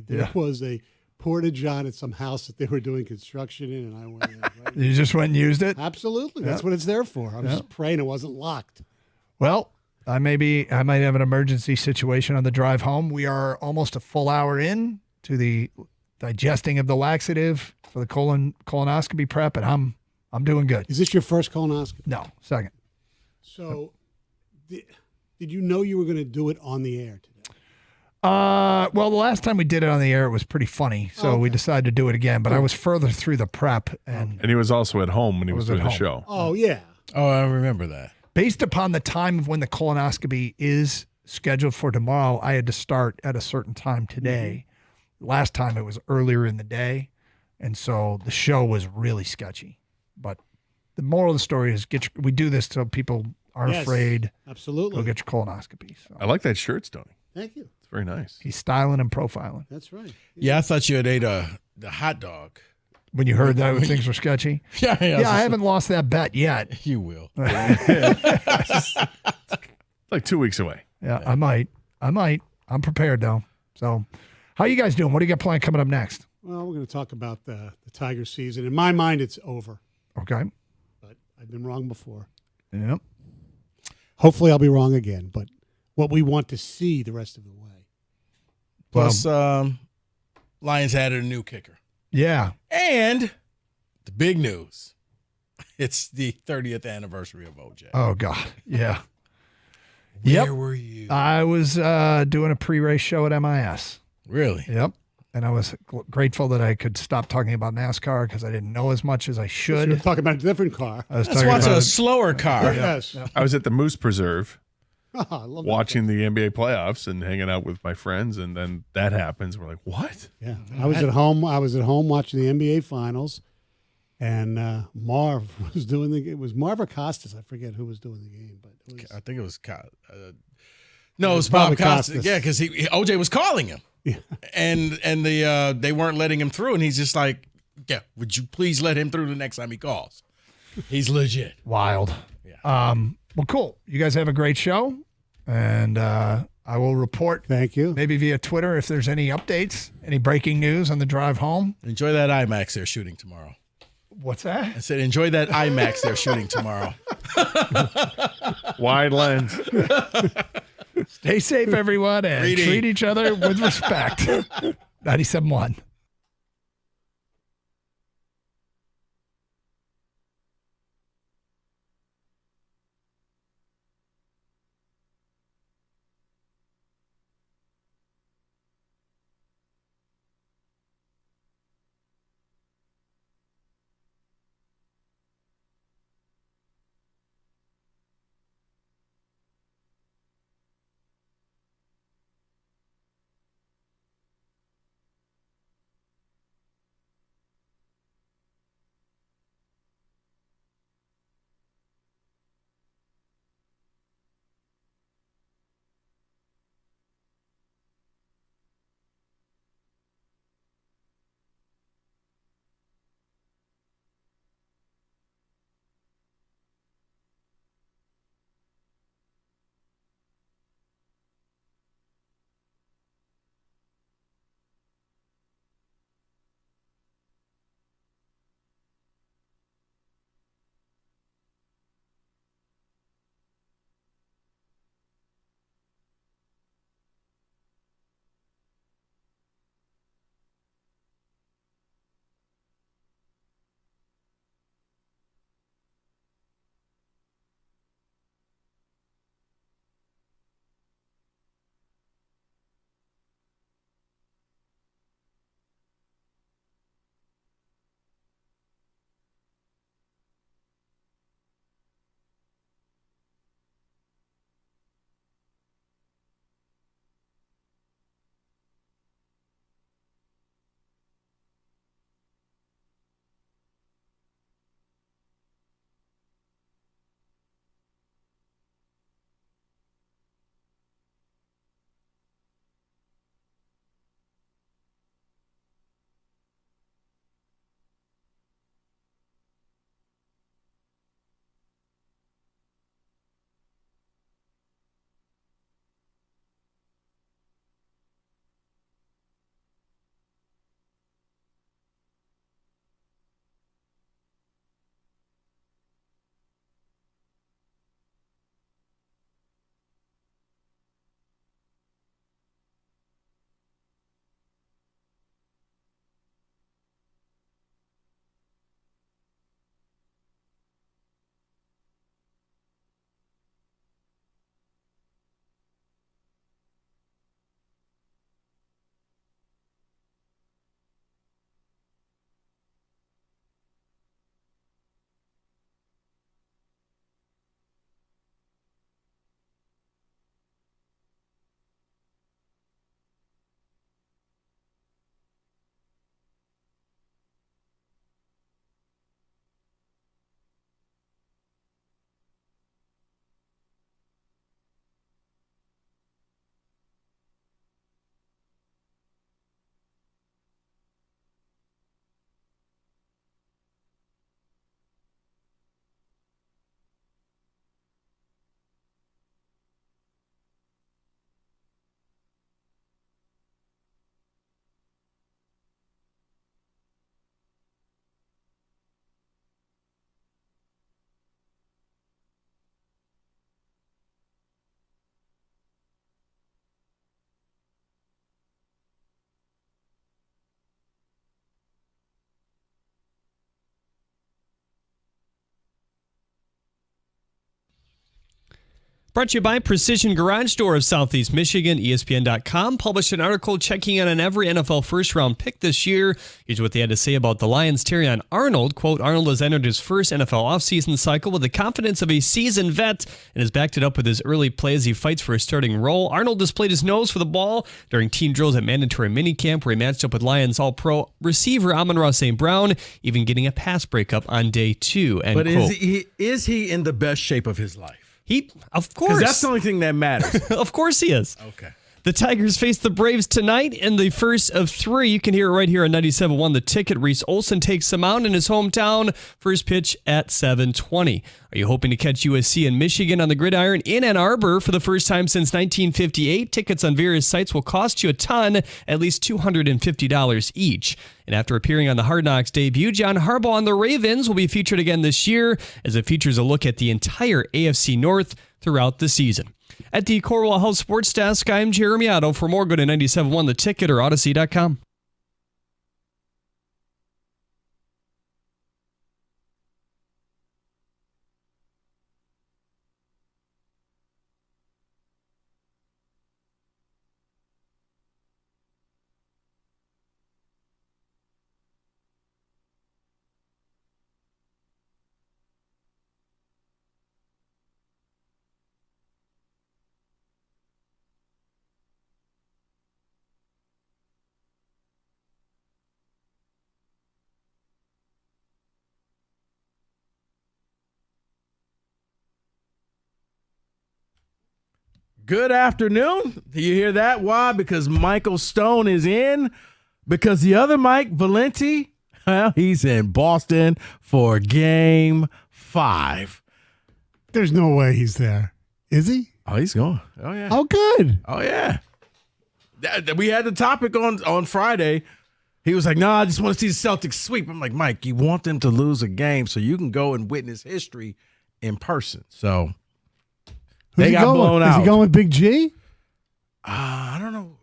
there was a porta-john at some house that they were doing construction in, and I went in. Right? You just went and used it? Absolutely. That's what it's there for. I'm just praying it wasn't locked. Well, I might have an emergency situation on the drive home. We are almost a full hour in to the digesting of the laxative for the colonoscopy prep, and I'm doing good. Is this your first colonoscopy? No, second. So, did you know you were going to do it on the air today? Well, the last time we did it on the air, it was pretty funny, so we decided to do it again. But I was further through the prep, and he was also at home when he was doing the show. Oh yeah. Oh, I remember that. Based upon the time of when the colonoscopy is scheduled for tomorrow, I had to start at a certain time today. Last time it was earlier in the day, and so the show was really sketchy. But the moral of the story is we do this so people aren't afraid. Absolutely. Go get your colonoscopy. So. I like that shirt, Stoney. Thank you. It's very nice. He's styling and profiling. That's right. Yeah, I thought you had ate the hot dog. When you heard that things were sketchy? Yeah, I haven't lost that bet yet. You will. It's like 2 weeks away. Yeah, I might. I'm prepared, though. So how you guys doing? What do you got planned coming up next? Well, we're going to talk about the Tiger season. In my mind, it's over. Okay. But I've been wrong before. Yep. Hopefully I'll be wrong again. But what we want to see the rest of the way. Plus, Lions added a new kicker. Yeah. And the big news, it's the 30th anniversary of OJ. Oh, God. Yeah. Where were you? I was doing a pre-race show at MIS. Really? Yep. And I was grateful that I could stop talking about NASCAR because I didn't know as much as I should. You're talking about a different car. Let's watch a slower car. Yes. I was at the Moose Preserve I love watching the NBA playoffs and hanging out with my friends, and then that happens. We're like, what? Yeah. I was at home watching the NBA finals, and Marv was doing it was Marv or Costas. I forget who was doing the game, but I think it was no, it was Bob Costas. Yeah, because OJ was calling him. Yeah. And they weren't letting him through, and he's just like, yeah, would you please let him through the next time he calls? He's legit. Wild. Yeah. Well, cool. You guys have a great show, and I will report. Thank you. Maybe via Twitter if there's any updates, any breaking news on the drive home. Enjoy that IMAX they're shooting tomorrow. What's that? I said, enjoy that IMAX they're shooting tomorrow. Wide lens. Stay safe, everyone, and treat each other with respect. 97.1. Brought to you by Precision Garage Door of Southeast Michigan. ESPN.com published an article checking in on every NFL first-round pick this year. Here's what they had to say about the Lions' Terrion Arnold. Quote, Arnold has entered his first NFL offseason cycle with the confidence of a seasoned vet and has backed it up with his early play as he fights for a starting role. Arnold displayed his nose for the ball during team drills at mandatory minicamp where he matched up with Lions All-Pro receiver Amon-Ra St. Brown, even getting a pass breakup on day 2. End But quote. is he in the best shape of his life? Of course. Because that's the only thing that matters. Of course he is. Okay. The Tigers face the Braves tonight in the first of 3. You can hear it right here on 97.1 The Ticket. Reese Olson takes them out in his hometown. First pitch at 7:20. Are you hoping to catch USC and Michigan on the gridiron in Ann Arbor for the first time since 1958? Tickets on various sites will cost you a ton, at least $250 each. And after appearing on the Hard Knocks debut, John Harbaugh and the Ravens will be featured again this year as it features a look at the entire AFC North throughout the season. At the Corwell Health Sports Desk, I'm Jeremy Otto. For more, go to 97.1 The Ticket or Odyssey.com. Good afternoon. Do you hear that? Why? Because Michael Stone is in. Because the other Mike Valenti, well, he's in Boston for Game 5. There's no way he's there. Is he? Oh, he's going. Oh, yeah. Oh, good. Oh, yeah. We had the topic on Friday. He was like, no, I just want to see the Celtics sweep. I'm like, Mike, you want them to lose a game so you can go and witness history in person. So they got blown out. Is he going with Big G? I don't know.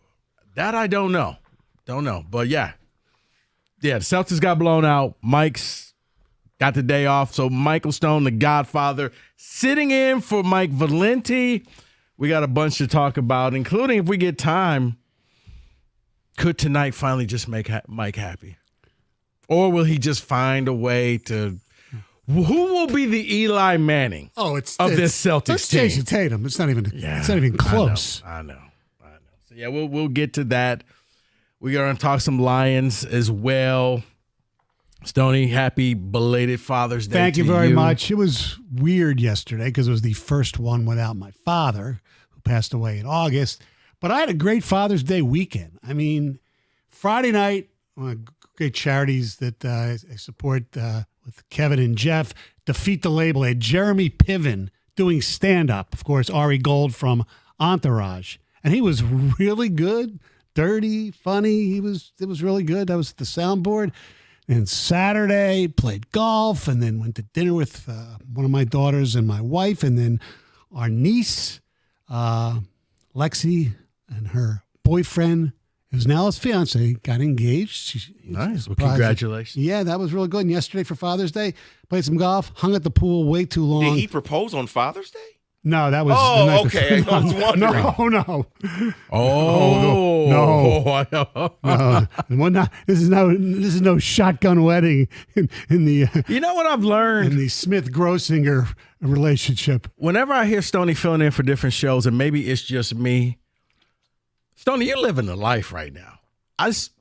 That I don't know. Don't know. But, yeah. Yeah, the Celtics got blown out. Mike's got the day off. So Michael Stone, the Godfather, sitting in for Mike Valenti. We got a bunch to talk about, including, if we get time, could tonight finally just make Mike happy? Or will he just find a way to – who will be the Eli Manning of this Celtics team? Jason Tatum. It's not even close. I know. So, yeah, we'll get to that. We're going to talk some Lions as well. Stoney, happy belated Father's Day. Thank you very much. It was weird yesterday because it was the first one without my father, who passed away in August. But I had a great Father's Day weekend. I mean, Friday night, great charities that I support with Kevin and Jeff, Defeat the Label. I had Jeremy Piven doing stand-up. Of course, Ari Gold from Entourage. And he was really good, dirty, funny. It was really good. That was the soundboard. And Saturday, played golf and then went to dinner with one of my daughters and my wife. And then our niece, Lexi, and her boyfriend, who's now his fiance, got engaged. Nice. Well, congratulations. Yeah, that was really good. And yesterday for Father's Day, played some golf, hung at the pool way too long. Did he propose on Father's Day? No, that was the night okay. before. I was wondering. No. No. This is no shotgun wedding in the. You know what I've learned in the Smith-Grossinger relationship. Whenever I hear Stoney filling in for different shows, and maybe it's just me, Stoney, you're living the life right now.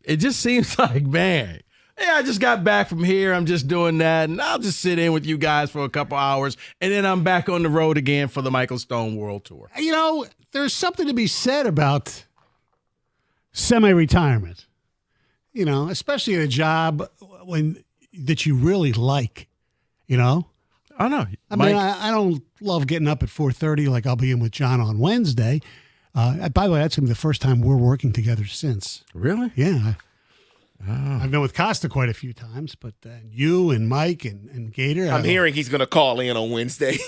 It just seems like, man, yeah, I just got back from here. I'm just doing that, and I'll just sit in with you guys for a couple hours, and then I'm back on the road again for the Michael Stone World Tour. You know, there's something to be said about semi-retirement. You know, especially at a job that you really like. You know, I know. I mean, I don't love getting up at 4:30 like I'll be in with John on Wednesday. By the way, that's going to be the first time we're working together since. Really? Yeah. I've been with Costa quite a few times, but you and Mike and Gator. I'm hearing he's going to call in on Wednesday.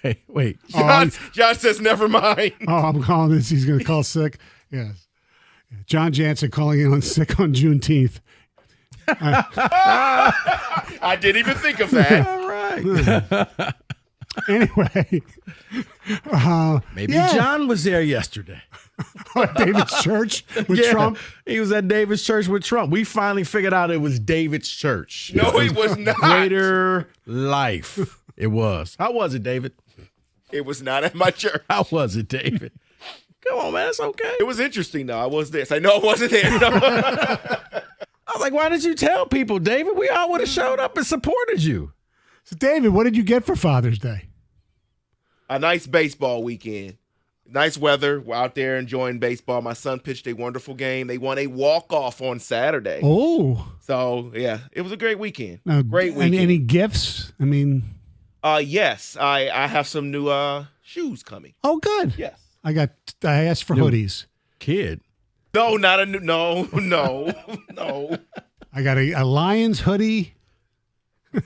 Wait. John says, never mind. Oh, I'm calling this. He's going to call sick. Yes. John Jansen calling in on sick on Juneteenth. I didn't even think of that. All right. Anyway. Maybe John was there yesterday. At David's church with Trump? He was at David's church with Trump. We finally figured out it was David's church. No, it was not. Greater life. It was. How was it, David? It was not at my church. How was it, David? Come on, man. It's okay. It was interesting, though. I was there. So I know I wasn't there. I was like, why didn't you tell people, David? We all would have showed up and supported you. So, David, what did you get for Father's Day? A nice baseball weekend. Nice weather. We're out there enjoying baseball. My son pitched a wonderful game. They won a walk-off on Saturday. Oh. So, yeah, it was a great weekend. Great weekend. Any gifts? I mean. Yes, I have some new shoes coming. Oh, good. Yes. I asked for hoodies. Kid. No, not a new. No. I got a Lions hoodie. I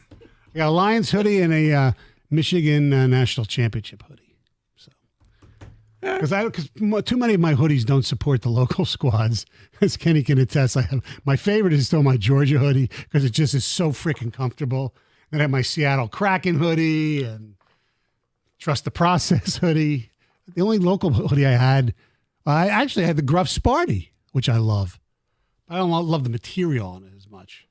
got a Lions hoodie and a Michigan national championship hoodie. So, because too many of my hoodies don't support the local squads, as Kenny can attest. My favorite is still my Georgia hoodie because it just is so freaking comfortable. Then I have my Seattle Kraken hoodie and Trust the Process hoodie. The only local hoodie I actually had the Gruff Sparty, which I love. I don't love the material on it as much.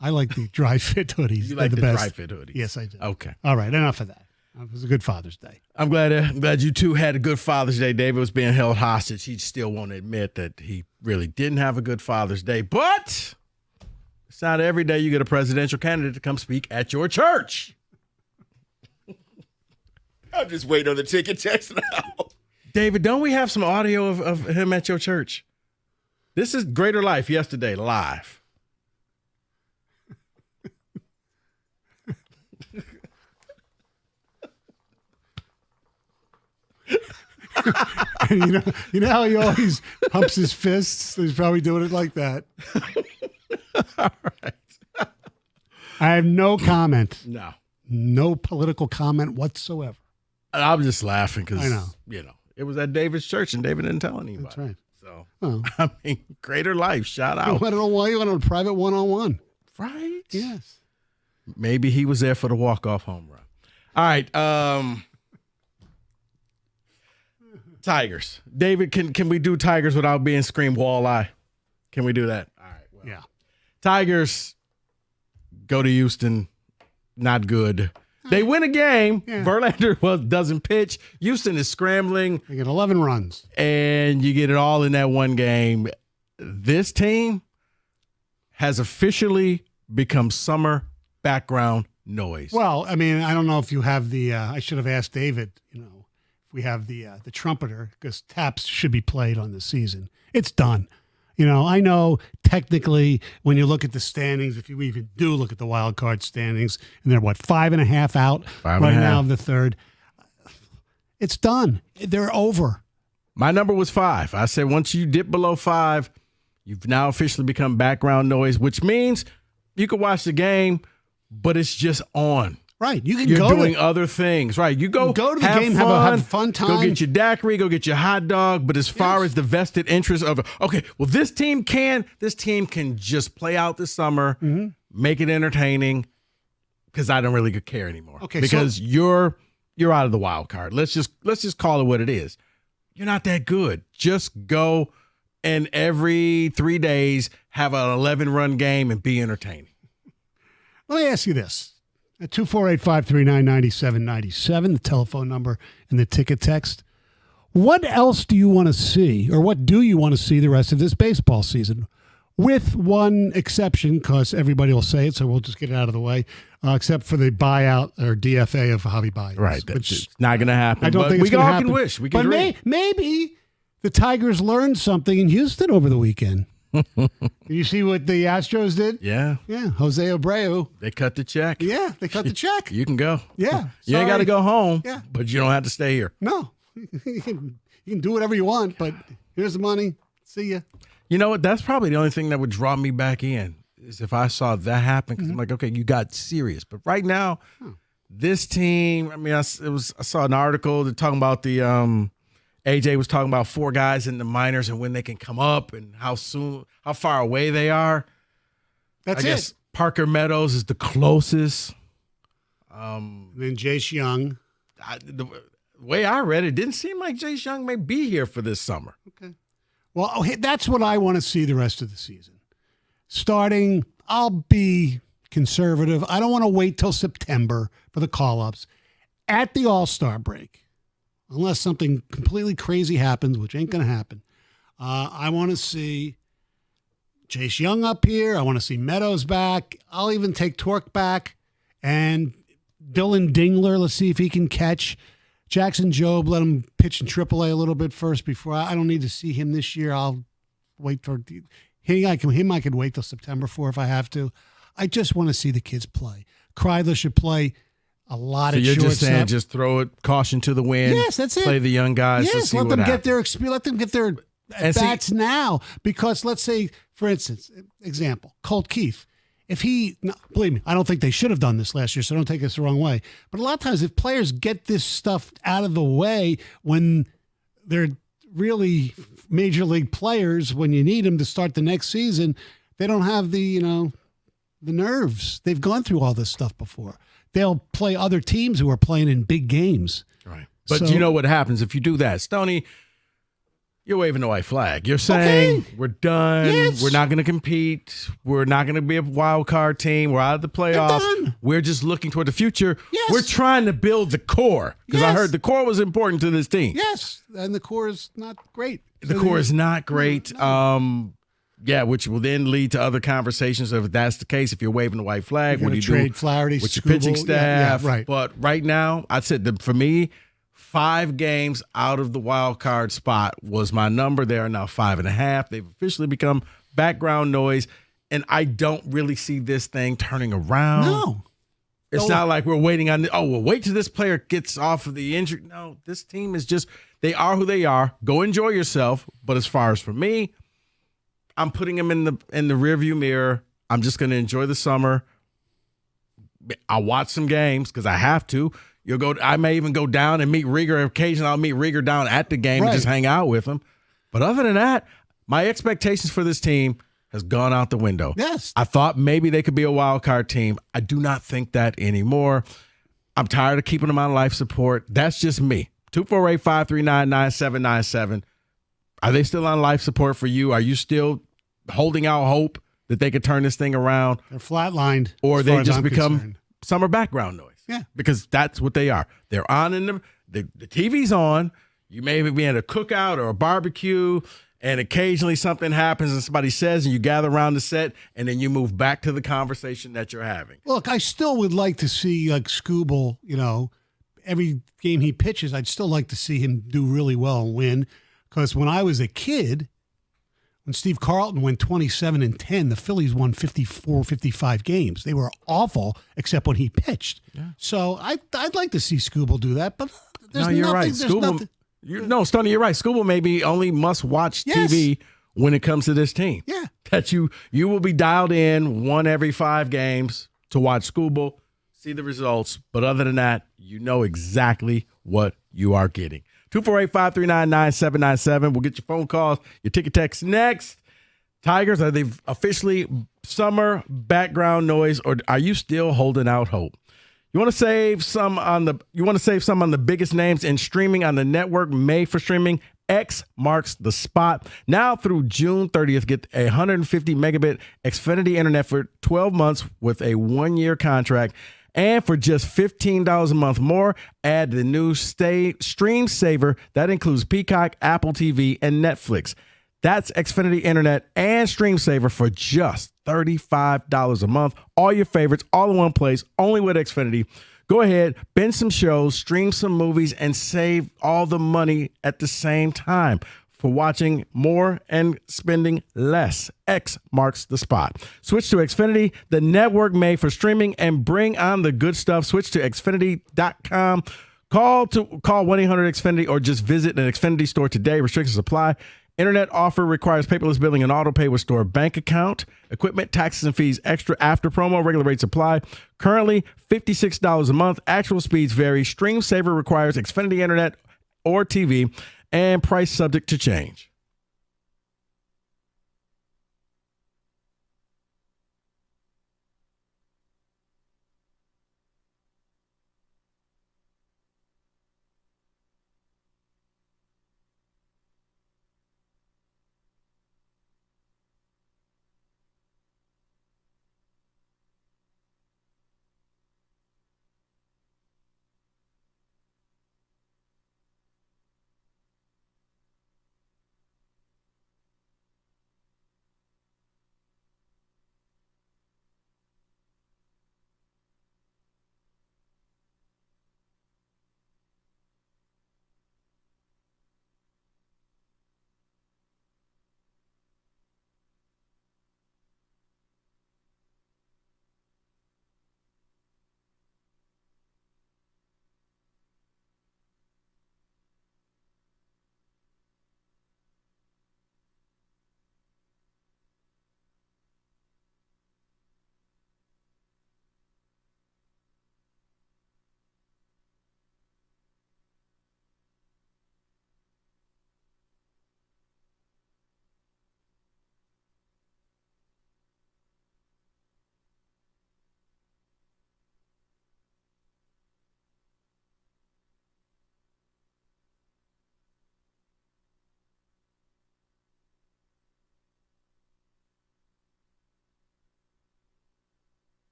I like the dry fit hoodies. You like They're the best. dry fit hoodies? Yes, I do. Okay. All right, enough of that. It was a good Father's Day. I'm glad you two had a good Father's Day. David was being held hostage. He still won't admit that he really didn't have a good Father's Day. But it's not every day you get a presidential candidate to come speak at your church. I'm just waiting on the ticket text now. David, don't we have some audio of him at your church? This is Greater Life yesterday, live. And you know how he always pumps his fists? He's probably doing it like that. All right. I have no comment. No. No political comment whatsoever. I'm just laughing because, I know. It was at David's church and David didn't tell anybody. That's right. So, Oh. I mean, Greater Life, shout out. I don't know why you went on a private one-on-one. Right? Yes. Maybe he was there for the walk-off home run. All right. Tigers. David, can we do Tigers without being screamed walleye? Can we do that? All right. Well, yeah. Tigers go to Houston. Not good. They win a game. Yeah. Verlander doesn't pitch. Houston is scrambling. They get 11 runs. And you get it all in that one game. This team has officially become summer background noise. Well, I mean, I don't know if you have the I should have asked David, if we have the trumpeter, because taps should be played on the season. It's done. I know technically when you look at the standings, if you even do look at the wild card standings, and they're 5.5 out right now of the third. It's done. They're over. My number was 5. I said once you dip below 5, you've now officially become background noise, which means you can watch the game, but it's just on. Right. You can You're go doing other things. Right. You go to the have game, fun, have a fun time. Go get your daiquiri, go get your hot dog. But as far as the vested interest of, okay, well, this team can just play out this summer, make it entertaining, because I don't really care anymore. Okay, because you're out of the wild card. Let's just call it what it is. You're not that good. Just go and every 3 days have an 11-run game and be entertaining. Let me ask you this. At 248-539-9797, the telephone number and the ticket text. What else do you want to see, or what do you want to see the rest of this baseball season? With one exception, because everybody will say it, so we'll just get it out of the way, except for the buyout or DFA of Javi Baez. Right. Which it's not going to happen. I don't think it's we going to all happen. can wish. We can dream. Maybe the Tigers learned something in Houston over the weekend. You see what the Astros did? Yeah. Yeah. Jose Abreu. They cut the check. Yeah, they cut the check. You can go. Yeah. You ain't got to go home, Yeah. but you don't have to stay here. No. You can do whatever you want, but here's the money. See ya. You know what? That's probably the only thing that would draw me back in is if I saw that happen. Because I'm like, okay, you got serious. But right now, this team, I mean, I saw an article that talking about the AJ was talking about 4 guys in the minors and when they can come up and how far away they are. That's I guess Parker Meadows is the closest. Then Jace Young. The way I read it, didn't seem like Jace Young may be here for this summer. Okay. Well, that's what I want to see the rest of the season. Starting, I'll be conservative. I don't want to wait till September for the call-ups. At the All-Star break, unless something completely crazy happens, which ain't going to happen, I want to see Jace Young up here. I want to see Meadows back. I'll even take Torque back. And Dylan Dingler, let's see if he can catch. Jackson Jobe, let him pitch in AAA a little bit first before. I don't need to see him this year. I'll wait for him. I can wait till September for if I have to. I just want to see the kids play. Kreidler should play a lot of shortstop. So you're just saying, just throw it, caution to the wind. Yes, that's it. Play the young guys. Yes, let them get their experience. Let them get their bats now. Because let's say, for instance, example, Colt Keith. If believe me, I don't think they should have done this last year, so don't take us the wrong way. But a lot of times, if players get this stuff out of the way when they're really major league players, when you need them to start the next season, they don't have the nerves. They've gone through all this stuff before. They'll play other teams who are playing in big games. Right. But you know what happens if you do that, Stoney? You're waving the white flag. You're saying we're done. Yes. We're not going to compete. We're not going to be a wild card team. We're out of the playoffs. We're just looking toward the future. Yes. We're trying to build the core because I heard the core was important to this team. Yes, and the core is not great. The core is not great. No. Which will then lead to other conversations if that's the case. If you're waving the white flag, what do you trade do Flaherty, with your pitching staff? Yeah, right. But right now, I'd say for me, 5 games out of the wild card spot was my number. They are now 5.5. They've officially become background noise, and I don't really see this thing turning around. No. It's not like we're waiting on we'll wait till this player gets off of the injury. No, this team is just, they are who they are. Go enjoy yourself. But as far as for me, I'm putting them in the rearview mirror. I'm just going to enjoy the summer. I'll watch some games because I have to. I may even go down and meet Rieger. Occasionally, I'll meet Rieger down at the game and just hang out with him. But other than that, my expectations for this team has gone out the window. Yes. I thought maybe they could be a wild card team. I do not think that anymore. I'm tired of keeping them on life support. That's just me. 248-539-9797. Are they still on life support for you? Are you still holding out hope that they could turn this thing around? They're flatlined. Or they just become summer background noise. Yeah. Because that's what they are. They're on the TV's on. You may be at a cookout or a barbecue, and occasionally something happens and somebody says, and you gather around the set, and then you move back to the conversation that you're having. Look, I still would like to see Skubal, every game he pitches, I'd still like to see him do really well and win. Because when I was a kid, when Steve Carlton went 27-10, the Phillies won 54, 55 games. They were awful, except when he pitched. Yeah. So I'd like to see Skubal do that, but there's you're right. Stoney, you're right. Skubal may be only must-watch TV when it comes to this team. Yeah. That you will be dialed in one every 5 games to watch Skubal, see the results. But other than that, you know exactly what you are getting. 248-539-9797. We'll get your phone calls, your ticket texts next. Tigers, are they officially summer background noise, or are you still holding out hope? You want to save some on the biggest names in streaming on the network made for streaming? X marks the spot. Now through June 30th, get 150 megabit Xfinity internet for 12 months with a 1-year contract. And for just $15 a month more, add the new Stream Saver. That includes Peacock, Apple TV, and Netflix. That's Xfinity Internet and Stream Saver for just $35 a month. All your favorites, all in one place, only with Xfinity. Go ahead, binge some shows, stream some movies, and save all the money at the same time. For watching more and spending less, X marks the spot. Switch to Xfinity, the network made for streaming, and bring on the good stuff. Switch to Xfinity.com. Call 1-800-XFINITY or just visit an Xfinity store today. Restrictions apply. Internet offer requires paperless billing and auto pay with store bank account. Equipment, taxes, and fees extra after promo. Regular rates apply. Currently, $56 a month. Actual speeds vary. Stream Saver requires Xfinity Internet or TV. And price subject to change.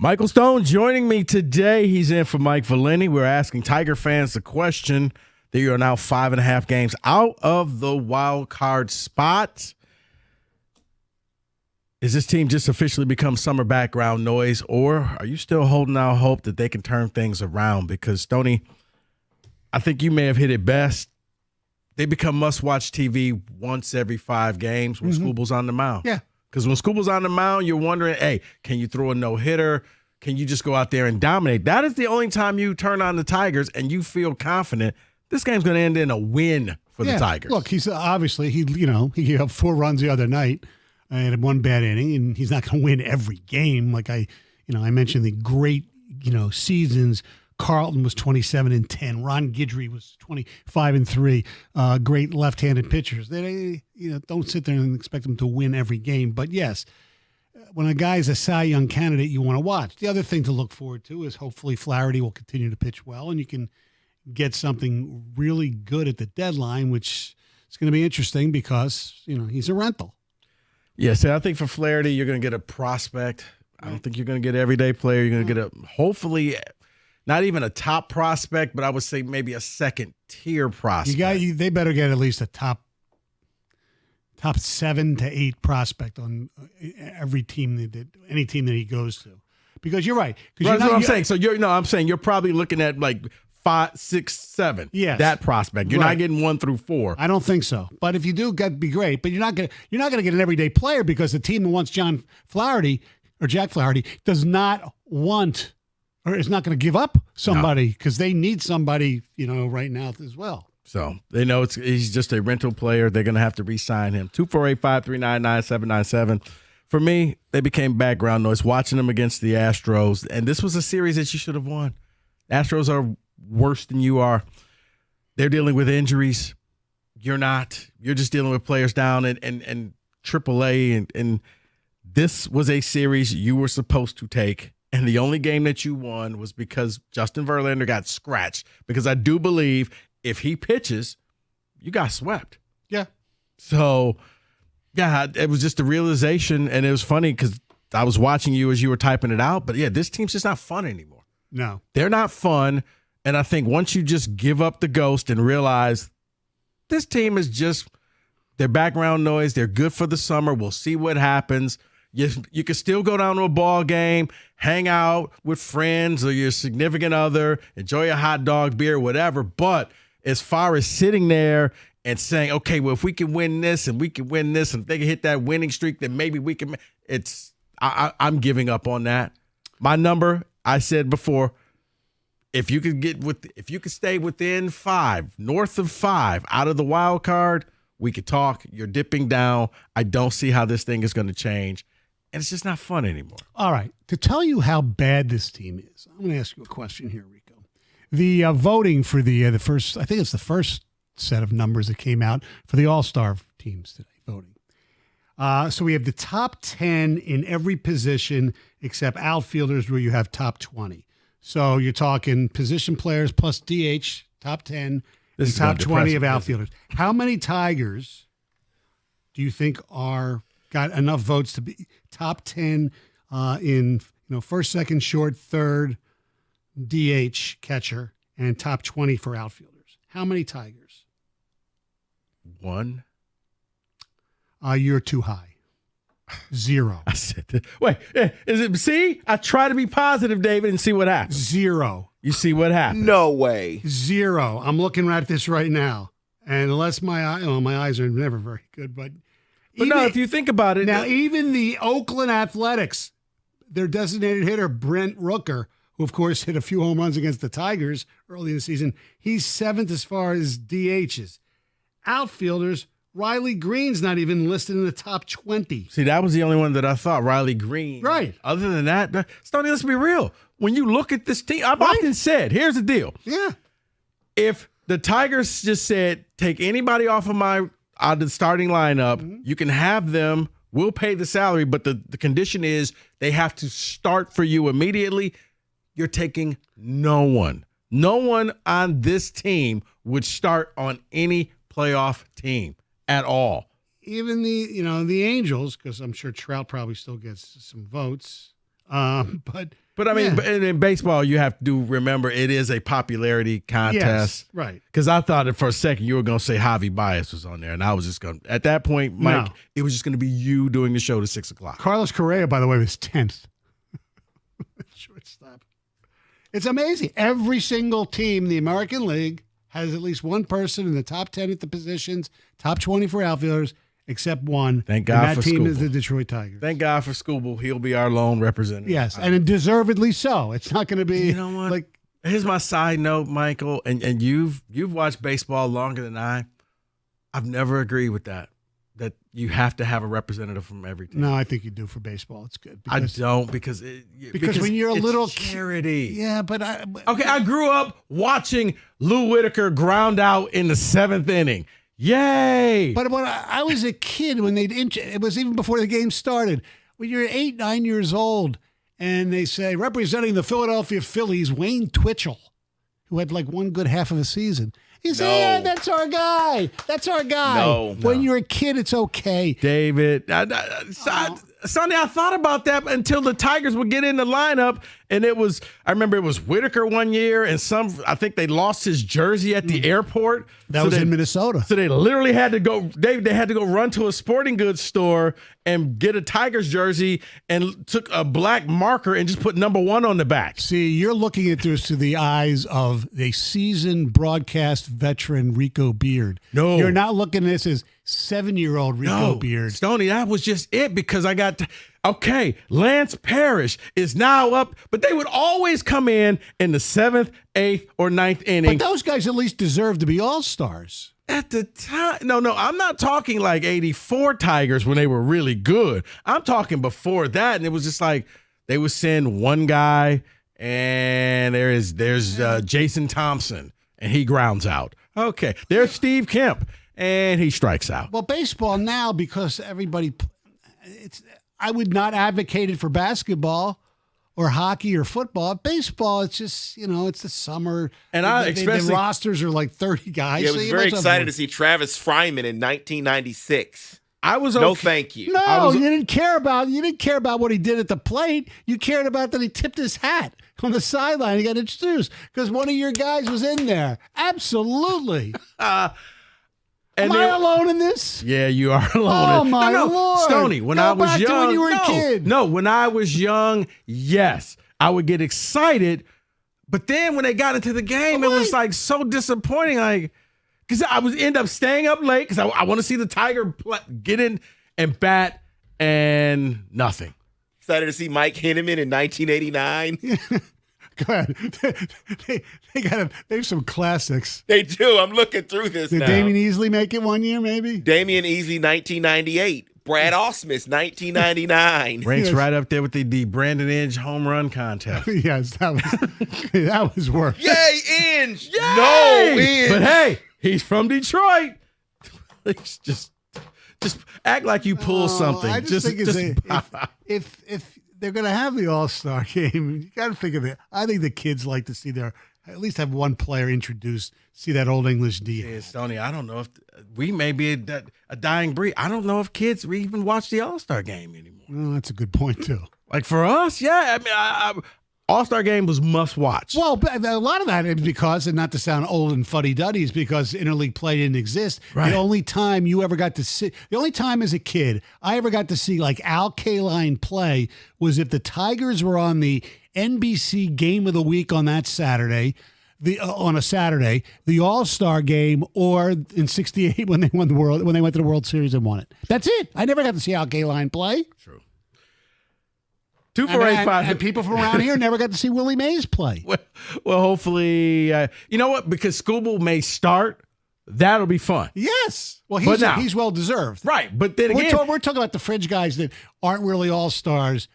Michael Stone joining me today. He's in for Mike Valeni. We're asking Tiger fans the question. They are now 5.5 games out of the wild card spot. Is this team just officially become summer background noise, or are you still holding out hope that they can turn things around? Because, Stoney, I think you may have hit it best. They become must-watch TV once every 5 games when Scooble's on the mound. Yeah. Because when Scooble's on the mound, you're wondering, hey, can you throw a no-hitter? Can you just go out there and dominate? That is the only time you turn on the Tigers and you feel confident this game's going to end in a win for the Tigers. Look, he's obviously, he had 4 runs the other night and had 1 bad inning, and he's not going to win every game. Like I mentioned the great, seasons. Carlton was 27-10. Ron Guidry was 25-3. Great left-handed pitchers. They don't sit there and expect them to win every game. But yes, when a guy's a Cy Young candidate, you want to watch. The other thing to look forward to is hopefully Flaherty will continue to pitch well, and you can get something really good at the deadline, which is going to be interesting because he's a rental. Yes, I think for Flaherty, you're going to get a prospect. I don't think you're going to get an everyday player. You're going to get hopefully not even a top prospect, but I would say maybe a second-tier prospect. They better get at least a top 7 to 8 prospect on every team any team that he goes to, because you're right. That's what I'm saying. So I'm saying you're probably looking at like 5, 6, 7. Yes. That prospect. You're not getting 1 through 4. I don't think so. But if you do, that'd be great. But you're not gonna get an everyday player, because the team that wants Jack Flaherty does not want, or is not going to give up somebody, because they need somebody, right now as well. So they know he's just a rental player. They're going to have to re-sign him. 248-539-9797. For me, they became background noise watching them against the Astros, and this was a series that you should have won. Astros are worse than you are. They're dealing with injuries. You're not. You're just dealing with players down and AAA, and this was a series you were supposed to take. And the only game that you won was because Justin Verlander got scratched. Because I do believe if he pitches, you got swept. Yeah. So, yeah, it was just a realization. And it was funny because I was watching you as you were typing it out. But, yeah, this team's just not fun anymore. No. They're not fun. And I think once you just give up the ghost and realize this team is just their background noise, they're good for the summer. We'll see what happens. You can still go down to a ball game, hang out with friends or your significant other, enjoy a hot dog, beer, whatever. But as far as sitting there and saying, okay, well, if we can win this and we can win this, and if they can hit that winning streak, then maybe we can. I'm giving up on that. My number, I said before, if you could stay within 5, north of 5, out of the wild card, we could talk. You're dipping down. I don't see how this thing is going to change. And it's just not fun anymore. All right. To tell you how bad this team is, I'm going to ask you a question here, Rico. The voting for the first, I think it's the first set of numbers that came out for the All-Star teams today, voting. So we have the top 10 in every position except outfielders, where you have top 20. So you're talking position players plus DH, top 10, and top 20 of outfielders. How many Tigers do you think got enough votes to be top 10 in first, second, short, third, DH, catcher, and top 20 for outfielders? How many Tigers? 1. You're too high. 0. I said that. Wait, is it? See, I try to be positive, David, and see what happens. 0. You see what happens? No way. 0. I'm looking at this right now, and unless my eyes are never very good, but no, if you think about it. Now, even the Oakland Athletics, their designated hitter, Brent Rooker, who, of course, hit a few home runs against the Tigers early in the season, he's 7th as far as DHs. Outfielders, Riley Green's not even listed in the top 20. See, that was the only one that I thought, Riley Green. Right. Other than that, Stoney, let's be real. When you look at this team, I've often said, here's the deal. Yeah. If the Tigers just said, take anybody off of out of the starting lineup, you can have them, we'll pay the salary, but the condition is they have to start for you immediately. You're taking no one. No one on this team would start on any playoff team at all. Even the Angels, because I'm sure Trout probably still gets some votes. But But I mean, in baseball, you have to remember it is a popularity contest. Yes, right. Because I thought that for a second you were going to say Javi Baez was on there, and I was just going to, at that point, Mike, No. it was just going to be you doing the show to 6 o'clock. Carlos Correa, by the way, was 10th. Shortstop. It's amazing. Every single team in the American League has at least one person in the top 10 at the positions, top 20 for outfielders, except one. Thank God and for that team Scooble. is the Detroit Tigers. Thank God for Scooble. He'll be our lone representative. Yes, and deservedly so. It's not going to be. You know what? Like, here's my side note, Michael, and you've watched baseball longer than I. I've never agreed with that you have to have a representative from every team. no, I think you do for baseball. It's good. I don't because when you're a it's little charity. Yeah, but I grew up watching Lou Whitaker ground out in the 7th inning. Yay! But when I was a kid, when it was even before the game started. When you're 8, 9 years old, and they say representing the Philadelphia Phillies, Wayne Twitchell, who had like one good half of a season. You say, yeah, that's our guy. That's our guy. No. When you're a kid, it's okay. David, Sonny, I thought about that until the Tigers would get in the lineup, and I remember it was Whitaker one year, and I think they lost his jersey at the airport. That was in Minnesota. So they literally had to go. They had to go run to a sporting goods store and get a Tigers jersey, and took a black marker and just put number 1 on the back. See, you're looking at this through the eyes of a seasoned broadcast veteran, Rico Beard. No. You're not looking at this as 7-year-old Rico Beard. Stoney, that was just it because I got okay, Lance Parrish is now up, but they would always come in the 7th, 8th, or 9th inning. But those guys at least deserve to be all-stars. At the time, no, I'm not talking like 84 Tigers when they were really good. I'm talking before that, and it was just like they would send one guy, and there's Jason Thompson, and he grounds out. Okay, there's Steve Kemp, and he strikes out. Well, baseball now, because everybody, I would not advocate it for basketball or hockey or football. Baseball, it's just, it's the summer. And the rosters are like 30 guys. Yeah, I so was you very might as well excited do to it. see Travis Fryman in 1996. I was No, okay. thank you. No, you didn't care about what he did at the plate. You cared about that he tipped his hat on the sideline. He got introduced because one of your guys was in there. Absolutely. Am I alone in this? Yeah, you are alone. Oh, my no, Lord. Stoney, when Go I was back to young. when you were a kid. No, when I was young, yes. I would get excited. But then when they got into the game, it was like so disappointing. Like, because I would end up staying up late because I want to see the Tiger get in and bat and nothing. Excited to see Mike Henneman in 1989. Go ahead. They have some classics. They do. I'm looking through this Did now. Damian Easley make it one year, maybe? Damian Easley, 1998. Brad Ausmus, 1999. Ranks right up there with the Brandon Inge home run contest. Yes, that was worse. Yay, Inge! Yay! No, Inge! But hey, he's from Detroit. just act like you pull something. I just think if they're going to have the All-Star game, you got to think of it. I think the kids like to see at least have one player introduced, see that Old English D. Yeah, Stoney, I don't know if we may be a dying breed. I don't know if kids even watch the All-Star game anymore. Well, that's a good point, too. Like for us, yeah. I mean, All-Star game was must watch. Well, but a lot of that is because, and not to sound old and fuddy-duddy, is because interleague play didn't exist. Right. The only time you ever got to see, the only time as a kid I ever got to see like Al Kaline play was if the Tigers were on the NBC Game of the Week on that Saturday, on a Saturday, the All-Star game, or in '68 when they went to the World Series and won it. That's it. I never got to see Al Kaline play. True. 2-4-8-5. And people from around here never got to see Willie Mays play. Well, hopefully, you know what? Because Scooble may start, that'll be fun. Yes. Well, he's well deserved. Right. But then again, we're talking about the fringe guys that aren't really all-stars,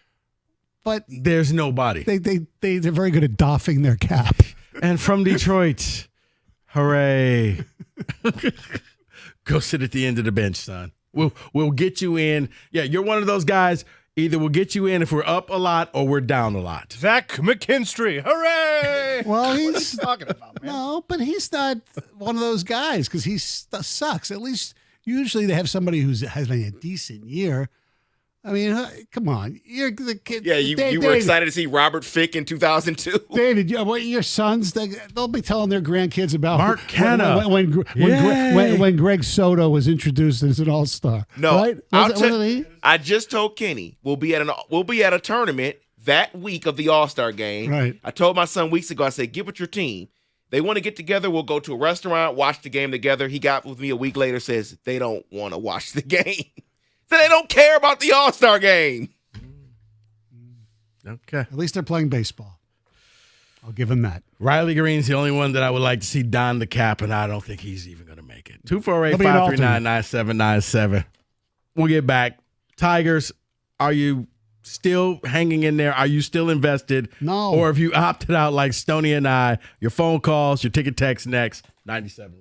but there's nobody. They're very good at doffing their cap. And from Detroit, hooray. Go sit at the end of the bench, son. We'll get you in. Yeah, you're one of those guys. Either we'll get you in if we're up a lot or we're down a lot. Zach McKinstry, hooray! Well, what are you talking about, man? No, but he's not one of those guys because he sucks. At least usually they have somebody who's having a decent year. I mean, come on. You're the kid. Yeah, you were David, excited to see Robert Fick in 2002. David, your sons, they'll be telling their grandkids about Mark Canha. when Greg Soto was introduced as an all-star. No, right? I just told Kenny we'll be at a tournament that week of the All-Star game. Right. I told my son weeks ago, I said, get with your team. They want to get together. We'll go to a restaurant, watch the game together. He got with me a week later, says they don't want to watch the game. So they don't care about the All-Star game. Okay. At least they're playing baseball. I'll give him that. Riley Green's the only one that I would like to see don the cap, and I don't think he's even going to make it. He'll be an 248-539-9797. We'll get back. Tigers, are you still hanging in there? Are you still invested? No. Or if you opted out like Stoney and I, your phone calls, your ticket text next, 97.1.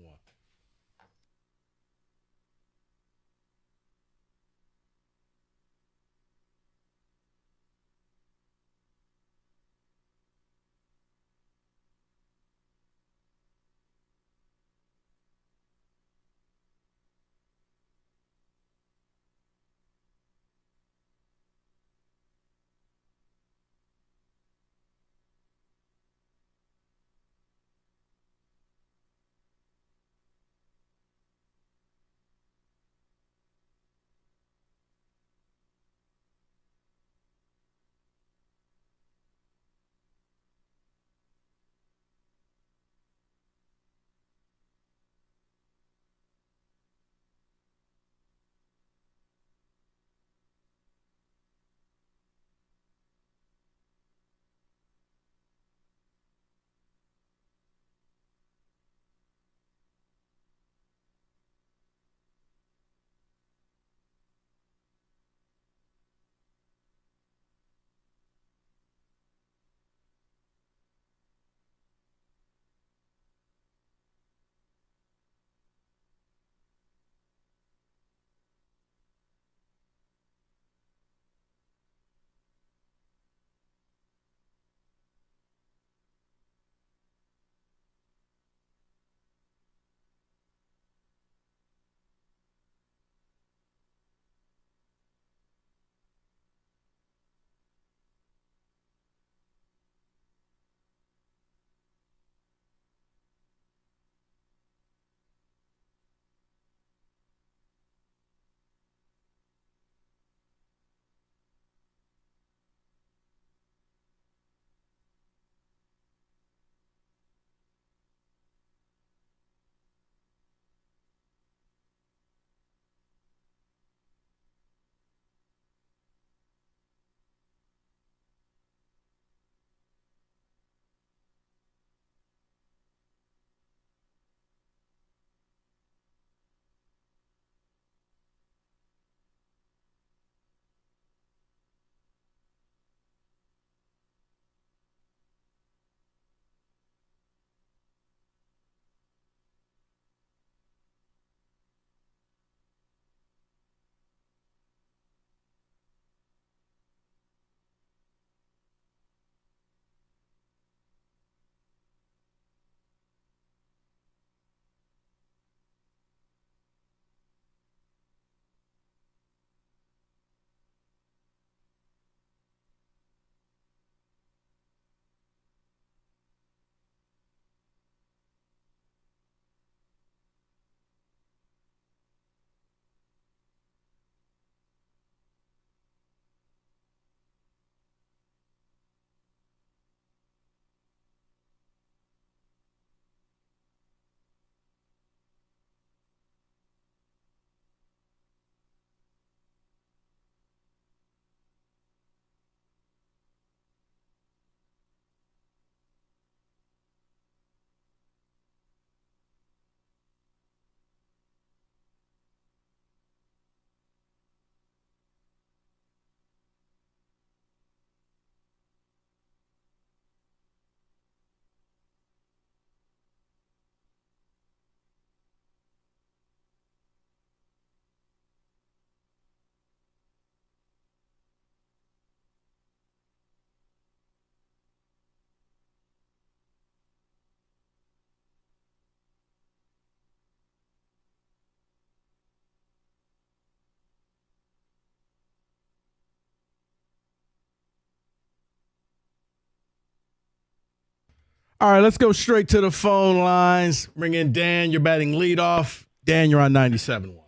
All right, let's go straight to the phone lines. Bring in Dan. You're batting leadoff. Dan, you're on 97.1.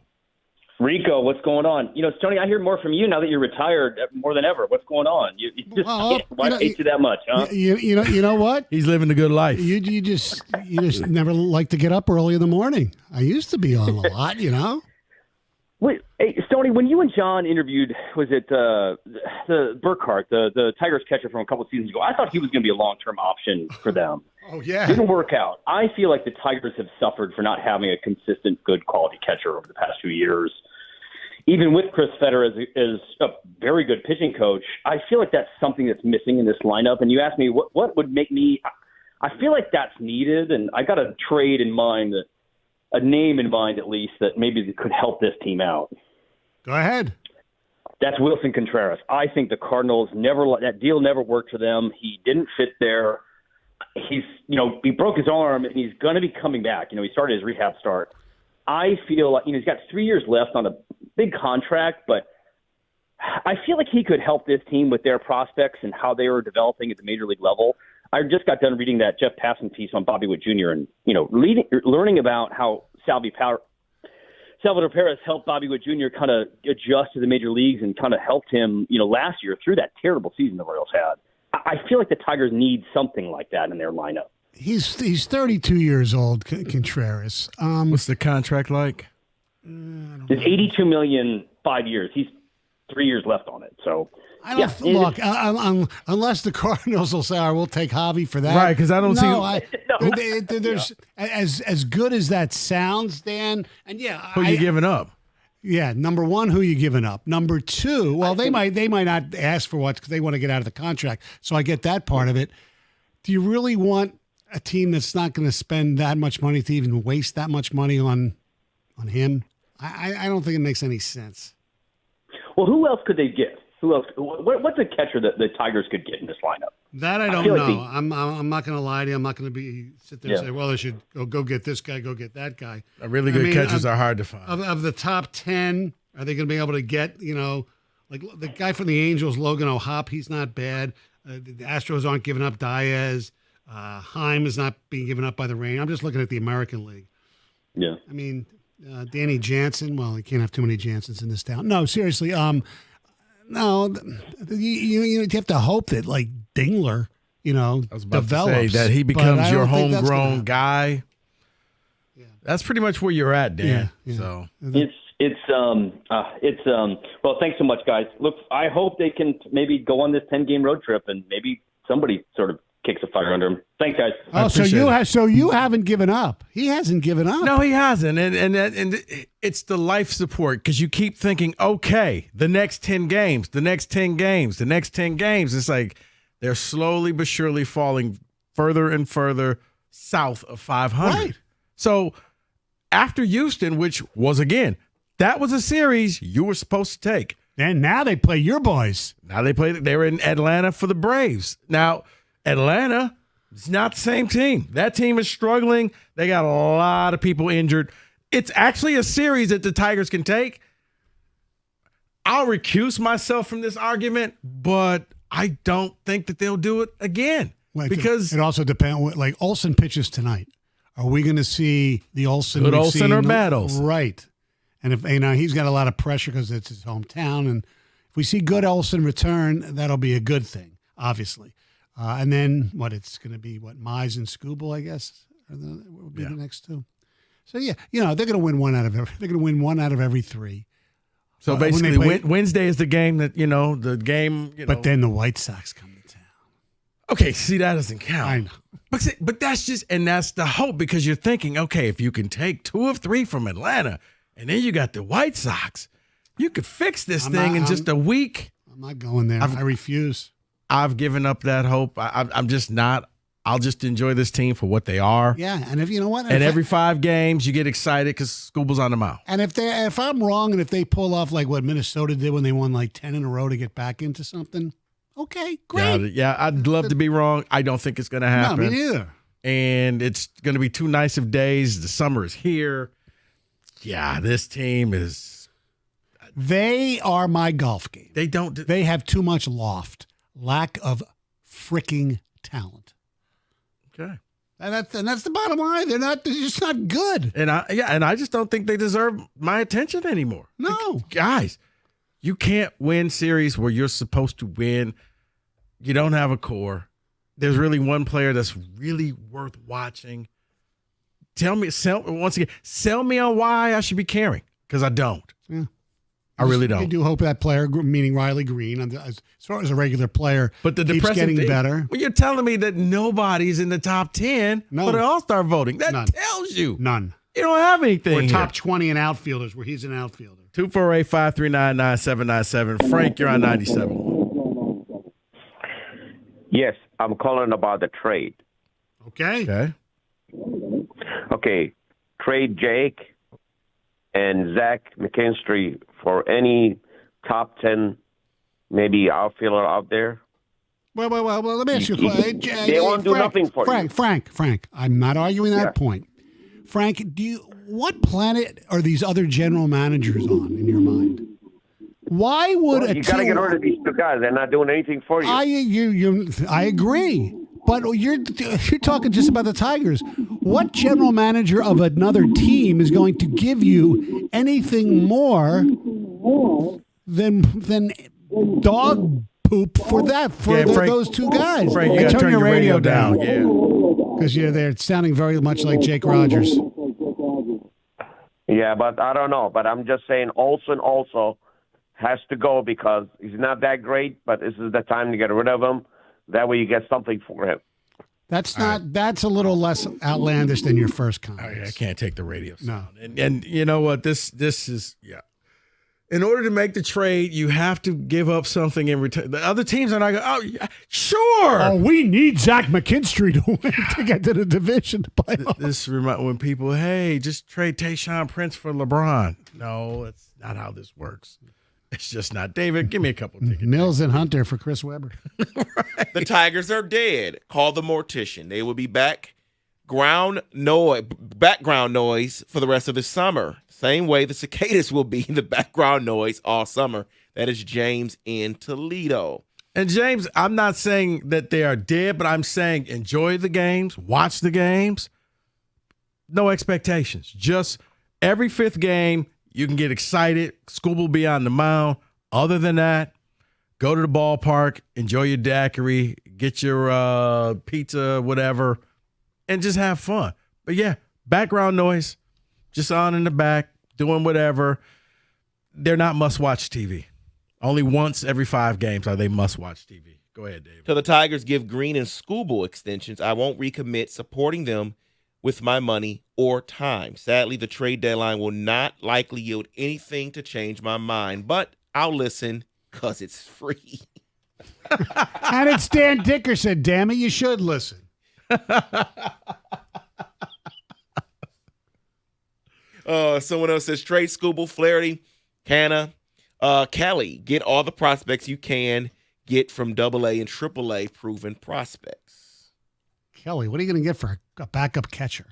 Rico, what's going on? Tony, I hear more from you now that you're retired more than ever. What's going on? You just can't hate you that much, huh? You know what? He's living the good life. You just never like to get up early in the morning. I used to be on a lot, Wait, hey, Stoney, when you and John interviewed, was it the Burkhart, the Tigers catcher from a couple of seasons ago? I thought he was going to be a long-term option for them. Oh, yeah. Didn't work out. I feel like the Tigers have suffered for not having a consistent, good quality catcher over the past few years. Even with Chris Fetter as a very good pitching coach, I feel like that's something that's missing in this lineup. And you asked me what would make me – I feel like that's needed, and I got a trade in mind, a name in mind at least, that maybe could help this team out. Go ahead. That's Wilson Contreras. I think the Cardinals that deal never worked for them. He didn't fit there. He broke his arm, and he's going to be coming back. He started his rehab start. I feel like he's got 3 years left on a big contract, but I feel like he could help this team with their prospects and how they were developing at the major league level. I just got done reading that Jeff Passan piece on Bobby Witt Jr. and learning about how Salvador Perez helped Bobby Witt Jr. kind of adjust to the major leagues and kind of helped him, last year through that terrible season the Royals had. I feel like the Tigers need something like that in their lineup. He's 32 years old, Contreras. What's the contract like? It's $82 million, 5 years. He's 3 years left on it. So I don't look unless the Cardinals will say, "All right, we'll take Javi for that." Right? Because I don't see. There's as good as that sounds, Dan. And who you giving up? Yeah, number one, who you giving up? Number two, well, they might not ask for what because they want to get out of the contract. So I get that part of it. Do you really want a team that's not going to spend that much money to even waste that much money on him? I don't think it makes any sense. Well, who else could they get? Who else? What's a catcher that the Tigers could get in this lineup? That I don't know. Like I'm not going to lie to you. I'm not going to sit there and say, well, they should go get this guy, go get that guy. Really good catchers are hard to find. Of the top 10, are they going to be able to get, like the guy from the Angels, Logan O'Hoppe, he's not bad. The Astros aren't giving up Diaz. Heim is not being given up by the Rain. I'm just looking at the American League. Yeah. I mean, Danny Jansen. Well, you can't have too many Jansens in this town. No, seriously. No, you have to hope that like Dingler, develops. That he becomes your homegrown guy. Yeah. That's pretty much where you're at, Dan. Yeah. So well, thanks so much, guys. Look, I hope they can maybe go on this 10-game road trip and maybe somebody sort of kicks a fire under him. Thanks, guys. Oh, so you haven't given up. He hasn't given up. No, he hasn't. And it's the life support because you keep thinking, okay, the next 10 games, the next 10 games, the next 10 games. It's like they're slowly but surely falling further and further south of 500. Right. So after Houston, which was, again, that was a series you were supposed to take. And now they play your boys. They were in Atlanta for the Braves. Now, Atlanta is not the same team. That team is struggling. They got a lot of people injured. It's actually a series that the Tigers can take. I'll recuse myself from this argument, but I don't think that they'll do it again. Because it also depends. Like Olsen pitches tonight. Are we going to see the Olsen? Good Olsen or bad Olsen? Right. And if he's got a lot of pressure because it's his hometown, and if we see good Olsen return, that'll be a good thing, obviously. And then it's going to be Mize and Skubal, I guess, will be the next two. So they're going to win one out of every three. So basically, Wednesday is the game that the game. But then the White Sox come to town. Okay, see that doesn't count. I know, but that's the hope because you're thinking, okay, if you can take 2 of 3 from Atlanta, and then you got the White Sox, you could fix this thing in just a week. I'm not going there. I refuse. I've given up that hope. I'm just not. I'll just enjoy this team for what they are. Yeah, and if you know what, and every 5 games you get excited because Skubal's on the mound. And if I'm wrong, and if they pull off like what Minnesota did when they won like 10 in a row to get back into something, okay, great. Yeah, I'd love to be wrong. I don't think it's going to happen. No, me neither. And it's going to be too nice of days. The summer is here. Yeah, this team is. They are my golf game. They have too much loft. Lack of freaking talent. Okay. And that's the bottom line. They're just not good. And I just don't think they deserve my attention anymore. No. Guys, you can't win series where you're supposed to win. You don't have a core. There's really one player that's really worth watching. Sell me on why I should be caring, because I don't. Yeah. I really don't. I do hope that player, meaning Riley Green, as far as a regular player, but the keeps getting better. Well, you're telling me that nobody's in the top 10 for the All-Star voting. That tells you. None. You don't have anything. We're top 20 in outfielders where he's an outfielder. 248-539-9797. Frank, you're on 97. Yes, I'm calling about the trade. Okay. Okay. Trade Jake and Zach McKinstry for any top 10, maybe outfielder out there. Well, let me ask you a question. They won't do nothing for you. Frank, I'm not arguing that point. Frank, what planet are these other general managers on in your mind? Why would you got to get rid of these two guys? They're not doing anything for you. I agree, but you're talking just about the Tigers. What general manager of another team is going to give you anything more than dog poop for those two guys? Frank, you got to turn your radio down. Yeah. Because they're sounding very much like Jake Rodgers. Yeah, but I don't know. But I'm just saying Olsen also has to go because he's not that great, but this is the time to get rid of him. That way you get something for him. That's that's a little less outlandish than your first comment. I can't take the radio sound. No. And you know what? This is, in order to make the trade, you have to give up something in return. The other teams are not going, oh, yeah, sure. Oh, we need Zach McKinstry to get to the division playoff. This reminds when people, hey, just trade Tayshaun Prince for LeBron. No, that's not how this works. It's just not. Bateman, give me a couple tickets. Mills and Hunter for Chris Webber. The Tigers are dead. Call the mortician. They will be background noise for the rest of the summer. Same way the cicadas will be the background noise all summer. That is James in Toledo. And James, I'm not saying that they are dead, but I'm saying enjoy the games, watch the games. No expectations. Just every fifth game, you can get excited. School will be on the mound. Other than that, go to the ballpark, enjoy your daiquiri, get your pizza, whatever, and just have fun. But yeah, background noise, just on in the back, doing whatever. They're not must-watch TV. Only once every 5 games are they must-watch TV. Go ahead, Dave. Till the Tigers give Green and Skubal extensions, I won't recommit supporting them with my money or time. Sadly, the trade deadline will not likely yield anything to change my mind, but I'll listen because it's free. And it's Dan Dickerson, damn it, you should listen. Someone else says trade Skubal, Flaherty, Canna, Kelly. Get all the prospects you can get from AA and AAA proven prospects. Kelly, what are you going to get for a backup catcher?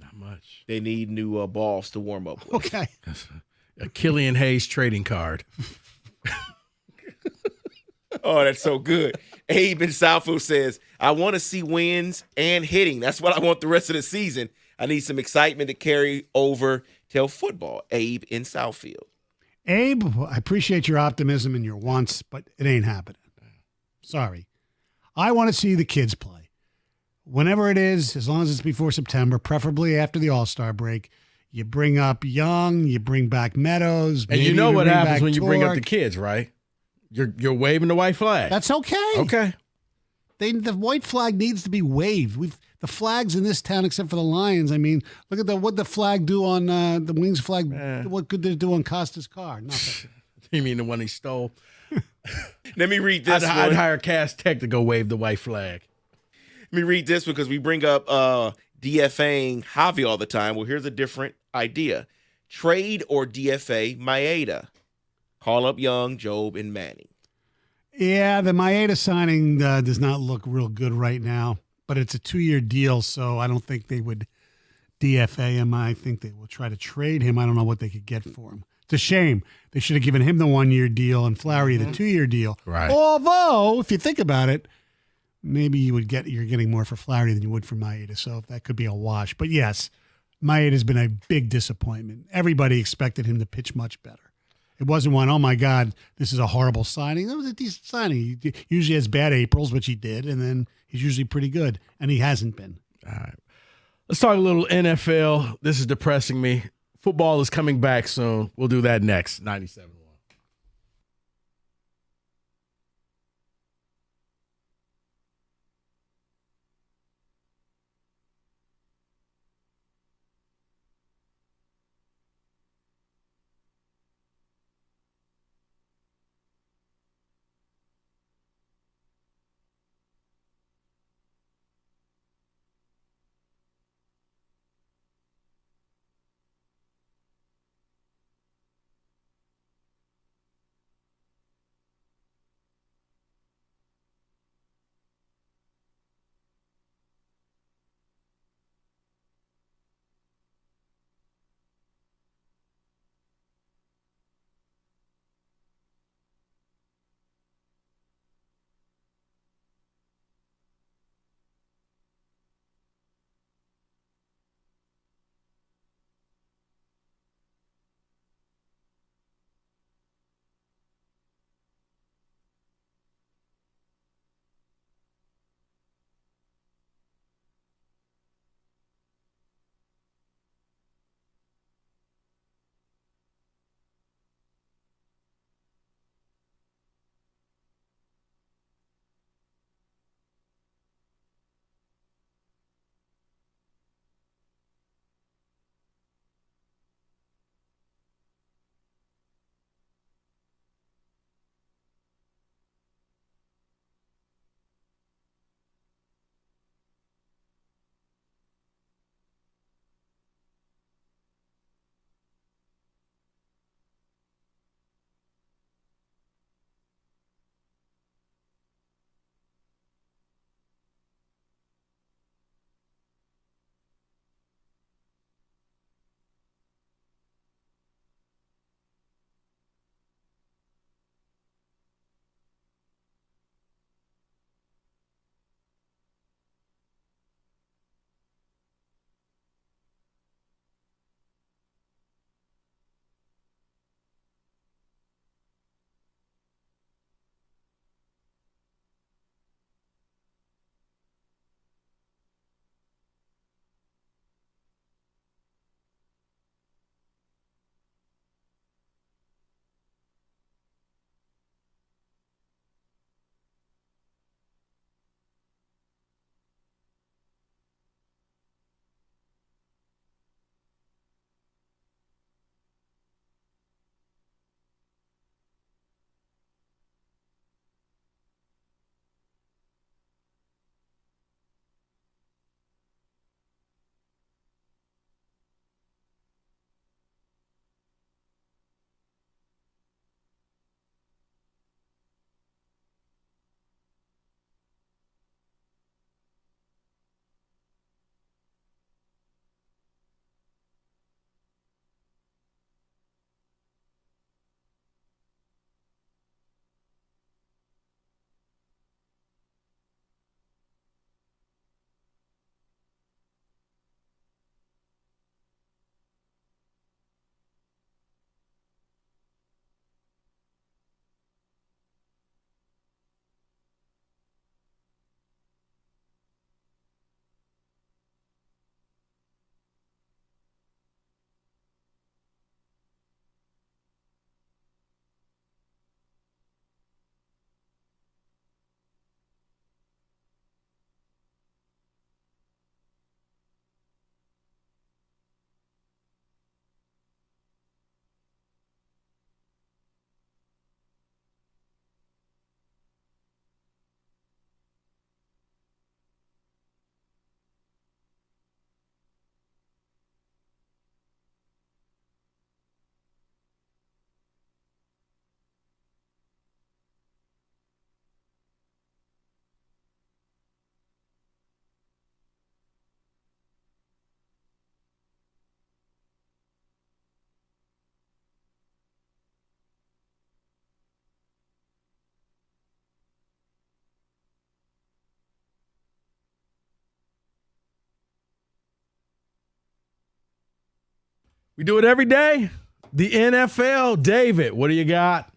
Not much. They need new balls to warm up with. Okay. A Killian Hayes trading card. Oh, that's so good. Abe in Southfield says, I want to see wins and hitting. That's what I want the rest of the season. I need some excitement to carry over till football. Abe in Southfield. Abe, I appreciate your optimism and your wants, but it ain't happening. Sorry. I want to see the kids play. Whenever it is, as long as it's before September, preferably after the All-Star break, you bring up Young, you bring back Meadows. And you know what happens when you bring up the kids, right? You're waving the white flag. That's okay. Okay. The white flag needs to be waved. The flags in this town, except for the Lions. I mean, look at what the flag do on the Wings flag. What could they do on Costa's car? Nothing. You mean the one he stole? Let me read this one. I'd hire Cass Tech to go wave the white flag. Let me read this because we bring up DFAing Javi all the time. Well, here's a different idea. Trade or DFA Maeda. Call up Young, Job, and Manning. Yeah, the Maeda signing does not look real good right now, but it's a 2-year deal, so I don't think they would DFA him. I think they will try to trade him. I don't know what they could get for him. It's a shame. They should have given him the 1-year deal and Flaherty the 2-year deal. Right. Although, if you think about it, maybe you're getting more for Flaherty than you would for Maeda. So that could be a wash. But yes, Maeda has been a big disappointment. Everybody expected him to pitch much better. It wasn't one, oh my God, this is a horrible signing. That was a decent signing. He usually has bad Aprils, which he did, and then he's usually pretty good, and he hasn't been. All right. Let's talk a little NFL. This is depressing me. Football is coming back soon. We'll do that next. 97. We do it every day. The NFL. David, what do you got?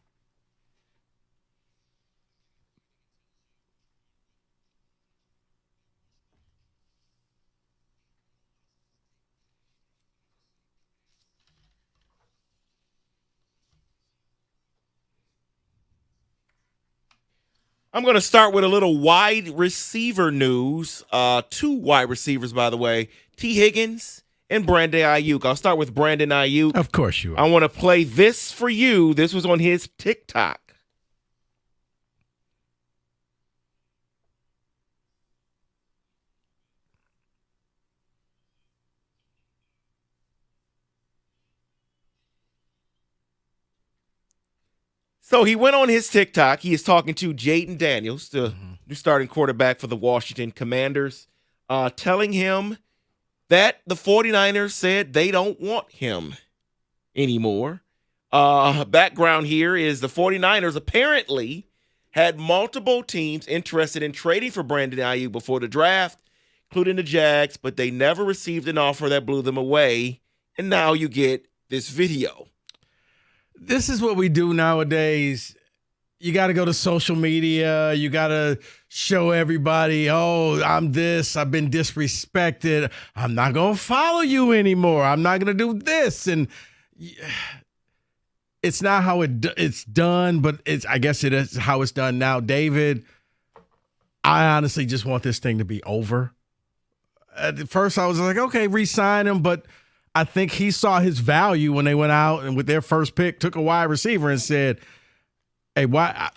I'm going to start with a little wide receiver news. Two wide receivers, by the way, T. Higgins and Brandon Ayuk. I'll start with Brandon Ayuk. Of course you are. I want to play this for you. This was on his TikTok. So he went on his TikTok. He is talking to Jaden Daniels, the new starting quarterback for the Washington Commanders, telling him that the 49ers said they don't want him anymore. Background here is the 49ers apparently had multiple teams interested in trading for Brandon Ayuk before the draft, including the Jags, but they never received an offer that blew them away. And now you get this video. This is what we do nowadays. You got to go to social media. You got to show everybody, oh, I'm this. I've been disrespected. I'm not going to follow you anymore. I'm not going to do this. And it's not how it's done, but I guess it is how it's done now. David, I honestly just want this thing to be over. At first, I was like, okay, re-sign him, but I think he saw his value when they went out and with their first pick took a wide receiver and said, hey, why?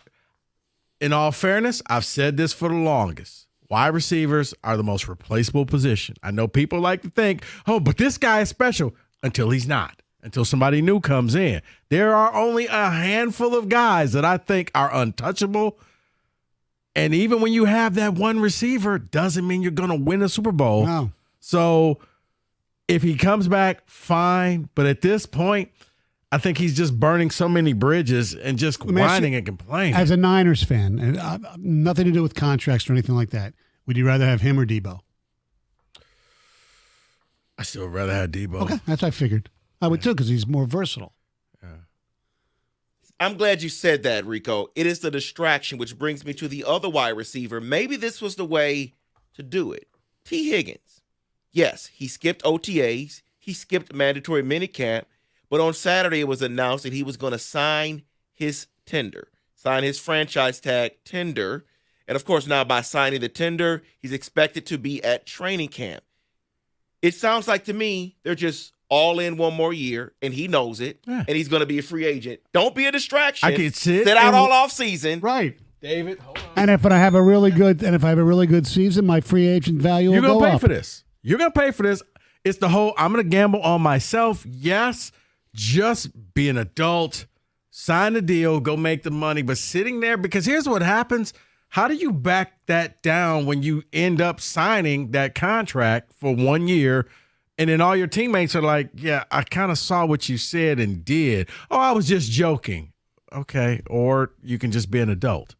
In all fairness, I've said this for the longest. Wide receivers are the most replaceable position. I know people like to think, oh, but this guy is special until he's not, until somebody new comes in. There are only a handful of guys that I think are untouchable. And even when you have that one receiver, doesn't mean you're going to win a Super Bowl. No. So if he comes back, fine. But at this point, I think he's just burning so many bridges and just whining and complaining. As a Niners fan, and nothing to do with contracts or anything like that, would you rather have him or Debo? I still would rather have Debo. Okay, that's what I figured. I would too, because he's more versatile. I'm glad you said that, Rico. It is the distraction, which brings me to the other wide receiver. Maybe this was the way to do it. T. Higgins. Yes, he skipped OTAs. He skipped mandatory minicamp. But on Saturday, it was announced that he was going to sign his tender, sign his franchise tag tender. And, of course, now by signing the tender, he's expected to be at training camp. It sounds like to me they're just all in one more year, and he knows it, and he's going to be a free agent. Don't be a distraction. I can sit out all off season. Right. David, hold on. And if I have a really good season, my free agent value will go up. You're going to pay for this. You're going to pay for this. It's the whole, I'm going to gamble on myself. Yes, just be an adult, sign the deal, go make the money. But sitting there, because here's what happens. How do you back that down when you end up signing that contract for 1 year and then all your teammates are like, yeah, I kind of saw what you said and did. Oh, I was just joking. Okay. Or you can just be an adult.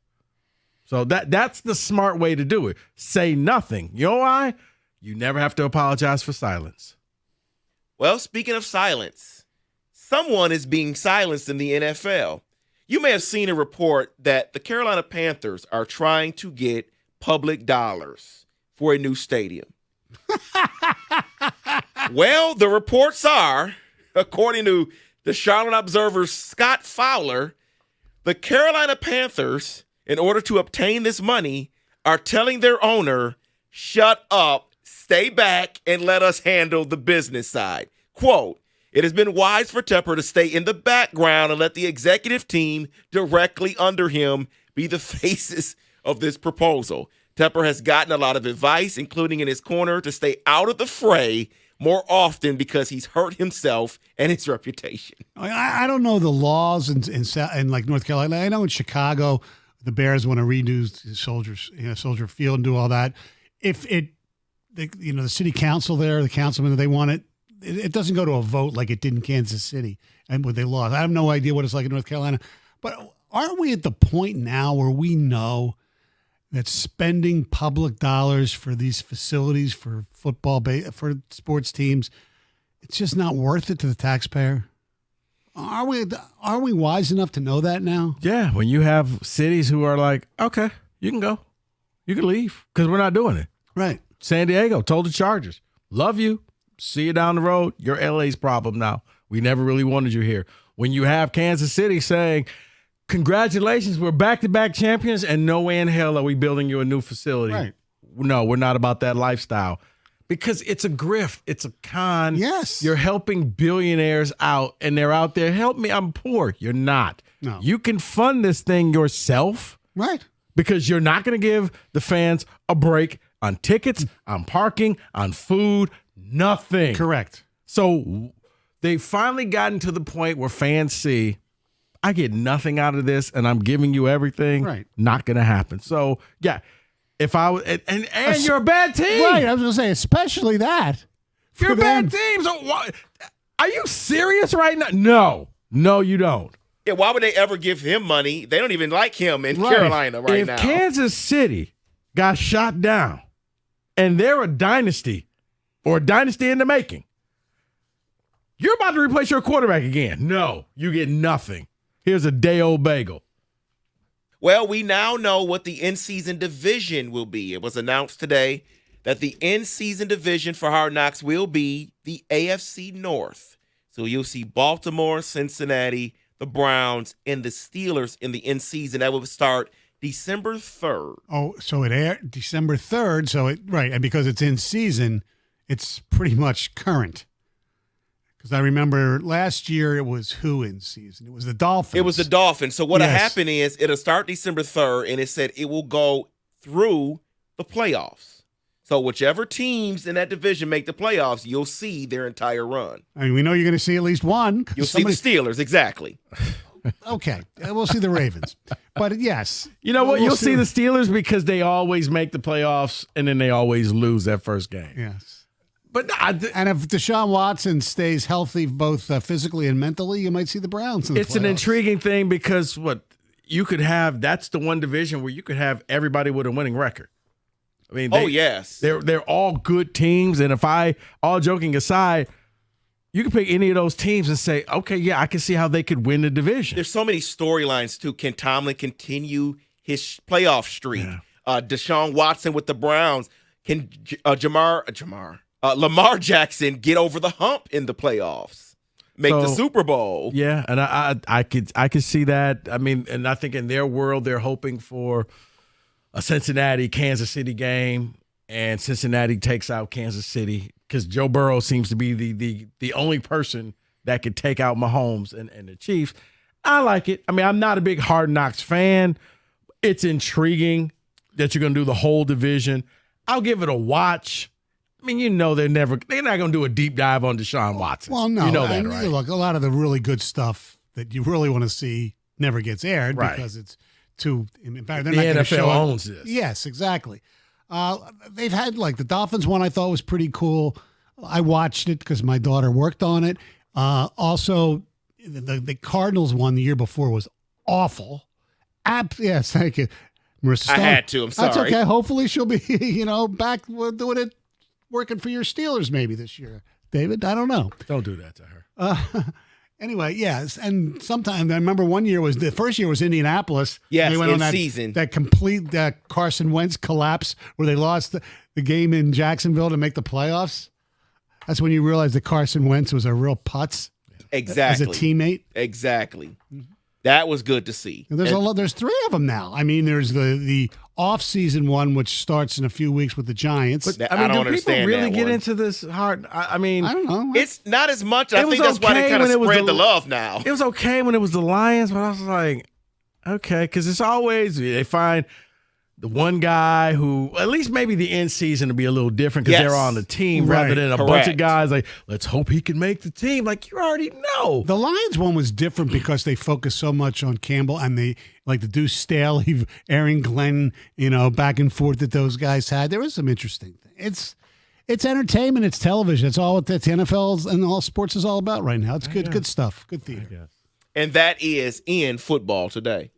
So that's the smart way to do it. Say nothing. You know why? You never have to apologize for silence. Well, speaking of silence, someone is being silenced in the NFL. You may have seen a report that the Carolina Panthers are trying to get public dollars for a new stadium. Well, the reports are, according to the Charlotte Observer's Scott Fowler, the Carolina Panthers, in order to obtain this money, are telling their owner, shut up, stay back, and let us handle the business side. Quote, it has been wise for Tepper to stay in the background and let the executive team directly under him be the faces of this proposal. Tepper has gotten a lot of advice, including in his corner, to stay out of the fray more often because he's hurt himself and his reputation. I don't know the laws in like North Carolina. I know in Chicago, the Bears want to redo Soldier Field and do all that. If the city council there, the councilman, they want it, it doesn't go to a vote like it did in Kansas City and what they lost. I have no idea what it's like in North Carolina, but aren't we at the point now where we know that spending public dollars for these facilities for football, for sports teams, it's just not worth it to the taxpayer. Are we wise enough to know that now? Yeah, when you have cities who are like, okay, you can go. You can leave because we're not doing it. Right. San Diego told the Chargers, love you. See you down the road. You're LA's problem now. We never really wanted you here. When you have Kansas City saying, congratulations, we're back-to-back champions, and no way in hell are we building you a new facility. Right. No, we're not about that lifestyle. Because it's a grift. It's a con. Yes. You're helping billionaires out, and they're out there, help me, I'm poor. You're not. No. You can fund this thing yourself. Right. Because you're not going to give the fans a break on tickets, on parking, on food, nothing. Correct. So they've finally gotten to the point where fans see, I get nothing out of this, and I'm giving you everything. Right. Not going to happen. So, yeah. If I was, and you're a bad team. Right, I was going to say, especially that. You're a bad team. So what? Are you serious right now? No, you don't. Yeah, why would they ever give him money? They don't even like him in Carolina right now. If Kansas City got shot down and they're a dynasty or a dynasty in the making, you're about to replace your quarterback again. No, you get nothing. Here's a day-old bagel. Well, we now know what the in-season division will be. It was announced today that the in-season division for Hard Knocks will be the AFC North. So you'll see Baltimore, Cincinnati, the Browns, and the Steelers in the in-season. That will start December 3rd. Oh, so it aired December 3rd. So right, and because it's in season, it's pretty much current. Because I remember last year it was who in season? It was the Dolphins. It was the Dolphins. So what'll happen is it'll start December 3rd, and it said it will go through the playoffs. So whichever teams in that division make the playoffs, you'll see their entire run. I mean, we know you're going to see at least one. You'll see the Steelers, exactly. Okay, we'll see the Ravens. But yes. You know what? You'll see the Steelers because they always make the playoffs, and then they always lose that first game. Yes. But and if Deshaun Watson stays healthy both physically and mentally, you might see the Browns in the It's playoffs. an intriguing thing because you could have, that's the one division where you could have everybody with a winning record. I mean, yes. They're all good teams. And all joking aside, you can pick any of those teams and say, okay, yeah, I can see how they could win the division. There's so many storylines, too. Can Tomlin continue his playoff streak? Yeah. Deshaun Watson with the Browns. Can Lamar Jackson get over the hump in the playoffs, make the Super Bowl? Yeah, and I could see that. I mean, and I think in their world, they're hoping for a Cincinnati-Kansas City game, and Cincinnati takes out Kansas City because Joe Burrow seems to be the only person that could take out Mahomes and the Chiefs. I like it. I mean, I'm not a big Hard Knocks fan. It's intriguing that you're going to do the whole division. I'll give it a watch. I mean, you know they're not going to do a deep dive on Deshaun Watson. Well, no. You know that, right? Look, a lot of the really good stuff that you really want to see never gets aired because it's too. In fact, they're the not going to NFL show owns this. Yes, exactly. They've had like the Dolphins one. I thought was pretty cool. I watched it because my daughter worked on it. Also, the Cardinals one the year before was awful. Yes, thank you, Marissa Stone. I had to. I'm sorry. That's okay. Hopefully, she'll be back doing it. Working for your Steelers maybe this year, David. I don't know. Don't do that to her. Anyway, yes. And sometimes I remember the first year was Indianapolis. Yes, they went on season. That complete Carson Wentz collapse where they lost the game in Jacksonville to make the playoffs. That's when you realized that Carson Wentz was a real putz. Exactly. As a teammate. Exactly. That was good to see. And there's three of them now. I mean, there's the off-season one, which starts in a few weeks with the Giants. But, I mean, don't do people understand really that get one. into this hard? I mean, I don't know. It's not as much. I think that's why they kind of spread the love now. It was okay when it was the Lions, but I was like, okay, because it's always they find the one guy who, at least maybe the end season to be a little different because they're on the team rather than a bunch of guys like, let's hope he can make the team. Like, you already know. The Lions one was different because they focused so much on Campbell and they like the Deuce Staley, Aaron Glenn, back and forth that those guys had. There was some interesting things. It's entertainment. It's television. It's all what the NFL and all sports is all about right now. It's good stuff. Good theater. And that is in football today.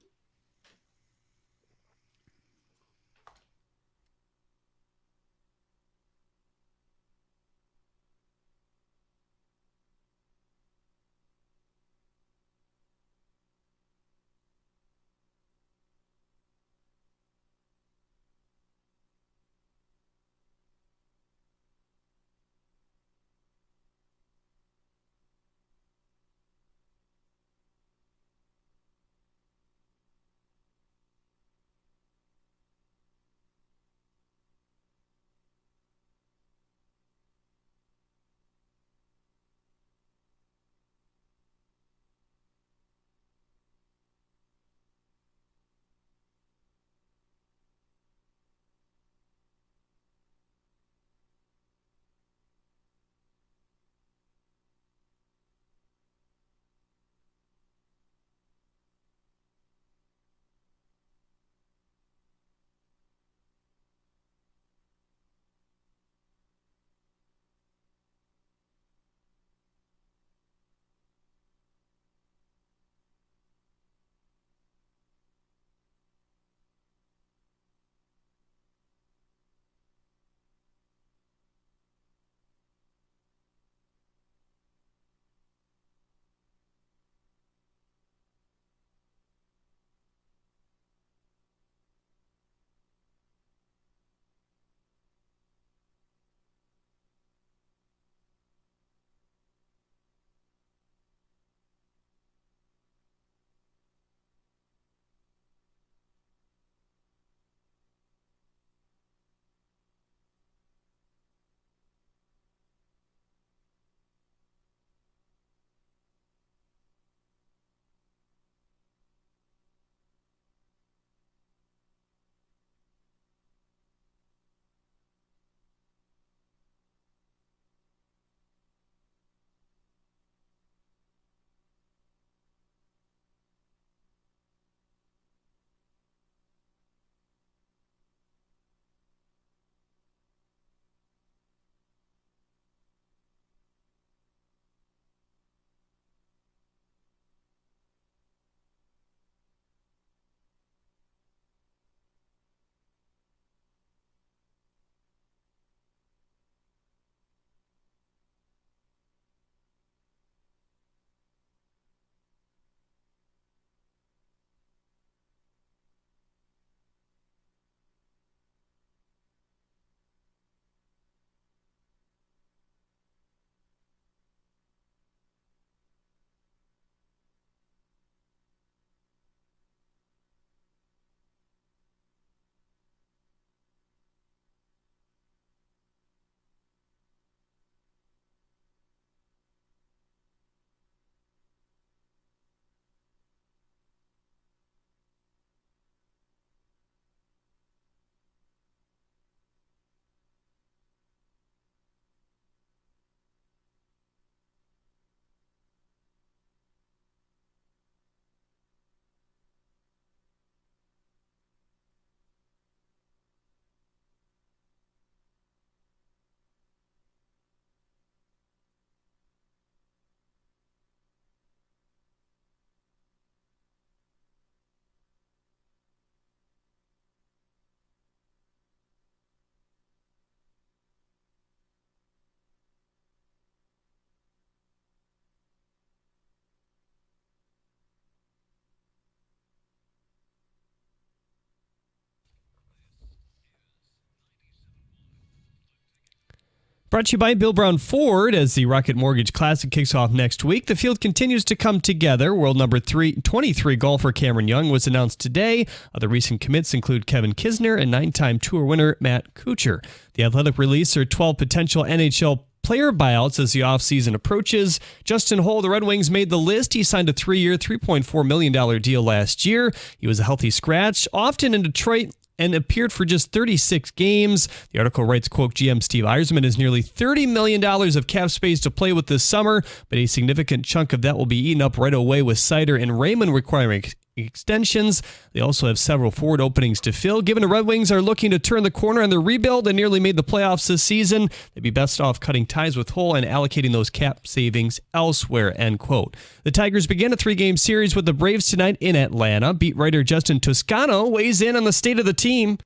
Brought to you by Bill Brown Ford. As the Rocket Mortgage Classic kicks off next week, the field continues to come together. World number 23 golfer Cameron Young was announced today. Other recent commits include Kevin Kisner and 9-time tour winner Matt Kuchar. The Athletic released their 12 potential NHL player buyouts as the offseason approaches. Justin Holl, the Red Wings, made the list. He signed a 3-year, $3.4 million deal last year. He was a healthy scratch, often in Detroit, and appeared for just 36 games. The article writes, quote, GM Steve Yzerman has nearly $30 million of cap space to play with this summer, but a significant chunk of that will be eaten up right away with Seider and Raymond requiring extensions. They also have several forward openings to fill. Given the Red Wings are looking to turn the corner on their rebuild and nearly made the playoffs this season, they'd be best off cutting ties with Hull and allocating those cap savings elsewhere, end quote. The Tigers begin a 3-game series with the Braves tonight in Atlanta. Beat writer Justin Toscano weighs in on the state of the team.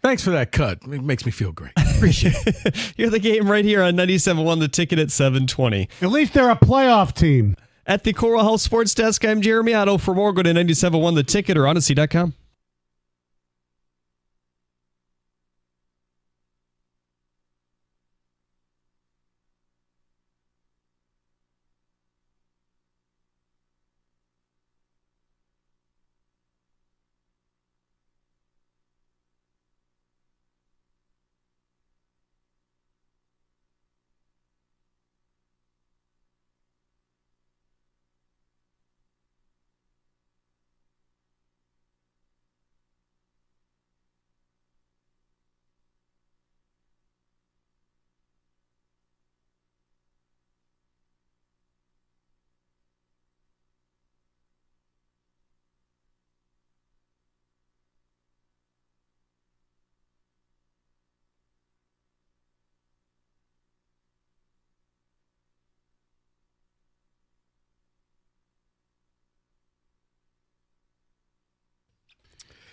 Thanks for that cut. It makes me feel great. Appreciate it. You're the game right here on 97.1 The Ticket at 7:20. At least they're a playoff team. At the Coral Health Sports Desk, I'm Jeremy Otto. For more, go to 97.1 The Ticket or Odyssey.com.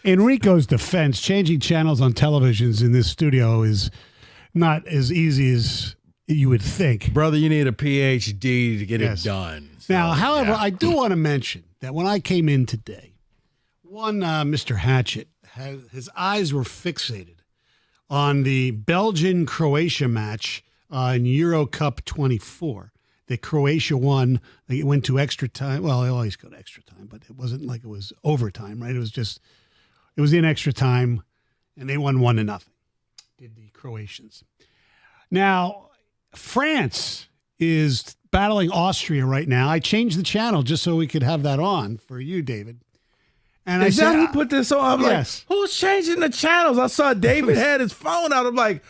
In Rico's defense, changing channels on televisions in this studio is not as easy as you would think. Brother, you need a PhD to get it done. So, now, however, I do want to mention that when I came in today, Mr. Hatchett, his eyes were fixated on the Belgian-Croatia match in Euro Cup 24. That Croatia won. It went to extra time. Well, they always go to extra time, but it wasn't like it was overtime, right? It was in extra time, and they won 1-0. Did the Croatians. Now, France is battling Austria right now. I changed the channel just so we could have that on for you, David. And Is that who put this on? I'm yes. like, who's changing the channels? I saw David had his phone out. I'm like,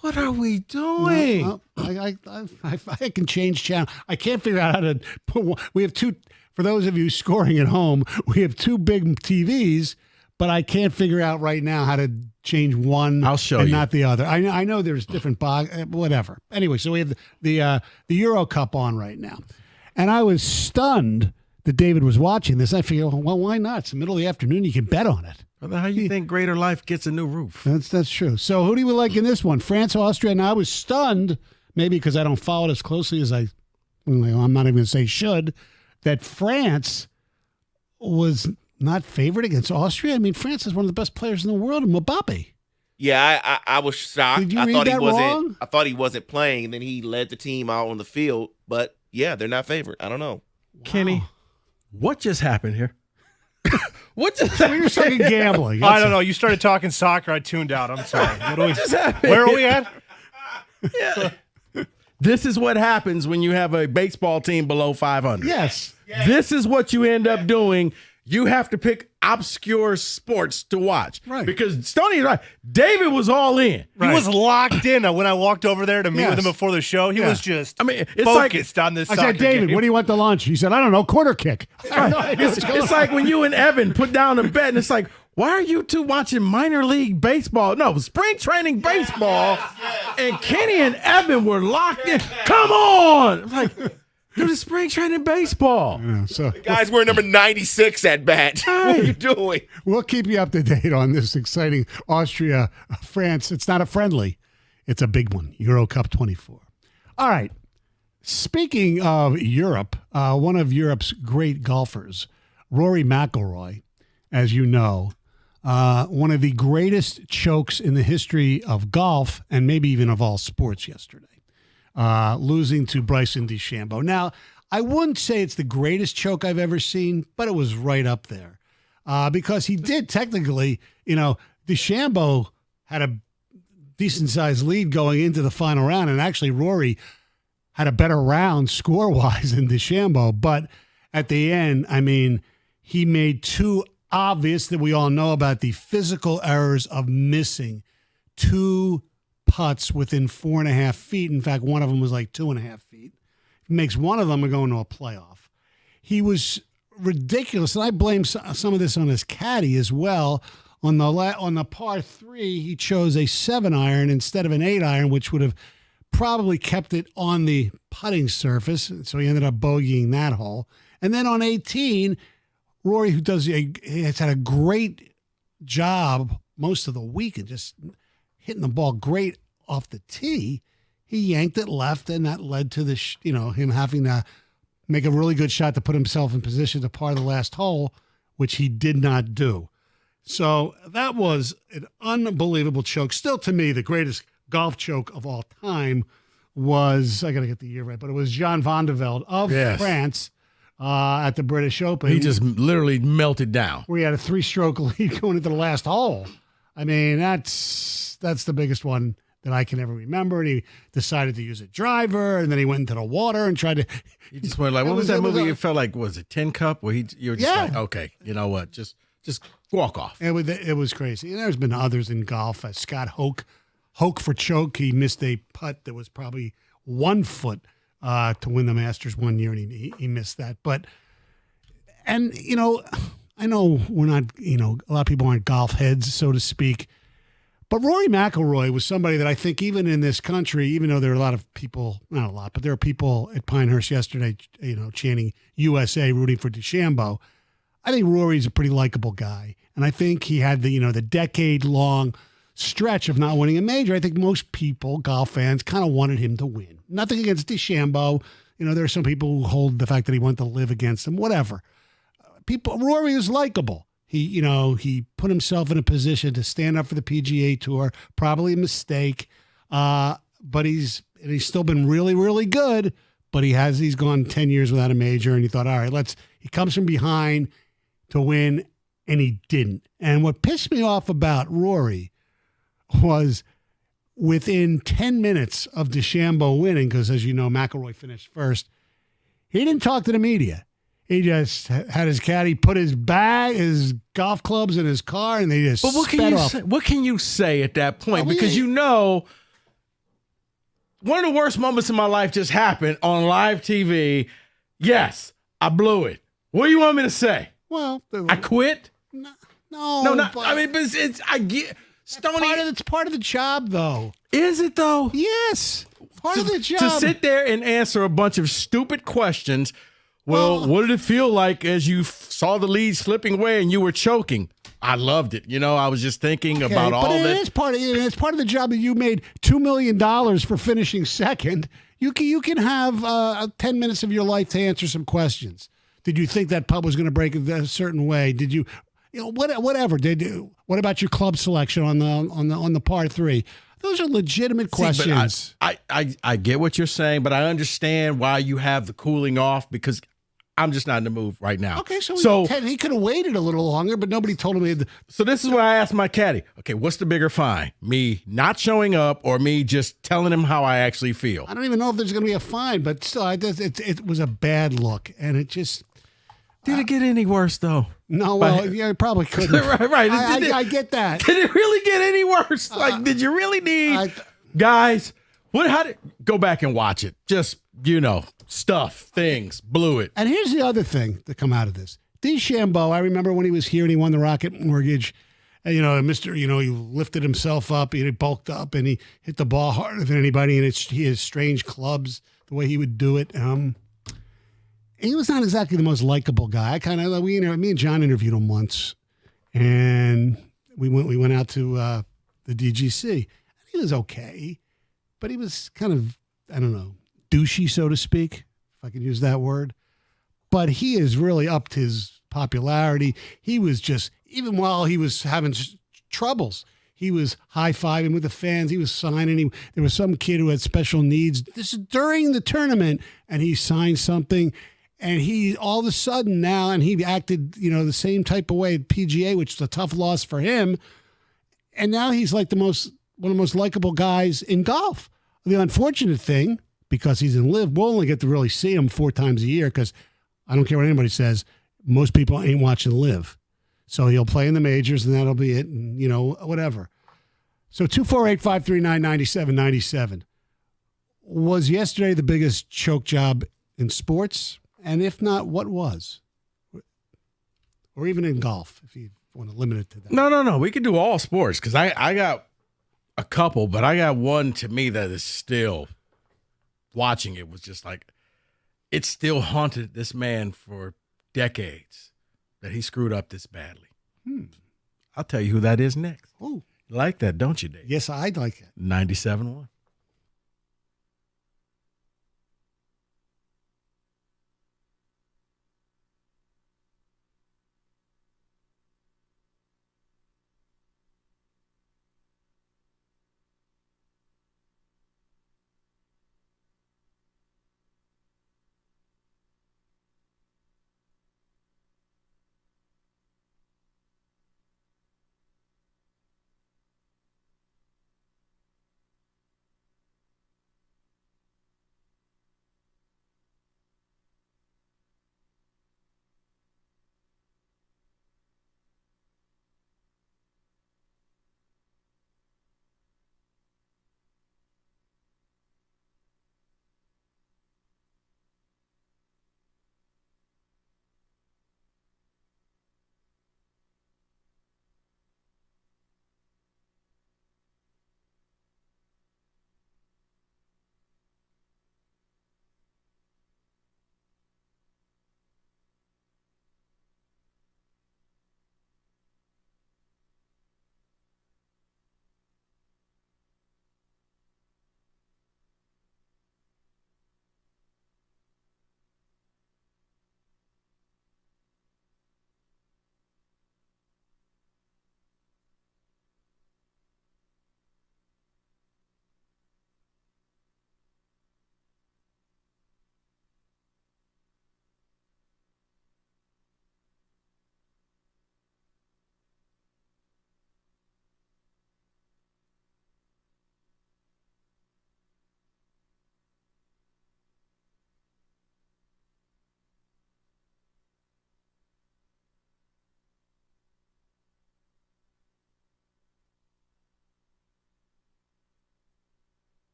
what are we doing? Well, I can change channel. I can't figure out how to put one. We have two, for those of you scoring at home, we have two big TVs, but I can't figure out right now how to change one I'll show and you. not the other. I know there's different whatever. Anyway, so we have the Euro Cup on right now. And I was stunned that David was watching this. I figured, well, why not? It's the middle of the afternoon. You can bet on it. Brother, how you think Greater Life gets a new roof? That's true. So who do you like in this one? France, Austria. Now I was stunned, maybe because I don't follow it as closely as I'm not even going to say should, that France was not favored against Austria. I mean, France is one of the best players in the world, Mbappe. Yeah, I was shocked. Did you read that wrong? I thought he wasn't playing, and then he led the team out on the field. But yeah, they're not favored. I don't know. Kenny, what just happened here? What just We were talking gambling. I don't know. You started talking soccer. I tuned out. I'm sorry. What just happened? Where are we at? Yeah. This is what happens when you have a baseball team below 500. Yes. This is what you end up doing. You have to pick obscure sports to watch. Right. Because Stoney's right. David was all in. He was locked in when I walked over there to meet with him before the show. He was just focused on this I soccer said, David, game. what do you want to lunch? He said, I don't know, quarter kick. It's like when you and Evan put down a bet, and it's like, why are you two watching minor league baseball? No, spring training baseball. And Kenny and Evan were locked in. Come on. Like, Dude, it's spring training baseball. So The guy's wearing number 96 at bat. What are you doing? we'll keep you up to date on this exciting Austria-France. It's not a friendly. It's a big one. Euro Cup 24. All right. Speaking of Europe, one of Europe's great golfers, Rory McIlroy, as you know, one of the greatest chokes in the history of golf and maybe even of all sports yesterday, losing to Bryson DeChambeau. Now, I wouldn't say it's the greatest choke I've ever seen, but it was right up there because he did technically, DeChambeau had a decent-sized lead going into the final round, and actually Rory had a better round score-wise than DeChambeau, but at the end, I mean, he made two obvious that we all know about the physical errors of missing two putts within 4.5 feet. In fact, one of them was like 2.5 feet. He makes one of them and going to a playoff. He was ridiculous, and I blame some of this on his caddy as well. On the par 3, he chose a 7-iron instead of an 8-iron, which would have probably kept it on the putting surface, so he ended up bogeying that hole. And then on 18, Rory, who has had a great job most of the week and just hitting the ball great off the tee, he yanked it left, and that led to him having to make a really good shot to put himself in position to par the last hole, which he did not do. So that was an unbelievable choke. Still, to me, the greatest golf choke of all time was, I got to get the year right, but it was Jan van der Velde of France at the British Open. He just literally melted down. Where he had a 3-stroke lead going into the last hole. I mean, that's the biggest one that I can ever remember. And he decided to use a driver, and then he went into the water and tried to. He just went like, what was that movie? It felt like, was it Tin Cup? Where you were just like, okay, you know what? Just walk off. It was crazy. And there's been others in golf. Scott Hoke for choke. He missed a putt that was probably 1 foot to win the Masters one year, and he missed that. I know we're not, a lot of people aren't golf heads, so to speak. But Rory McIlroy was somebody that I think even in this country, even though there are a lot of people, not a lot, but there are people at Pinehurst yesterday, chanting USA, rooting for DeChambeau. I think Rory's a pretty likable guy. And I think he had the decade-long stretch of not winning a major. I think most people, golf fans, kind of wanted him to win. Nothing against DeChambeau. There are some people who hold the fact that he wanted to live against him, whatever. Rory is likable. He put himself in a position to stand up for the PGA Tour, probably a mistake, but he's still been really, really good, but he's gone 10 years without a major, and he thought, all right, he comes from behind to win, and he didn't. And what pissed me off about Rory was within 10 minutes of DeChambeau winning, because as you know, McIlroy finished first, he didn't talk to the media. He just had his caddy put his golf clubs in his car, and they just sped off. What can you say at that point? Because one of the worst moments in my life just happened on live TV. Yes, I blew it. What do you want me to say? Well, I quit? No, I mean, but I get Stoney. It's part of the job, though. Is it though? Yes, part of the job. To sit there and answer a bunch of stupid questions. Well, what did it feel like as you saw the lead slipping away and you were choking? I loved it. I was just thinking about all that. It's part of the job that you made $2 million for finishing second. You can have 10 minutes of your life to answer some questions. Did you think that putt was going to break a certain way? Did you, whatever? What about your club selection on the par 3? Those are legitimate questions. I get what you're saying, but I understand why you have the cooling off because I'm just not in the mood right now. Okay, so he could have waited a little longer, but nobody told him. So this is what I asked my caddy. Okay, what's the bigger fine? Me not showing up or me just telling him how I actually feel? I don't even know if there's going to be a fine, but still, it was a bad look, and it just... Did it get any worse, though? No, well, yeah, it probably couldn't. right. I get that. Did it really get any worse? Did you really need... Guys, go back and watch it. Just, things, blew it. And here's the other thing that come out of this. DeChambeau, I remember when he was here and he won the Rocket Mortgage, he lifted himself up, he bulked up, and he hit the ball harder than anybody, and he has strange clubs, the way he would do it. he was not exactly the most likable guy. I kind of, me and John interviewed him once, and we went out to the DGC. He was okay, but he was kind of, I don't know, douchey, so to speak, if I could use that word. But he has really upped his popularity. He was just, even while he was having troubles, he was high-fiving with the fans. He was signing. There was some kid who had special needs. This is during the tournament, and he signed something. And he, all of a sudden now, and he acted, the same type of way at PGA, which is a tough loss for him. And now he's like one of the most likable guys in golf. The unfortunate thing, because he's in LIV, we'll only get to really see him 4 times a year because I don't care what anybody says, most people ain't watching LIV. So he'll play in the majors, and that'll be it, and, whatever. So 248-539-9797. Was yesterday the biggest choke job in sports? And if not, what was? Or even in golf, if you want to limit it to that. No. We could do all sports because I got a couple, but I got one to me that is still watching it was just like, it still haunted this man for decades that he screwed up this badly. I'll tell you who that is next. Oh, you like that, don't you, Dave? Yes, I'd like it. 97.1.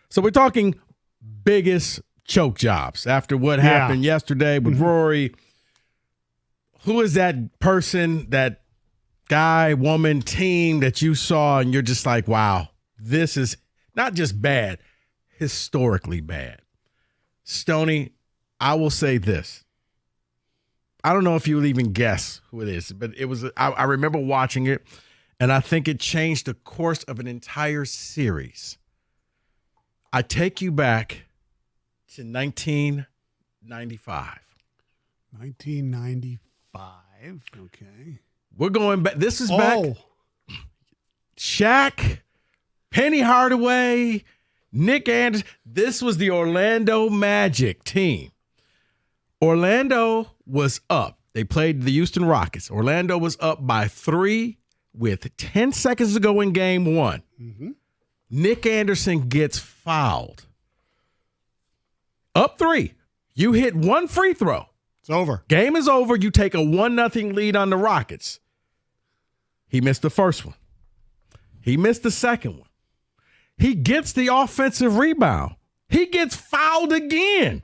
So we're talking biggest choke jobs after what happened yesterday with Rory. Who is that person, that guy, woman, team that you saw and you're just like, wow, this is not just bad, historically bad? Stoney, I will say this. I don't know if you would even guess who it is, but it was. I remember watching it, and I think it changed the course of an entire series. I take you back to 1995. 1995. Okay. We're going back. This is back. Shaq, Penny Hardaway, Nick Anderson. This was the Orlando Magic team. Orlando was up. They played the Houston Rockets. Orlando was up by 3 with 10 seconds to go in game 1. Mm-hmm. Nick Anderson gets fouled. Up 3. You hit one free throw. It's over. Game is over. You take a 1-0 lead on the Rockets. He missed the first one. He missed the second one. He gets the offensive rebound. He gets fouled again.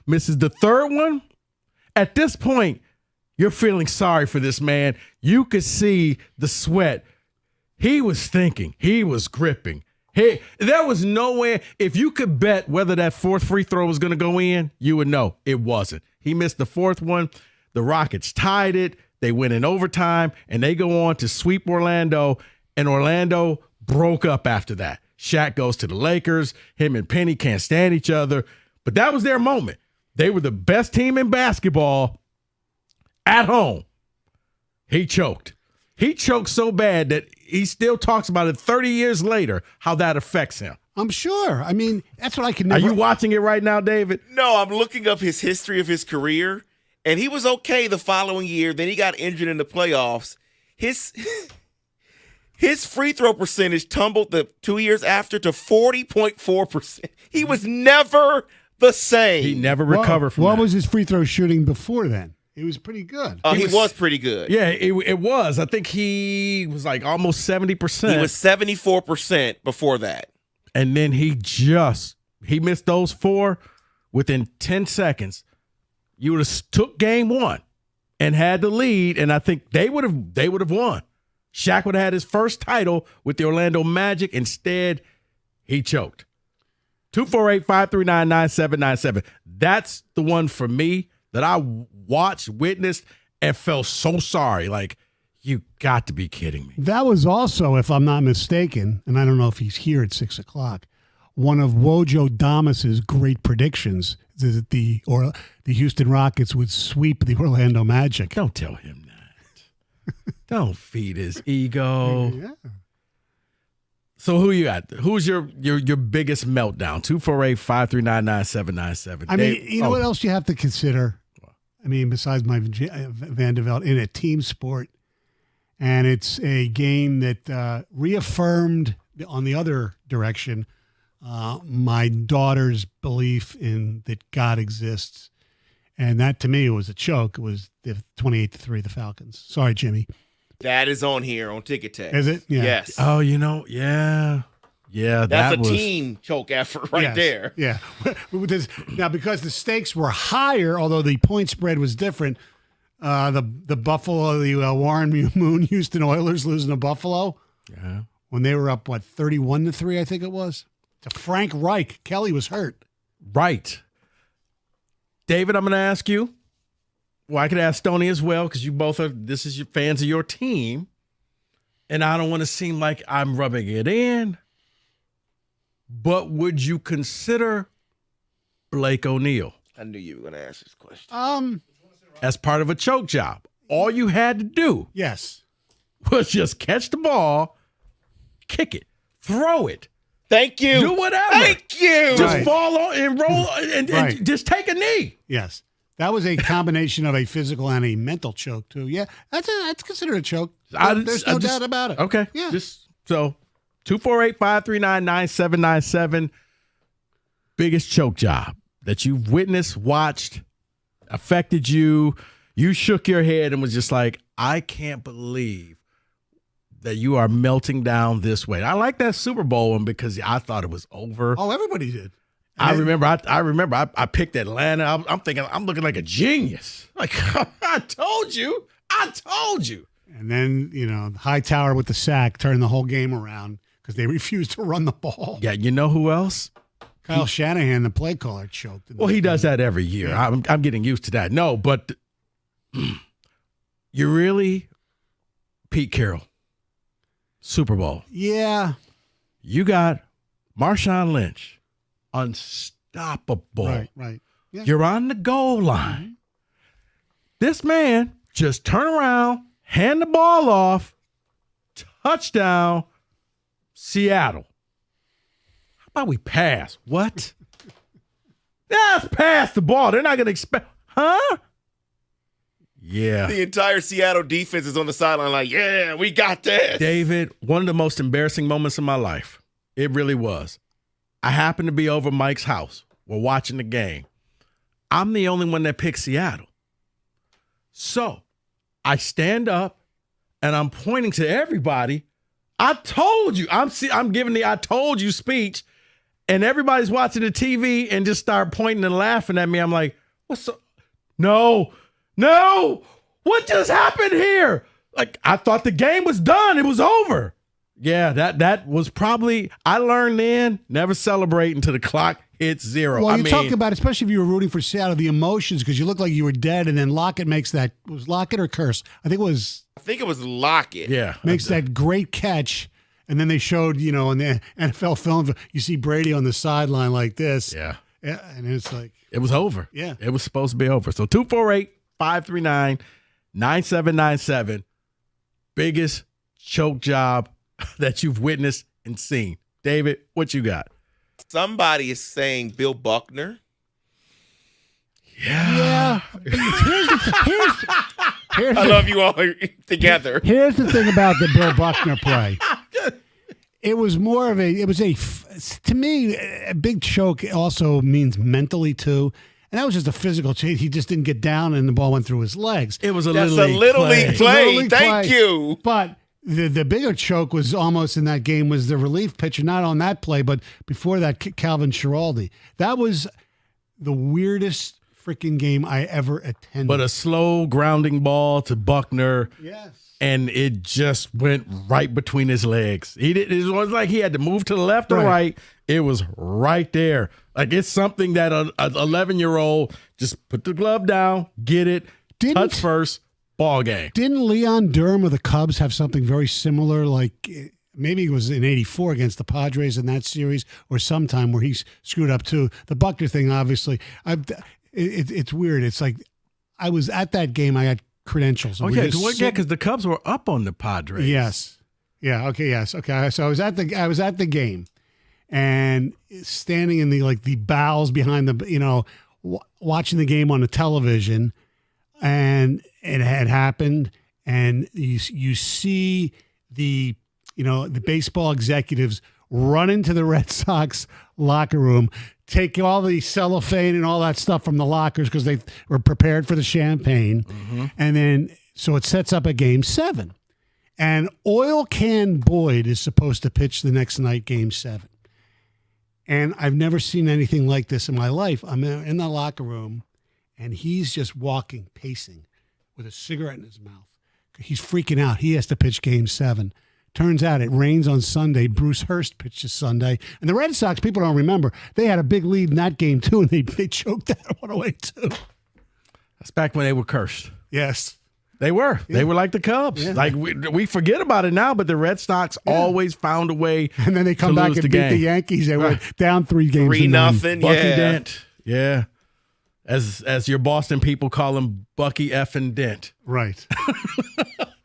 Misses the third one. At this point, you're feeling sorry for this man. You could see the sweat. He was thinking. He was gripping. Hey, there was no way. If you could bet whether that fourth free throw was going to go in, you would know it wasn't. He missed the fourth one. The Rockets tied it. They went in overtime, and they go on to sweep Orlando, and Orlando broke up after that. Shaq goes to the Lakers. Him and Penny can't stand each other. But that was their moment. They were the best team in basketball at home. He choked. He choked so bad that he still talks about it 30 years later, how that affects him. I'm sure. I mean, that's what I can never. Are you watching it right now, David? No, I'm looking up his history of his career, and he was okay the following year. Then he got injured in the playoffs. His free throw percentage tumbled the 2 years after to 40.4%. He was never the same. He never recovered from What that. was his free throw shooting before then? He was pretty good. He was pretty good. Yeah, it was. I think he was like almost 70%. He was 74% before that. And then he missed those 4 within 10 seconds. You would have took game 1 and had the lead, and I think they would have won. Shaq would have had his first title with the Orlando Magic. Instead, he choked. 248-539-9797. That's the one for me that I watched, witnessed, and felt so sorry. Like, you got to be kidding me. That was also, if I'm not mistaken, and I don't know if he's here at 6 o'clock, one of Wojo Damas's great predictions that the Houston Rockets would sweep the Orlando Magic. Don't tell him that. Don't feed his ego. Yeah. So who you got? Who's your biggest meltdown? 248-539-9797. I mean, you know what else you have to consider? I mean, besides my Van de Velde, in a team sport, and it's a game that reaffirmed on the other direction my daughter's belief in that God exists. And that, to me, was a choke. It was the 28-3, the Falcons. Sorry, Jimmy. That is on here on Ticket Tech. Is it? Yeah. Yes. Oh, yeah. Yeah, That's a team choke effort right there. Yeah. Now, because the stakes were higher, although the point spread was different, the Buffalo, the Warren Moon Houston Oilers losing to Buffalo. Yeah. When they were up, 31-3, I think it was, to Frank Reich. Kelly was hurt. Right. David, I'm going to ask you. Well, I could ask Stoney as well, because you both are. This is your fans of your team, and I don't want to seem like I'm rubbing it in. But would you consider Blake O'Neal? I knew you were going to ask this question. As part of a choke job? All you had to do, yes, was just catch the ball, kick it, throw it. Thank you. Do whatever. Thank you. Just fall on and roll and just take a knee. Yes. That was a combination of a physical and a mental choke, too. Yeah, that's considered a choke. There's no doubt about it. Okay. Yeah. Just so 248-539-9797. Biggest choke job that you've witnessed, watched, affected you. You shook your head and was just like, I can't believe that you are melting down this way. I like that Super Bowl one because I thought it was over. Oh, everybody did. I remember I picked Atlanta. I'm thinking I'm looking like a genius. Like, I told you. And then, Hightower with the sack turned the whole game around because they refused to run the ball. Yeah, you know who else? Kyle Shanahan, the play caller, choked. Well, he does that every year. Yeah. I'm getting used to that. No, but you really, Pete Carroll, Super Bowl. Yeah. You got Marshawn Lynch, unstoppable. Right. Yeah. You're on the goal line. Mm-hmm. This man just turn around, hand the ball off, touchdown, Seattle. How about we pass? What? Let's pass the ball. They're not going to expect, huh? Yeah. The entire Seattle defense is on the sideline like, yeah, we got this. David, one of the most embarrassing moments of my life. It really was. I happened to be over Mike's house. We're watching the game. I'm the only one that picked Seattle. So I stand up and I'm pointing to everybody. I told you. I'm giving the I told you speech, and everybody's watching the TV and just start pointing and laughing at me. I'm like, what's up? No. What just happened here? Like, I thought the game was done. It was over. Yeah, that was probably, I learned then, never celebrate until the clock hits zero. Well, talk about, especially if you were rooting for Seattle, the emotions, because you looked like you were dead, and then Lockett makes that, was Lockett or Curse? I think it was Lockett. Yeah. Makes that great catch, and then they showed, in the NFL film, you see Brady on the sideline like this. Yeah. And it's like. It was over. Yeah. It was supposed to be over. So 248-539-9797. Biggest choke job that you've witnessed and seen. David, what you got? Somebody is saying Bill Buckner. Yeah. I love you all together. Here's the thing about the Bill Buckner play. It was more of to me, a big choke also means mentally too. And that was just a physical change. He just didn't get down and the ball went through his legs. It was That's a little league play. Thank you. But the bigger choke was almost in that game was the relief pitcher, not on that play, but before that, Calvin Schiraldi. That was the weirdest freaking game I ever attended. But a slow grounding ball to Buckner. Yes. And it just went right between his legs. It was like he had to move to the left or right. It was right there. Like, it's something that an 11-year-old just put the glove down, get it, touch first, ball game. Didn't Leon Durham of the Cubs have something very similar? Like, maybe it was in '84 against the Padres in that series, or sometime where he screwed up too. The Buckner thing, obviously, it's weird. It's like I was at that game. I had credentials. Oh, yeah, because the Cubs were up on the Padres. Yes. Yeah. Okay. Yes. Okay. So I was at the game, and standing in the bowels behind the watching the game on the television, and it had happened, and you see the baseball executives run into the Red Sox locker room, take all the cellophane and all that stuff from the lockers because they were prepared for the champagne. Mm-hmm. And then, so it sets up a Game 7. And Oil Can Boyd is supposed to pitch the next night, Game 7. And I've never seen anything like this in my life. I'm in the locker room, and he's just walking, pacing, with a cigarette in his mouth. He's freaking out. He has to pitch Game 7. Turns out it rains on Sunday. Bruce Hurst pitches Sunday. And the Red Sox, people don't remember, they had a big lead in that game, too, and they choked that one away, too. That's back when they were cursed. Yes. They were. Yeah. They were like the Cubs. Yeah. Like, we forget about it now, but the Red Sox always found a way and then they come back and beat the Yankees. They were down 3 games. 3-0, Bucky Dent. Yeah. As your Boston people call him, Bucky effing Dent. Right.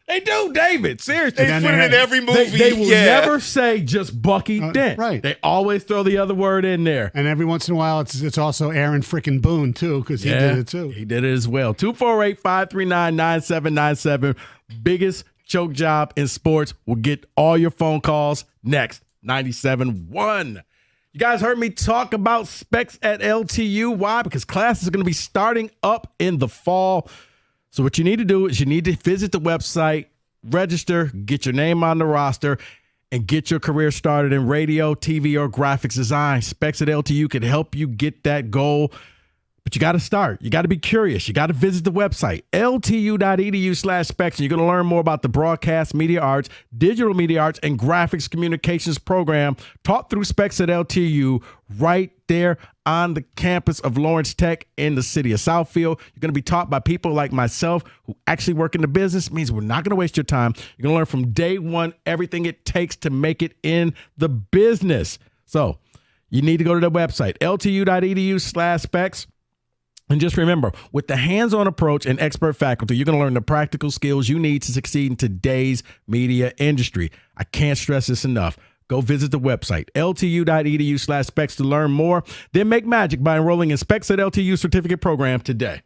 They do, David. Seriously. They put it in every movie. They will never say just Bucky Dent. Right. They always throw the other word in there. And every once in a while, it's also Aaron frickin' Boone, too, because he did it, too. He did it as well. 248-539-9797. Biggest choke job in sports. We'll get all your phone calls next. 97.1. You guys heard me talk about specs at LTU. Why? Because classes are going to be starting up in the fall. So what you need to do is you need to visit the website, register, get your name on the roster, and get your career started in radio, TV, or graphics design. Specs at LTU can help you get that goal. But you got to start. You got to be curious. You got to visit the website, ltu.edu/specs, and you're going to learn more about the broadcast media arts, digital media arts, and graphics communications program taught through Specs at LTU right there on the campus of Lawrence Tech in the city of Southfield. You're going to be taught by people like myself who actually work in the business. It means we're not going to waste your time. You're going to learn from day one everything it takes to make it in the business. So you need to go to the website, ltu.edu/specs. And just remember, with the hands-on approach and expert faculty, you're going to learn the practical skills you need to succeed in today's media industry. I can't stress this enough. Go visit the website, ltu.edu/specs to learn more. Then make magic by enrolling in Specs at LTU certificate program today.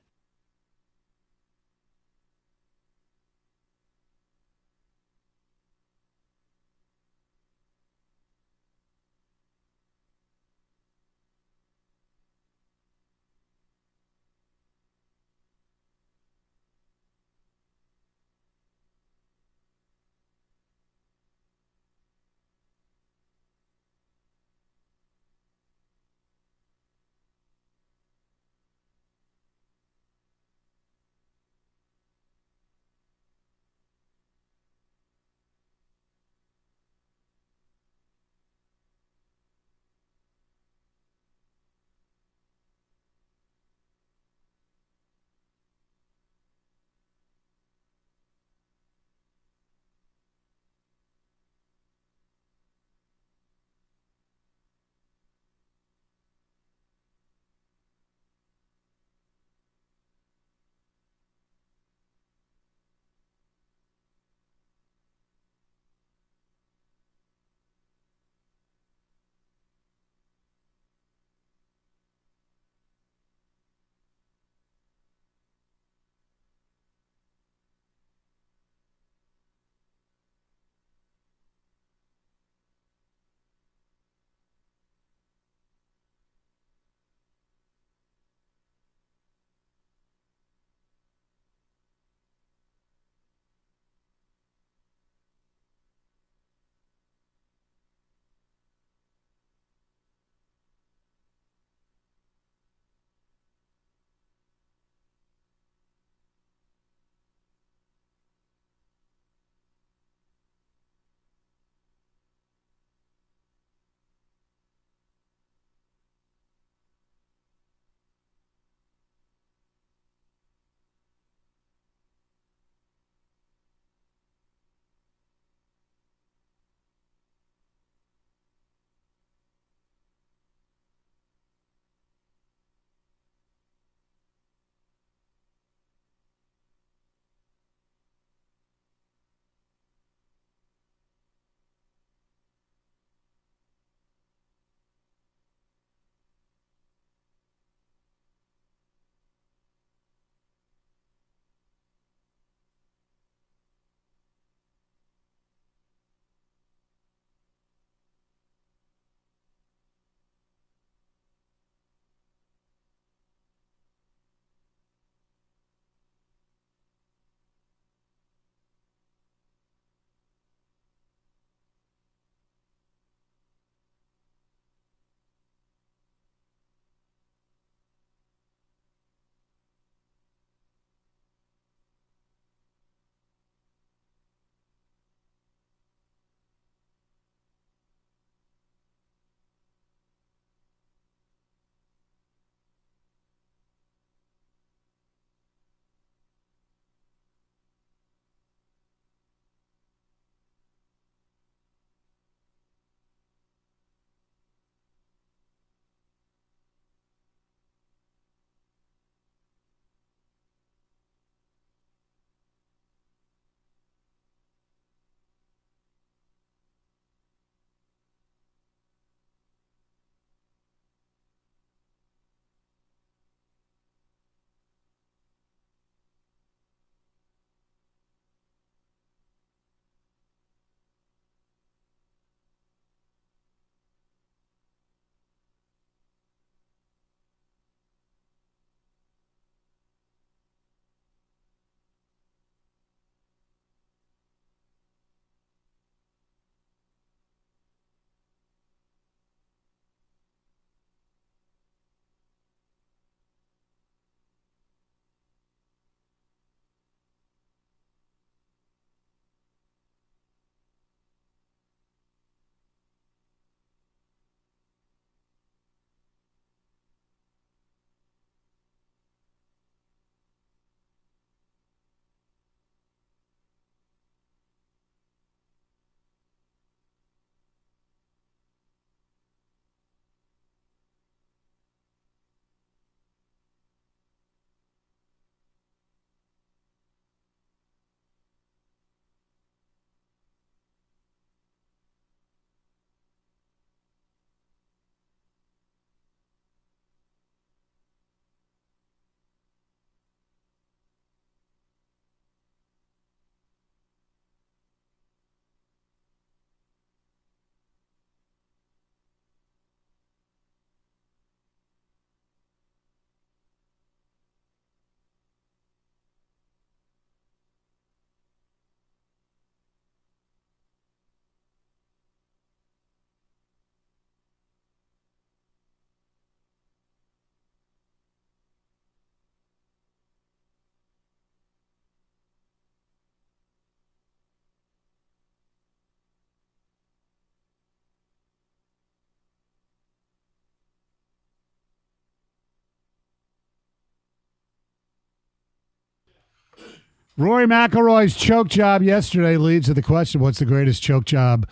Rory McIlroy's choke job yesterday leads to the question, what's the greatest choke job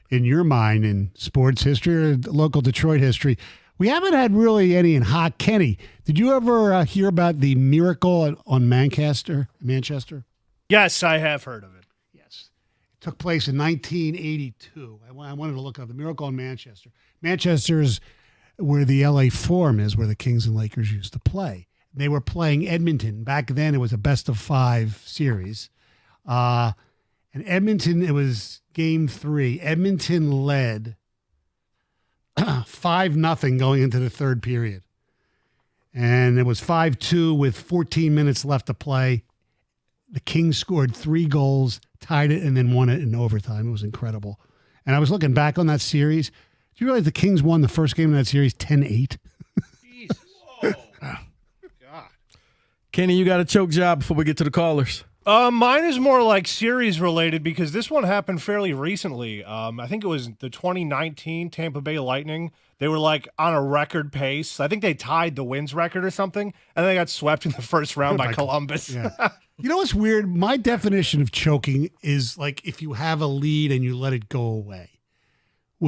in your mind in sports history or local Detroit history? We haven't had really any in hot. Kenny, did you ever hear about the miracle on Manchester? Yes, I have heard of it. Yes. It took place in 1982. I wanted to look up the miracle on Manchester. Manchester is where the LA Forum is, where the Kings and Lakers used to play. They were playing Edmonton. Back then, it was a best-of-5 series. And Edmonton, it was Game 3. Edmonton led 5-0 going into the third period. And it was 5-2 with 14 minutes left to play. The Kings scored 3 goals, tied it, and then won it in overtime. It was incredible. And I was looking back on that series. Do you realize the Kings won the first game of that series 10-8? Jesus. Kenny, you got a choke job before we get to the callers? Mine is more like series related because this one happened fairly recently. I think it was the 2019 Tampa Bay Lightning. They were like on a record pace. I think they tied the wins record or something, and they got swept in the first round by Columbus. Yeah. You know what's weird? My definition of choking is like if you have a lead and you let it go away.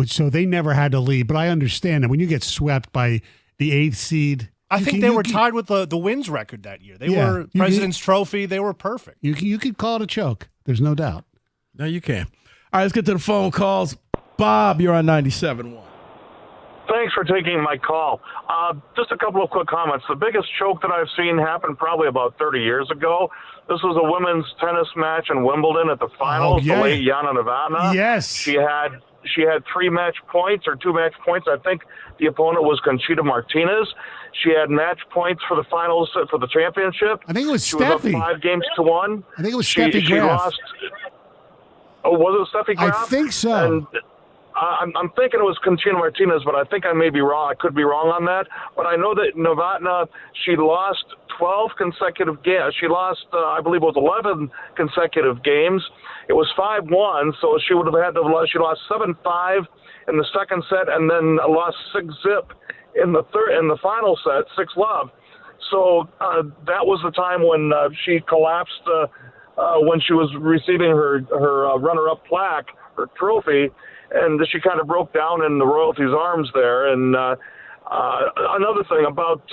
So they never had to lead, but I understand that when you get swept by the 8th seed. I think they were tied with the wins record that year. They were President's Trophy. They were perfect. You could call it a choke. There's no doubt. No, you can. All right, let's get to the phone calls. Bob, you're on 97.1. Thanks for taking my call. Just a couple of quick comments. The biggest choke that I've seen happen probably about 30 years ago. This was a women's tennis match in Wimbledon at the finals. The late Yana Novotná. Yes. She had 3 match points or 2 match points. I think the opponent was Conchita Martinez. She had match points for the finals for the championship. I think it was she Steffi. was up 5-1. I think it was Steffi She Graf. lost. Oh, was it Steffi Graf? I think so. And I'm thinking it was Conchita Martinez, but I think I may be wrong. I could be wrong on that. But I know that Novotná, she lost 12 consecutive games. She lost, I believe it was 11 consecutive games. It was 5-1, so she would have had to. She lost 7-5 in the second set, and then lost 6-zip in the final set, 6-love. So that was the time when she collapsed when she was receiving her runner-up plaque, her trophy, and she kind of broke down in the royalty's arms there. And another thing about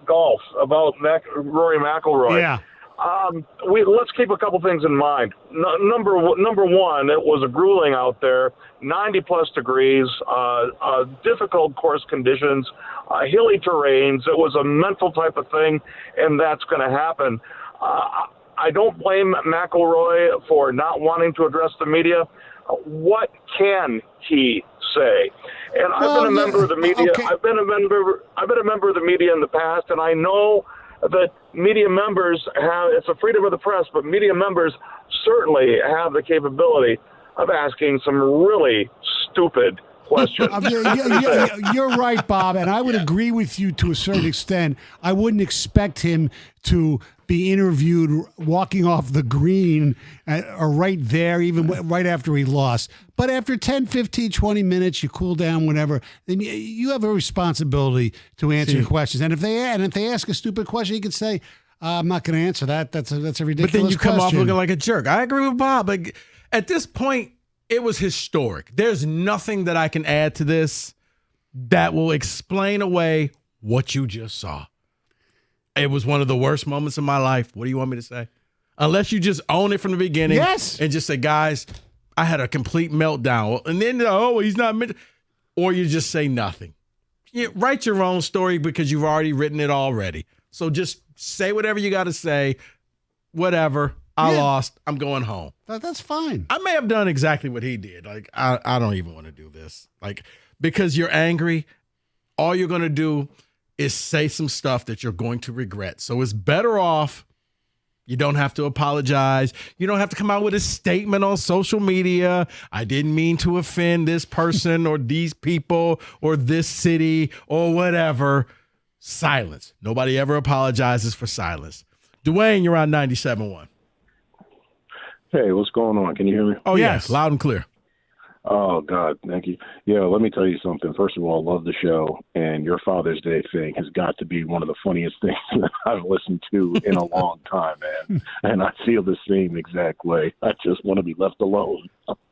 golf, about Rory McIlroy. Yeah. Let's keep a couple things in mind. Number one, it was a grueling out there, 90-plus degrees, difficult course conditions, hilly terrains. It was a mental type of thing, and that's going to happen. I don't blame McIlroy for not wanting to address the media. What can he say? And I've been a member of the media. Okay. I've been a member of the media in the past, and I know that media members it's a freedom of the press, but media members certainly have the capability of asking some really stupid questions. You're right, Bob, and I would agree with you to a certain extent. I wouldn't expect him to be interviewed walking off the green or right there, even right after he lost. But after 10, 15, 20 minutes, you cool down, whatever, then you have a responsibility to answer questions. And if they ask a stupid question, you can say, I'm not going to answer that. That's a ridiculous question. But then you come off looking like a jerk. I agree with Bob. But at this point, it was historic. There's nothing that I can add to this that will explain away what you just saw. It was one of the worst moments of my life. What do you want me to say? Unless you just own it from the beginning. Yes. And just say, guys, I had a complete meltdown. And then, he's not meant. Or you just say nothing. You write your own story because you've already written it already. So just say whatever you got to say. Whatever. I lost. I'm going home. That's fine. I may have done exactly what he did. Like, I don't even want to do this. Like, because you're angry, all you're going to do is say some stuff that you're going to regret. So it's better off. You don't have to apologize. You don't have to come out with a statement on social media. I didn't mean to offend this person or these people or this city or whatever. Silence. Nobody ever apologizes for silence. Dwayne, you're on 97.1. Hey, what's going on? Can you hear me? Oh, yes. Loud and clear. Oh, God, thank you. Yeah, let me tell you something. First of all, I love the show, and your Father's Day thing has got to be one of the funniest things that I've listened to in a long time, man. And I feel the same exact way. I just want to be left alone.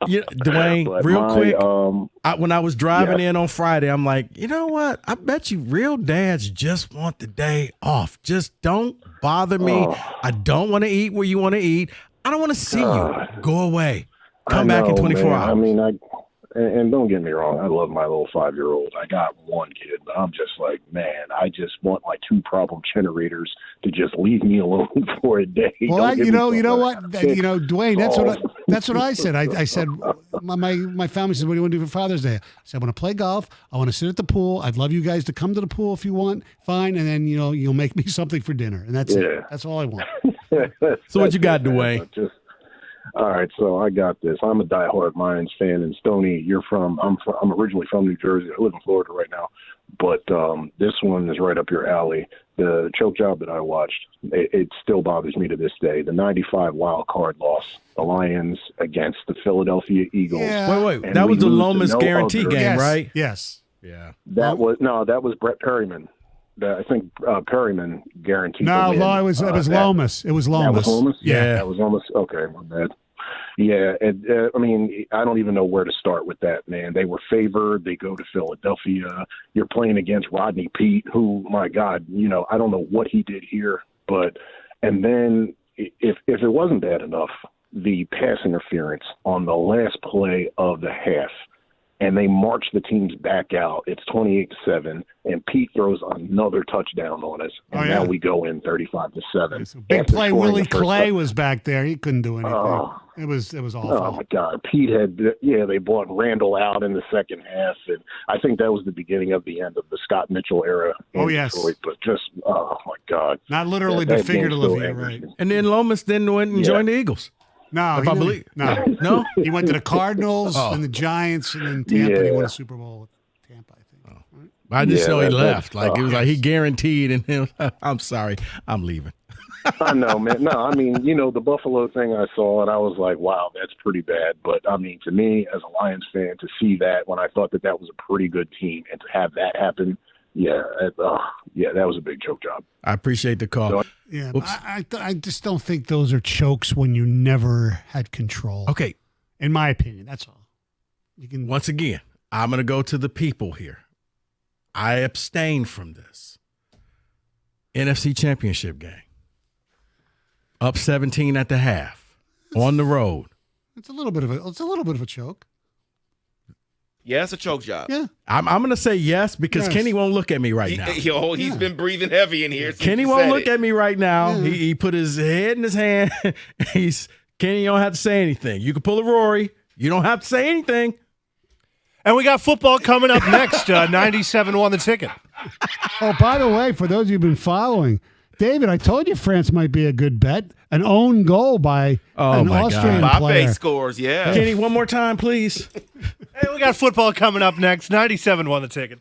Yeah, Dwayne, But real my, quick, when I was driving yeah. in on Friday, I'm like, you know what? I bet you real dads just want the day off. Just don't bother me. Oh. I don't want to eat where you want to eat. I don't want to see God. you. Go away. I Come back in know, 24 man. hours. I mean, and don't get me wrong, I love my little 5-year-old. I got one kid, but I'm just like, man, I just want my 2 problem generators to just leave me alone for a day. Well, you know what, Dwayne, that's what I said. I said, my family said, what do you want to do for Father's Day? I said, I want to play golf. I want to sit at the pool. I'd love you guys to come to the pool if you want. Fine. And then, you'll make me something for dinner. And that's it. That's all I want. So what you got, Dwayne? All right, so I got this. I'm a diehard Lions fan, and Stoney, I'm originally from New Jersey. I live in Florida right now, but this one is right up your alley. The choke job that I watched, it still bothers me to this day. The '95 wild card loss, the Lions against the Philadelphia Eagles. Yeah. Wait, that was the Lomas guarantee game, right? Yes. Yeah. That was Brett Perryman. I think Perryman guaranteed. No, the win. it was Lomas. It was Lomas. That was Lomas? Yeah. That was Lomas. Okay, my bad. Yeah, I mean, I don't even know where to start with that, man. They were favored. They go to Philadelphia. You're playing against Rodney Peete, who, my God, I don't know what he did here. And then if it wasn't bad enough, the pass interference on the last play of the half, and they march the teams back out. It's 28-7, and Pete throws another touchdown on us, and now we go in 35-7. Big play. Willie Clay was back there. He couldn't do anything. It was awful. Oh my God, Pete they brought Randall out in the second half, and I think that was the beginning of the end of the Scott Mitchell era. In Detroit, but just oh my God, not literally, but figuratively, right? And then Lomas then went and joined the Eagles. No, if I believe. No. He went to the Cardinals and the Giants, and then Tampa. And he won a Super Bowl with Tampa, I think. Right? I just know he left. It was like he guaranteed, and I'm sorry, I'm leaving. I know, man. No, I mean, the Buffalo thing I saw, and I was like, wow, that's pretty bad. But, I mean, to me, as a Lions fan, to see that when I thought that was a pretty good team, and to have that happen, that was a big choke job. I appreciate the call. So, yeah, I just don't think those are chokes when you never had control. Okay. In my opinion, that's all. Once again, I'm going to go to the people here. I abstain from this. NFC Championship game. Up 17 at the half. On the road. It's a little bit of a choke. Yeah, it's a choke job. Yeah. I'm going to say yes because Kenny won't look at me right now. He's been breathing heavy in here. Kenny won't look at me right now. Yeah. He put his head in his hand. Kenny, you don't have to say anything. You can pull a Rory. You don't have to say anything. And we got football coming up next. 97 won the ticket. Oh, by the way, for those of you who've been following, David, I told you France might be a good bet. An own goal by an Austrian player. Mbappe scores, yeah. Kenny, one more time, please. Hey, we got football coming up next. 97 won the ticket.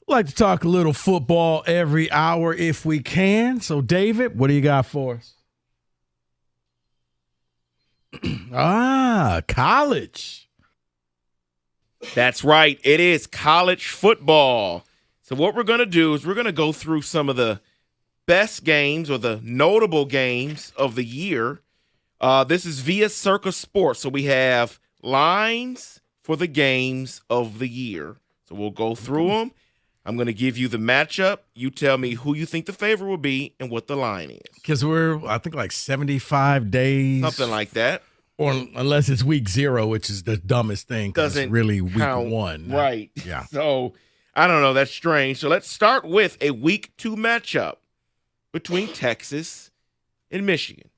Like to talk a little football every hour if we can. So, David, what do you got for us? College. That's right. It is college football. So what we're going to do is we're going to go through some of the best games or the notable games of the year. This is via Circa Sports. So we have lines for the games of the year. So we'll go through them. I'm going to give you the matchup. You tell me who you think the favorite will be and what the line is. Because we're, I think, like 75 days. Something like that. Or unless it's week 0, which is the dumbest thing. Doesn't it's really week count. 1. Right. Yeah. So, I don't know. That's strange. So, let's start with a week 2 matchup between Texas and Michigan.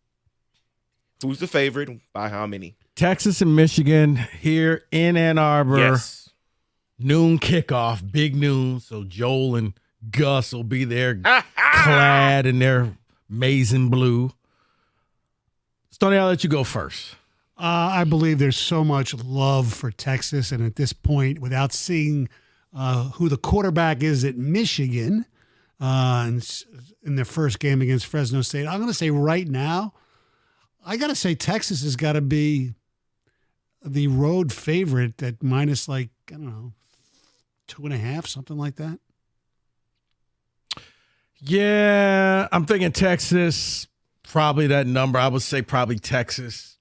Who's the favorite and by how many? Texas and Michigan here in Ann Arbor. Yes. Noon kickoff, big noon. So Joel and Gus will be there clad in their maize and blue. Stoney, I'll let you go first. I believe there's so much love for Texas, and at this point, without seeing who the quarterback is at Michigan in their first game against Fresno State, I'm going to say right now, I got to say Texas has got to be the road favorite at minus, like, I don't know, 2.5, something like that. Yeah, I'm thinking Texas, probably that number. I would say probably Texas,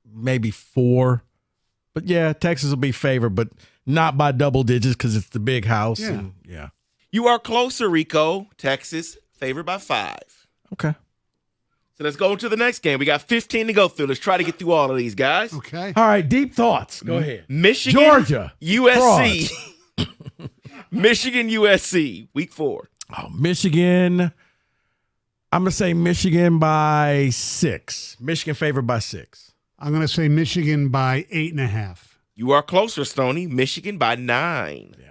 maybe 4. But yeah, Texas will be favored, but not by double digits because it's the big house. Yeah. And, yeah. You are closer, Rico. Texas favored by 5. Okay. So let's go to the next game. We got 15 to go through. Let's try to get through all of these, guys. Okay. All right, deep thoughts. Go ahead. Michigan, Georgia, USC. Michigan, USC, week 4. Oh, Michigan. I'm going to say Michigan by 6. Michigan favored by 6. I'm going to say Michigan by 8.5. You are closer, Stoney. Michigan by 9. Yeah.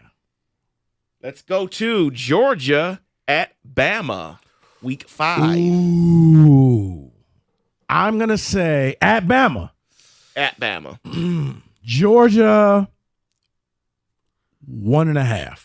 Let's go to Georgia at Bama, week 5. Ooh. I'm going to say at Bama. At Bama. Georgia, 1.5.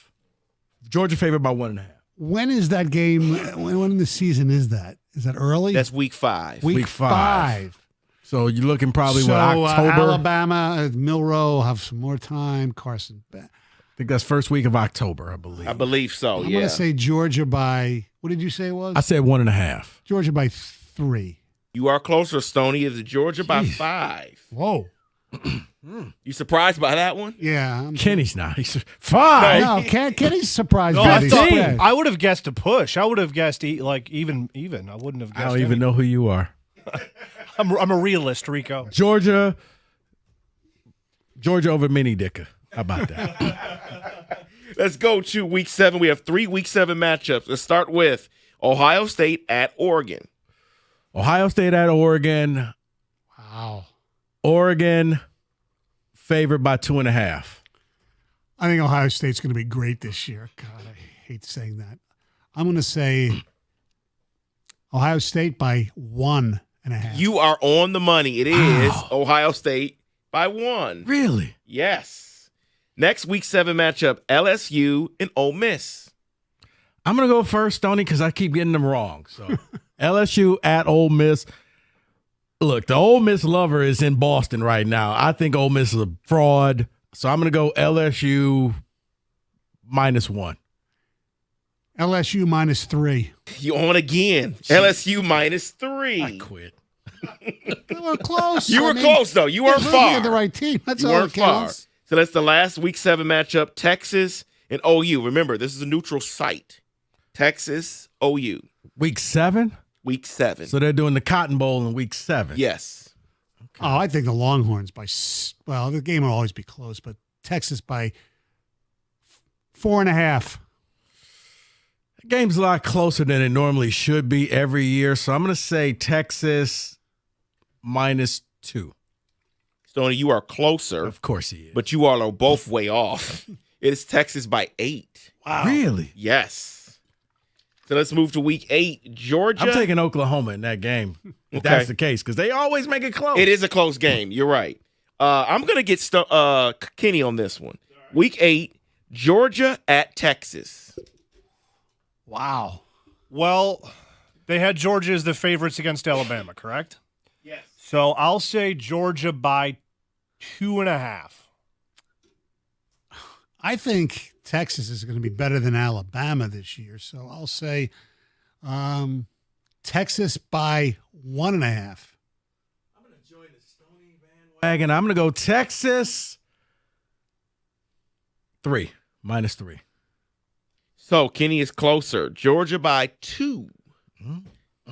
Georgia favored by 1.5. When is that game? When in the season is that? Is that early? That's week 5. Week 5. So you're looking probably, so, October? Alabama, Milrow will have some more time. Carson. I think that's first week of October, I believe. I believe so, I'm going to say Georgia by, what did you say it was? I said 1.5. Georgia by 3. You are closer, Stoney. Is Georgia by 5. Whoa. You surprised by that one? Yeah. Kenny's not. He's 5. No, Kenny's surprised. No, by I these thought spreads. I would have guessed a push. I would have guessed like even. I wouldn't have guessed. I don't even know who you are. I'm a realist, Rico. Georgia over Mini Dicker. How about that? Let's go to week 7. We have 3 week 7 matchups. Let's start with Ohio State at Oregon. Ohio State at Oregon. Wow. Oregon favored by 2.5. I think Ohio State's going to be great this year. God, I hate saying that. I'm going to say Ohio State by 1.5. You are on the money. It is Ohio State by 1. Really? Yes. Next week 7 matchup, LSU and Ole Miss. I'm going to go first, Stoney, because I keep getting them wrong. So LSU at Ole Miss. Look, the Ole Miss lover is in Boston right now. I think Ole Miss is a fraud. So I'm going to go LSU -1. LSU -3. You on again. LSU -3. I quit. We were close. You were close, though. You weren't far. The right team. That's you all weren't that counts. far. So that's the last week 7 matchup, Texas and OU. Remember, this is a neutral site. Texas, OU. Week 7? Week 7. So they're doing the Cotton Bowl in week 7. Yes. Okay. Oh, I think the Longhorns well, the game will always be close, but Texas by 4.5. The game's a lot closer than it normally should be every year. So I'm going to say Texas -2. Stoney, you are closer. Of course he is. But you all are both way off. It is Texas by 8. Wow. Really? Yes. So let's move to week 8. Georgia. I'm taking Oklahoma in that game, if that's the case, because they always make it close. It is a close game. You're right. I'm going to get Kenny on this one. Week 8, Georgia at Texas. Wow. Well, they had Georgia as the favorites against Alabama, correct? Yes. So I'll say Georgia by 2.5. I think Texas is going to be better than Alabama this year. So I'll say Texas by 1.5. Wagon. I'm going to go Texas 3, -3. So Kenny is closer. Georgia by 2.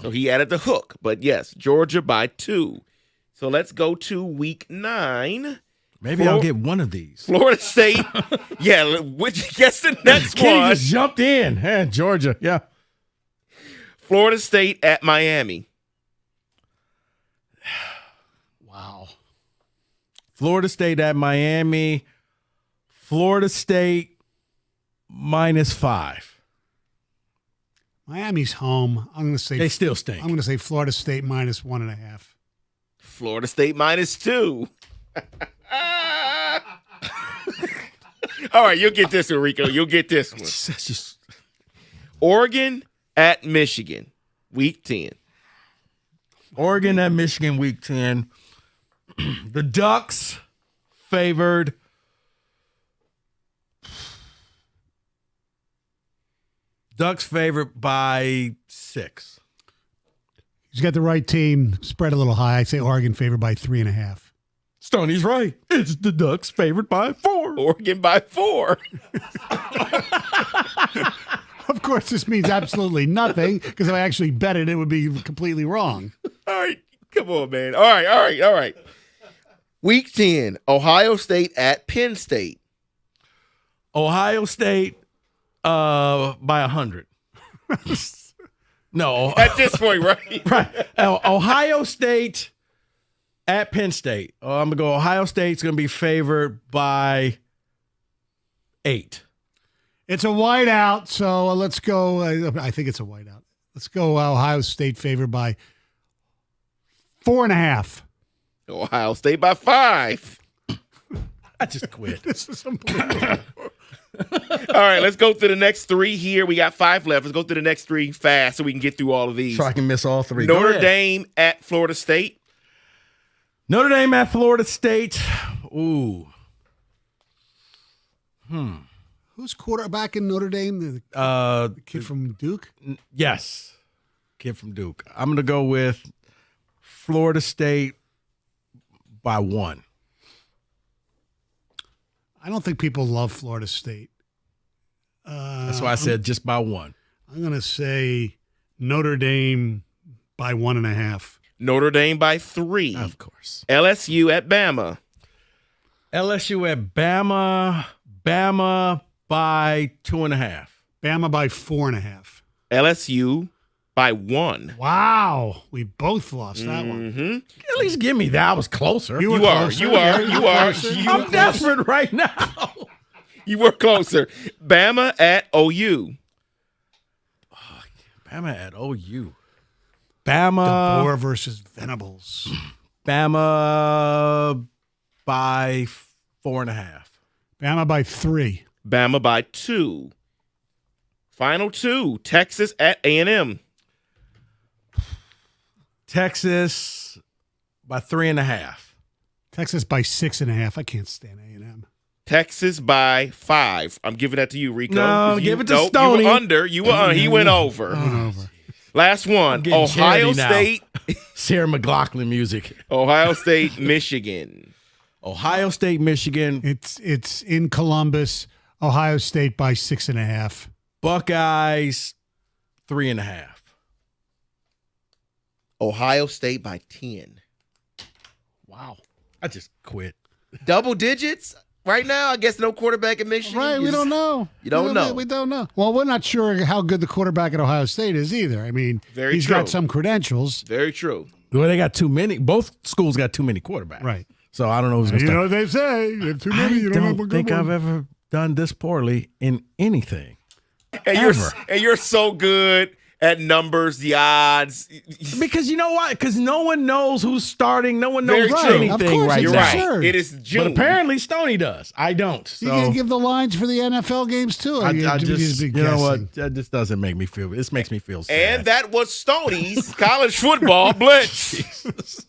So he added the hook. But yes, Georgia by 2. So let's go to week 9. Maybe I'll get one of these. Florida State. Yeah, guess the next Kenny one. just jumped in. Hey, Georgia. Yeah. Florida State at Miami. Wow. Florida State at Miami. Florida State -5. Miami's home. I'm going to say they still stink. I'm going to say Florida State -1.5. Florida State -2. All right, you'll get this one, Rico. You'll get this one. Oregon at Michigan, week 10. Oregon at Michigan, week 10. The Ducks favored. Ducks favored by 6. He's got the right team. Spread a little high. I say Oregon favored by 3.5. Stoney's right. It's the Ducks favored by 4. Oregon by 4. Of course, this means absolutely nothing because if I actually bet it, it would be completely wrong. All right, come on, man. All right. Week 10, Ohio State at Penn State. Ohio State by 100. No. At this point, right? Right. Ohio State at Penn State. I'm going to go Ohio State's going to be favored by 8. It's a whiteout, so let's go. I think it's a whiteout. Let's go Ohio State favored by 4.5. Ohio State by 5. I just quit. This is unbelievable. All right, let's go through the next 3 here. We got 5 left. Let's go through the next 3 fast so we can get through all of these. So I can miss all 3. Notre Dame at Florida State. Notre Dame at Florida State. Ooh. Who's quarterback in Notre Dame? The kid from Duke? Yes. Kid from Duke. I'm going to go with Florida State by 1. I don't think people love Florida State. That's why I said just by 1. I'm going to say Notre Dame by 1.5. Notre Dame by 3. Of course. LSU at Bama. LSU at Bama. Bama by 2.5. Bama by 4.5. LSU by 1. Wow. We both lost that one. At least give me that. I was closer. You are. I'm desperate right now. You were closer. Bama at OU. Bama at OU. Bama. DeBoer versus Venables. Bama by 4.5. Bama by 3. Bama by 2. Final 2. Texas at A&M. Texas by 3.5. Texas by 6.5. I can't stand A&M. Texas by 5. I'm giving that to you, Rico. No, give it to Stoney. You were under. He went over. Last one. Ohio State. Sarah McLachlan music. Ohio State, Michigan. Ohio State, Michigan. It's in Columbus. Ohio State by 6.5. Buckeyes 3.5. Ohio State by 10. Wow. I just quit. Double digits right now? I guess no quarterback in Michigan. Right, we don't know. You don't know. We don't know. Well, we're not sure how good the quarterback at Ohio State is either. I mean, he's got some credentials. Very true. Well, they got too many. Both schools got too many quarterbacks. Right. So I don't know who's going to start. You know what they say. You have too many. You don't have a good think one. I've ever done this poorly in anything. And you're so good at numbers, the odds. Because you know what? Because no one knows who's starting. No one knows Very true. anything Of course, right You're it's now. right. absurd. It is June. But apparently Stoney does. I don't. So You can give the lines for the NFL games too. I You just, be you know guessing. what? That just doesn't make me feel. This makes me feel sad. And that was Stoney's college football blitz.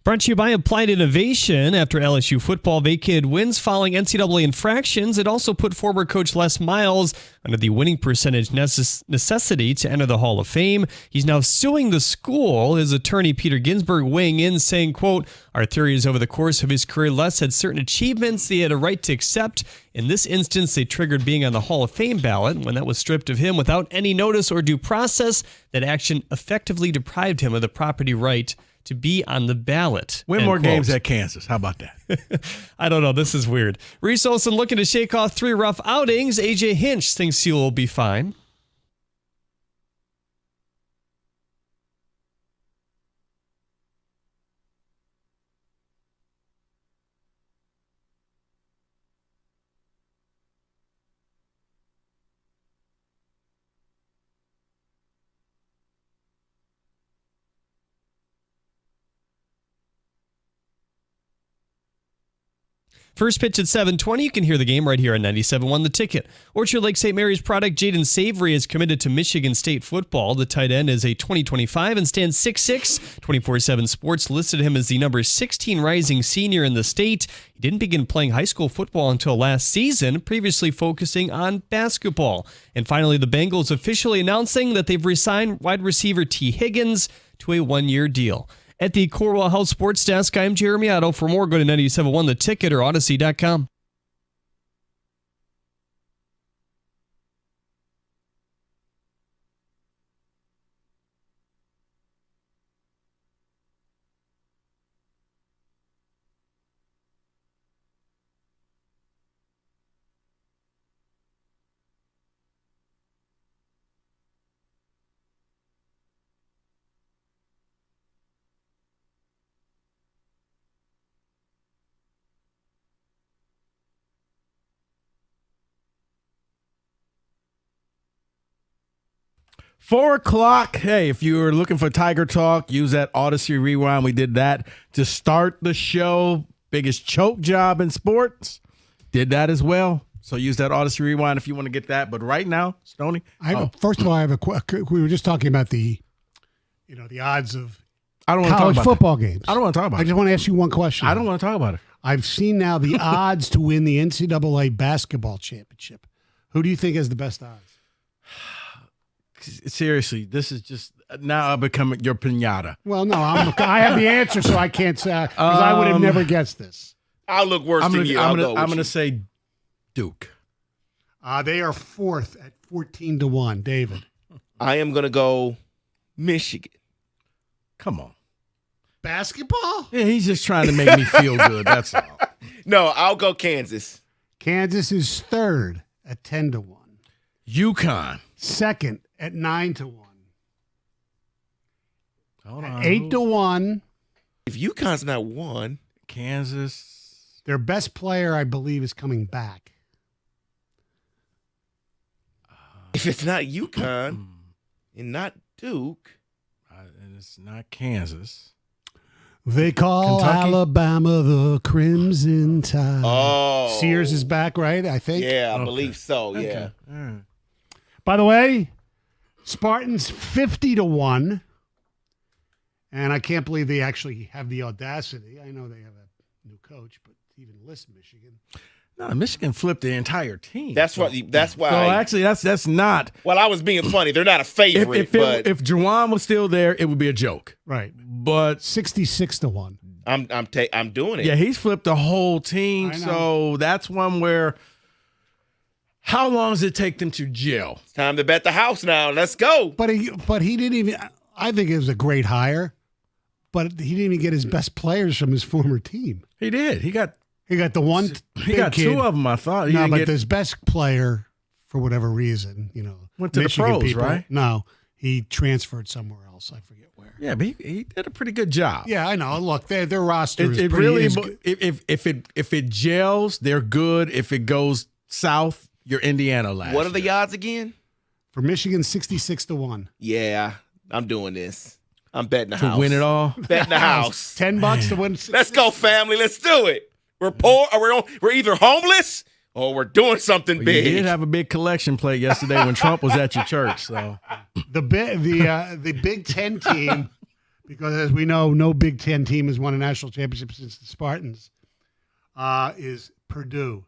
Brought to you by Applied Innovation. After LSU football vacated wins following NCAA infractions, it also put former coach Les Miles under the winning percentage necessity to enter the Hall of Fame. He's now suing the school. His attorney, Peter Ginsburg, weighing in, saying, quote, "Our theory is over the course of his career, Les had certain achievements he had a right to accept. In this instance, they triggered being on the Hall of Fame ballot. When that was stripped of him without any notice or due process, that action effectively deprived him of the property right to be on the ballot." Win more games at Kansas. How about that? I don't know. This is weird. Reese Olson looking to shake off 3 rough outings. AJ Hinch thinks he will be fine. First pitch at 7:20. You can hear the game right here on 97.1 The Ticket. Orchard Lake St. Mary's product Jaden Savory is committed to Michigan State football. The tight end is a 2025 and stands 6'6". 24/7 Sports listed him as the number 16 rising senior in the state. He didn't begin playing high school football until last season, previously focusing on basketball. And finally, the Bengals officially announcing that they've re-signed wide receiver T. Higgins to a 1-year deal. At the Corwell Health Sports Desk, I'm Jeremy Otto. For more, go to 97.1 The Ticket or Odyssey.com. Four o'clock. Hey, if you were looking for Tiger Talk, use that Odyssey Rewind. We did that to start the show. Biggest choke job in sports. Did that as well. So use that Odyssey Rewind if you want to get that. But right now, Stoney. First of all, I have we were just talking about the odds of college football games. I don't want to talk about it. I just want to ask you one question. I don't want to talk about it. I've seen now the odds to win the NCAA basketball championship. Who do you think has the best odds? Seriously, this is just now I've become your pinata. Well, no, I have the answer, so I can't say because I would have never guessed this. I'll look worse than you. I'm going to say Duke. They are 4th at 14-1. David, I am going to go Michigan. Come on, basketball? Yeah, he's just trying to make me feel good. That's all. No, I'll go Kansas. Kansas is 3rd at 10-1. UConn 2nd at 9-1. Hold on. 8-1. If UConn's not 1, Kansas. Their best player, I believe, is coming back. If it's not UConn and not Duke, and it's not Kansas. They call Kentucky? Alabama the Crimson Tide. Oh. Sears is back, right? I think. Yeah, I believe so. Yeah. Okay. All right. By the way, Spartans 50-1, and I can't believe they actually have the audacity. I know they have a new coach, but even list Michigan. No, Michigan flipped the entire team. That's why. So actually, that's not. Well, I was being funny. They're not a favorite, but if Juwan was still there, it would be a joke. Right. But 66-1. I'm doing it. Yeah, he's flipped the whole team. So that's one where. How long does it take them to gel? It's time to bet the house now. Let's go. But he didn't even. I think it was a great hire, but he didn't even get his best players from his former team. He did. He got the one. He got kid. 2 of them. I thought. But his best player, for whatever reason, went to Michigan the pros, people, right? No, he transferred somewhere else. I forget where. Yeah, but he did a pretty good job. Yeah, I know. Look, their roster is It pretty. really. Is, If it gels, they're good. If it goes south, you're Indiana last. What are the odds again? For Michigan, 66-1. Yeah, I'm doing this. I'm betting the To house. win it all? Betting the house. $10 to win. Let's go, family. Let's do it. We're poor, or we're either homeless or we're doing something Well, big. You did have a big collection plate yesterday when Trump was at your church. So The Big Ten team, Because as we know, no Big Ten team has won a national championship since the Spartans, is Purdue.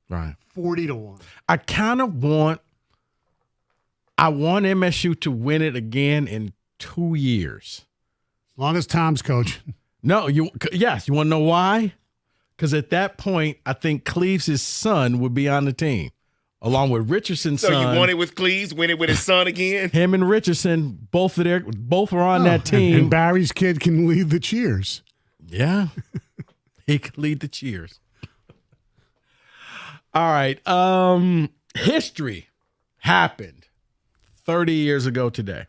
Right. 40-1. I kind of want MSU to win it again in 2 years. As long as Tom's coach. No, yes. You want to know why? Because at that point, I think Cleves' son would be on the team, along with Richardson's son. So you want it with Cleves, win it with his son again? Him and Richardson, both were on that team. And Barry's kid can lead the cheers. Yeah. He could lead the cheers. All right. History happened 30 years ago today.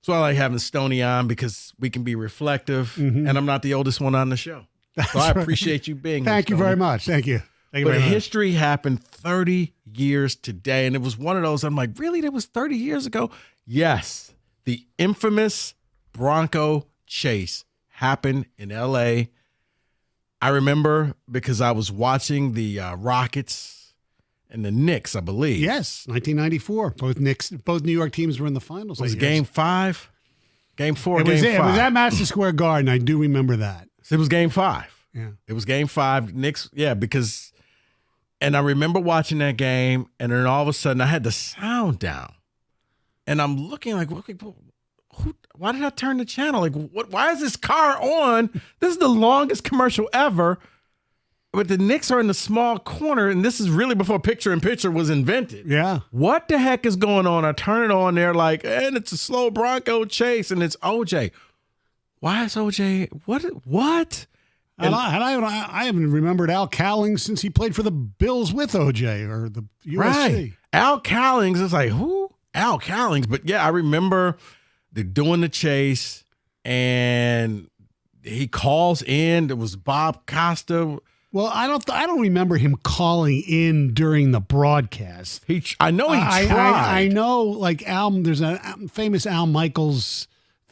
So I like having Stoney on because we can be reflective, and I'm not the oldest one on the show. So I appreciate you being here. Thank you very much. Thank you. Thank you But very much. history happened 30 years today, and it was one of those, I'm like, really? That was 30 years ago? Yes. The infamous Bronco chase happened in L.A. I remember because I was watching the Rockets and the Knicks, I believe. Yes, 1994. Both New York teams were in the finals. Was it Game 5? Game 4, It Game was 5. it was at Madison Square Garden. I do remember that. It was Game 5. Yeah. It was Game 5. Knicks, because and I remember watching that game, and then all of a sudden I had the sound down. And I'm looking like, okay, why did I turn the channel? Like, why is this car on? This is the longest commercial ever. But the Knicks are in the small corner, and this is really before picture-in-picture was invented. Yeah. What the heck is going on? I turn it on there like, and it's a slow Bronco chase, and it's OJ. Why is OJ? What? And I haven't remembered Al Cowling since he played for the Bills with OJ or the USC. Right. Al Cowlings is like, who? Al Cowlings. But yeah, I remember they're doing the chase, and he calls in. It was Bob Costa. Well, I don't remember him calling in during the broadcast. I know he tried. I know, like there's a famous Al Michaels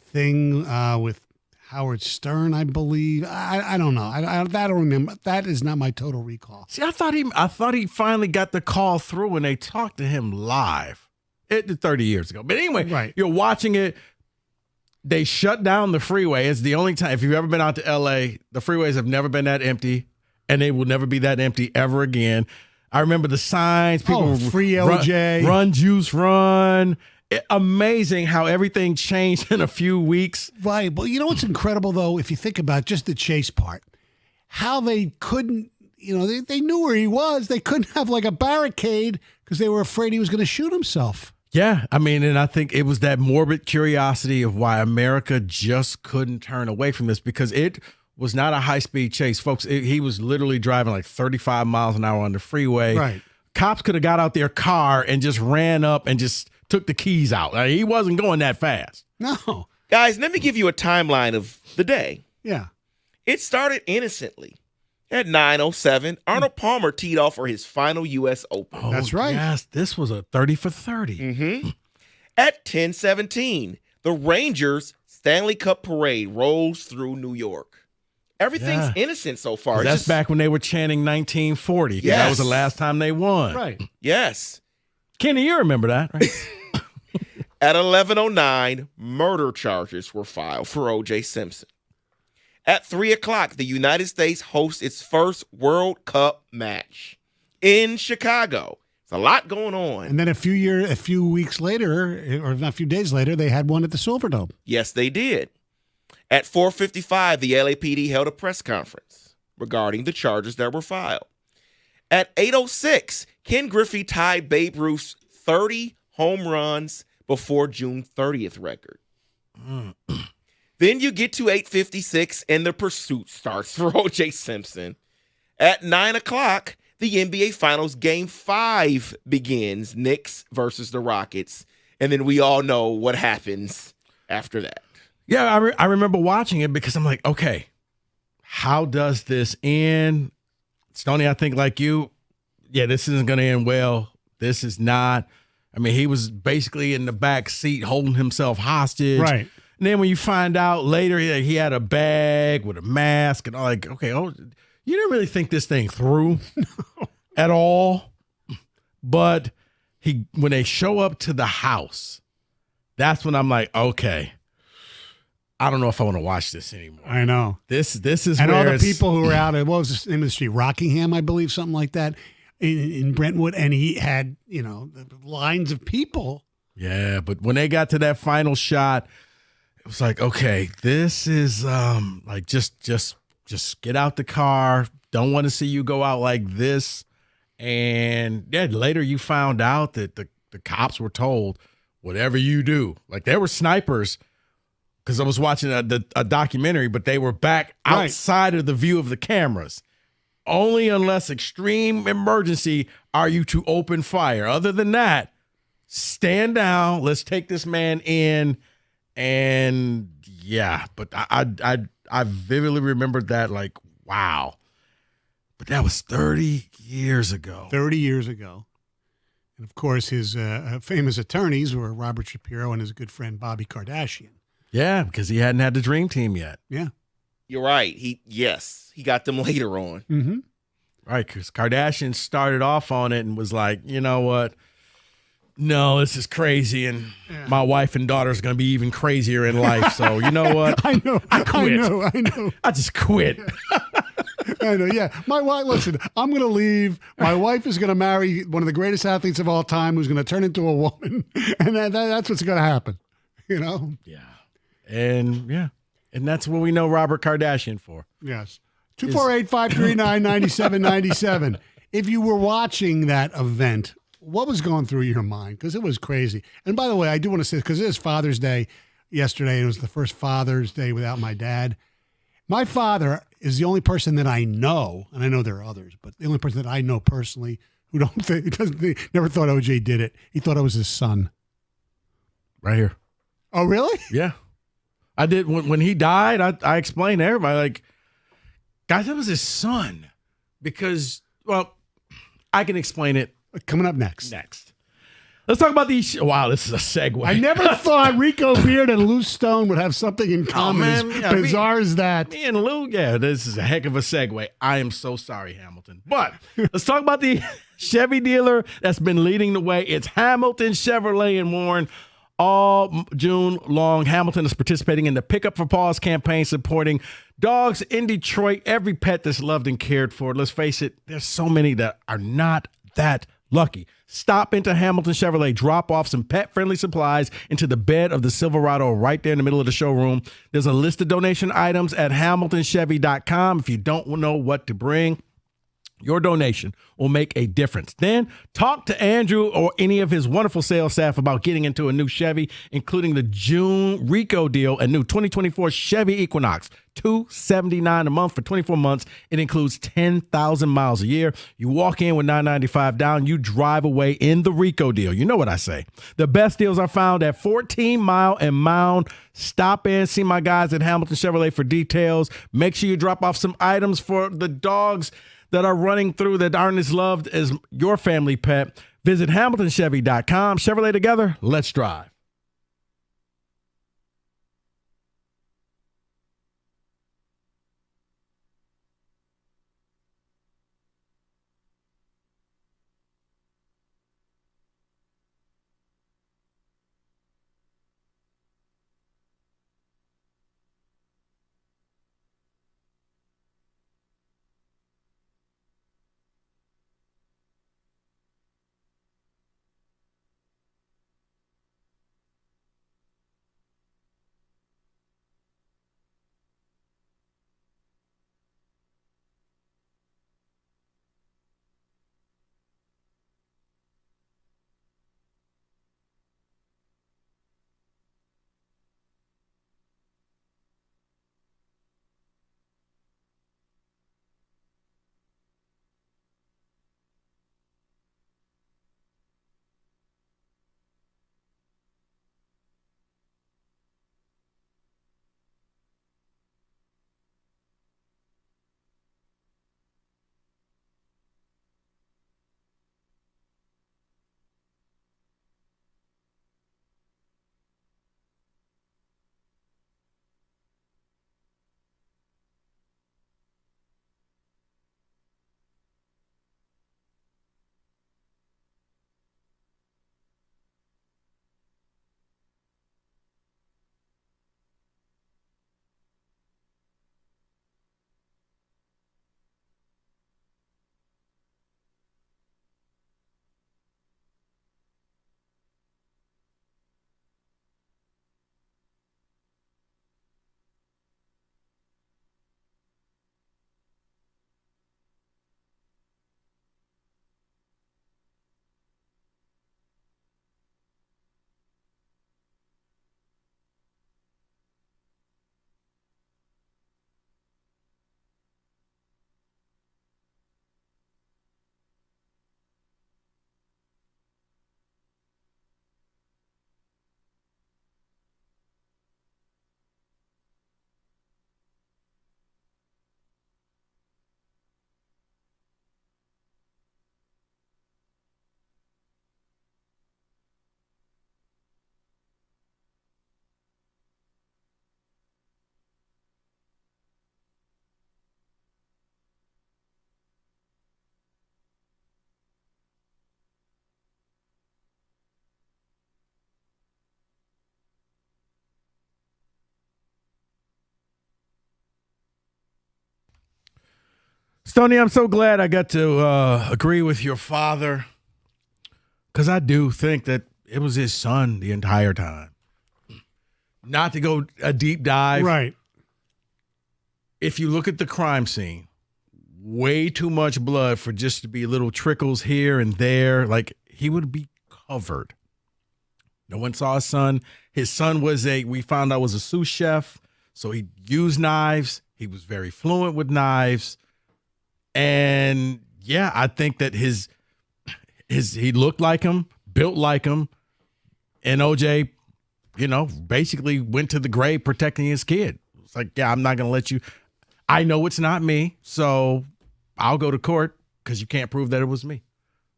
thing with Howard Stern, I believe. I don't know. I don't remember. That is not my total recall. See, I thought he finally got the call through when they talked to him live. It 30 years ago. But anyway, right. You're watching it. They shut down the freeway. It's the only time. If you've ever been out to L.A., the freeways have never been that empty, and they will never be that empty ever again. I remember the signs. People free LJ. Run, juice, run. Amazing how everything changed in a few weeks. Right. Well, you know what's incredible, though, if you think about just the chase part, how they couldn't, they knew where he was. They couldn't have like a barricade because they were afraid he was going to shoot himself. Yeah. I mean, and I think it was that morbid curiosity of why America just couldn't turn away from this, because it was not a high-speed chase. Folks, he was literally driving like 35 miles an hour on the freeway. Right. Cops could have got out their car and just ran up and just took the keys out. Like, he wasn't going that fast. No. Guys, let me give you a timeline of the day. Yeah. It started innocently. At 9:07, Arnold Palmer teed off for his final U.S. Open. Oh, that's right. Yes, this was a 30 for 30. Mm-hmm. At 10:17, the Rangers Stanley Cup Parade rolls through New York. Everything's innocent so far. That's back when they were chanting 1940. Yes. That was the last time they won. Right. Yes. Kenny, you remember that, right? At 11:09, murder charges were filed for O.J. Simpson. At 3 o'clock, the United States hosts its first World Cup match in Chicago. There's a lot going on. And then a few weeks later, or not a few days later, they had one at the Silverdome. Yes, they did. At 4:55, the LAPD held a press conference regarding the charges that were filed. At 8:06, Ken Griffey tied Babe Ruth's 30 home runs before June 30th record. Then you get to 8:56, and the pursuit starts for O.J. Simpson. At 9 o'clock, the NBA Finals Game 5 begins, Knicks versus the Rockets. And then we all know what happens after that. Yeah, I remember watching it because I'm like, okay, how does this end? Stoney, I think like you, this isn't going to end well. This is not. I mean, he was basically in the back seat holding himself hostage. Right. And then when you find out later he had a bag with a mask and all, like, okay, you didn't really think this thing through at all. But when they show up to the house, that's when I'm like, okay, I don't know if I want to watch this anymore. I know. This is and where all the it's- people who were out at, what was the name of the street? Rockingham, I believe, something like that, in Brentwood, and he had lines of people. Yeah, but when they got to that final shot, it was like, okay, this is like just get out the car. Don't want to see you go out like this. And yeah, later you found out that the cops were told, whatever you do, like there were snipers. Because I was watching a documentary, but they were back outside of the view of the cameras. Only unless extreme emergency are you to open fire. Other than that, stand down. Let's take this man in. And yeah, but I vividly remembered that, like, wow. But that was 30 years ago. 30 years ago. And of course, his famous attorneys were Robert Shapiro and his good friend Bobby Kardashian. Yeah, because he hadn't had the dream team yet. Yeah. You're right. He got them later on. Mm-hmm. Right, because Kardashian started off on it and was like, you know what? No, this is crazy, and my wife and daughter is going to be even crazier in life. So you know what? I know. I quit. I know. I just quit. I know. Yeah, my wife. Listen, I'm going to leave. My wife is going to marry one of the greatest athletes of all time, who's going to turn into a woman, and that's what's going to happen. You know. Yeah. And that's what we know Robert Kardashian for. Yes. 248-539-9797. If you were watching that event, what was going through your mind? Because it was crazy. And by the way, I do want to say, because it is Father's Day yesterday, and it was the first Father's Day without my dad. My father is the only person that I know, and I know there are others, but the only person that I know personally who never thought OJ did it. He thought I was his son. Right here. Oh, really? Yeah. I did. When he died, I explained to everybody, like, guys, that was his son. Because, well, I can explain it. Coming up next. Let's talk about these. Wow, this is a segue. I never thought Rico Beard and Lou Stone would have something in common as bizarre as that. Me and Lou, yeah, this is a heck of a segue. I am so sorry, Hamilton. But let's talk about the Chevy dealer that's been leading the way. It's Hamilton Chevrolet in Warren. All June long, Hamilton is participating in the Pick Up for Paws campaign, supporting dogs in Detroit, every pet that's loved and cared for. Let's face it, there's so many that are not that lucky. Stop into Hamilton Chevrolet, drop off some pet-friendly supplies into the bed of the Silverado right there in the middle of the showroom. There's a list of donation items at hamiltonchevy.com. If you don't know what to bring, your donation will make a difference. Then talk to Andrew or any of his wonderful sales staff about getting into a new Chevy, including the June Rico deal, a new 2024 Chevy Equinox, $279 a month for 24 months. It includes 10,000 miles a year. You walk in with $995 down. You drive away in the Rico deal. You know what I say. The best deals are found at 14 Mile and Mound. Stop in, see my guys at Hamilton Chevrolet for details. Make sure you drop off some items for the dogs that are running through that aren't as loved as your family pet. Visit HamiltonChevy.com. Chevrolet together, let's drive. Stoney, I'm so glad I got to agree with your father, because I do think that it was his son the entire time. Not to go a deep dive. Right. If you look at the crime scene, way too much blood for just to be little trickles here and there. Like, he would be covered. No one saw his son. His son we found out was a sous chef, so he used knives. He was very fluent with knives. And yeah, I think that he looked like him, built like him, and OJ, basically went to the grave protecting his kid. It's like, yeah, I'm not going to let you. I know it's not me, so I'll go to court because you can't prove that it was me.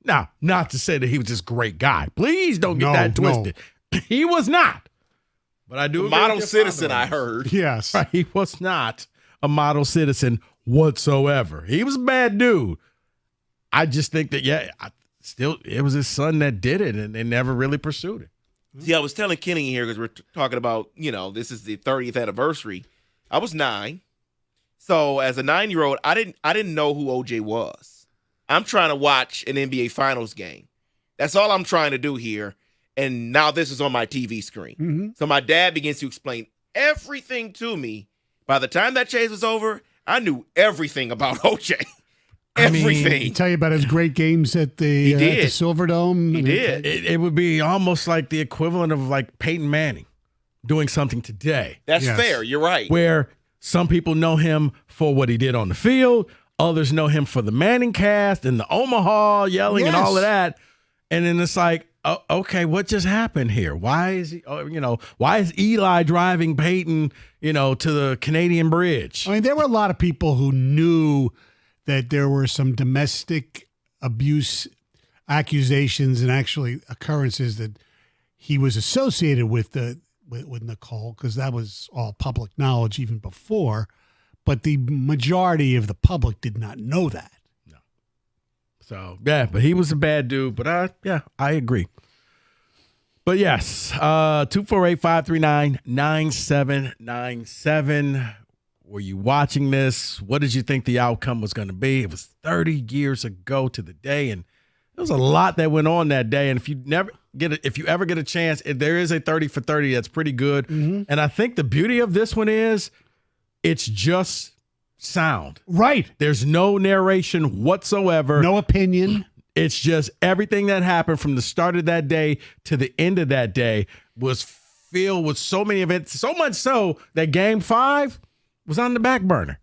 Now, not to say that he was this great guy. Please don't get that twisted. No. He was not. But I do. A model citizen, I heard. Yes. Right, he was not a model citizen whatsoever. He was a bad dude. I just think that, it was his son that did it, and they never really pursued it. See, I was telling Kenny here because we're talking about, this is the 30th anniversary. I was 9. So as a 9-year-old, I didn't know who OJ was. I'm trying to watch an NBA Finals game. That's all I'm trying to do here. And now this is on my TV screen. Mm-hmm. So my dad begins to explain everything to me. By the time that chase was over, I knew everything about OJ. Everything. He tell you about his great games at the Silverdome. He did. It would be almost like the equivalent of like Peyton Manning doing something today. That's fair. You're right. Where some people know him for what he did on the field. Others know him for the Manning cast and the Omaha yelling and all of that. And then it's like, okay, what just happened here? Why is why is Eli driving Peyton, to the Canadian Bridge? I mean, there were a lot of people who knew that there were some domestic abuse accusations and actually occurrences that he was associated with with Nicole, because that was all public knowledge even before. But the majority of the public did not know that. No. So, yeah, but he was a bad dude. But I agree. But yes, 248-539-9797. Were you watching this? What did you think the outcome was going to be? It was 30 years ago to the day, and there was a lot that went on that day. And if you ever get a chance, there is a 30 for 30 that's pretty good. Mm-hmm. And I think the beauty of this one is it's just sound. Right. There's no narration whatsoever. No opinion. It's just everything that happened from the start of that day to the end of that day was filled with so many events, so much so that Game 5 was on the back burner.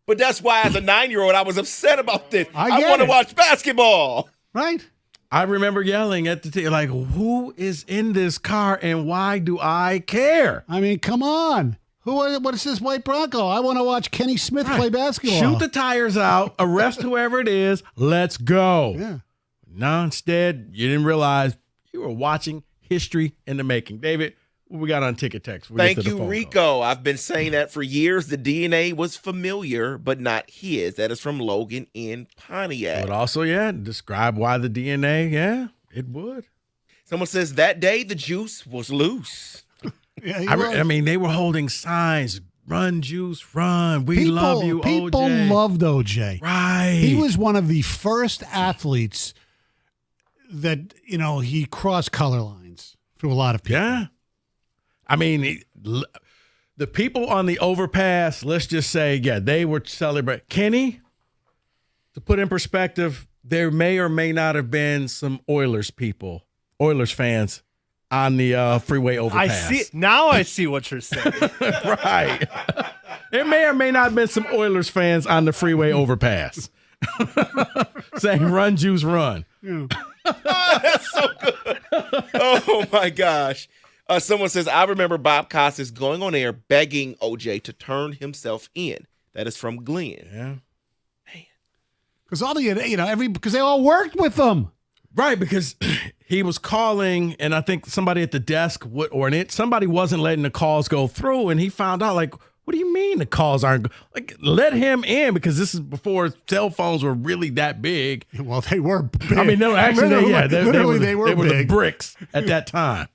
But that's why as a 9-year-old, I was upset about this. I want to it. watch basketball. Right. I remember yelling at the team, like, who is in this car and why do I care? I mean, come on. What is this white Bronco? I want to watch Kenny Smith play basketball. Shoot the tires out, arrest whoever it is, let's go. Yeah. No, instead, you didn't realize you were watching history in the making. David, what we got on Ticket Text? Thank you, Rico. I've been saying that for years. The DNA was familiar, but not his. That is from Logan in Pontiac. But also, describe why the DNA, it would. Someone says that day the juice was loose. I mean, they were holding signs. Run, Juice, run. We love you, OJ. People loved OJ. Right. He was one of the first athletes that, he crossed color lines for a lot of people. Yeah. I mean, the people on the overpass, let's just say, they were celebrating. Kenny, to put in perspective, there may or may not have been some Oilers fans on the freeway overpass. I see what you're saying. Right. There may or may not have been some Oilers fans on the freeway overpass saying, run, Juice, run. Yeah. Oh, that's so good. Oh, my gosh. Someone says, I remember Bob Costas going on air begging OJ to turn himself in. That is from Glenn. Yeah. Man. Because because they all worked with them. Right, because he was calling, and I think somebody at the desk somebody wasn't letting the calls go through, and he found out, like, what do you mean the calls aren't like? Let him in, because this is before cell phones were really that big. Well, they were big. I mean, no, actually, they were big. the bricks at that time.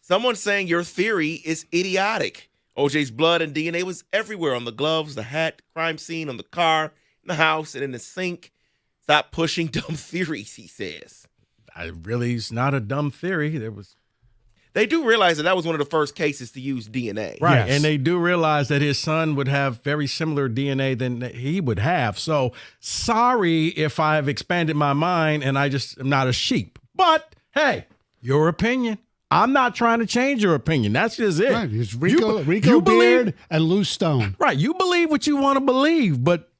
Someone's saying your theory is idiotic. OJ's blood and DNA was everywhere on the gloves, the hat, crime scene, on the car. in the house and in the sink. Stop pushing dumb theories, he says. It's not a dumb theory. They do realize that was one of the first cases to use DNA. Right, Yes. and they do realize that his son would have very similar DNA than he would have. So sorry if I've expanded my mind and I just am not a sheep. But, hey, your opinion. I'm not trying to change your opinion. That's just it. Right, it's Rico Beard and Lou Stone. Right, you believe what you want to believe, but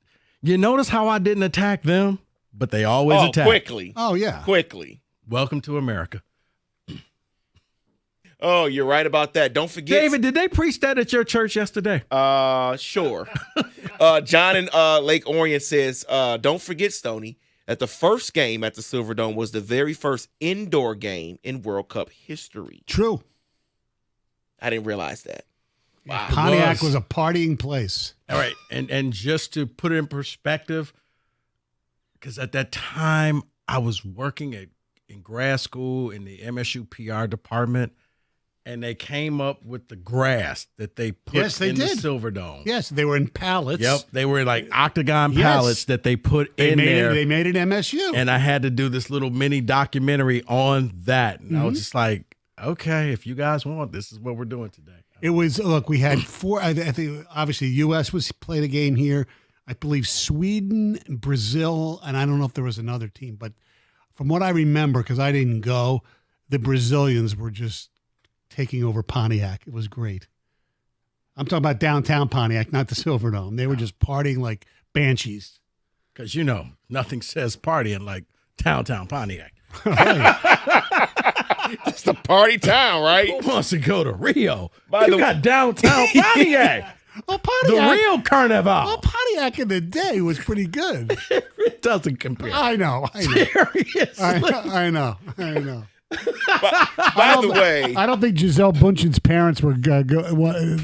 you notice how I didn't attack them, but they always attack. Quickly. Oh, yeah. Quickly. Welcome to America. Oh, you're right about that. Don't forget. David, did they preach that at your church yesterday? Sure. John in Lake Orion says, don't forget, Stoney, that the first game at the Silverdome was the very first indoor game in World Cup history. True. I didn't realize that. Wow. Pontiac was a partying place. All right, and just to put it in perspective, because at that time I was working in grad school in the MSU PR department, and they came up with the grass that they put in the Silverdome. Yes, they were in pallets. Yep, they were like octagon pallets that they put in there. They made it MSU. And I had to do this little mini documentary on that. And I was just like, okay, if you guys want, this is what we're doing today. It was, look, we had four, I think obviously the U.S. was played a game here. I believe Sweden, Brazil, and I don't know if there was another team. But from what I remember, because I didn't go, the Brazilians were just taking over Pontiac. It was great. I'm talking about downtown Pontiac, not the Silverdome. They were just partying like banshees. Because, nothing says partying like downtown Pontiac. It's the party town, right? Who wants to go to Rio? You got downtown Pontiac. Oh, Pontiac. The real Carnival. Well, Pontiac in the day was pretty good. It doesn't compare. I know. Seriously. I know. By the way, I don't think Giselle Bundchen's parents were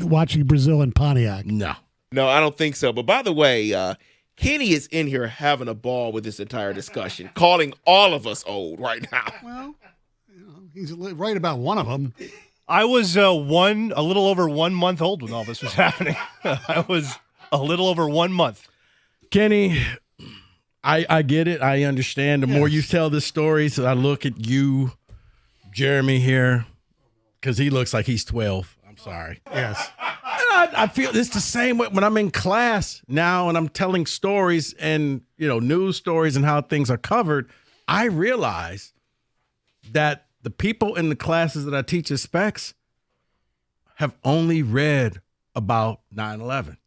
watching Brazil and Pontiac. No, I don't think so. But by the way, Kenny is in here having a ball with this entire discussion, calling all of us old right now. Well, he's right about one of them. I was a little over 1 month old when all this was happening. I was a little over 1 month. Kenny, I get it. I understand. The more you tell this story, so I look at you, Jeremy here, because he looks like he's 12. I'm sorry. Yes. I feel it's the same way when I'm in class now and I'm telling stories and, news stories and how things are covered. I realize that the people in the classes that I teach as specs have only read about 9/11.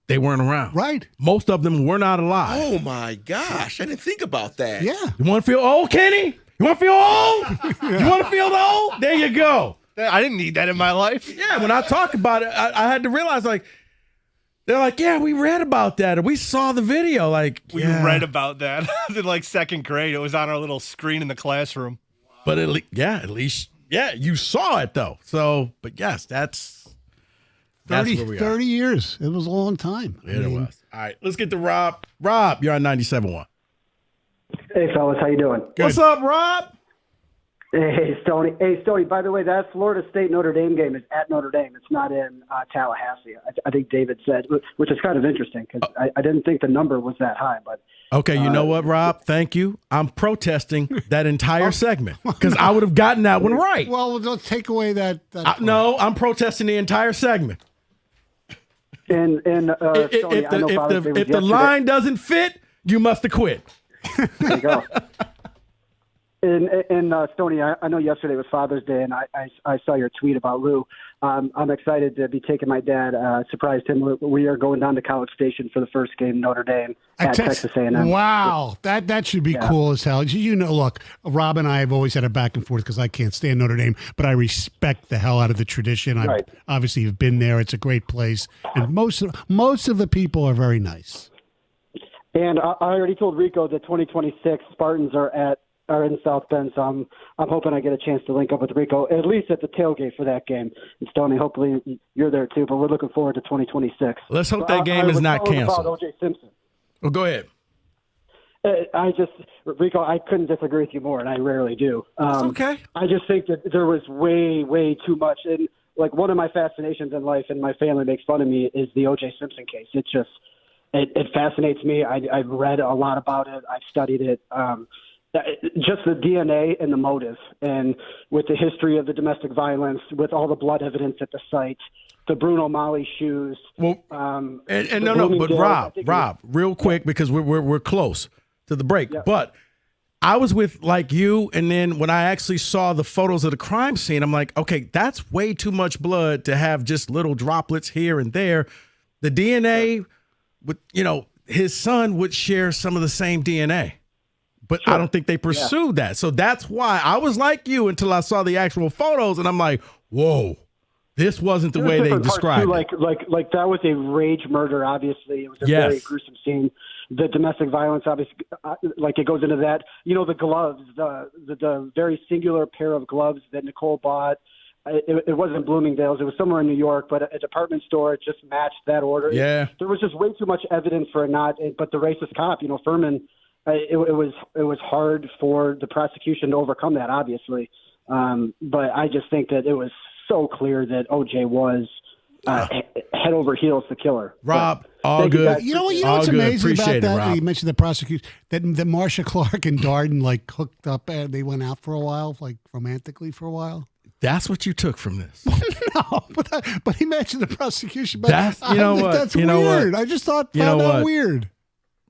They weren't around. Right. Most of them were not alive. Oh, my gosh. I didn't think about that. Yeah. You want to feel old, Kenny? You want to feel old? You want to feel old? There you go. I didn't need that in my life. Yeah, when I talk about it, I had to realize, they're like, yeah, we read about that, or we saw the video. We read about that in second grade. It was on our little screen in the classroom. But at least, you saw it, though. So, but yes, that's 30, where we are. 30 years. It was a long time. It was. All right, let's get to Rob. Rob, you're on 97.1. Hey, fellas, how you doing? Good. What's up, Rob? Hey, Stoney. Hey, Stoney, by the way, that Florida State-Notre Dame game is at Notre Dame. It's not in Tallahassee. I think David said, which is kind of interesting because I didn't think the number was that high. But okay, you know what, Rob? Thank you. I'm protesting that entire segment because I would have gotten that one right. Well, let's take away that. No, I'm protesting the entire segment. And Stoney, if the line doesn't fit, you must have quit. There you go. And Stoney, I know yesterday was Father's Day, and I saw your tweet about Lou. I'm excited to be taking my dad. Surprised him. We are going down to College Station for the first game, Notre Dame at Texas A&M. Wow, that should be cool as hell. Look, Rob and I have always had a back and forth because I can't stand Notre Dame, but I respect the hell out of the tradition. I obviously have been there. It's a great place, and most of the people are very nice. And I already told Rico that 2026 Spartans are in South Bend, so I'm hoping I get a chance to link up with Rico, at least at the tailgate for that game. And Stoney, hopefully you're there too, but we're looking forward to 2026. Let's hope that game is not canceled. About O.J. Simpson. Well, go ahead. Rico, I couldn't disagree with you more, and I rarely do. It's okay. I just think that there was way, way too much. And one of my fascinations in life, and my family makes fun of me, is the O.J. Simpson case. It's just It fascinates me. I've read a lot about it. I've studied it. Just the DNA and the motive, and with the history of the domestic violence, with all the blood evidence at the site, the Bruno Mali shoes. Well, but Rob, real quick, because we're close to the break. Yeah. But I was with like you, and then when I actually saw the photos of the crime scene, I'm like, okay, that's way too much blood to have just little droplets here and there. The DNA, with his son would share some of the same DNA. But I don't think they pursued that. So that's why I was like you until I saw the actual photos, and I'm like, whoa, this wasn't the way they described it. Like that was a rage murder, obviously. It was a very gruesome scene. The domestic violence, obviously, like it goes into that. The gloves, the very singular pair of gloves that Nicole bought. It wasn't Bloomingdale's. It was somewhere in New York, but a department store. It just matched that order. Yeah. There was just way too much evidence for it not. But the racist cop, Furman, it was hard for the prosecution to overcome that, obviously. But I just think that it was so clear that OJ was head over heels the killer. Rob, all good. You know what's amazing about that? Rob. You mentioned the prosecution that Marsha Clark and Darden hooked up and they went out for a while, romantically for a while. That's what you took from this. No, but he mentioned the prosecution. But That's what? That's weird. I just found that weird.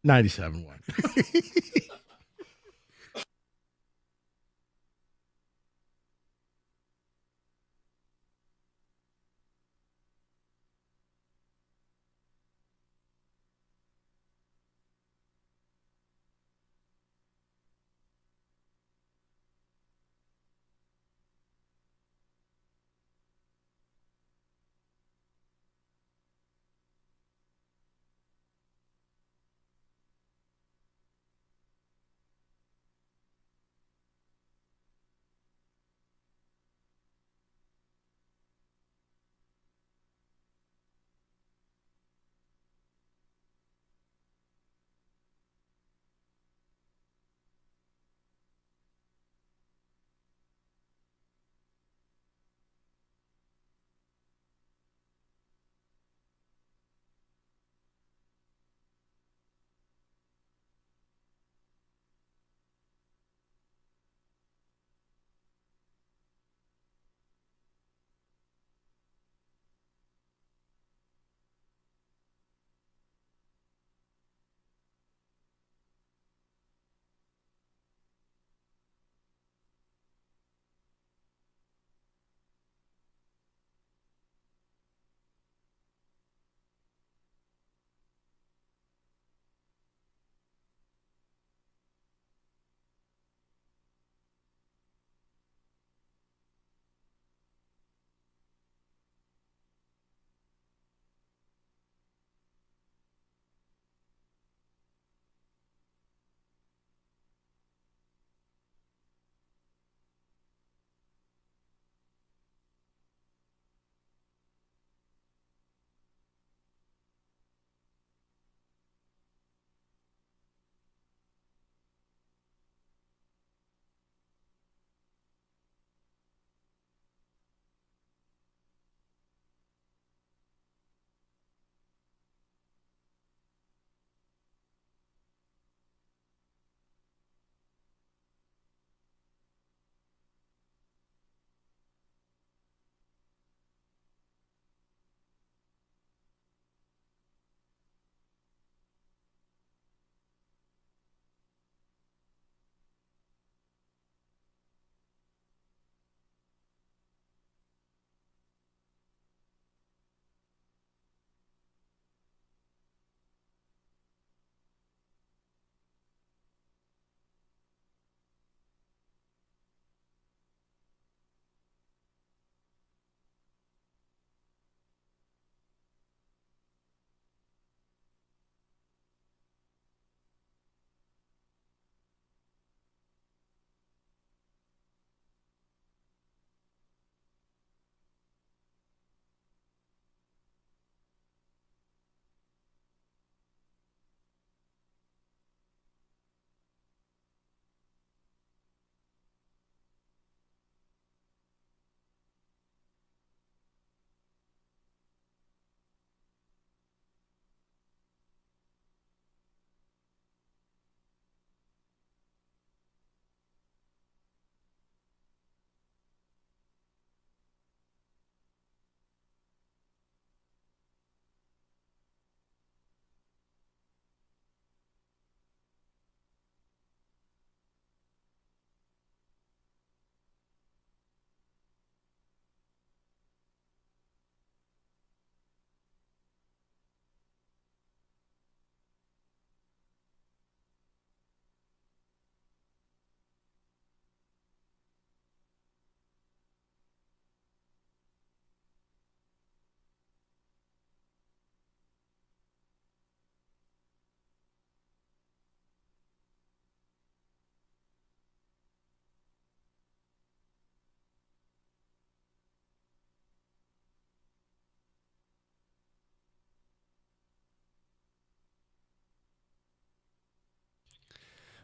97.1.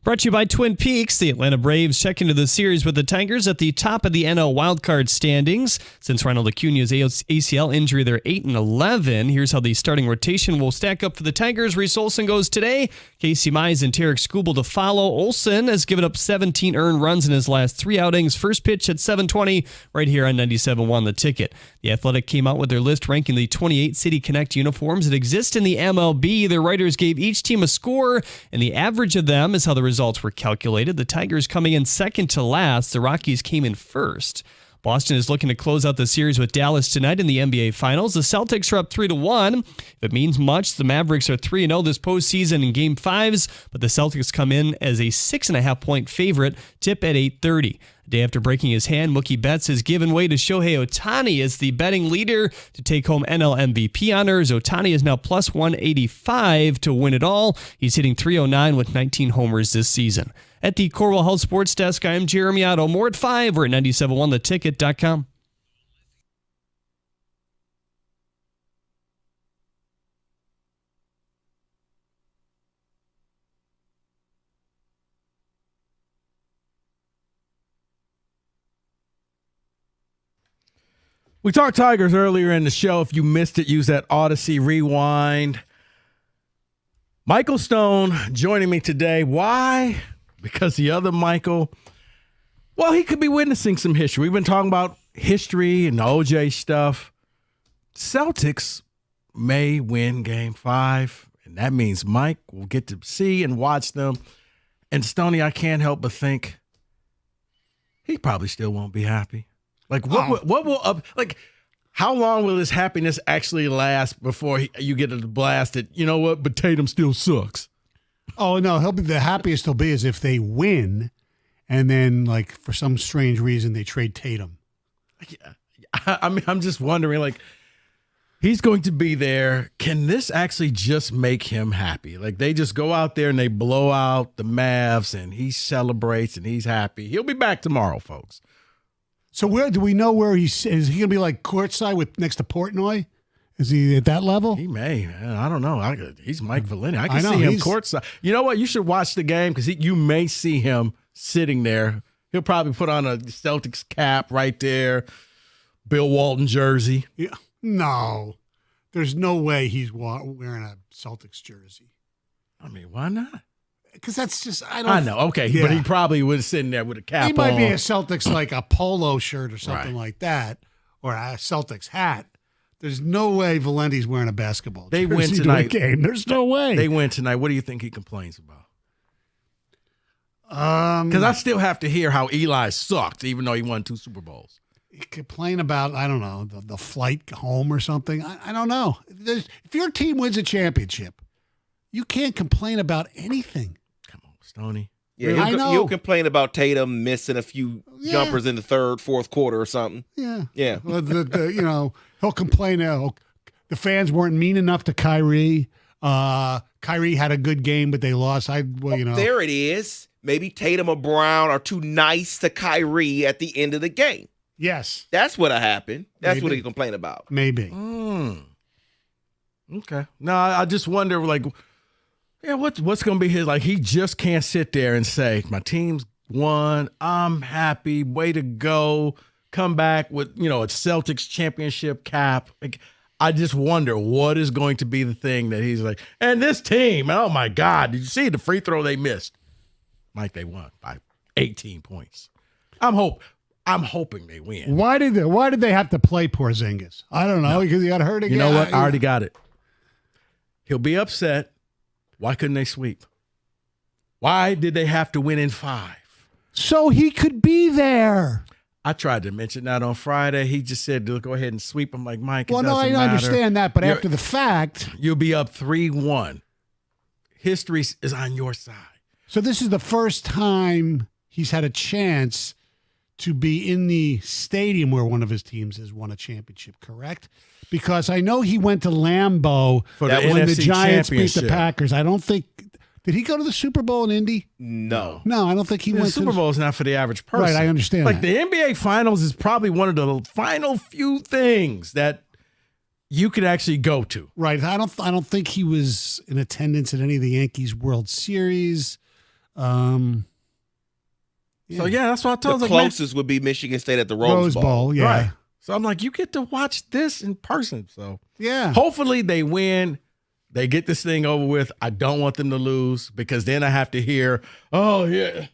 Brought to you by Twin Peaks. The Atlanta Braves check into the series with the Tigers at the top of the NL wildcard standings. Since Ronald Acuna's ACL injury, they're 8-11. Here's how the starting rotation will stack up for the Tigers. Reese Olson goes today. Casey Mize and Tarek Skubal to follow. Olson has given up 17 earned runs in his last 3 outings. First pitch at 7:20 right here on 97.1 The Ticket. The Athletic came out with their list ranking the 28 City Connect uniforms that exist in the MLB. Their writers gave each team a score, and the average of them is how the results were calculated. The Tigers coming in second to last. The Rockies came in first. Boston is looking to close out the series with Dallas tonight in the NBA Finals. The Celtics are up 3-1. If it means much, the Mavericks are 3-0 this postseason in Game 5s, but the Celtics come in as a 6.5-point favorite, tip at 8:30. A day after breaking his hand, Mookie Betts has given way to Shohei Ohtani as the betting leader to take home NL MVP honors. Ohtani is now plus 185 to win it all. He's hitting .309 with 19 homers this season. At the Corwell Health Sports Desk, I'm Jeremy Otto. More at 5. We're at 97.1theticket.com. We talked Tigers earlier in the show. If you missed it, use that Odyssey Rewind. Michael Stone joining me today. Why? Because the other Michael, well, he could be witnessing some history. We've been talking about history and the OJ stuff. Celtics may win Game 5, and that means Mike will get to see and watch them. And Stoney, I can't help but think he probably still won't be happy. Like, what will how long will this happiness actually last before you get a blast that, you know what, but Tatum still sucks? Oh, no, he'll be the happiest he'll be is if they win and then, like, for some strange reason, they trade Tatum. Yeah. I mean, I'm just wondering, like, he's going to be there. Can this actually just make him happy? Like, they just go out there and they blow out the Mavs and he celebrates and he's happy. He'll be back tomorrow, folks. So where do we know where is he going to be, like, courtside with next to Portnoy? Is he at that level? He may. I don't know. He's Mike Valenti. I can see him courtside. You know what? You should watch the game because you may see him sitting there. He'll probably put on a Celtics cap right there, Bill Walton jersey. Yeah. No. There's no way he's wearing a Celtics jersey. I mean, why not? Because that's just, I know. Okay. Yeah. But he probably was sitting there with a cap on. He might be a Celtics, like a polo shirt or something like that, or a Celtics hat. There's no way Valenti's wearing a basketball jersey. They win tonight. Game. There's no way. They win tonight. What do you think he complains about? Because I still have to hear how Eli sucked, even though he won 2 Super Bowls. He complain about, I don't know, the flight home or something. I don't know. If your team wins a championship, you can't complain about anything. Come on, Stoney. Yeah, you'll complain about Tatum missing a few jumpers in the third, fourth quarter or something. Yeah. Yeah. Well, he'll complain. The fans weren't mean enough to Kyrie. Kyrie had a good game, but they lost. There it is. Maybe Tatum or Brown are too nice to Kyrie at the end of the game. Yes. That's what happened. That's what Maybe. he complained about. Maybe. Okay. No, I just wonder, like, yeah, what's going to be his, like, he just can't sit there and say, my team's won, I'm happy, way to go, come back with, a Celtics championship cap. Like, I just wonder what is going to be the thing that he's like, and this team, oh my God, did you see the free throw they missed? Mike, they won by 18 points. I'm hoping they win. Why did they have to play Porzingis? I don't know, because he got hurt again. You know what? I already got it. He'll be upset. Why couldn't they sweep? Why did they have to win in 5? So he could be there. I tried to mention that on Friday. He just said, go ahead and sweep. I'm like, Mike, well, no, I understand that, but after the fact. You'll be up 3-1. History is on your side. So this is the first time he's had a chance to be in the stadium where one of his teams has won a championship, correct? Because I know he went to Lambeau for the when NFC the Giants beat the championship. Packers. I don't think – did he go to the Super Bowl in Indy? No. No, I don't think he went to the Super Bowl is not for the average person. Right, I understand Like, that. the NBA Finals is probably one of the final few things that you could actually go to. Right. I don't think he was in attendance at any of the Yankees World Series. So yeah, that's what I told The him. Like, closest would be Michigan State at the Rose Bowl. yeah. Right. So I'm like, you get to watch this in person. So Yeah. hopefully they win. They get this thing over with. I don't want them to lose because then I have to hear, oh yeah,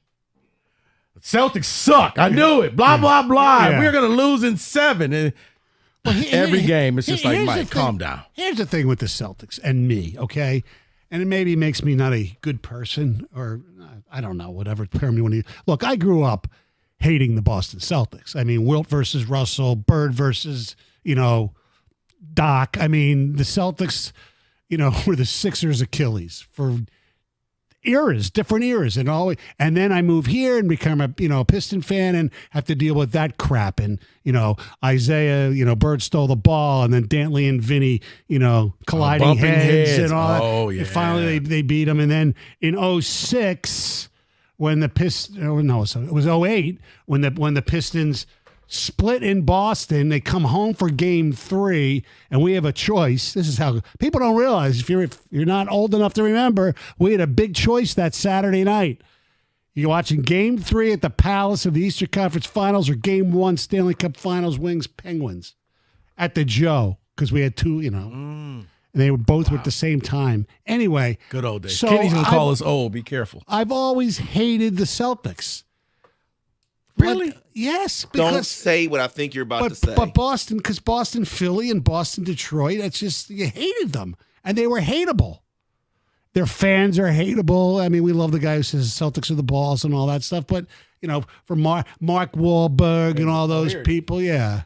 Celtics suck. I knew it. Blah blah blah. Yeah. We're gonna lose in 7. And every game, it's just like, Here's Mike, the thing. calm down. Here's the thing with the Celtics and me, okay? And it maybe makes me not a good person, or I don't know, whatever term you want to use. Look, I grew up hating the Boston Celtics. I mean, Wilt versus Russell, Bird versus, Doc. I mean, the Celtics, were the Sixers' Achilles for eras, different eras, and then I move here and become a Piston fan and have to deal with that crap. And Isaiah, Bird stole the ball, and then Dantley and Vinny, colliding bumping heads. and all that. Oh, yeah. And finally, they beat them, and then in 06, when the Pistons, it was 08 when the Pistons split in Boston. They come home for Game 3, and we have a choice. This is how people don't realize. If you're not old enough to remember, we had a big choice that Saturday night. You're watching Game 3 at the Palace of the Eastern Conference Finals, or Game 1 Stanley Cup Finals, Wings Penguins at the Joe, because we had two. And they were both at the same time. Anyway, good old days. So Kenny's gonna call us old. Be careful. I've always hated the Celtics. Really? Yes. Don't say what I think you're about to say. But Boston, because Boston, Philly, and Boston, Detroit, it's just, you hated them. And they were hateable. Their fans are hateable. I mean, we love the guy who says Celtics are the balls and all that stuff. But, for Mark Wahlberg and all those people, yeah.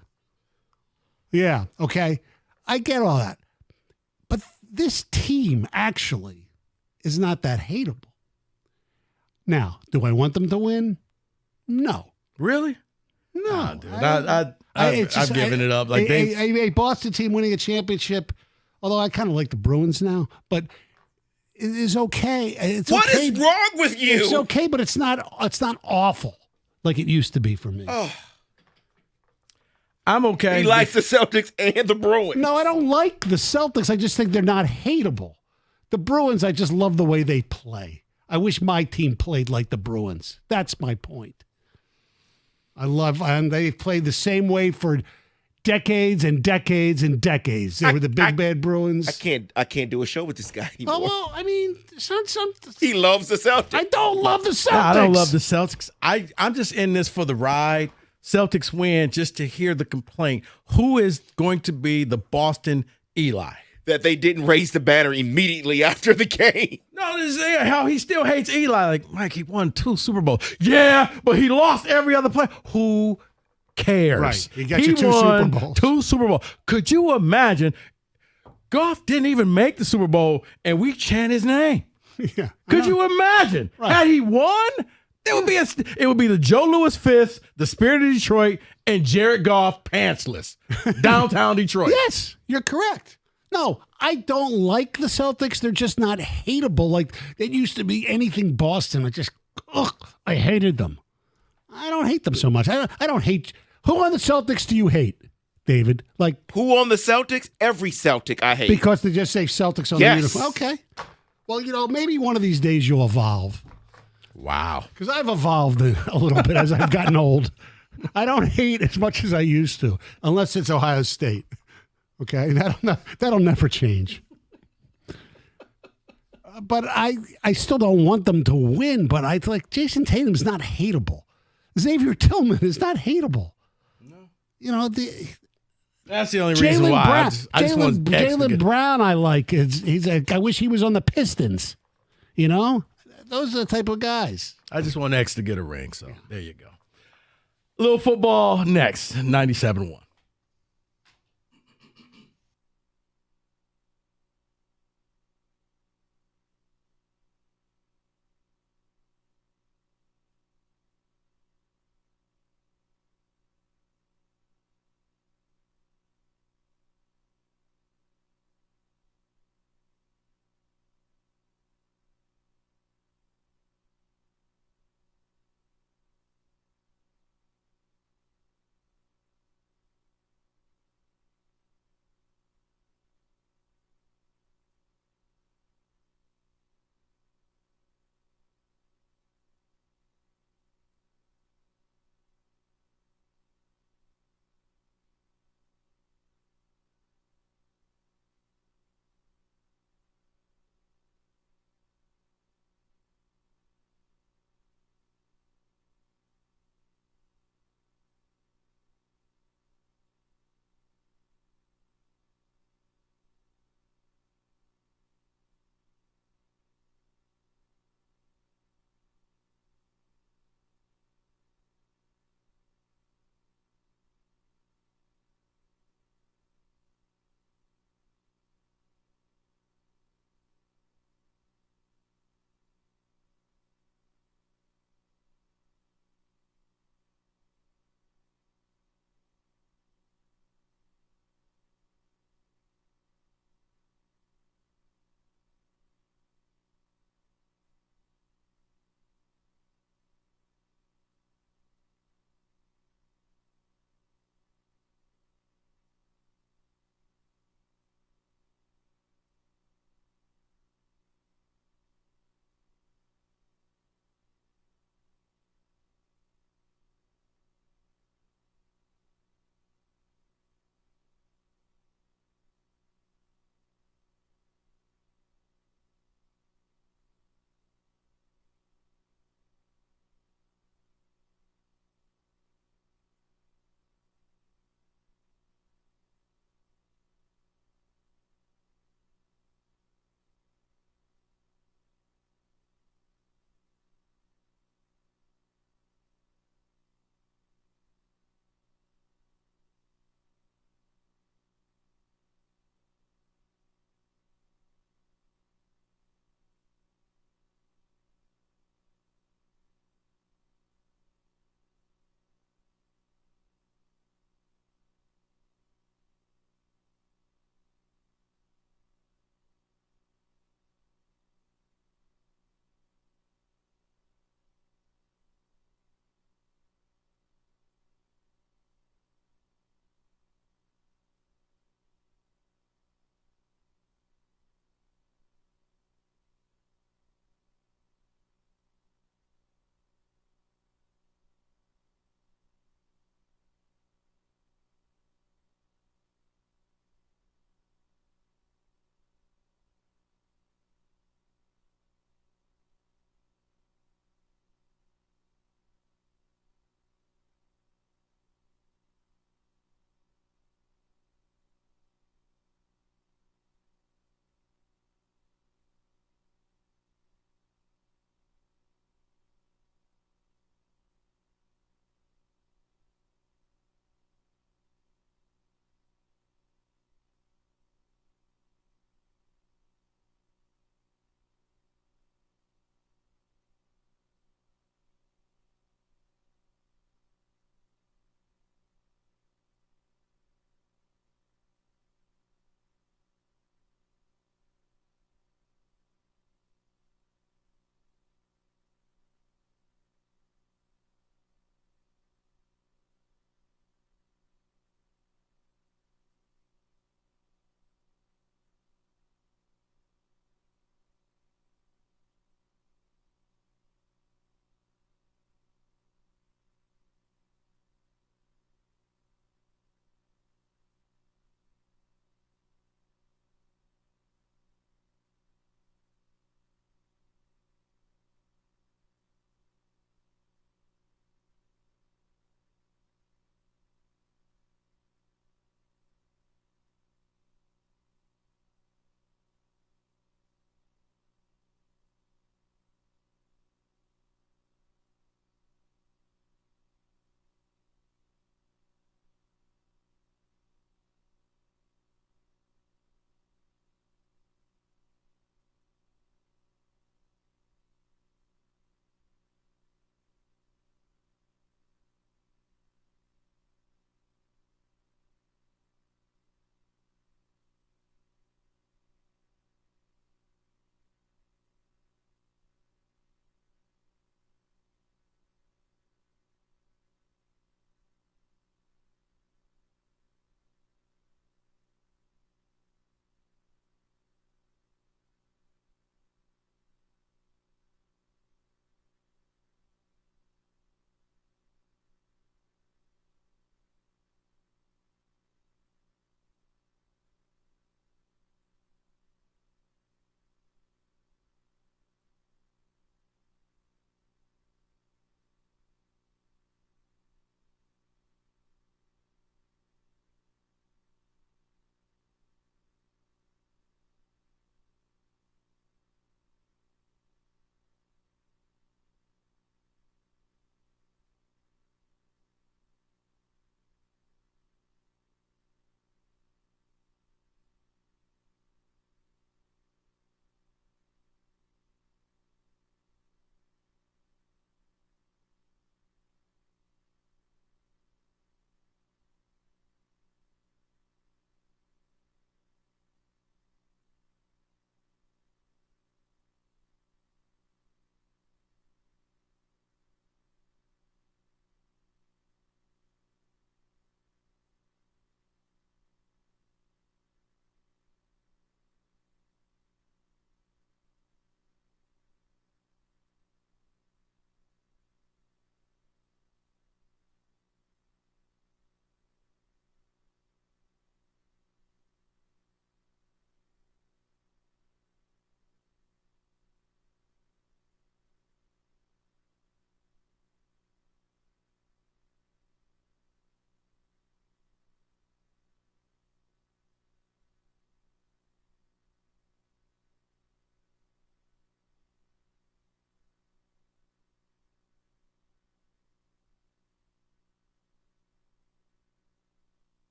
Yeah, okay. I get all that. But this team actually is not that hateable. Now, do I want them to win? No. Really? No. Dude. I've given it up. Like a Boston team winning a championship, although I kind of like the Bruins now, but it is okay. What is wrong with you? It's okay, but it's not awful like it used to be for me. Oh. I'm okay. He likes the Celtics and the Bruins. No, I don't like the Celtics. I just think they're not hateable. The Bruins, I just love the way they play. I wish my team played like the Bruins. That's my point. And they've played the same way for decades and decades and decades. They were the big bad Bruins. I can't do a show with this guy anymore. Oh, well, I mean, he loves the Celtics. I don't love the Celtics. No, I don't love the Celtics. I'm just in this for the ride. Celtics win just to hear the complaint. Who is going to be the Boston Eli? That they didn't raise the banner immediately after the game. No, this is how he still hates Eli. Like, Mike, he won 2 Super Bowls. Yeah, but he lost every other play. Who cares? Right. He got you 2 won Super Bowls. 2 Super Bowls. Could you imagine? Goff didn't even make the Super Bowl, and we chant his name. Yeah. Could you imagine? Right. Had he won, it would be the Joe Louis Fifth, the Spirit of Detroit, and Jared Goff pantsless. Downtown Detroit. Yes, you're correct. No, I don't like the Celtics. They're just not hateable. Like, it used to be anything Boston. I hated them. I don't hate them so much. I don't hate. Who on the Celtics do you hate, David? Like, who on the Celtics? Every Celtic I hate. Because they just say Celtics on the uniform. Okay. Well, maybe one of these days you'll evolve. Wow. Because I've evolved a little bit as I've gotten old. I don't hate as much as I used to, unless it's Ohio State. Okay, that'll never change. But I still don't want them to win. But I like Jason Tatum's not hateable. Xavier Tillman is not hateable. No, that's the only reason why. Brown, I just want Jaylen Brown. I like. I wish he was on the Pistons. Those are the type of guys. I just want X to get a ring. So there you go. A little football next. 97-1.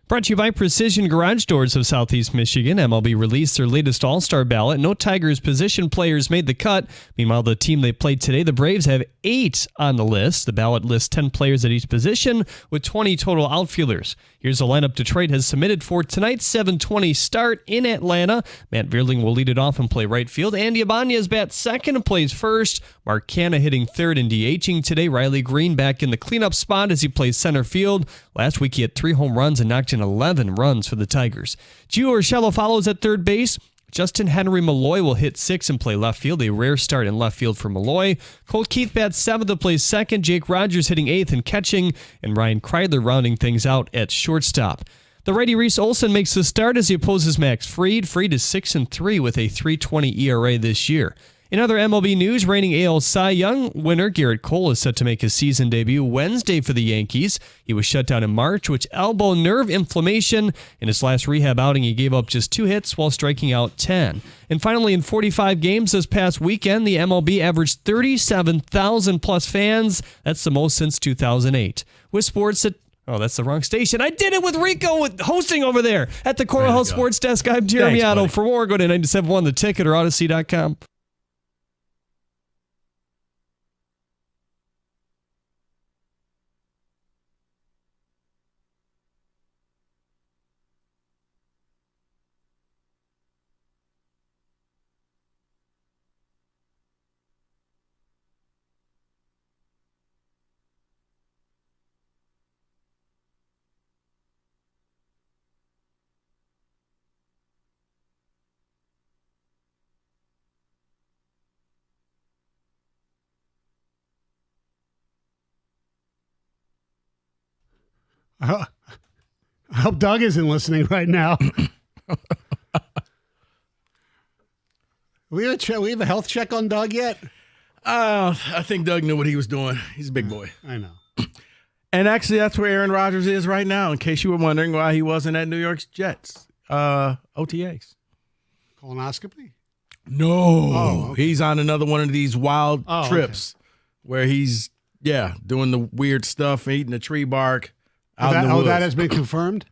Brought to you by Precision Garage Doors of Southeast Michigan. MLB released their latest All-Star ballot. No Tigers position players made the cut. Meanwhile, the team they played today, the Braves, have 8 on the list. The ballot lists 10 players at each position with 20 total outfielders. Here's the lineup Detroit has submitted for tonight's 7:20 start in Atlanta. Matt Vierling will lead it off and play right field. Andy Ibanez bats second and plays first. Mark Canha hitting third and DHing today. Riley Green back in the cleanup spot as he plays center field. Last week he had 3 home runs and knocked in 11 runs for the Tigers. Gio Urshela follows at third base. Justin Henry Malloy will hit 6 and play left field, a rare start in left field for Malloy. Colt Keith bats 7th and plays second. Jake Rodgers hitting 8th and catching, and Ryan Kreidler rounding things out at shortstop. The righty Reese Olson makes the start as he opposes Max Fried. Fried is 6-3 with a 3.20 ERA this year. In other MLB news, reigning AL Cy Young winner Garrett Cole is set to make his season debut Wednesday for the Yankees. He was shut down in March with elbow nerve inflammation. In his last rehab outing, he gave up just 2 hits while striking out 10. And finally, in 45 games this past weekend, the MLB averaged 37,000 plus fans. That's the most since 2008. With sports at Oh, that's the wrong station. I did it with Rico with hosting over there at the Coral Health Sports Desk. I'm Jeremy Otto. For more, go to 97.1 The Ticket or Odyssey.com. I hope Doug isn't listening right now. We have a health check on Doug yet? I think Doug knew what he was doing. He's a big boy. I know. And actually, that's where Aaron Rodgers is right now, in case you were wondering why he wasn't at New York's Jets. OTAs. Colonoscopy? No. Oh, okay. He's on another one of these wild trips where he's, doing the weird stuff, eating the tree bark. That has been confirmed?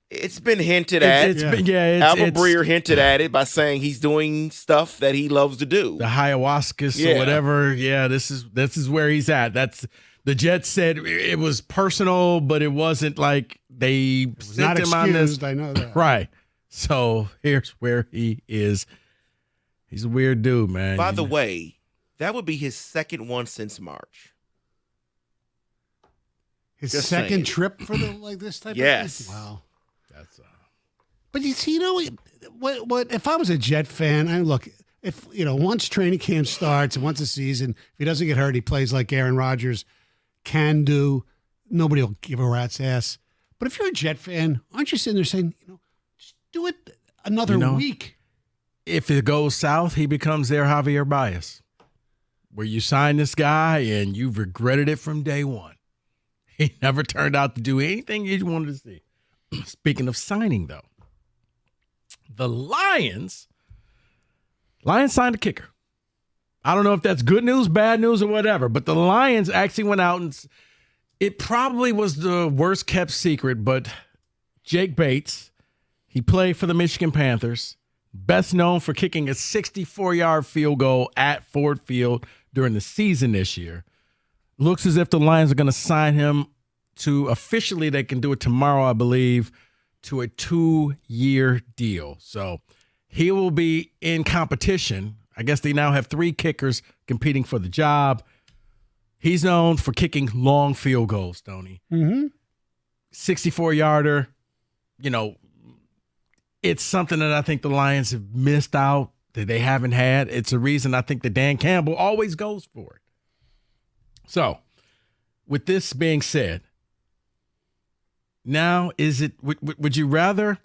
It's been hinted at. Albert it's Breer hinted at it by saying he's doing stuff that he loves to do. The ayahuasca or whatever. Yeah, this is where he's at. That's the Jets said it was personal, but it wasn't like they sent him on this. I know that. Right. So here's where he is. He's a weird dude, man. By the way, that would be his second one since March. His second trip for this type yes. of thing? Wow. That's But you see, what if I was a Jet fan, if once training camp starts and once the season, if he doesn't get hurt, he plays like Aaron Rodgers can do, nobody will give a rat's ass. But if you're a Jet fan, aren't you sitting there saying, just do it another week? If it goes south, he becomes their Javier Baez, where you sign this guy and you've regretted it from day one. He never turned out to do anything you wanted to see. Speaking of signing, though, the Lions signed a kicker. I don't know if that's good news, bad news, or whatever, but the Lions actually went out and it probably was the worst kept secret, but Jake Bates, he played for the Michigan Panthers, best known for kicking a 64-yard field goal at Ford Field during the season this year. Looks as if the Lions are going to sign him to officially, they can do it tomorrow, I believe, to a 2-year deal. So he will be in competition. I guess they now have 3 kickers competing for the job. He's known for kicking long field goals, Stoney. Mm-hmm. 64-yarder. It's something that I think the Lions have missed out, that they haven't had. It's a reason I think that Dan Campbell always goes for it. So, with this being said, now would you rather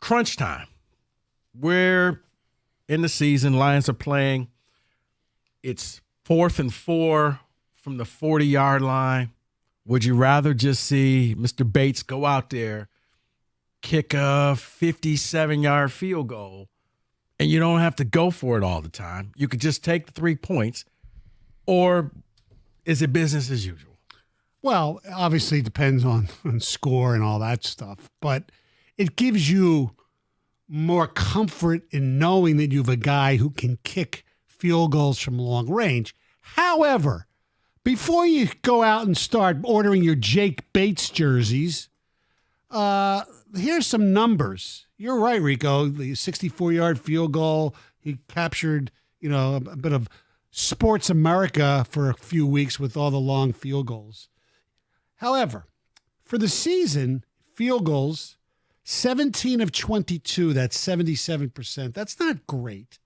crunch time, where in the season Lions are playing, it's 4th and 4 from the 40-yard line. Would you rather just see Mr. Bates go out there, kick a 57-yard field goal, and you don't have to go for it all the time? You could just take the 3 points. Or is it business as usual? Well, obviously it depends on score and all that stuff, but it gives you more comfort in knowing that you have a guy who can kick field goals from long range. However, before you go out and start ordering your Jake Bates jerseys, here's some numbers. You're right, Rico. The 64-yard field goal. He captured, a bit of Sports America for a few weeks with all the long field goals. However, for the season, field goals, 17 of 22, that's 77%. That's not great.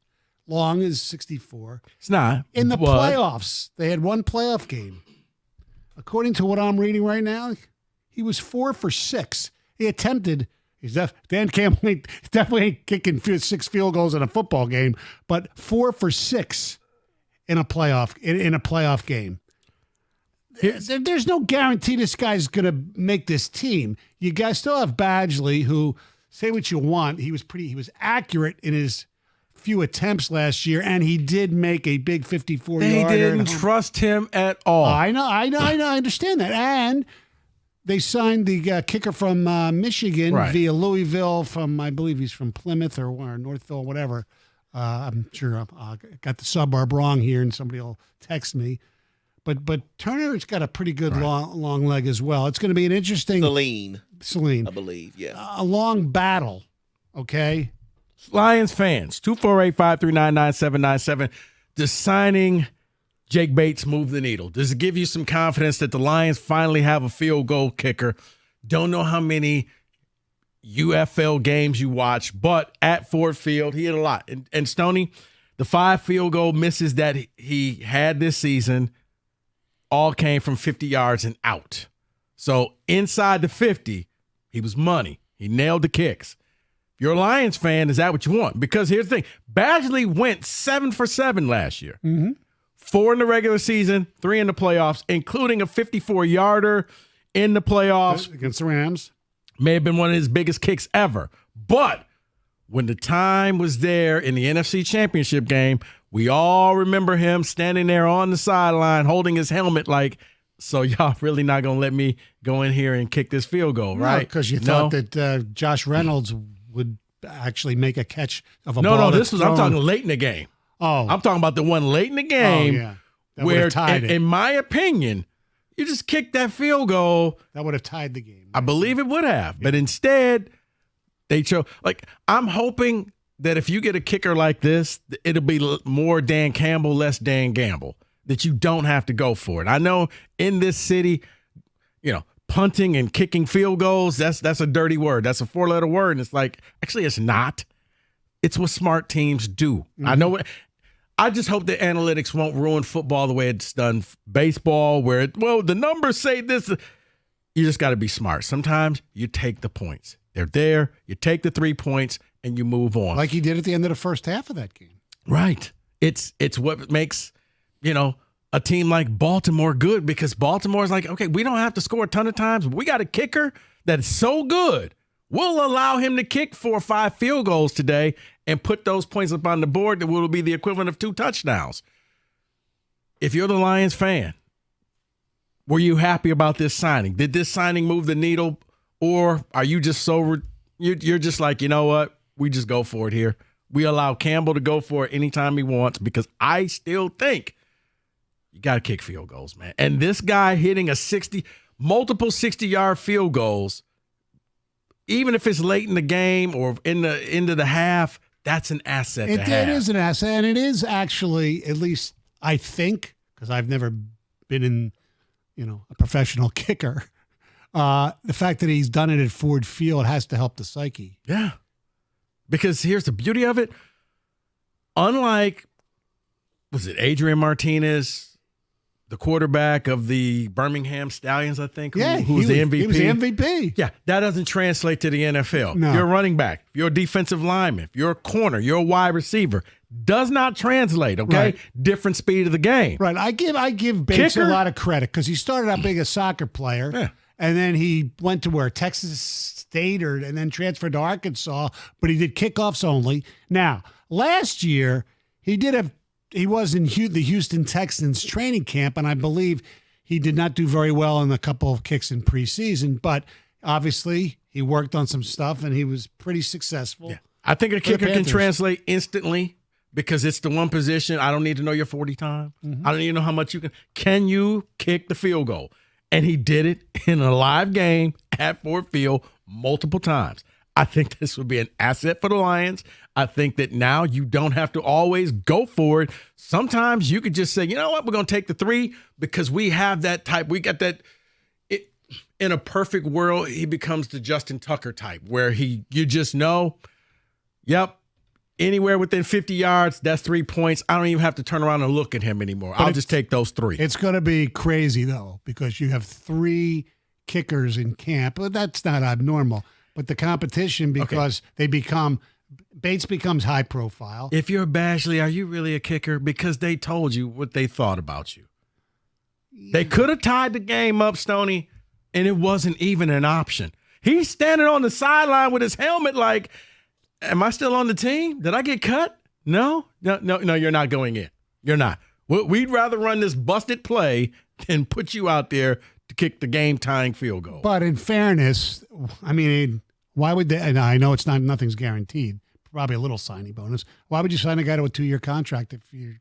Long is 64. It's not. In the playoffs, they had one playoff game. According to what I'm reading right now, he was 4 for 6. He attempted. Dan Campbell definitely ain't kicking 6 field goals in a football game, but 4 for 6 in a playoff game. There's no guarantee this guy's going to make this team. You guys still have Badgley, who, say what you want, he was accurate in his few attempts last year, and he did make a big 54-yarder. They didn't trust him at all. I know, I understand that. And they signed the kicker from Michigan via Louisville I believe he's from Plymouth or Northville, whatever. I'm sure I got the suburb wrong here, and somebody will text me. But Turner's got a pretty good long leg as well. It's going to be an interesting Celine, I believe, yeah. A long battle, okay? Lions fans, 248-539-9797. Does signing Jake Bates move the needle? Does it give you some confidence that the Lions finally have a field goal kicker? Don't know how many UFL games you watch, but at Ford Field, he hit a lot. And Stoney, the 5 field goal misses that he had this season all came from 50 yards and out. So inside the 50, he was money. He nailed the kicks. If you're a Lions fan, is that what you want? Because here's the thing. Badgley went 7 for 7 last year. Mm-hmm. 4 in the regular season, 3 in the playoffs, including a 54-yarder in the playoffs. Against the Rams. May have been one of his biggest kicks ever. But when the time was there in the NFC Championship game, we all remember him standing there on the sideline holding his helmet like, so y'all really not going to let me go in here and kick this field goal, right? Because you thought that Josh Reynolds would actually make a catch of a ball. No, I'm talking late in the game. Oh. I'm talking about the one late in the game where, in my opinion, you just kicked that field goal. That would have tied the game. I believe it would have. Yeah. But instead, they chose. I'm hoping that if you get a kicker like this, it'll be more Dan Campbell, less Dan Gamble, that you don't have to go for it. I know in this city, punting and kicking field goals, that's a dirty word. That's a 4-letter word. And it's actually, it's not. It's what smart teams do. Mm-hmm. I know. I just hope the analytics won't ruin football the way it's done baseball, where the numbers say this. You just got to be smart. Sometimes you take the points. They're there. You take the 3 points and you move on. Like he did at the end of the first half of that game. Right. It's what makes, a team like Baltimore good, because Baltimore is okay, we don't have to score a ton of times. We got a kicker that's so good. We'll allow him to kick 4 or 5 field goals today and put those points up on the board that will be the equivalent of 2 touchdowns. If you're the Lions fan, were you happy about this signing? Did this signing move the needle? Or are you just you're just like, you know what? We just go for it here. We allow Campbell to go for it anytime he wants, because I still think you got to kick field goals, man. And this guy hitting multiple 60-yard field goals, even if it's late in the game or in the end of the half, that's an asset to have. It is an asset, and it is actually, at least I think, because I've never been in, a professional kicker, the fact that he's done it at Ford Field has to help the psyche. Yeah. Because here's the beauty of it. Unlike, Adrian Martinez, the quarterback of the Birmingham Stallions, I think, who was the MVP. He was the MVP. Yeah, that doesn't translate to the NFL. No. You're a running back, you're a defensive lineman, you're a corner, you're a wide receiver. Does not translate, okay? Right. Different speed of the game. Right. I give Bates a lot of credit, because he started out being a soccer player. Yeah. And then he went to Texas State, and then transferred to Arkansas, but he did kickoffs only. Now, last year, he was in the Houston Texans training camp, and I believe he did not do very well in a couple of kicks in preseason, but obviously he worked on some stuff and he was pretty successful. Yeah. I think a for the kicker can Panthers. translate instantly because it's the one position. I don't need to know your 40 time. I don't need to know how much you can. Can you kick the field goal? And he did it in a live game at Ford Field multiple times. I think this would be an asset for the Lions. I think that now you don't have to always go for it. Sometimes you could just say, you know what, we're going to take the 3 because we have that type. We got that. In a perfect world, he becomes the Justin Tucker type where you just know, yep, anywhere within 50 yards, that's 3 points. I don't even have to turn around and look at him anymore. I'll just take those 3. It's going to be crazy, though, because you have 3 kickers in camp. But that's not abnormal. But the competition, because Bates becomes high profile. If you're Bashley, are you really a kicker? Because they told you what they thought about you. Yeah. They could have tied the game up, Stoney, and it wasn't even an option. He's standing on the sideline with his helmet like, am I still on the team? Did I get cut? No, you're not going in. You're not. We'd rather run this busted play than put you out there to kick the game-tying field goal. But in fairness, I mean, why would they? And I know nothing's guaranteed. Probably a little signing bonus. Why would you sign a guy to a 2-year contract if you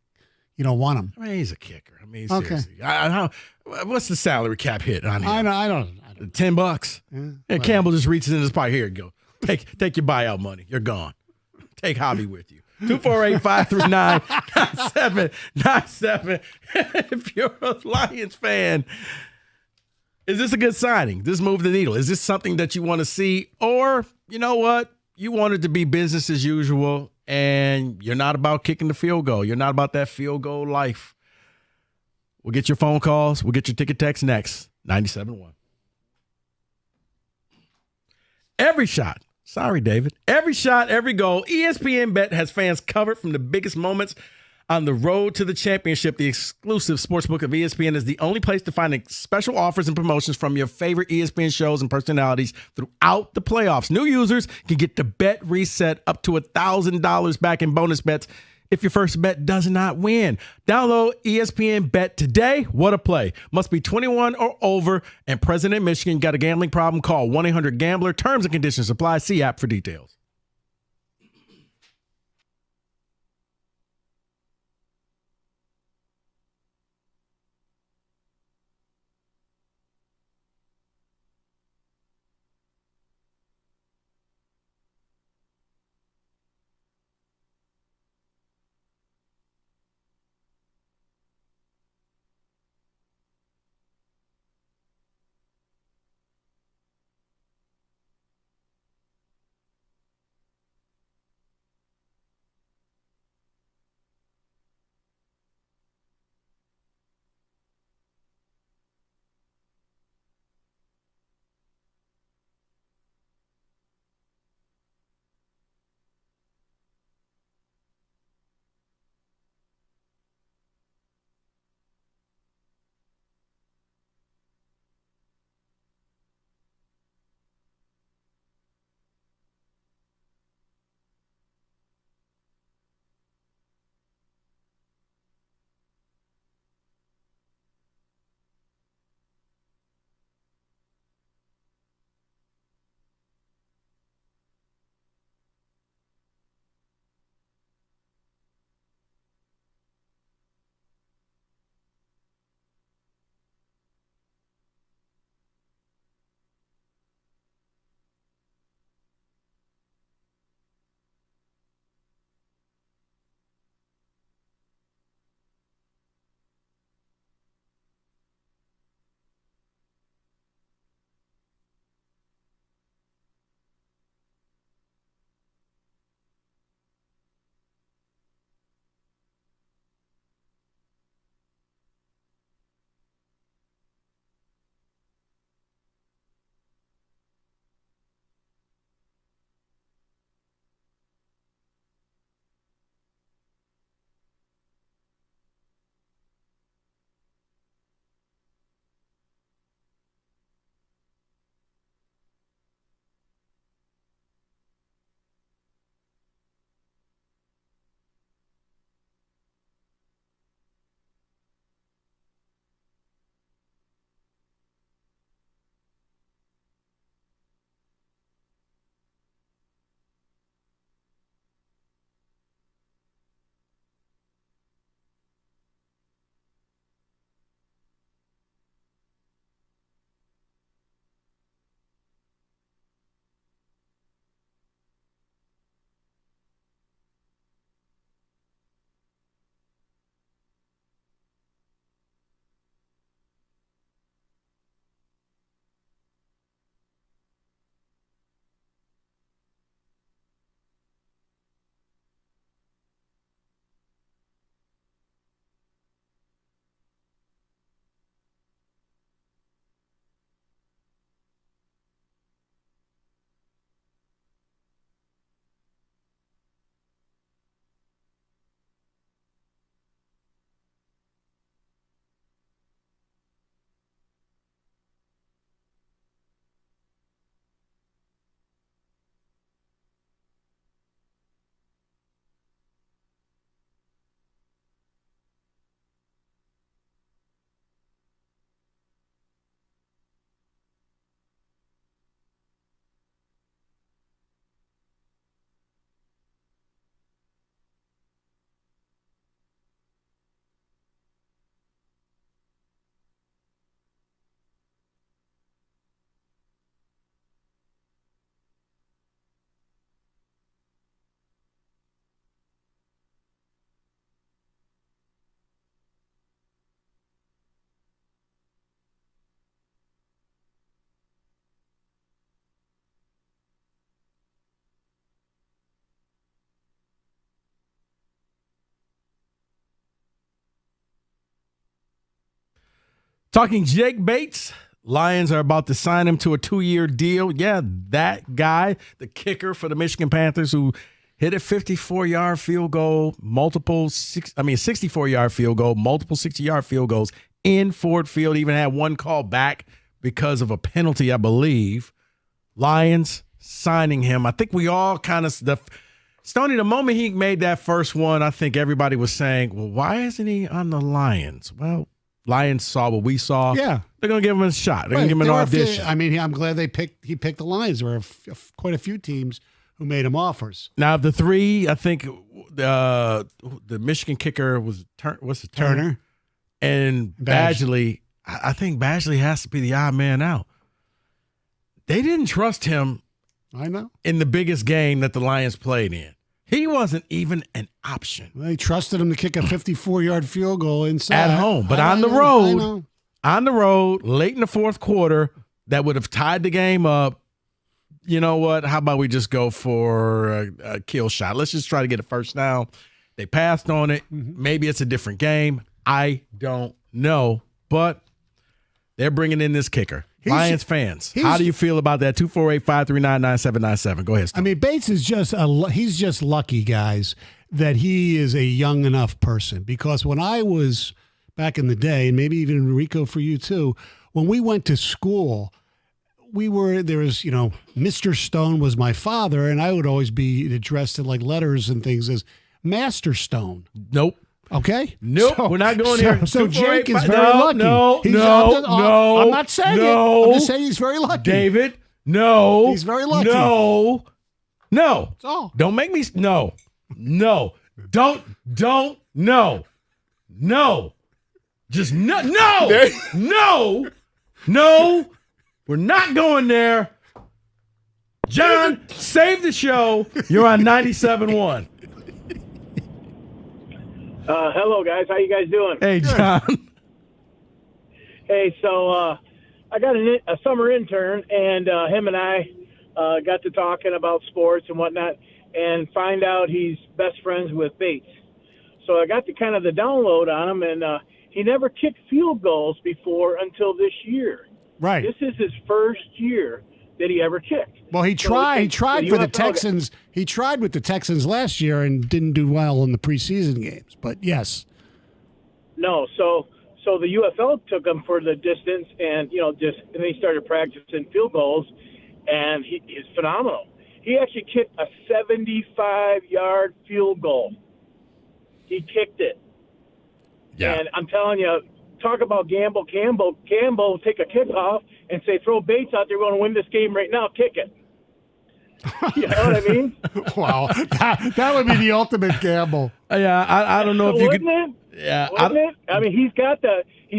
don't want him? I mean, he's a kicker. I mean, seriously. What's the salary cap hit on him? I don't. $10. Yeah, Campbell just reaches in his pocket. Here you go. Take your buyout money. You're gone. Take Hobby with you. 248-539-9797. If you're a Lions fan, is this a good signing? Does this move the needle? Is this something that you want to see? Or, you know what? You want it to be business as usual, and you're not about kicking the field goal. You're not about that field goal life. We'll get your phone calls. We'll get your ticket text next. 97.1. Every shot. Sorry, David. Every shot, every goal. ESPN Bet has fans covered from the biggest moments on the road to the championship. The exclusive sportsbook of ESPN is the only place to find special offers and promotions from your favorite ESPN shows and personalities throughout the playoffs. New users can get the bet reset up to $1,000 back in bonus bets if your first bet does not win. Download ESPN Bet today. What a play. Must be 21 or over and present in Michigan. Got a gambling problem? Call 1-800-GAMBLER. Terms and conditions apply. See app for details. Talking Jake Bates, Lions are about to sign him to a 2-year deal. Yeah, that guy, the kicker for the Michigan Panthers, who hit a 54-yard field goal, 64-yard field goal, multiple 60-yard field goals in Ford Field. Even had one call back because of a penalty, I believe. Lions signing him. I think we all kind of Stoney, the moment he made that first one, I think everybody was saying, well, why isn't he on the Lions? Well, Lions saw what we saw. Yeah. They're going to give him a shot. They're going to give him an audition. I'm glad he picked the Lions. There were quite a few teams who made him offers. Now, the three, I think the Michigan kicker was Turner. And Badgley. I think Badgley has to be the odd man out. They didn't trust him. I know. In the biggest game that the Lions played in. He wasn't even an option. They trusted him to kick a 54-yard field goal inside. At home. But on the road, late in the fourth quarter, that would have tied the game up. You know what? How about we just go for a kill shot? Let's just try to get a first down. They passed on it. Mm-hmm. Maybe it's a different game. I don't know. But they're bringing in this kicker. Lions fans, how do you feel about that? 248-539-9797. Go ahead, Steve. I mean, Bates is he's just lucky, guys, that he is a young enough person. Because when I was back in the day, and maybe even Rico for you too, when we went to school, Mr. Stone was my father, and I would always be addressed in like letters and things as Master Stone. Nope. Okay? Nope, we're not going here. So Jake is very lucky. No. I'm not saying it. I'm just saying he's very lucky. David, no. He's very lucky. No. That's all. Don't make me. No. Don't. No. Just no. No. We're not going there. John, save the show. You're on 97.1. Hello, guys. How you guys doing? Hey, John. Hey, so I got a summer intern, and him and I got to talking about sports and whatnot, and find out he's best friends with Bates. So I got the download on him, and he never kicked field goals before until this year. Right. This is his first year that he ever kicked. Well, he tried for the Texans. He tried with the Texans last year and didn't do well in the preseason games. But yes. No, so the UFL took him for the distance, and and he started practicing field goals, and he's phenomenal. He actually kicked a 75-yard field goal. He kicked it. Yeah. And I'm telling you, talk about Campbell take a kickoff and say, throw Bates out there, we're going to win this game right now, kick it. You know what I mean? Wow. That would be the ultimate gamble. Yeah, I don't know if you could. Yeah. Wouldn't it? I mean, he's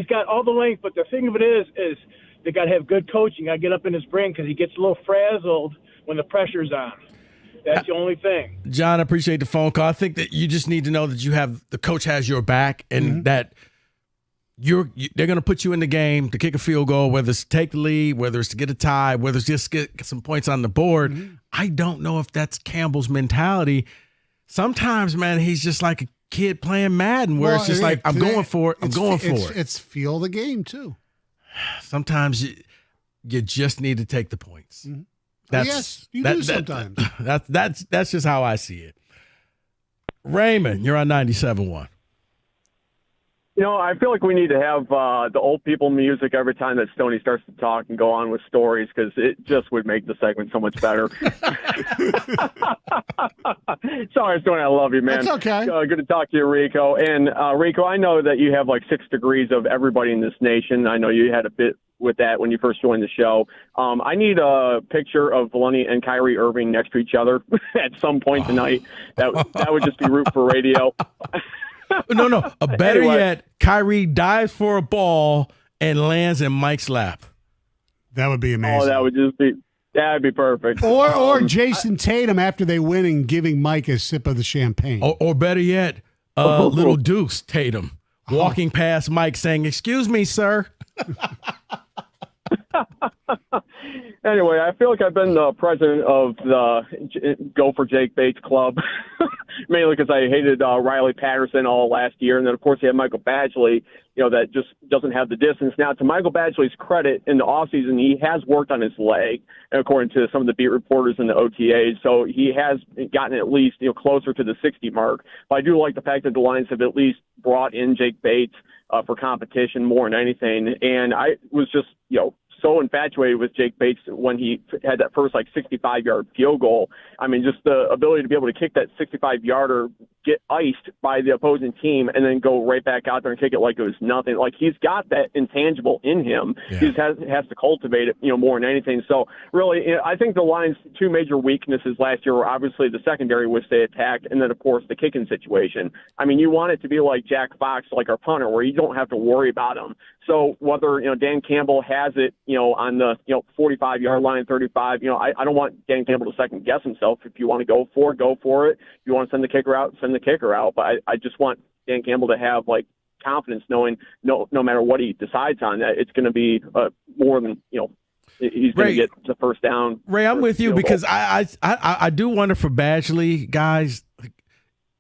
got all the length, but the thing of it is they got to have good coaching. I get up in his brain because he gets a little frazzled when the pressure's on. That's the only thing. John, I appreciate the phone call. I think that you just need to know that the coach has your back, and that they're going to put you in the game to kick a field goal, whether it's to take the lead, whether it's to get a tie, whether it's just get some points on the board. Mm-hmm. I don't know if that's Campbell's mentality. Sometimes, man, he's just like a kid playing Madden, where it's just like, I'm going for it. It's feel the game, too. Sometimes you just need to take the points. Mm-hmm. Yes, you do sometimes. That's just how I see it. Raymond, you're on 97.1. I feel like we need to have the old people music every time that Stoney starts to talk and go on with stories, because it just would make the segment so much better. Sorry, Stoney, I love you, man. It's okay. Good to talk to you, Rico. And Rico, I know that you have like 6 degrees of everybody in this nation. I know you had a bit with that when you first joined the show. I need a picture of Valenti and Kyrie Irving next to each other at some point tonight. That would just be root for radio. No. Better yet, Kyrie dives for a ball and lands in Mike's lap. That would be amazing. Oh, that'd be perfect. Or Jason Tatum after they win and giving Mike a sip of the champagne. Or better yet, little Deuce Tatum walking past Mike saying, "Excuse me, sir." Anyway, I feel like I've been the president of the Go for Jake Bates Club, mainly because I hated Riley Patterson all last year. And then, of course, you had Michael Badgley, that just doesn't have the distance. Now, to Michael Badgley's credit, in the offseason, he has worked on his leg, according to some of the beat reporters in the OTAs. So he has gotten at least, closer to the 60 mark. But I do like the fact that the Lions have at least brought in Jake Bates for competition more than anything. And I was just, so infatuated with Jake Bates when he had that first 65-yard field goal. I mean, just the ability to be able to kick that 65-yarder, get iced by the opposing team, and then go right back out there and kick it like it was nothing. He's got that intangible in him. Yeah. He just has to cultivate it, more than anything. So really, I think the Lions' two major weaknesses last year were obviously the secondary, which they attacked, and then of course the kicking situation. I mean, you want it to be like Jack Fox, like our punter, where you don't have to worry about him. So whether Dan Campbell has it, on the 45-yard line, 35, I don't want Dan Campbell to second guess himself. If you want to go for it. If you want to send the kicker out, send the kicker out. But I just want Dan Campbell to have confidence, knowing no matter what he decides on, that it's going to be more than he's going to get the first down. Ray, I'm with you because I do wonder for Badgley, guys.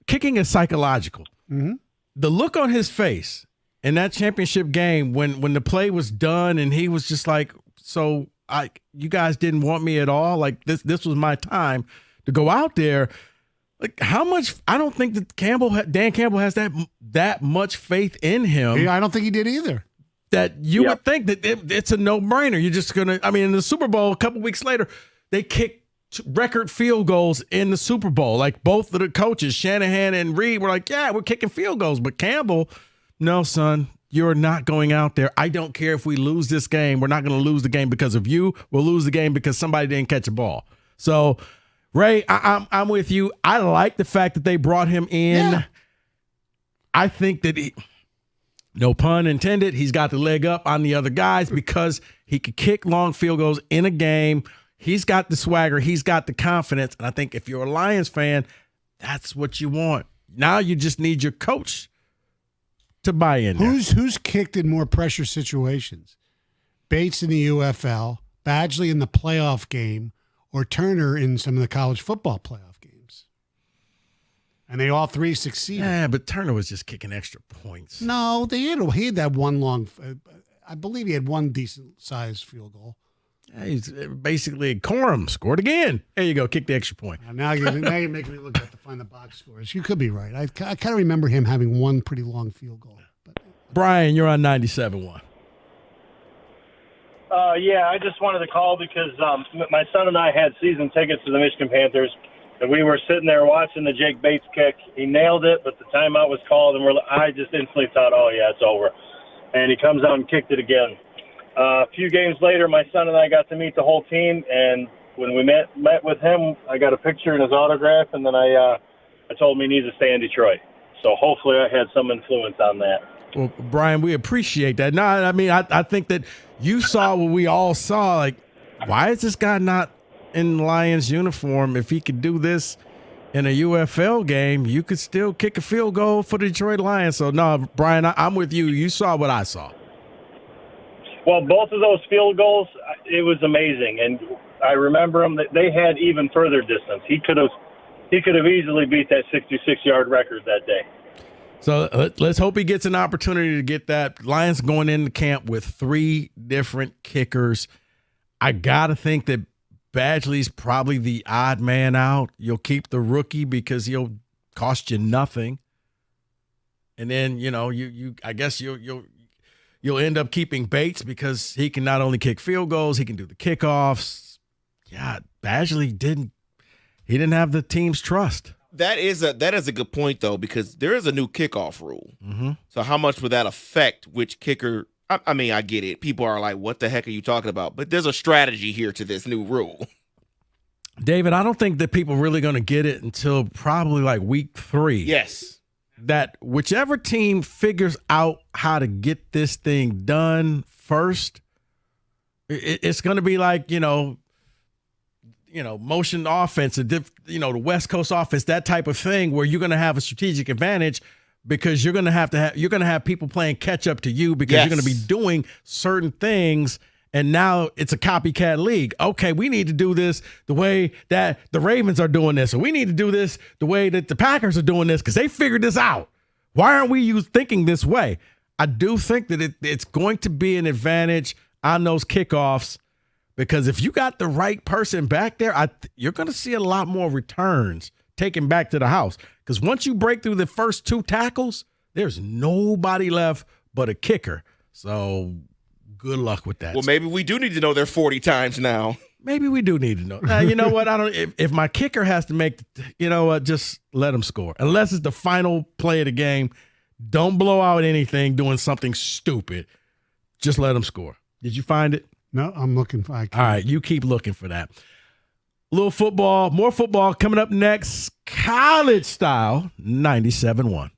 Kicking is psychological. Mm-hmm. The look on his face in that championship game when the play was done and he was just like, so you guys didn't want me at all. This was my time to go out there. How much? I don't think that Dan Campbell has that much faith in him. Yeah, I don't think he did either. That you would think that it's a no-brainer. You're just gonna. I mean, in the Super Bowl a couple weeks later, they kicked record field goals in the Super Bowl. Both of the coaches, Shanahan and Reed, were like, "Yeah, we're kicking field goals," but Campbell, no, son. You're not going out there. I don't care if we lose this game. We're not going to lose the game because of you. We'll lose the game because somebody didn't catch a ball. So, Ray, I'm with you. I like the fact that they brought him in. Yeah. I think that no pun intended, he's got the leg up on the other guys because he could kick long field goals in a game. He's got the swagger. He's got the confidence. And I think if you're a Lions fan, that's what you want. Now you just need your coach to buy in. Who's kicked in more pressure situations? Bates in the UFL, Badgley in the playoff game, or Turner in some of the college football playoff games? And they all three succeeded. Yeah, but Turner was just kicking extra points. No, he had that one long. I believe he had one decent-sized field goal. Yeah, he's basically Corum scored again. There you go, kick the extra point. Now you're making me look at to find the box scores. You could be right. I kind of remember him having one pretty long field goal. Brian, you're on 97.1. Yeah, I just wanted to call because my son and I had season tickets to the Michigan Panthers, and we were sitting there watching the Jake Bates kick. He nailed it, but the timeout was called, and I just instantly thought, oh, yeah, it's over. And he comes out and kicked it again. A few games later, my son and I got to meet the whole team, and when we met with him, I got a picture and his autograph, and then I told him he needs to stay in Detroit. So hopefully I had some influence on that. Well, Brian, we appreciate that. No, I mean, I think that you saw what we all saw. Why is this guy not in Lions uniform? If he could do this in a UFL game, you could still kick a field goal for the Detroit Lions. So, no, Brian, I'm with you. You saw what I saw. Well, both of those field goals, it was amazing, and I remember them. They had even further distance. He could have easily beat that 66-yard record that day. So let's hope he gets an opportunity to get that. Lions going into camp with 3 different kickers. I gotta think that Badgley's probably the odd man out. You'll keep the rookie because he'll cost you nothing, and then I guess you'll end up keeping Bates because he can not only kick field goals, he can do the kickoffs. Yeah, Badgley didn't have the team's trust. That is a good point, though, because there is a new kickoff rule. Mm-hmm. So how much would that affect which kicker? I mean, I get it. People are like, what the heck are you talking about? But there's a strategy here to this new rule. David, I don't think that people are really going to get it until probably week 3. Yes. That whichever team figures out how to get this thing done first, it's going to be motion offense, the West Coast offense, that type of thing, where you're going to have a strategic advantage because you're going to have people playing catch up to you because you're going to be doing certain things. And now it's a copycat league. Okay, we need to do this the way that the Ravens are doing this, or we need to do this the way that the Packers are doing this because they figured this out. Why aren't we thinking this way? I do think that it's going to be an advantage on those kickoffs because if you got the right person back there, you're going to see a lot more returns taken back to the house. Because once you break through the first 2 tackles, there's nobody left but a kicker. So good luck with that. Well, maybe we do need to know there 40 times now. Maybe we do need to know. Now, you know what? I don't. If my kicker has to make, you know what? Just let him score. Unless it's the final play of the game, don't blow out anything doing something stupid. Just let him score. Did you find it? No, I'm looking for. All right, you keep looking for that. Little football, more football coming up next. College style 97.1.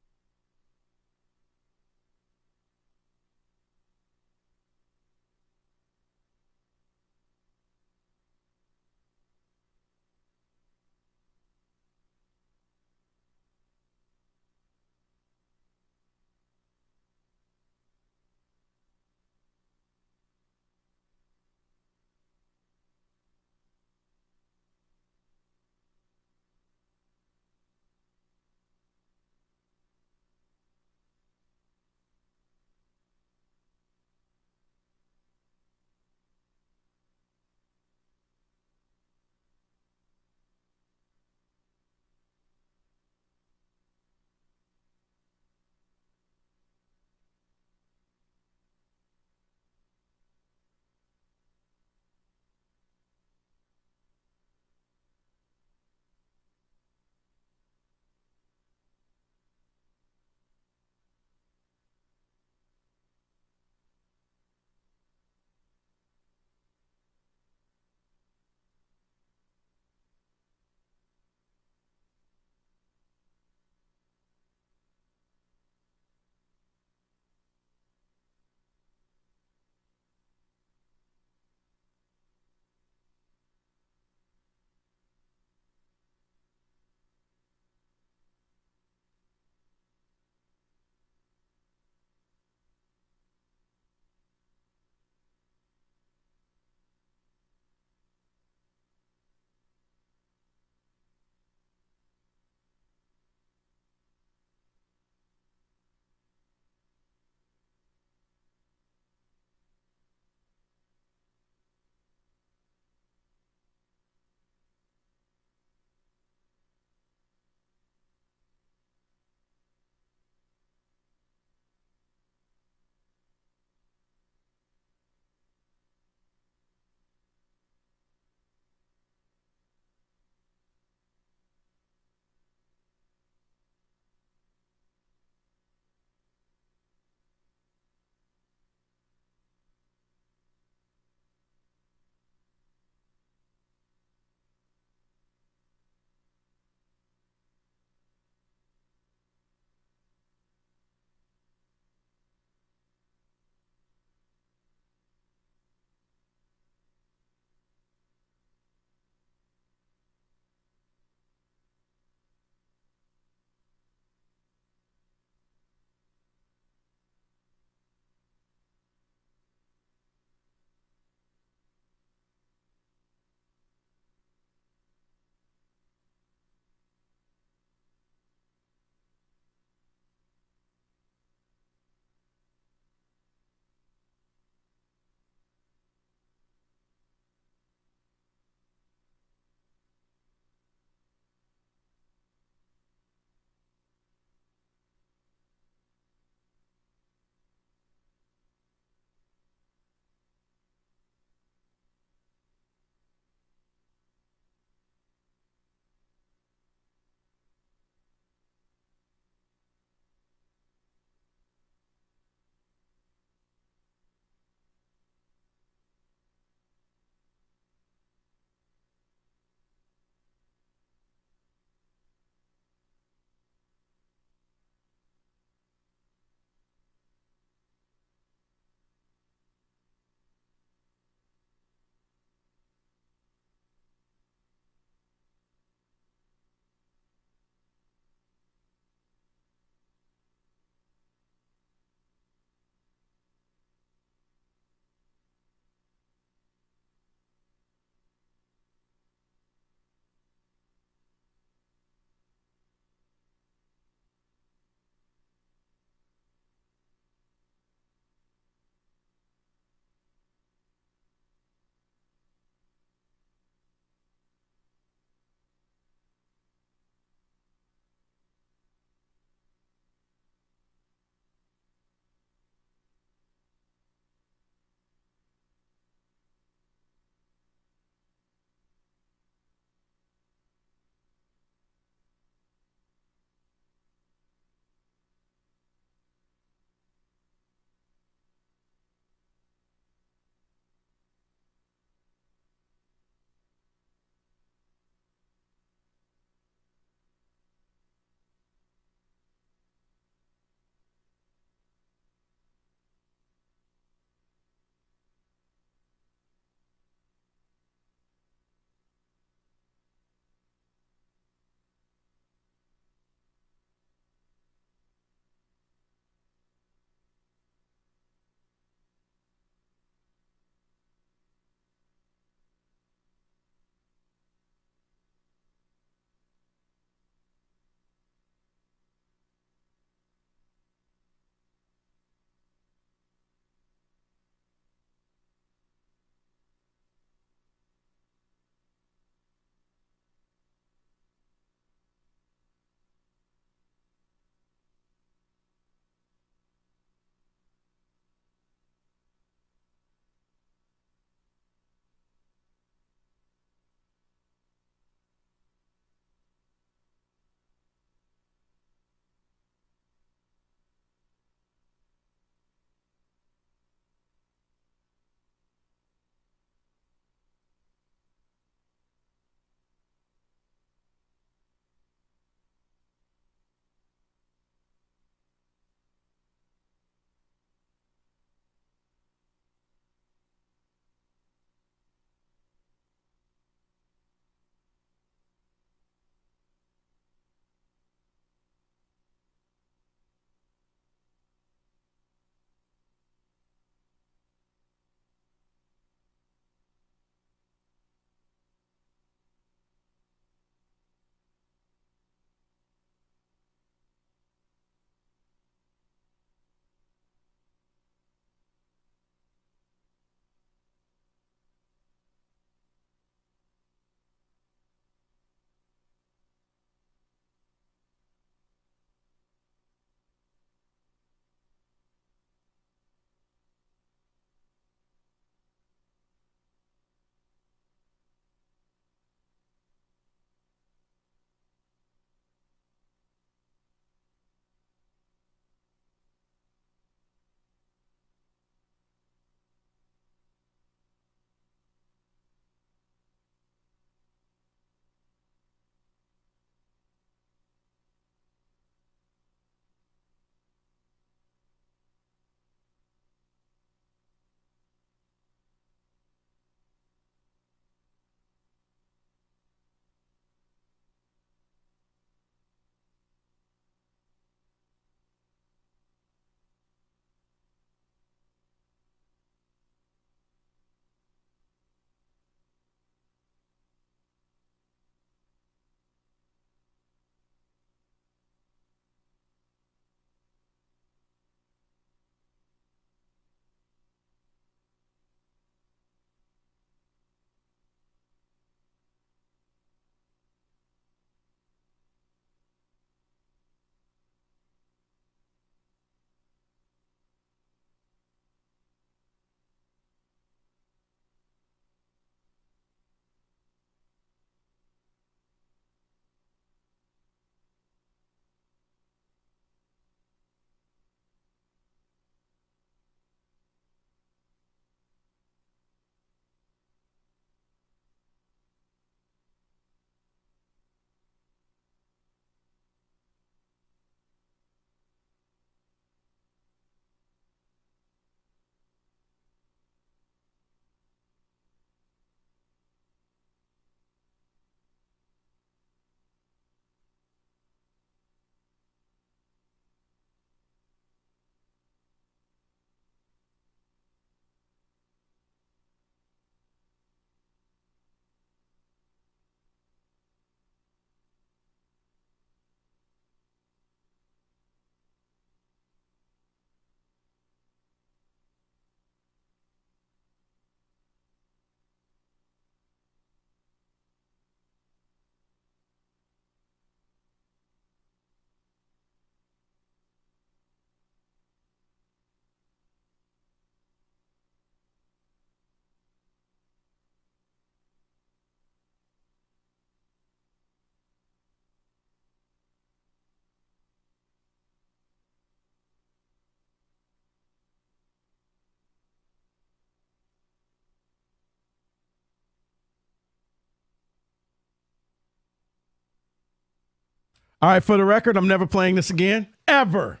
All right, for the record, I'm never playing this again. Ever.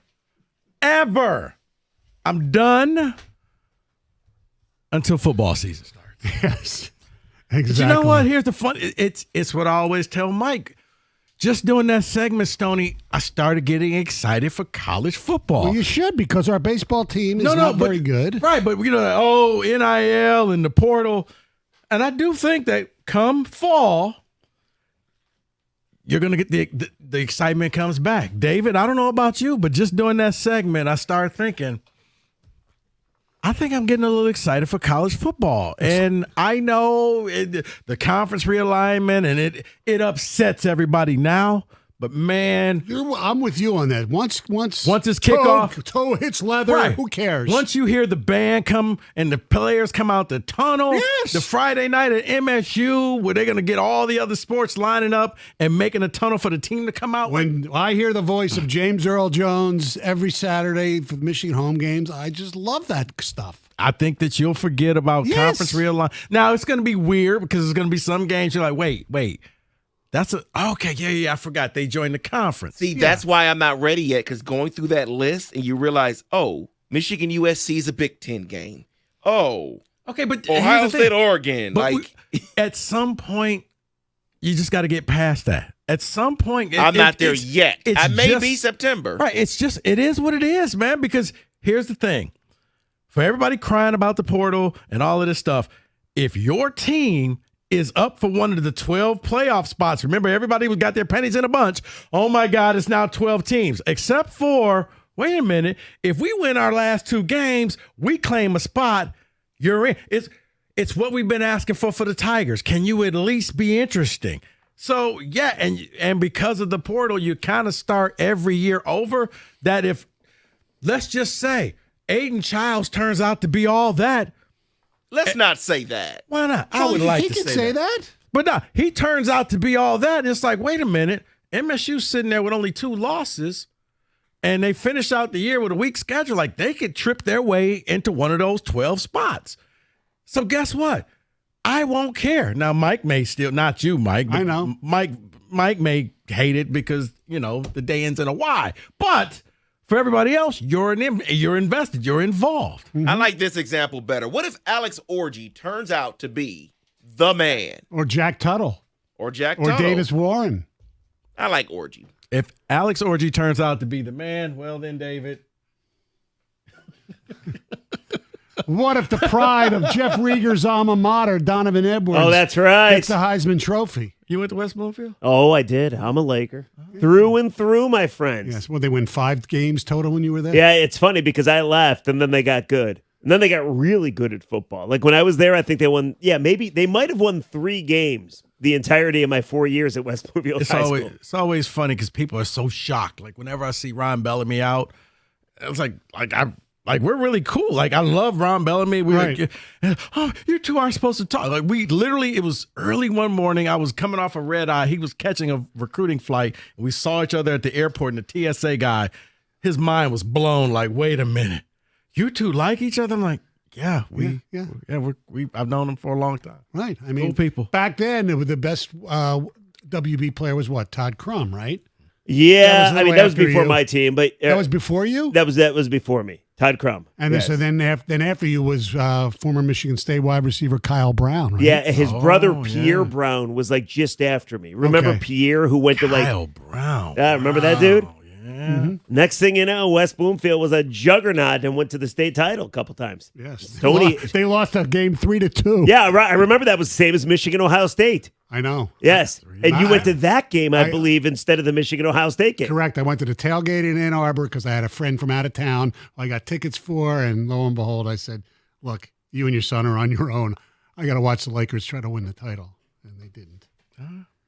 I'm done until football season starts. Yes. Exactly. But you know what? Here's the fun. It's what I always tell Mike. Just doing that segment, Stoney, I started getting excited for college football. Well, you should, because our baseball team is not very good. Right, but NIL and the portal. And I do think that come fall, you're going to get the excitement comes back. David, I don't know about you, but just doing that segment, I started thinking, I think I'm getting a little excited for college football. And I know the conference realignment, and it upsets everybody now. But, man. I'm with you on that. Once it's kickoff. Toe hits leather, right. Who cares? Once you hear the band come and the players come out the tunnel, yes. The Friday night at MSU, where they're going to get all the other sports lining up and making a tunnel for the team to come out. When I hear the voice of James Earl Jones every Saturday for the Michigan home games, I just love that stuff. I think that you'll forget about conference realignment. Now, it's going to be weird because there's going to be some games you're like, wait. I forgot they joined the conference. See, that's why I'm not ready yet, because going through that list and you realize, Michigan USC is a Big Ten game. Okay, but Ohio State, Oregon. At some point, you just got to get past that. At some point, I'm not there yet. I may be September. Right. It is what it is, man, because here's the thing. For everybody crying about the portal and all of this stuff, if your team is up for one of the 12 playoff spots. Remember, everybody got their pennies in a bunch. Oh, my God, it's now 12 teams. Except for, wait a minute, if we win our last 2 games, we claim a spot, you're in. It's what we've been asking for the Tigers. Can you at least be interesting? So, yeah, and because of the portal, you kind of start every year over that if, let's just say, Aiden Childs turns out to be all that, let's not say that. Why not? I would like to say that. But no, he turns out to be all that. And it's like, wait a minute. MSU's sitting there with only 2 losses, and they finish out the year with a weak schedule. Like, they could trip their way into one of those 12 spots. So guess what? I won't care. Now, Mike may still, not you, Mike. I know. Mike may hate it because, the day ends in a Y. But for everybody else, you're invested. You're involved. I like this example better. What if Alex Orji turns out to be the man? Or Jack Tuttle. Or Davis Warren. I like Orji. If Alex Orji turns out to be the man, well then, David. What if the pride of Jeff Rieger's alma mater, Donovan Edwards, oh, that's right, gets the Heisman Trophy? You went to West Bloomfield? Oh, I did. I'm a Laker. Through and through, my friends. Yes. Well, they win 5 games total when you were there? Yeah, it's funny because I left and then they got good. And then they got really good at football. Like when I was there, I think they won, maybe they might have won 3 games the entirety of my 4 years at West Bloomfield High School. It's always funny because people are so shocked. Like whenever I see Ron Bellamy out, it's like we're really cool. Like I love Ron Bellamy. You two aren't supposed to talk. Like it was early one morning. I was coming off a red eye. He was catching a recruiting flight. And we saw each other at the airport, and the TSA guy, his mind was blown. Like, wait a minute, you two like each other? I'm like, I've known him for a long time. Right. I mean, cool people. Back then, the best WB player was what? Todd Crum, right? Yeah, that was before my team, but that was before you. That was before me. Todd Crum. And so then after you was former Michigan State wide receiver Kyle Brown, right? Yeah, his brother Pierre Brown was like just after me. Remember Pierre who went to Kyle Brown? Remember that dude? Yeah. Mm-hmm. Next thing you know, West Bloomfield was a juggernaut and went to the state title a couple times. Yes. Tony, they lost a game 3-2. Yeah, right. I remember that was the same as Michigan Ohio State. I know. Yes. And you went to that game, I believe, instead of the Michigan-Ohio State game. Correct. I went to the tailgate in Ann Arbor because I had a friend from out of town who I got tickets for, and lo and behold, I said, look, you and your son are on your own. I got to watch the Lakers try to win the title. And they didn't.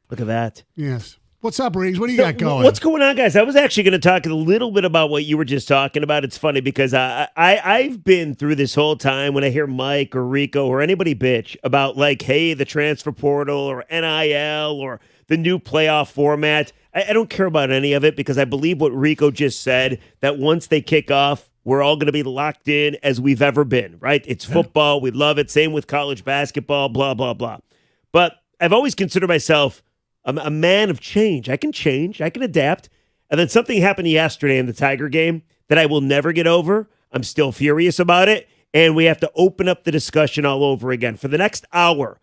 Look at that. Yes. What's up, Riggs? What do you got going? What's going on, guys? I was actually going to talk a little bit about what you were just talking about. It's funny because I've been through this whole time when I hear Mike or Rico or anybody bitch about like, hey, the transfer portal or NIL or the new playoff format. I don't care about any of it because I believe what Rico just said, that once they kick off, we're all going to be locked in as we've ever been, right? It's football. We love it. Same with college basketball, blah, blah, blah. But I've always considered myself I'm a man of change. I can change. I can adapt. And then something happened yesterday in the Tiger game that I will never get over. I'm still furious about it. And we have to open up the discussion all over again. For the next hour,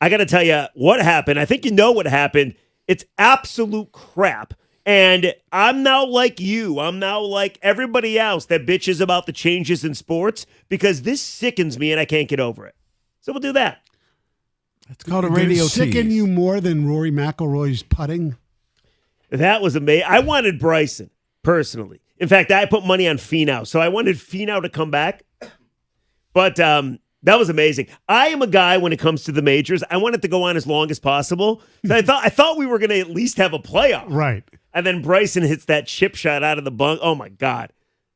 I got to tell you what happened. I think you know what happened. It's absolute crap. And I'm now like you. I'm now like everybody else that bitches about the changes in sports because this sickens me and I can't get over it. So we'll do that. It's called a radio Did it sicken tease. you more than Rory McIlroy's putting? That was amazing. I wanted Bryson, personally. In fact, I put money on Finau. So I wanted Finau to come back. But that was amazing. I am a guy when it comes to the majors. I want it to go on as long as possible. So I thought we were going to at least have a playoff. Right. And then Bryson hits that chip shot out of the bunk. Oh, my God.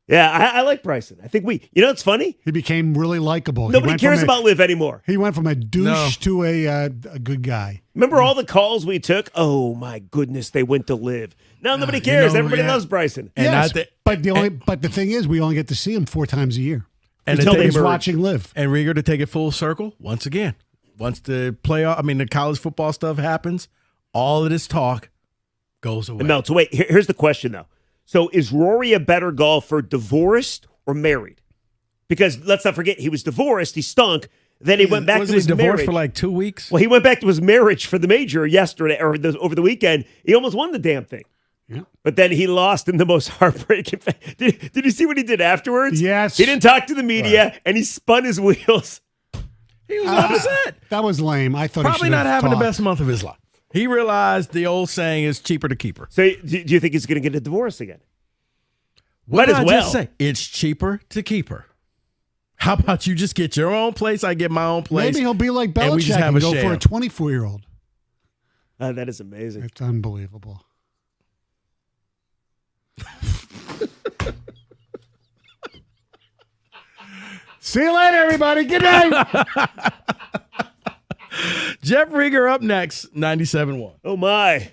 Yeah, I like Bryson. I think it's funny? He became really likable. Nobody cares about Liv anymore. He went from a douche to a good guy. Remember all the calls we took? Oh, my goodness, they went to Liv. Now nobody cares. Everybody loves Bryson. And yes, but the thing is, we only get to see him 4 times a year. And until he's watching Liv. And Rieger, to take it full circle, once again, once the the college football stuff happens, all of this talk goes away. No, so wait, here's the question, though. So is Rory a better golfer divorced or married? Because let's not forget, he was divorced, he stunk, then he went back to his divorced marriage. for like 2 weeks? Well, he went back to his marriage for the major yesterday, or over the weekend. He almost won the damn thing. Yeah. But then he lost in the most heartbreaking. Did you see what he did afterwards? Yes. He didn't talk to the media, and he spun his wheels. He was upset. That was lame. I thought Probably he not having talked. the best month of his life. He realized the old saying is cheaper to keep her. So do you think he's going to get a divorce again? What Might did as I well. just say? It's cheaper to keep her. How about you just get your own place? I get my own place. Maybe he'll be like and we just Belichick have and a go for a sham. 24-year-old. That is amazing. It's unbelievable. See you later, everybody. Good night. Jeff Rieger up next, 97.1. Oh, my.